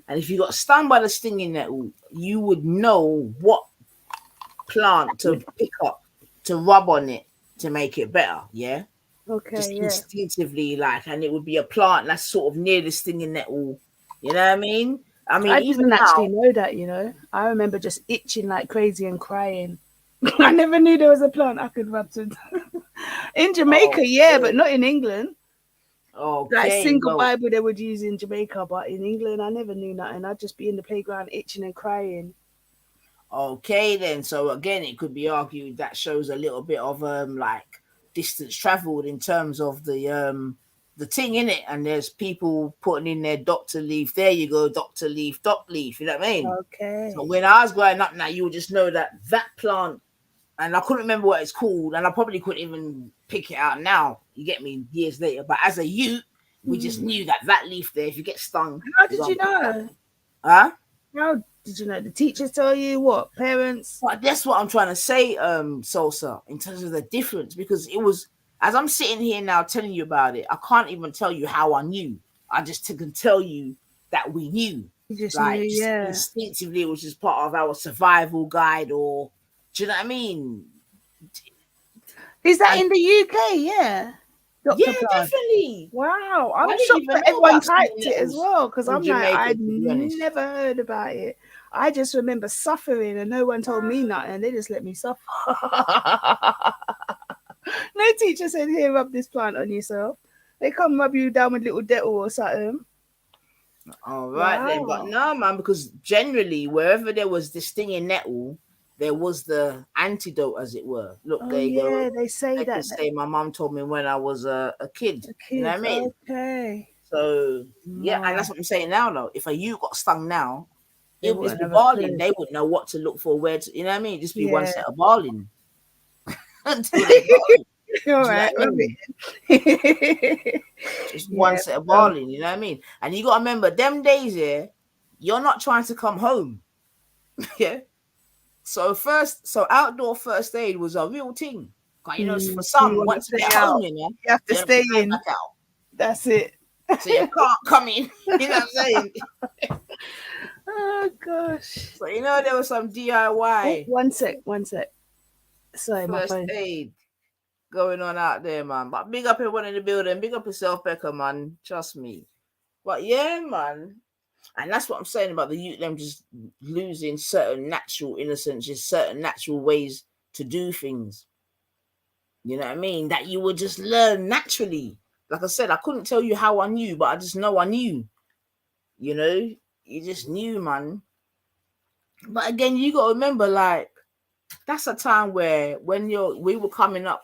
And if you got stung by the stinging nettle, you would know what plant to pick up, to rub on it to make it better, yeah. Okay, Just yeah. instinctively, like, and it would be a plant that's sort of near the stinging nettle. You know what I mean? I mean, I even didn't actually now, know that, you know. I remember just itching like crazy and crying. I never knew there was a plant I could rub to. In Jamaica, yeah, but not in England. Like okay, single well, Bible they would use in Jamaica, but in England I never knew nothing. I'd just be in the playground itching and crying. okay, then. So again, it could be argued that shows a little bit of like distance traveled in terms of the thing in it. And there's people putting in their doctor leaf. There you go, doctor leaf, doc leaf. You know what I mean? Okay. So when I was growing up, now you would just know that plant, and I couldn't remember what it's called, and I probably couldn't even pick it out now. You get me? Years later, but as a youth, we just knew that leaf there. If you get stung, How did you know? Huh? How did you know? The teachers tell you what? Parents? Well, that's what I'm trying to say, Salsa, in terms of the difference, because it was, as I'm sitting here now telling you about it, I can't even tell you how I knew. I just can tell you that we knew. You just like, knew, just yeah. instinctively, it was just part of our survival guide, or do you know what I mean? Is that in the UK? Yeah. Dr. Yeah, definitely. Wow, I I'm didn't shocked even that know everyone about typed stinging it as nettles well, because in I'm Jamaica, like, I'd to be honest. never heard about it. I just remember suffering and no one told me nothing. They just let me suffer. No teacher said, here, rub this plant on yourself. They come rub you down with little Dettol or something. All right then, but no, man, because generally wherever there was the stinging nettle, there was the antidote, as it were. Look, there you go. They say They that. could say my mom told me when I was a kid. You know what I mean? Okay. So yeah, and that's what I'm saying now. Though, if a you got stung now, They it would wouldn't be have a barling. clue. They wouldn't know what to look for. Where to, you know what I mean? Just be one Yeah. set of barling until they got it. All Do you know right, what I mean? Just one set of barling, you know what I mean? And you got to remember, them days, yeah, you're not trying to come home. Yeah. So outdoor first aid was a real thing. You know, for some, once you get home, you know, you have to you're stay going in. back out. That's it. So you can't come in. You know what I'm saying? Oh gosh. So you know there was some DIY. One sec. Sorry, my First phone. aid going on out there, man. But big up everyone in the building. Big up yourself, Becca, man. Trust me. But yeah, man. And that's what I'm saying about the youth, them just losing certain natural innocence, just certain natural ways to do things. You know what I mean? That you would just learn naturally. Like I said, I couldn't tell you how I knew, but I just know I knew. You know? You just knew, man. But again, you got to remember, like, that's a time where when we were coming up,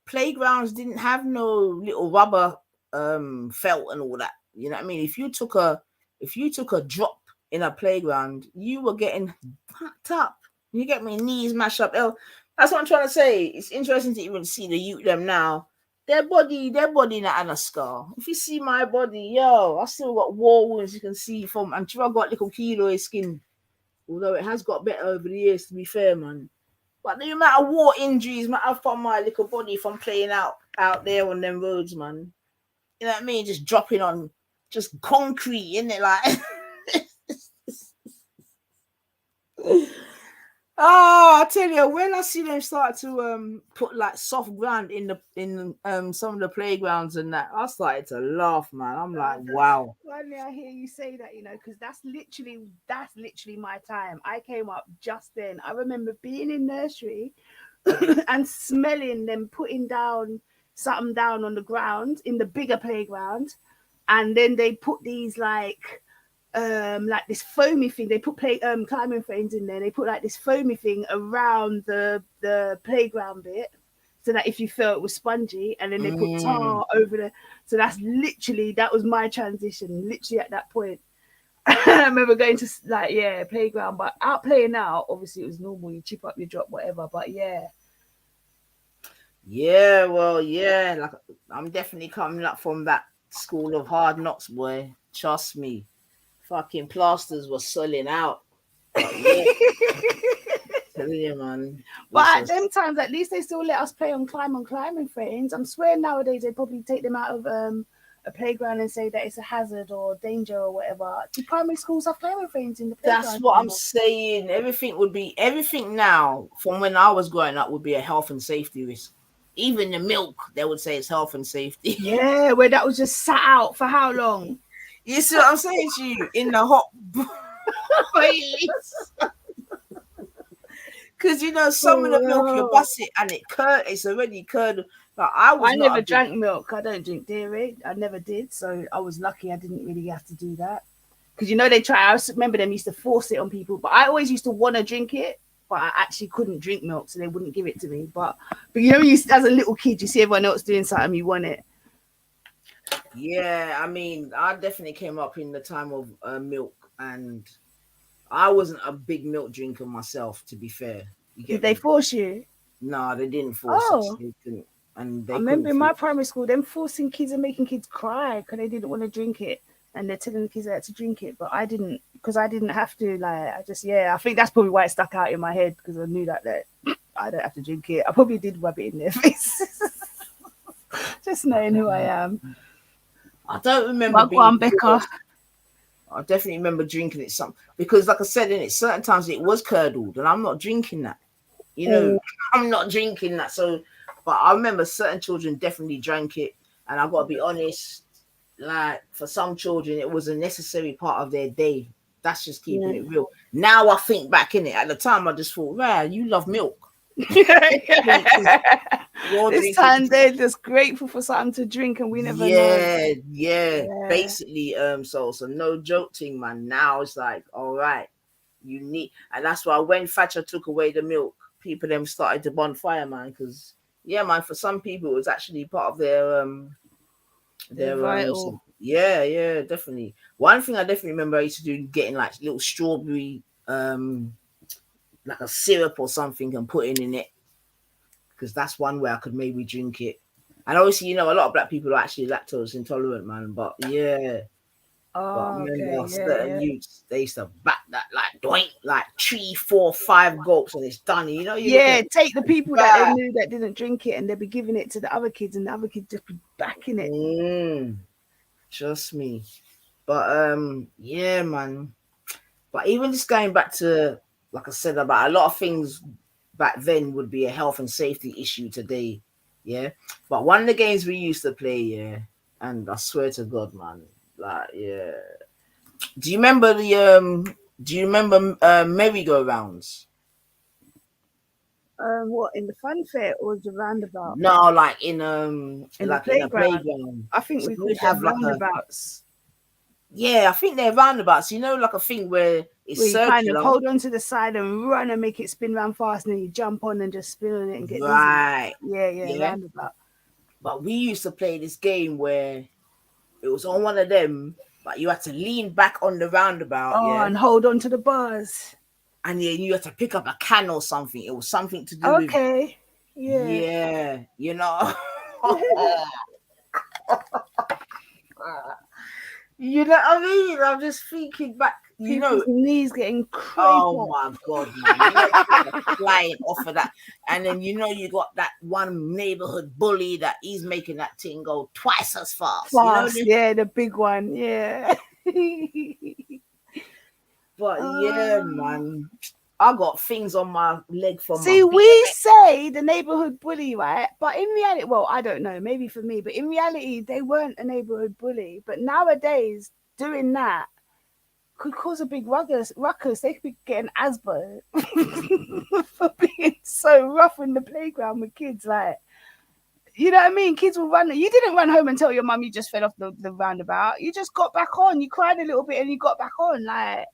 playgrounds didn't have no little rubber felt and all that. You know what I mean? If you took a drop in a playground, you were getting packed up. You get me? Knees mashed up. That's what I'm trying to say. It's interesting to even see the youth them now. Their body not had a scar. If you see my body, I still got war wounds. You can see from, I'm sure I got little keloid skin, although it has got better over the years. To be fair, man. But the amount of war injuries might have from my little body from playing out there on them roads, man. You know what I mean? Just dropping on just concrete, isn't it? Like, I tell you, when I see them start to put like soft ground in some of the playgrounds and that, I started to laugh, man. I'm like, wow. Funny, I hear you say that, you know, because that's literally my time. I came up just then. I remember being in nursery and smelling them putting something down on the ground in the bigger playground, and then they put these like this foamy thing. They put climbing frames in there. They put like this foamy thing around the playground bit, so that if you felt it was spongy, and then they put tar over the. So that was my transition, literally at that point. I remember going to playground, but out playing now, obviously it was normal. You chip up, you drop, whatever. But yeah. Yeah, well, yeah. Like, I'm definitely coming up from that school of hard knocks, boy. Trust me. Fucking plasters were selling out. But yeah. Tell you, man. But at them times, at least they still let us play on climbing frames. I'm swearing nowadays they'd probably take them out of a playground and say that it's a hazard or danger or whatever. Do primary schools have chlorophane in the playground? That's what I'm saying. Everything now from when I was growing up would be a health and safety risk. Even the milk, they would say it's health and safety. Yeah, where that was just sat out for how long? You see what I'm saying to you? In the hot because you know some of the milk you bust it and it's already curdled. Like I never drank milk. I don't drink dairy. I never did, so I was lucky I didn't really have to do that. Because you know they try. I remember them used to force it on people, but I always used to want to drink it, but I actually couldn't drink milk, so they wouldn't give it to me. But you know, as a little kid, you see everyone else doing something, you want it. Yeah, I mean, I definitely came up in the time of milk, and I wasn't a big milk drinker myself. To be fair, Did they force you? No, they didn't force us. They couldn't, and they I remember in my primary school, them forcing kids and making kids cry because they didn't want to drink it. And they're telling the kids they had to drink it, but I didn't, because I didn't have to. Like, I think that's probably why it stuck out in my head, because I knew that I don't have to drink it. I probably did rub it in their face, just knowing who I am. I don't remember being Becca. I definitely remember drinking it because, like I said, in it certain times it was curdled, and I'm not drinking that. You know, I'm not drinking that. So, but I remember certain children definitely drank it, and I've got to be honest. Like for some children, it was a necessary part of their day. That's just keeping it real. Now I think back in it. At the time, I just thought, "Right, you love milk." This time they're just grateful for something to drink, and we never know. Yeah. Basically, so no joke thing, man. Now it's like, all right, you need, and that's why when Thatcher took away the milk, people then started to bonfire, man. Because man, for some people, it was actually part of their They're vital. Yeah, definitely. One thing I definitely remember I used to do, getting like little strawberry, like a syrup or something, and putting in it, because that's one way I could maybe drink it. And obviously, you know, a lot of black people are actually lactose intolerant, man. But yeah. But I remember certain youths, they used to back that like doink, like 3, 4, 5 gulps, and it's done. You know, take the people that they knew that didn't drink it, and they'd be giving it to the other kids, and the other kids just be backing it. Trust me. But yeah, man. But even just going back to, like I said, about a lot of things back then would be a health and safety issue today. Yeah. But one of the games we used to play, and I swear to God, man, like, do you remember merry-go-rounds? What, in the fun fair or the roundabout? No, like in like the in a playground. I think we could have roundabouts. I think they're roundabouts. You know, like a thing where it's circular. You kind of hold on to the side and run and make it spin round fast, and then you jump on and just spin on it and get right. Dizzy. Roundabout. But we used to play this game where it was on one of them, but you had to lean back on the roundabout, and hold on to the bars. And you had to pick up a can or something. It was something to do with. Yeah, you know. You know what I mean? I'm just thinking back. People's knees getting crazy. Oh my God, man! You know, flying off of that, and then you got that one neighborhood bully that he's making that thing go twice as fast. You know the big one. Yeah. But man, I got things on my leg from. See, we say the neighborhood bully, right? But in reality, well, I don't know, maybe for me, but in reality, they weren't a neighborhood bully. But nowadays, doing that could cause a big ruckus. They could be getting asthma for being so rough in the playground with kids. Like, you know what I mean? Kids will run. You didn't run home and tell your mum you just fell off the roundabout. You just got back on. You cried a little bit and you got back on. Like,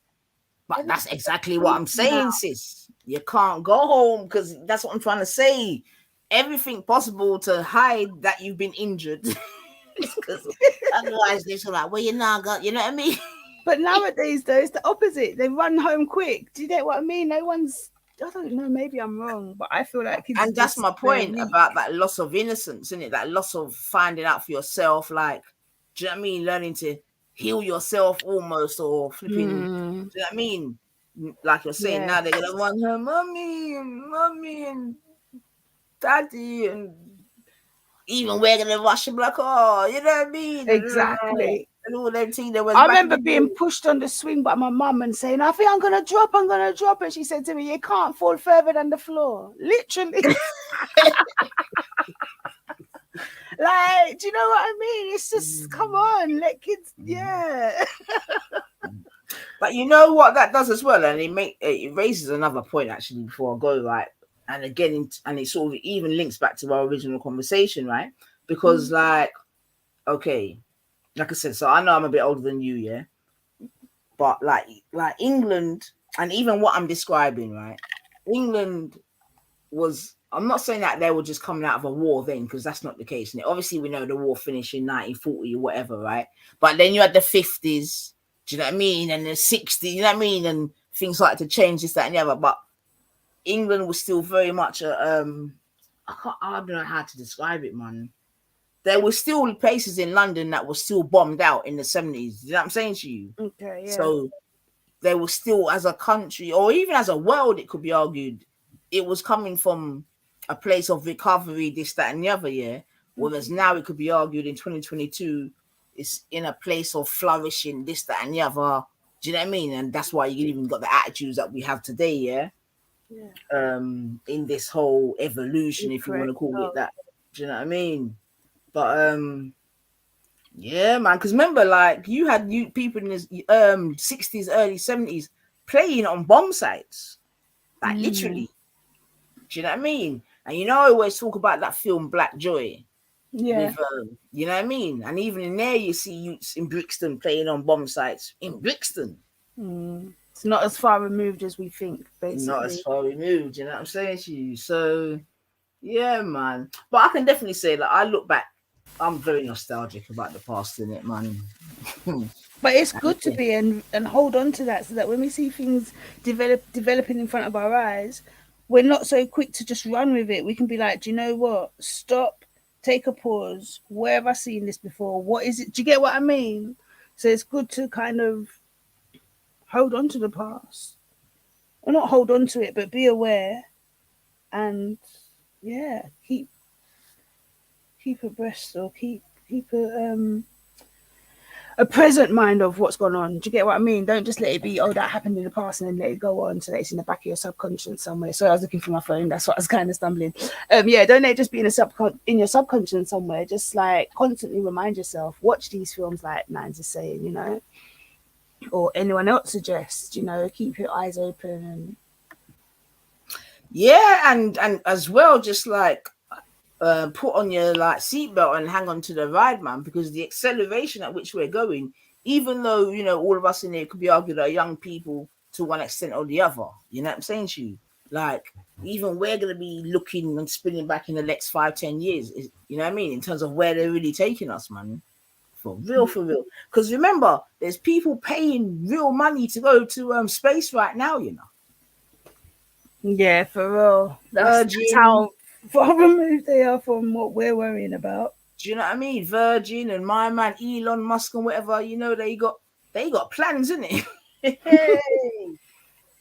but that's exactly what I'm saying, sis. You can't go home, because that's what I'm trying to say. Everything possible to hide that you've been injured. Because otherwise they're so like, well, you know what I mean? But nowadays, though, it's the opposite. They run home quick. Do you get what I mean? I don't know, maybe I'm wrong, but I feel like kids. And that's my point about that loss of innocence, isn't it? That loss of finding out for yourself, like, do you know what I mean? Learning to heal yourself almost, or flipping. Do you know what I mean? Like you're saying, now they're gonna want her mommy and daddy, and even we're gonna rush and be like, oh, you know what I mean? Exactly. And all them things that was. I remember being pushed on the swing by my mum and saying, I think I'm gonna drop. And she said to me, you can't fall further than the floor. Literally. Like, do you know what I mean? It's just come on, let kids, yeah. But you know what that does as well, and it raises another point actually before I go, right? And again, and it sort of even links back to our original conversation, right? Because like, okay, like I said, so I know I'm a bit older than you, yeah. But like England, and even what I'm describing, right? England was. I'm not saying that they were just coming out of a war then, because that's not the case. And obviously, we know the war finished in 1940 or whatever, right? But then you had the 50s. Do you know what I mean? And the 60s, you know what I mean? And things like to change this, that, and the other. But England was still very much I don't know how to describe it, man. There were still places in London that were still bombed out in the 70s. You know what I'm saying to you? Okay, yeah. So there was still, as a country, or even as a world, it could be argued, it was coming from a place of recovery, this, that, and the other, yeah. Whereas now it could be argued in 2022, it's in a place of flourishing, this, that, and the other. Do you know what I mean? And that's why you even got the attitudes that we have today, yeah. In this whole evolution, if you want to call it that. Do you know what I mean? But yeah, man, because remember, like, you had people in the 60s, early 70s playing on bomb sites, like literally. Do you know what I mean? And you know, I always talk about that film Black Joy. Yeah. With, you know what I mean? And even in there, you see youths in Brixton playing on bomb sites in Brixton. It's not as far removed as we think, basically. Not as far removed, you know what I'm saying to you? So, yeah, man. But I can definitely say that I look back, I'm very nostalgic about the past, in it, man. But it's good to be and hold on to that, so that when we see things developing in front of our eyes, we're not so quick to just run with it. We can be like, do you know what? Stop, take a pause. Where have I seen this before? What is it? Do you get what I mean? So it's good to kind of hold on to the past. Or not hold on to it, but be aware and keep abreast, or keep a present mind of what's gone on. Do you get what I mean? Don't just let it be, oh, that happened in the past, and then let it go on so that it's in the back of your subconscious somewhere. So I was looking for my phone. That's what I was kind of stumbling. Don't let it just be in your subconscious somewhere. Just like constantly remind yourself, watch these films like Nines is saying, you know, or anyone else suggests, you know, keep your eyes open. And yeah, and as well, just like put on your like seatbelt and hang on to the ride, man, because the acceleration at which we're going, even though, you know, all of us in there could be argued are young people to one extent or the other, you know what I'm saying to you? Like, even we're going to be looking and spinning back in the next 5-10 years, you know what I mean, in terms of where they're really taking us, man. For real. Because remember, there's people paying real money to go to space right now, you know. Yeah, for real. That's how far removed they are from what we're worrying about. Do you know what I mean? Virgin and my man Elon Musk and whatever, you know, they got plans, isn't it?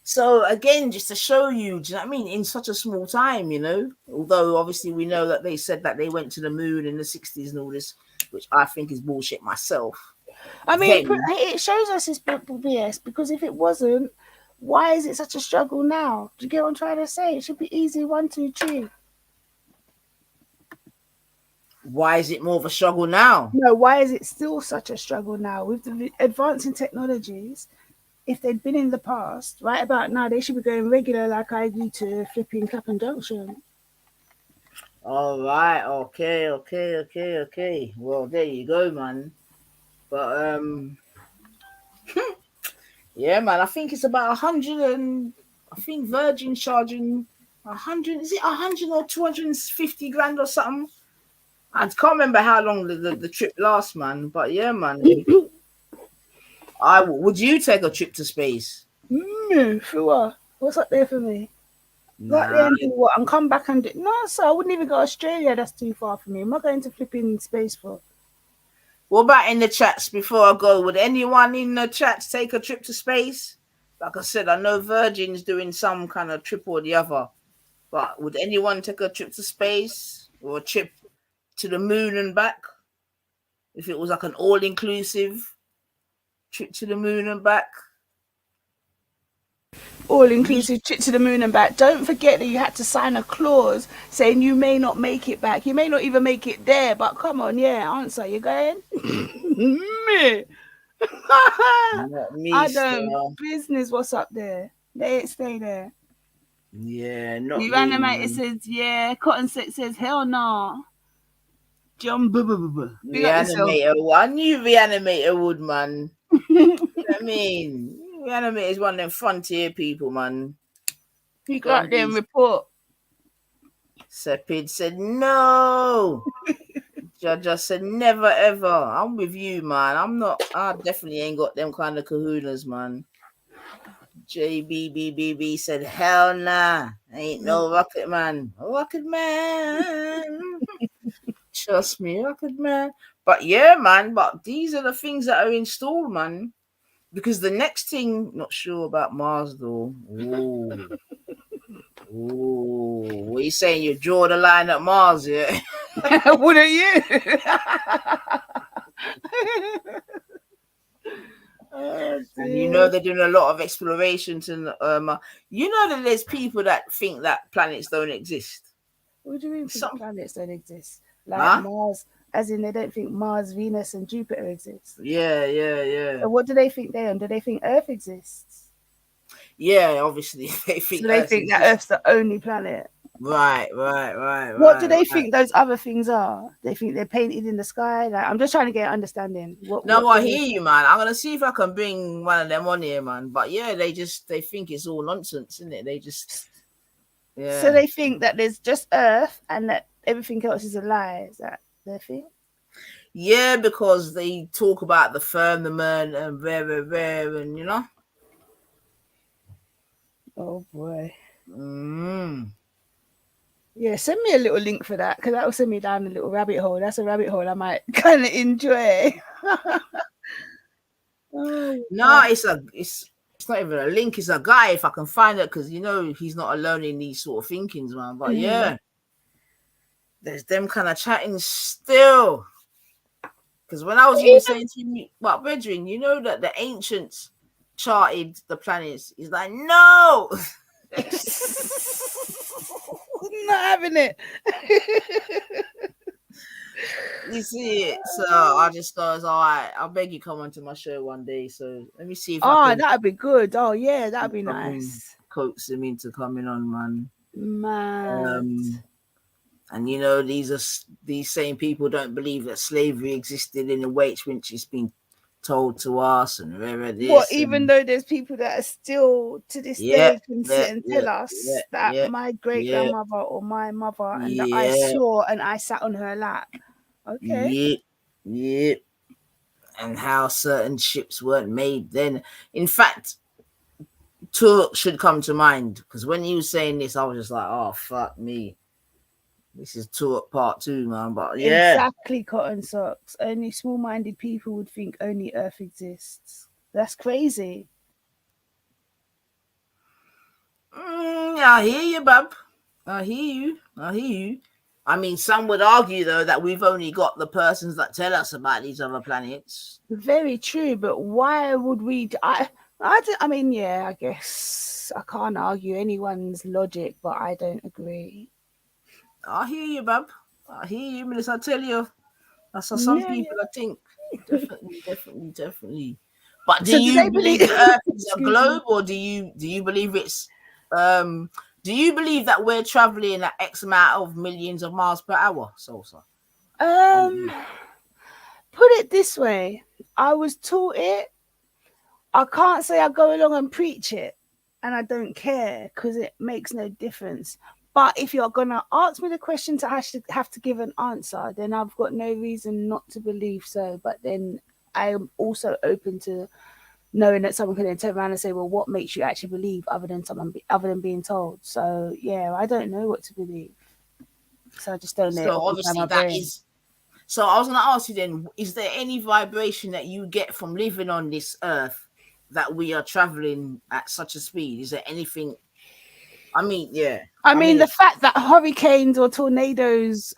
So again, just to show you, do you know what I mean? In such a small time, you know. Although obviously we know that they said that they went to the moon in the 60s and all this, which I think is bullshit myself. I mean, it shows us it's BS, because if it wasn't, why is it such a struggle now? Do you get what I'm trying to say? It should be easy, 1, 2, 3. Why is it more of a struggle now? No, why is it still such a struggle now? With the advancing technologies, if they'd been in the past, right about now, they should be going regular like I do to flipping Clapham Junction. All right, okay. Well, there you go, man. But yeah, man, I think it's about 100 and I think Virgin charging 100, is it 100 or 250 grand or something? I can't remember how long the trip lasts, man. But yeah, man. Would you take a trip to space? No, for what? What's up there for me? Go out there and do what? And come back and do... No, sir, I wouldn't even go to Australia. That's too far for me. I'm not going to flipping space for... What about in the chats before I go? Would anyone in the chats take a trip to space? Like I said, I know Virgin's doing some kind of trip or the other. But would anyone take a trip to space or a trip to the moon and back? If it was like an all-inclusive trip to the moon and back? All-inclusive trip to the moon and back. Don't forget that you had to sign a clause saying you may not make it back. You may not even make it there, but come on, yeah, answer. You going? Me. Not me, I star. don't business what's up there. They ain't stay there. Yeah, not You me. animator says, yeah. Cotton says, hell nah. John Big up yourself. Reanimator. I knew Reanimator would, man. You know what I mean? Reanimator is one of them frontier people, man. He got out there and report. Sepid said, no. Judge said, never ever. I'm with you, man. I definitely ain't got them kind of kahunas, man. JBBBB said, hell nah. Ain't no rocket man. Rocket man. Trust me, rocket man. But yeah, man, but these are the things that are installed, man. Because the next thing, not sure about Mars though. Ooh. Ooh. What are you saying? You draw the line at Mars, yeah? Wouldn't you? And you know they're doing a lot of explorations and you know that there's people that think that planets don't exist. What do you mean planets don't exist? Like Mars, as in they don't think Mars, Venus, and Jupiter exist. Yeah. So what do they think they on? Do they think Earth exists? Yeah, obviously they think. So they think that Earth's the only planet. Right. What do they think those other things are? They think they're painted in the sky. Like, I'm just trying to get an understanding. I hear you, man. I'm gonna see if I can bring one of them on here, man. But yeah, they think it's all nonsense, isn't it? They just So they think that there's just Earth and that everything else is a lie. Is that their thing? Yeah, because they talk about the firmament and rare, and you know. Oh boy. Yeah, send me a little link for that because that will send me down a little rabbit hole. That's a rabbit hole I might kind of enjoy. No, it's not even a link. It's a guy. If I can find it, because you know he's not alone in these sort of thinkings, man. But yeah, there's them kind of chatting still. Because when I was even saying to you, but brethren, you know that the ancients charted the planets. He's like, no. Not having it. You see it, so I just goes, all right, I'll beg you come onto my show one day. So let me see if I can. That'd be good. Oh yeah, that'd be nice. Coax him into coming on, man. Man. And you know, these same people don't believe that slavery existed in the way which it's been told to us, and even though there's people that are still to this day can sit and tell us that my great grandmother or my mother and that I saw and I sat on her lap. Okay. Yep. And how certain ships weren't made then. In fact, Turk should come to mind, because when he was saying this, I was just like, oh fuck me. This is Turk part 2, man. But yeah. Exactly, Cotton Socks. Only small-minded people would think only Earth exists. That's crazy. I hear you, bub. I hear you. I mean, some would argue, though, that we've only got the persons that tell us about these other planets. Very true, but why would we... I mean, yeah, I guess I can't argue anyone's logic, but I don't agree. I hear you, bub. I hear you, Melissa. I tell you, that's how some people I think. Definitely. But do you believe the Earth is a globe, or do you believe it's do you believe that we're traveling at X amount of millions of miles per hour, Salsa? Put it this way, I was taught it. I can't say I go along and preach it, and I don't care because it makes no difference. But if you're going to ask me the question to have to give an answer, then I've got no reason not to believe so. But then I am also open to knowing that someone can then turn around and say, well, what makes you actually believe other than being told? So, yeah, I don't know what to believe. So I just don't know. So obviously that is... So I was going to ask you then, is there any vibration that you get from living on this earth that we are traveling at such a speed? Is there anything I mean, yeah. I mean, the fact that hurricanes or tornadoes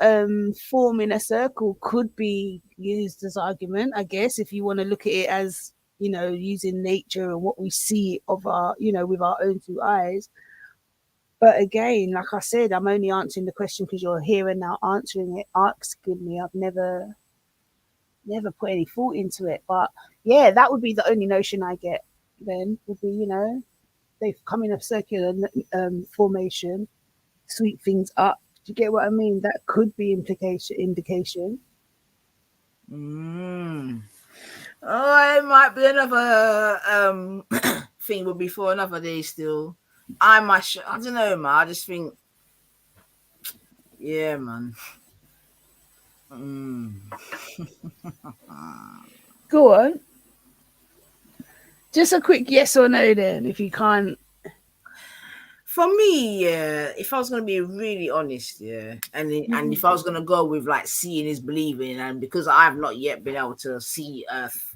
form in a circle could be used as argument, I guess, if you want to look at it as, you know, using nature and what we see of our, you know, with our own two eyes. But again, like I said, I'm only answering the question because you're here and now answering it, asking me. I've never put any thought into it. But yeah, that would be the only notion I get then, would be, you know, they've come in a circular formation, sweep things up. Do you get what I mean? That could be indication. Oh, it might be another thing would be for another day still. I don't know, man. I just think, yeah, man. Go on. Just a quick yes or no then, if you can't. For me, yeah, if I was gonna be really honest, yeah, and if I was gonna go with like seeing is believing, and because I have not yet been able to see Earth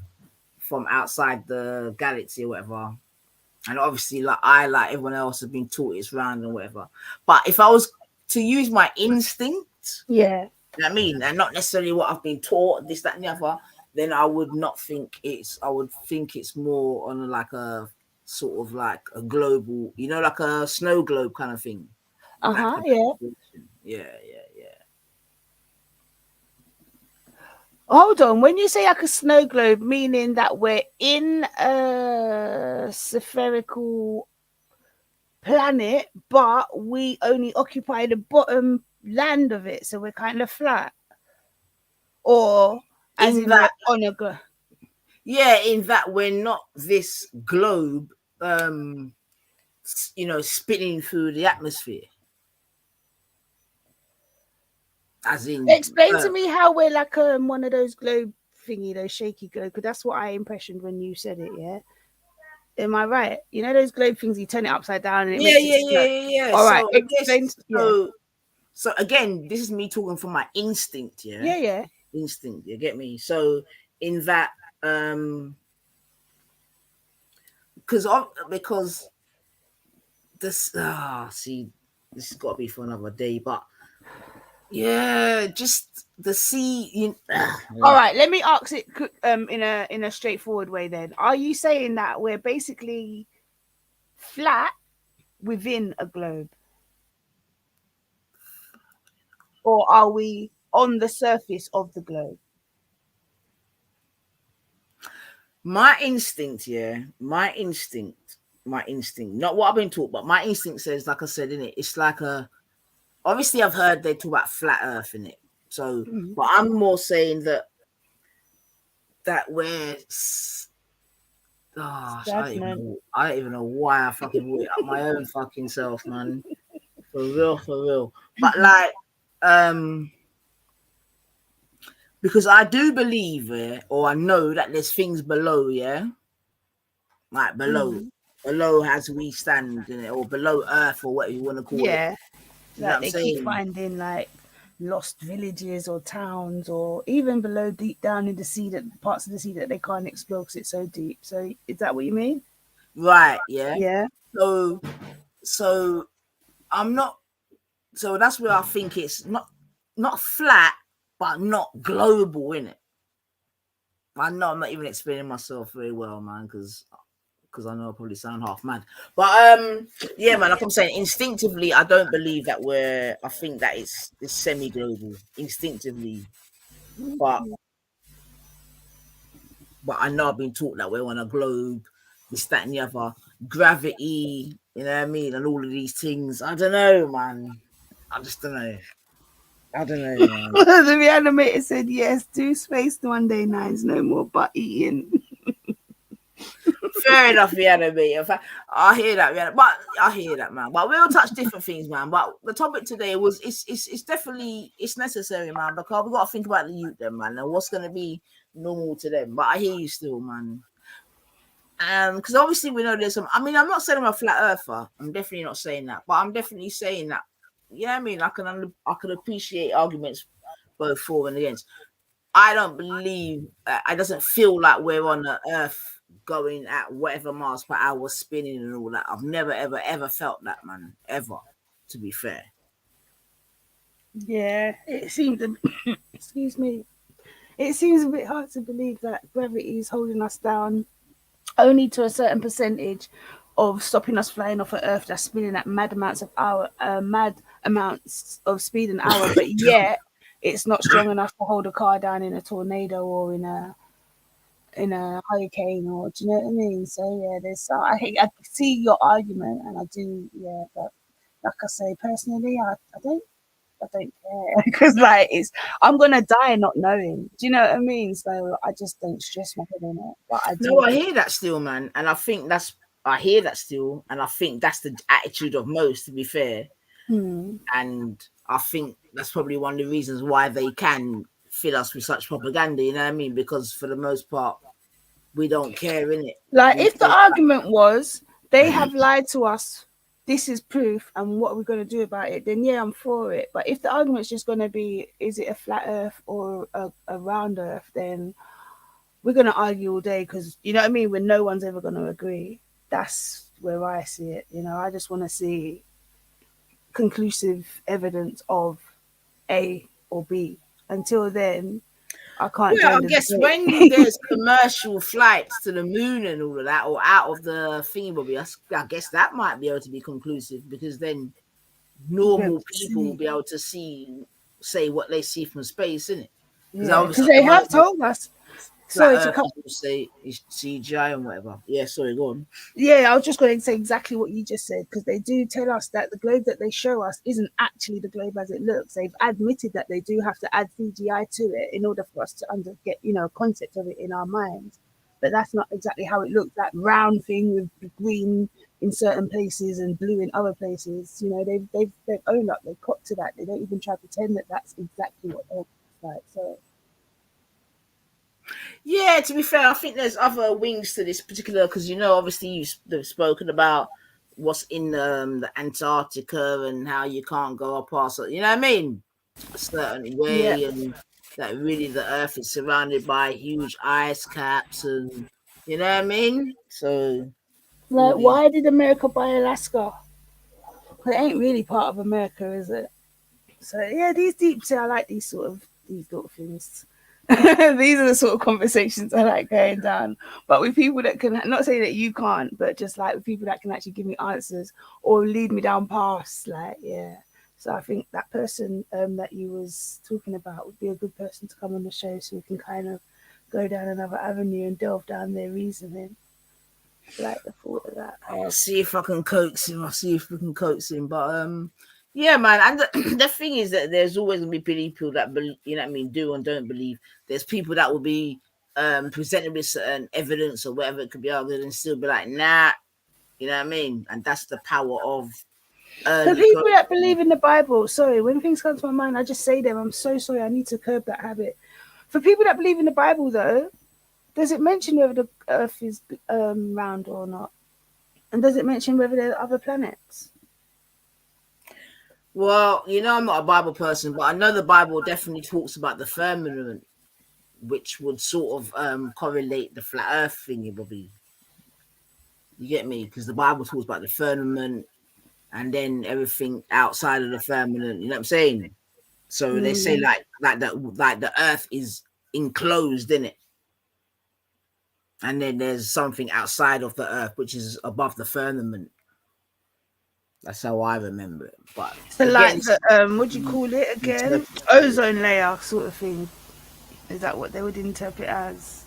from outside the galaxy or whatever, and obviously like everyone else has been taught it's round and whatever, but if I was to use my instinct, yeah, you know what I mean, and not necessarily what I've been taught, this, that, and the other, then I would not think I would think it's more on like a sort of like a global, you know, like a snow globe kind of thing. Yeah. Hold on, when you say like a snow globe, meaning that we're in a spherical planet, but we only occupy the bottom land of it, so we're kind of flat, or as in that on a globe. Yeah, in that we're not this globe, you know, spinning through the atmosphere. As in, explain to me how we're like one of those globe thingy, those shaky globe, because that's what I impressioned when you said it. Yeah, am I right? You know those globe things, you turn it upside down and it makes it yeah. All right, so explain. So again, this is me talking from my instinct. Yeah. Instinct. You get me? So in that, because this see, this has got to be for another day, but yeah, just the sea. All right, let me ask it in a straightforward way then. Are you saying that we're basically flat within a globe, or are we on the surface of the globe? My instinct, not what I've been taught, but my instinct says, like I said, in it, it's like obviously I've heard they talk about flat earth in it. So, but I'm more saying that we're I don't even know why I fucking brought it up my own fucking self, man. For real. But like, because I do believe, or I know that there's things below, like below as we stand in it, or below Earth, or whatever you want to call it. Yeah, you know what I'm they saying? keep finding like lost villages or towns, or even below, deep down in the sea, that parts of the sea that they can't explore because it's so deep. So is that what you mean? Right. Yeah. Yeah. So I'm not. So that's where I think it's not flat, but not global, innit? I know I'm not even explaining myself very well, man, because I know I probably sound half mad. But yeah, man, like I'm saying, instinctively, I don't believe that I think that it's semi-global, instinctively. But I know I've been taught that we're on a globe, this, that, and the other. Gravity, you know what I mean? And all of these things. I don't know, man. I just don't know. I don't know, man. The reanimator said yes, do space one day nines, no more butt eating. Fair enough, reanimator. I hear that, man. But we'll touch different things, man. But the topic today was it's definitely necessary, man, because we got to think about the youth, then, man, and what's going to be normal to them. But I hear you still, man. Because obviously we know there's some. I mean, I'm not saying I'm a flat earther. I'm definitely not saying that, but I'm definitely saying that. Yeah, I mean, I can appreciate arguments both for and against. I don't believe. It doesn't feel like we're on the Earth going at whatever miles per hour spinning and all that. I've never ever felt that, man, ever, to be fair. Yeah, it seemed excuse me, it seems a bit hard to believe that gravity is holding us down only to a certain percentage of stopping us flying off an Earth that's spinning at mad amounts of speed an hour, but yet it's not strong enough to hold a car down in a tornado or in a hurricane, or do you know what I mean? So yeah, I see your argument, and I do, yeah, but like I say, personally, I don't care because like I'm gonna die not knowing. Do you know what I mean? So I just don't stress my head on it. But I do. No, I hear that still, man, and I think I hear that still, and I think that's the attitude of most, to be fair. And I think that's probably one of the reasons why they can fill us with such propaganda. You know what I mean? Because for the most part, we don't care, innit? Like, if the argument was they have lied to us, this is proof, and what are we going to do about it? Then yeah, I'm for it. But if the argument's just going to be, is it a flat Earth or a round Earth? Then we're going to argue all day, because you know what I mean. When no one's ever going to agree, that's where I see it. You know, I just want to see conclusive evidence of A or B. Until then, I can't. Well, I guess when there's commercial flights to the moon and all of that, or out of the thingy, I guess that might be able to be conclusive, because then normal people will be able to say what they see from space, isn't it? Because they have told us. Sorry to cut. Say it's CGI and whatever. Yeah, sorry, go on. Yeah, I was just going to say exactly what you just said, because they do tell us that the globe that they show us isn't actually the globe as it looks. They've admitted that they do have to add CGI to it in order for us to get a concept of it in our minds. But that's not exactly how it looks. That round thing with green in certain places and blue in other places. You know, they've owned up. They've caught to that. They don't even try to pretend that that's exactly what it looks like. So. Yeah, to be fair, I think there's other wings to this particular, because obviously they've spoken about what's in the Antarctica and how you can't go up past it. You know what I mean? A certain way, and that really the Earth is surrounded by huge ice caps, and you know what I mean. So, like, why did America buy Alaska? It ain't really part of America, is it? So yeah, these deep sea, I like these little things. These are the sort of conversations I like going down. But with people that can, not say that you can't, but just like with people that can actually give me answers or lead me down paths, like, yeah. So I think that person that you was talking about would be a good person to come on the show, so we can kind of go down another avenue and delve down their reasoning. I like the thought of that. I'll see if I can coax him. But yeah, man. And the thing is that there's always gonna be people that believe, you know what I mean, do and don't believe. There's people that will be presented with certain evidence or whatever it could be argued and still be like, nah, you know what I mean. And that's the power of the people that believe in the Bible. Sorry, when things come to my mind, I just say them. I'm so sorry. I need to curb that habit. For people that believe in the Bible, though, does it mention whether the Earth is round or not? And does it mention whether there are other planets? Well, I'm not a Bible person, but I know the Bible definitely talks about the firmament, which would sort of correlate the flat Earth thingy, Bobby. You get me? Because the Bible talks about the firmament and then everything outside of the firmament. You know what I'm saying? So they say like the Earth is enclosed in it, and then there's something outside of the Earth which is above the firmament. That's how I remember it. But so again, like the what do you call it again? Ozone layer sort of thing. Is that what they would interpret as?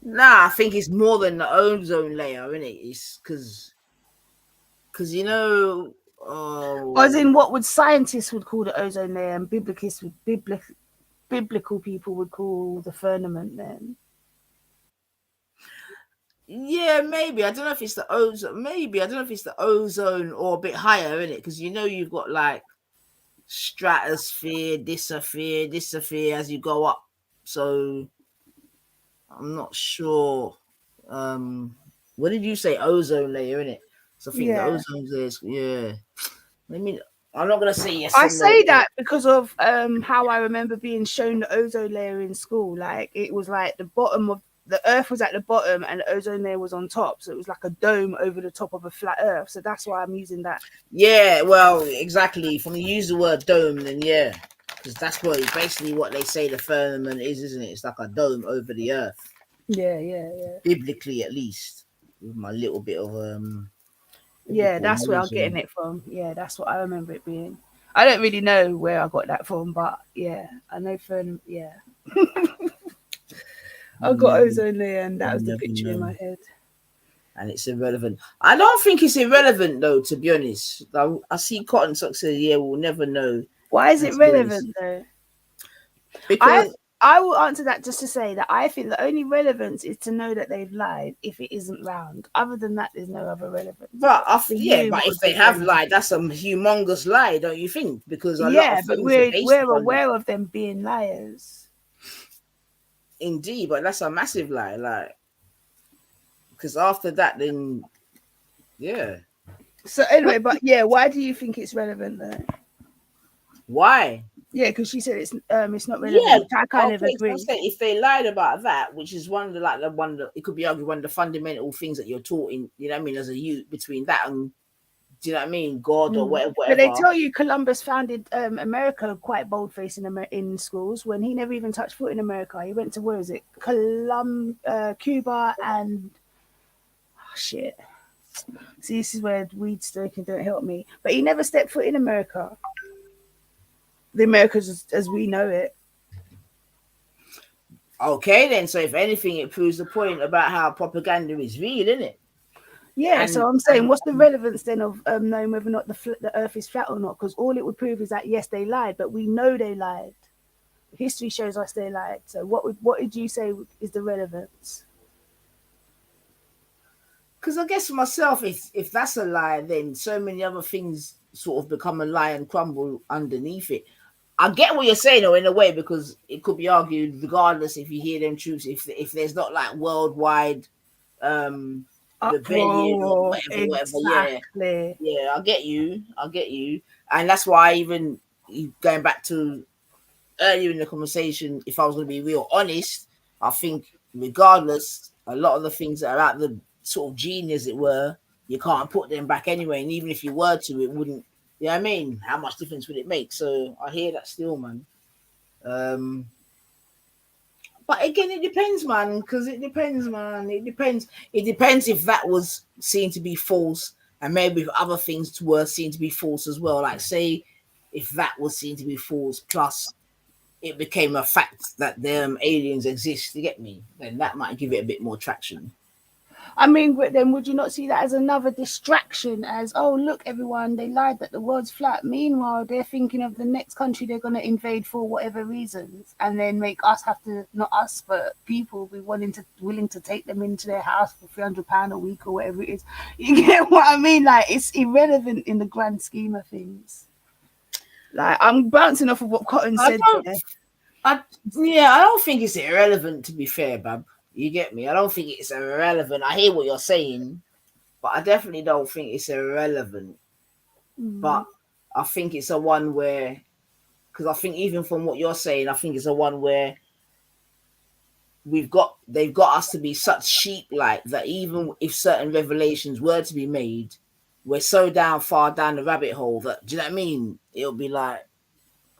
Nah, I think it's more than the ozone layer, isn't it? It's because as in what would scientists would call the ozone layer, and biblical people would call the firmament then. Yeah, maybe. I don't know if it's the ozone. Maybe. I don't know if it's the ozone or a bit higher, in it, because you've got like stratosphere, disosphere as you go up. So I'm not sure. What did you say? Ozone layer, in it. So I think the ozone layer is I'm not gonna say yes. I say that because of how I remember being shown the ozone layer in school. Like, it was like the bottom of the Earth was at the bottom and the ozone layer was on top, so it was like a dome over the top of a flat Earth. So that's why I'm using that. Yeah, well, exactly. From you use the word dome, then yeah, because that's what basically what they say the firmament is, isn't it? It's like a dome over the Earth. Yeah. Biblically, at least, with my little bit of Yeah, that's where I'm getting it from. Yeah, that's what I remember it being. I don't really know where I got that from, but yeah, I know from yeah. I got ozone layer, and that was the picture in my head. And it's irrelevant. I don't think it's irrelevant though, to be honest. I see Cotton Sock say, "Yeah, we'll never know." Why is it relevant though? Because I will answer that just to say that I think the only relevance is to know that they've lied if it isn't round. Other than that, there's no other relevance. But if they have lied, that's a humongous lie, don't you think? Because a lot of but things are based we're on aware of them being liars. Indeed, but that's a massive lie, like, because after that, then yeah. So anyway, but yeah, why do you think it's relevant though? Why? Yeah, because she said it's not relevant. Yeah, I kind of agree. So if they lied about that, which is one of the it could be argued one of the fundamental things that you're taught in, you know what I mean, as a youth, between that and, do you know what I mean, God or whatever. But they tell you Columbus founded America quite bold-faced in schools when he never even touched foot in America. He went to, where is it, Cuba and shit. See, this is where weed stoking don't help me. But he never stepped foot in America. The Americas as we know it. Okay, then. So if anything, it proves the point about how propaganda is real, isn't it? Yeah, so I'm saying, what's the relevance then of knowing whether or not the Earth is flat or not? Because all it would prove is that yes, they lied, but we know they lied. History shows us they lied. So what did you say is the relevance? Because I guess for myself, if that's a lie, then so many other things sort of become a lie and crumble underneath it. I get what you're saying, though, in a way, because it could be argued, regardless if you hear them truths, if there's not like worldwide rebellion or whatever. Yeah, I get you, and that's why even going back to earlier in the conversation, if I was going to be real honest, I think regardless, a lot of the things that are out the sort of gene, as it were, you can't put them back anyway, and even if you were to, it wouldn't. You know what I mean? How much difference would it make? So I hear that still, man. But again, it depends, man, because it depends, man. It depends. It depends if that was seen to be false, and maybe if other things were seen to be false as well. Like, say, if that was seen to be false, plus it became a fact that them aliens exist, you get me? Then that might give it a bit more traction. I mean, but then would you not see that as another distraction? As, oh, look, everyone, they lied that the world's flat. Meanwhile, they're thinking of the next country they're going to invade for whatever reasons, and then make us have to, not us, but people be willing to take them into their house for £300 a week or whatever it is. You get what I mean? Like, it's irrelevant in the grand scheme of things. Like, I'm bouncing off of what Cotton said there. I don't think it's irrelevant, to be fair, Bab. You get me? I don't think it's irrelevant. I hear what you're saying, but I definitely don't think it's irrelevant. But I think it's a one where, because I think even from what you're saying, I think it's a one where they've got us to be such sheep-like that even if certain revelations were to be made, we're so far down the rabbit hole that, do you know what I mean? It'll be like,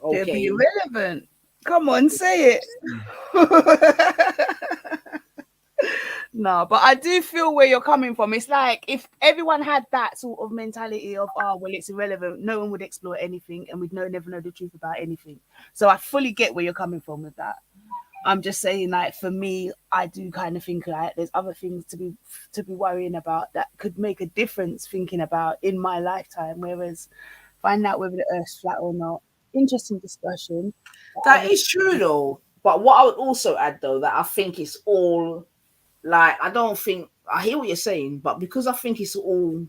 okay, it'll be irrelevant. Come on, say it. No, but I do feel where you're coming from. It's like if everyone had that sort of mentality of, oh, well, it's irrelevant, no one would explore anything and we'd never know the truth about anything. So I fully get where you're coming from with that. I'm just saying, like, for me, I do kind of think like there's other things to be worrying about that could make a difference thinking about in my lifetime. Whereas find out whether the Earth's flat or not. Interesting discussion. That is true, though. But what I would also add, though, that I think it's all, like, I hear what you're saying, but because I think it's all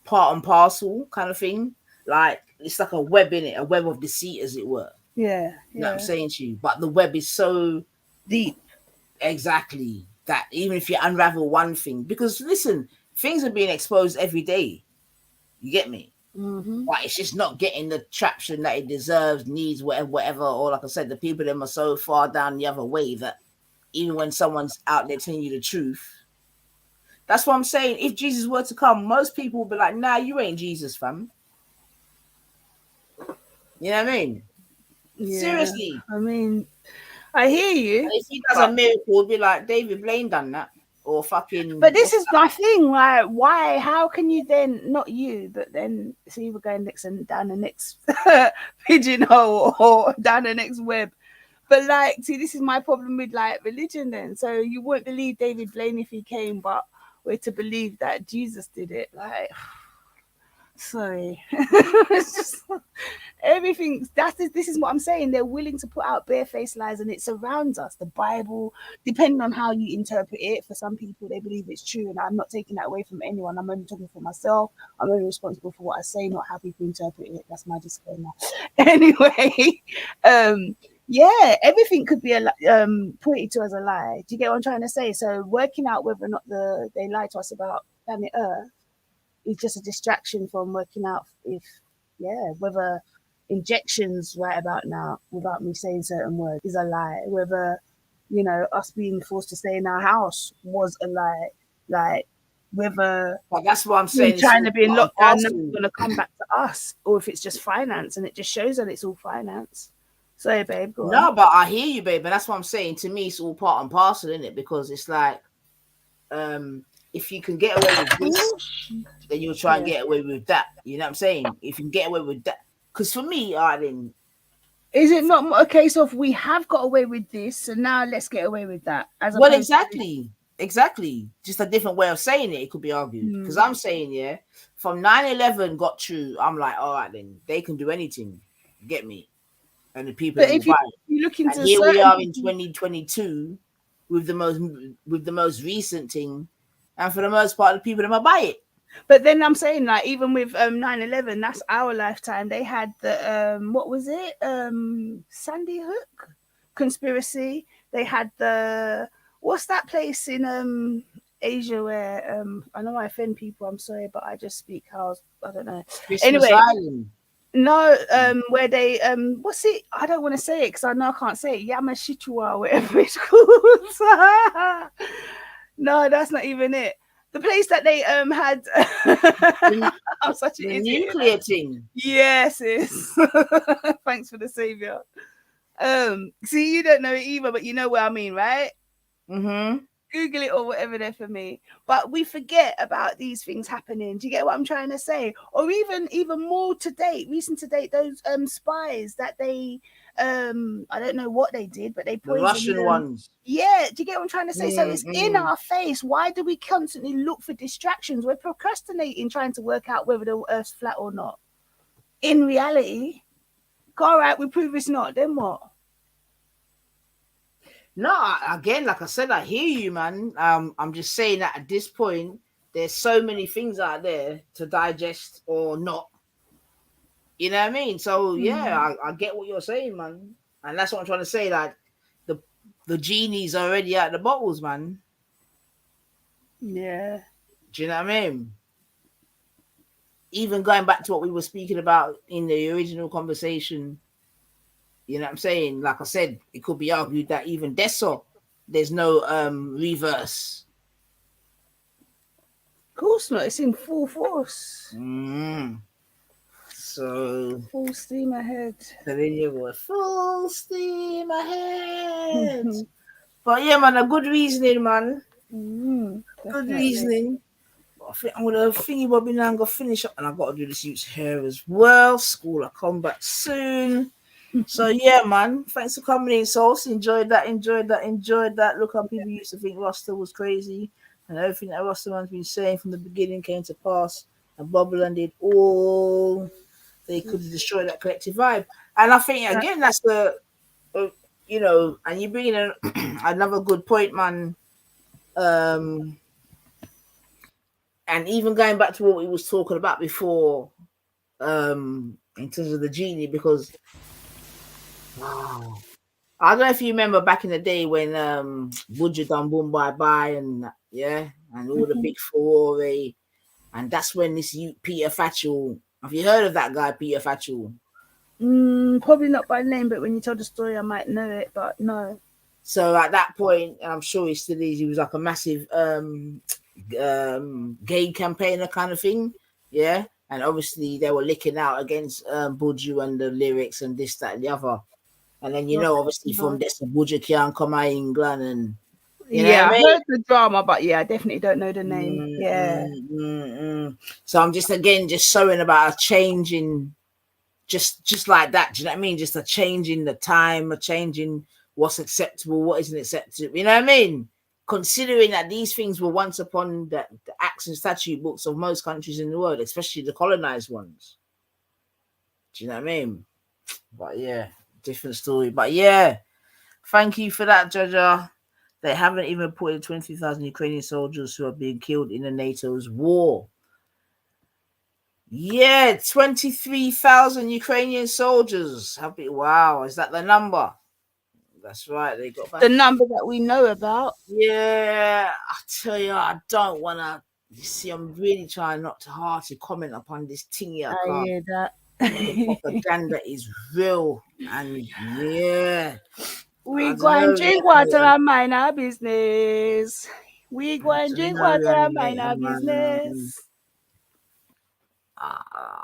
part and parcel kind of thing, like, it's like a web in it, a web of deceit, as it were. Yeah. You know what I'm saying to you? But the web is so deep. Exactly. That even if you unravel one thing, because listen, things are being exposed every day. You get me? Mm-hmm. But it's just not getting the traction that it deserves, needs, whatever. Or like I said, the people them are so far down the other way that even when someone's out there telling you the truth. That's what I'm saying. If Jesus were to come, most people would be like, nah, you ain't Jesus, fam. You know what I mean? Yeah. Seriously. I mean, I hear you. And if he does a miracle, it'll be like David Blaine done that. Or fucking. But this is my thing, like, why? How can you then, not you, but then see we're going next and down the next pigeonhole or down the next web. But like, see, this is my problem with like religion then. So you wouldn't believe David Blaine if he came, but we're to believe that Jesus did it. Like, sorry. It's just, everything, this is what I'm saying. They're willing to put out barefaced lies, and it surrounds us. The Bible, depending on how you interpret it, for some people they believe it's true, and I'm not taking that away from anyone. I'm only talking for myself. I'm only responsible for what I say, not how people interpret it. That's my disclaimer. Anyway, yeah, everything could be pointed to as a lie. Do you get what I'm trying to say? So working out whether or not they lie to us about planet Earth is just a distraction from working out whether injections right about now, without me saying certain words, is a lie. Whether, you know, us being forced to stay in our house was a lie. Like, whether that's what I'm saying. Trying to be in lockdown, now it's going to come back to us, or if it's just finance, and it just shows that it's all finance. Sorry, babe. Go on. But I hear you, babe. But that's what I'm saying. To me, it's all part and parcel, isn't it? Because it's like, if you can get away with this, then you'll try and get away with that. You know what I'm saying? If you can get away with that, because for me, is it not a case of we have got away with this, so now let's get away with that? Well, exactly. Just a different way of saying it. It could be argued, because I'm saying, from 9/11 got through. I'm like, all right, then they can do anything. Get me? And the people but if you look into, and here we are in 2022 with the most recent thing, and for the most part, the people that might buy it. But then I'm saying, like, even with 9/11, that's our lifetime. They had the what was it? Sandy Hook conspiracy. They had the, what's that place in Asia where I know I offend people. I'm sorry, but I just speak how I don't know. Christmas anyway. Island. No, where they what's it? I don't want to say it because I know I can't say it. Yamashitua, whatever it's called. No, that's not even it. The place that they had. I'm such an idiot. Nuclear thing. Yes, yes. Thanks for the savior. See, you don't know it either, but you know what I mean, right? Mm-hmm. Google it or whatever there for me. But we forget about these things happening. Do you get what I'm trying to say? Or even more to date, recent to date, those spies that they I don't know what they did, but they poisoned the Russian them. Ones. Yeah, do you get what I'm trying to say? So it's in our face. Why do we constantly look for distractions? We're procrastinating, trying to work out whether the Earth's flat or not. In reality, all right, we prove it's not. Then what? No, again, like I said, I hear you, man. I'm just saying that at this point, there's so many things out there to digest or not. You know what I mean? So yeah, I get what you're saying, man, and that's what I'm trying to say. Like the genie's already out the bottles, man. Yeah. Do you know what I mean? Even going back to what we were speaking about in the original conversation. You know what I'm saying? Like I said, it could be argued that even Deso, there's no reverse. Of course not. It's in full force. So full steam ahead. So then you go full steam ahead. But yeah, man, a good reasoning, man. Good reasoning. I think I'm gonna thingy bobby now and go finish up, and I've got to do this youth's hair as well. School, I come back soon. So yeah, man, thanks for coming in, Sauce. Enjoyed that. Look how people used to think Rasta was crazy, and everything that Rastaman's been saying from the beginning came to pass, and Babylon did all they could to destroy that collective vibe. And I think again that's the you know, and you bring in another good point, man. And even going back to what we was talking about before, in terms of the genie, because I don't know if you remember back in the day when Buju done Boom Bye Bye and all the big furore, and that's when this Peter Fatchell. Have you heard of that guy, Peter Fatchell? Probably not by name, but when you tell the story, I might know it. But no. So at that point, I'm sure he still is. He was like a massive gay campaigner kind of thing, yeah. And obviously they were licking out against Buju and the lyrics and this, that, and the other. And then obviously from this, Buju can't come out England, and I heard the drama, but I definitely don't know the name. So I'm just showing about a change in just like that. Do you know what I mean? Just a change in the time, a change in what's acceptable, what isn't acceptable. You know what I mean? Considering that these things were once upon the acts and statute books of most countries in the world, especially the colonized ones. Do you know what I mean? But different story. But thank you for that, Jaja. They haven't even reported 23,000 Ukrainian soldiers who are being killed in the NATO's war. 23,000 Ukrainian soldiers have been. Wow, is that the number? That's right. They got back. The number that we know about. Yeah, I tell you, I don't want to. You see, I'm really trying not to hard to comment upon this thing here. I hear that. The propaganda is real, and we go and drink water and mind our business. We go and drink water and mind our business.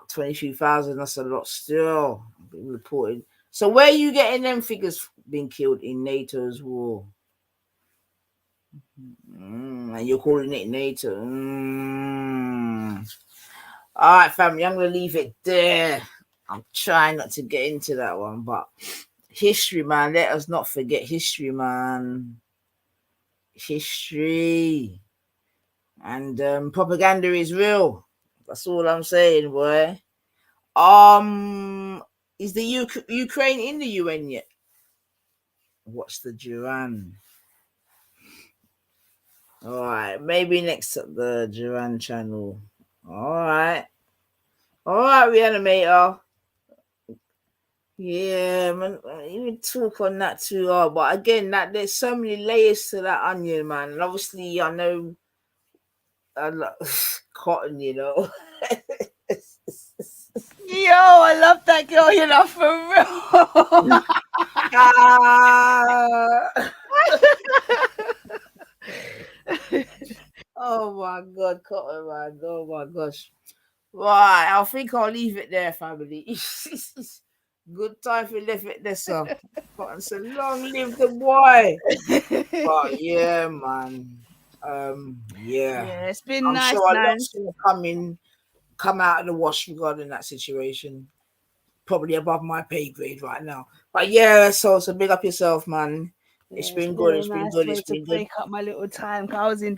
23,000, that's a lot still being reported. So where are you getting them figures being killed in NATO's war? And you're calling it NATO. All right, family, I'm going to leave it there. I'm trying not to get into that one, but history, man. Let us not forget history, man. History. And propaganda is real. That's all I'm saying, boy. Is the Ukraine in the UN yet? What's the Duran? All right, maybe next up the Duran channel. All right, Reanimator. Yeah, man, even talk on that too hard. But again, that there's so many layers to that onion, man. And obviously, I know Cotton, you know. Yo, I love that girl, you know, for real. Oh my God, Cotton, man. Oh my gosh. Right, I think I'll leave it there, family. Good time for left it there, sir. Cotton said, long live the boy. But yeah, man. Yeah, it's been I'm nice, sure a man. lot's gonna come out of the wash regarding that situation. Probably above my pay grade right now. But so big up yourself, man. It's been good. It's been good. It's been good. Break up my little time. I was in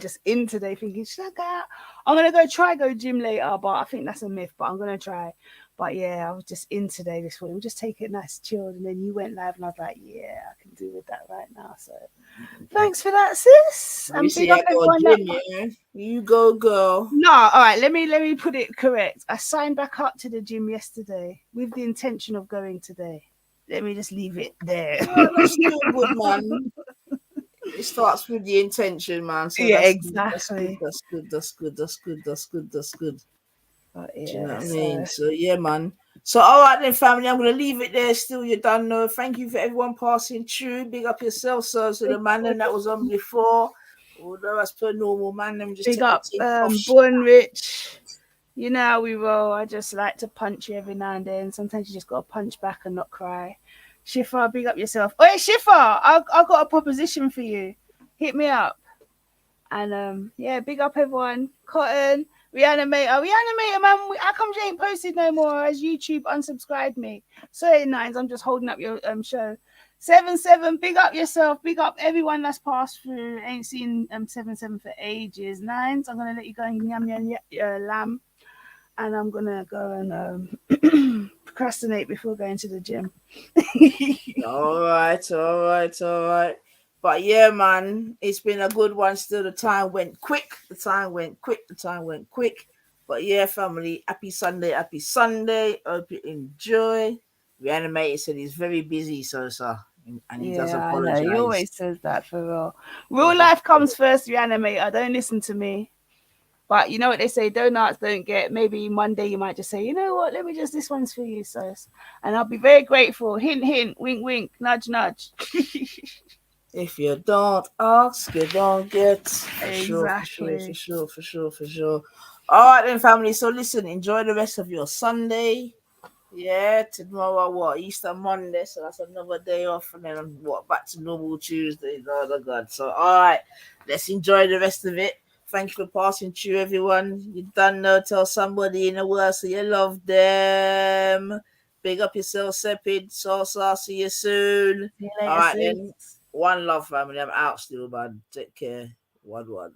today thinking, should I go out? I'm gonna go gym later, but I think that's a myth. But I'm gonna try. But I was just in today this morning. We'll just take it nice, chilled, and then you went live, and I was like, I can do with that right now. So thanks for that, sis. You see, I go gym, yeah. You go, girl. No, all right. Let me put it correct. I signed back up to the gym yesterday with the intention of going today. Let me just leave it there. Oh, that's still good, man. It starts with the intention, man. So exactly. That's good. But do you know what I mean? So man. So all right then, family. I'm gonna leave it there. Still, you don't know. Thank you for everyone passing through. Big up yourself, sir. So the man that was on before, although as per normal, man, them just big up, Born Rich. You know how we roll. I just like to punch you every now and then. Sometimes you just gotta punch back and not cry. Shifa, big up yourself. Oh, hey, Shifa, I got a proposition for you. Hit me up. And big up everyone. Cotton, Reanimator, man. How come you ain't posted no more? As YouTube unsubscribed me. Sorry, Nines. I'm just holding up your show. 7-7, big up yourself. Big up everyone that's passed through. Ain't seen 7-7 for ages. Nines, I'm gonna let you go and yum your lamb. And I'm gonna go and procrastinate before going to the gym. All right. But yeah, man, it's been a good one. Still, the time went quick. But yeah, family, happy Sunday. Hope you enjoy. Reanimator said he's very busy, so and he does apologize. He always says that for real. Real life comes first, Reanimator. Don't listen to me. But you know what they say, donuts don't get. Maybe one day you might just say, you know what, let me just, this one's for you, sis. And I'll be very grateful. Hint, hint, wink, wink, nudge, nudge. If you don't ask, you don't get. For sure. All right then, family. So listen, enjoy the rest of your Sunday. Yeah, tomorrow what? Easter Monday, so that's another day off, and then what? Back to normal Tuesday. Oh my God! So all right, let's enjoy the rest of it. Thank you for passing through, everyone. You done know. Tell somebody in the world so you love them. Big up yourself, Sepid. Salsa. See you soon. See you later, All right sis. then. One love, family. I'm out still, man. Take care. One.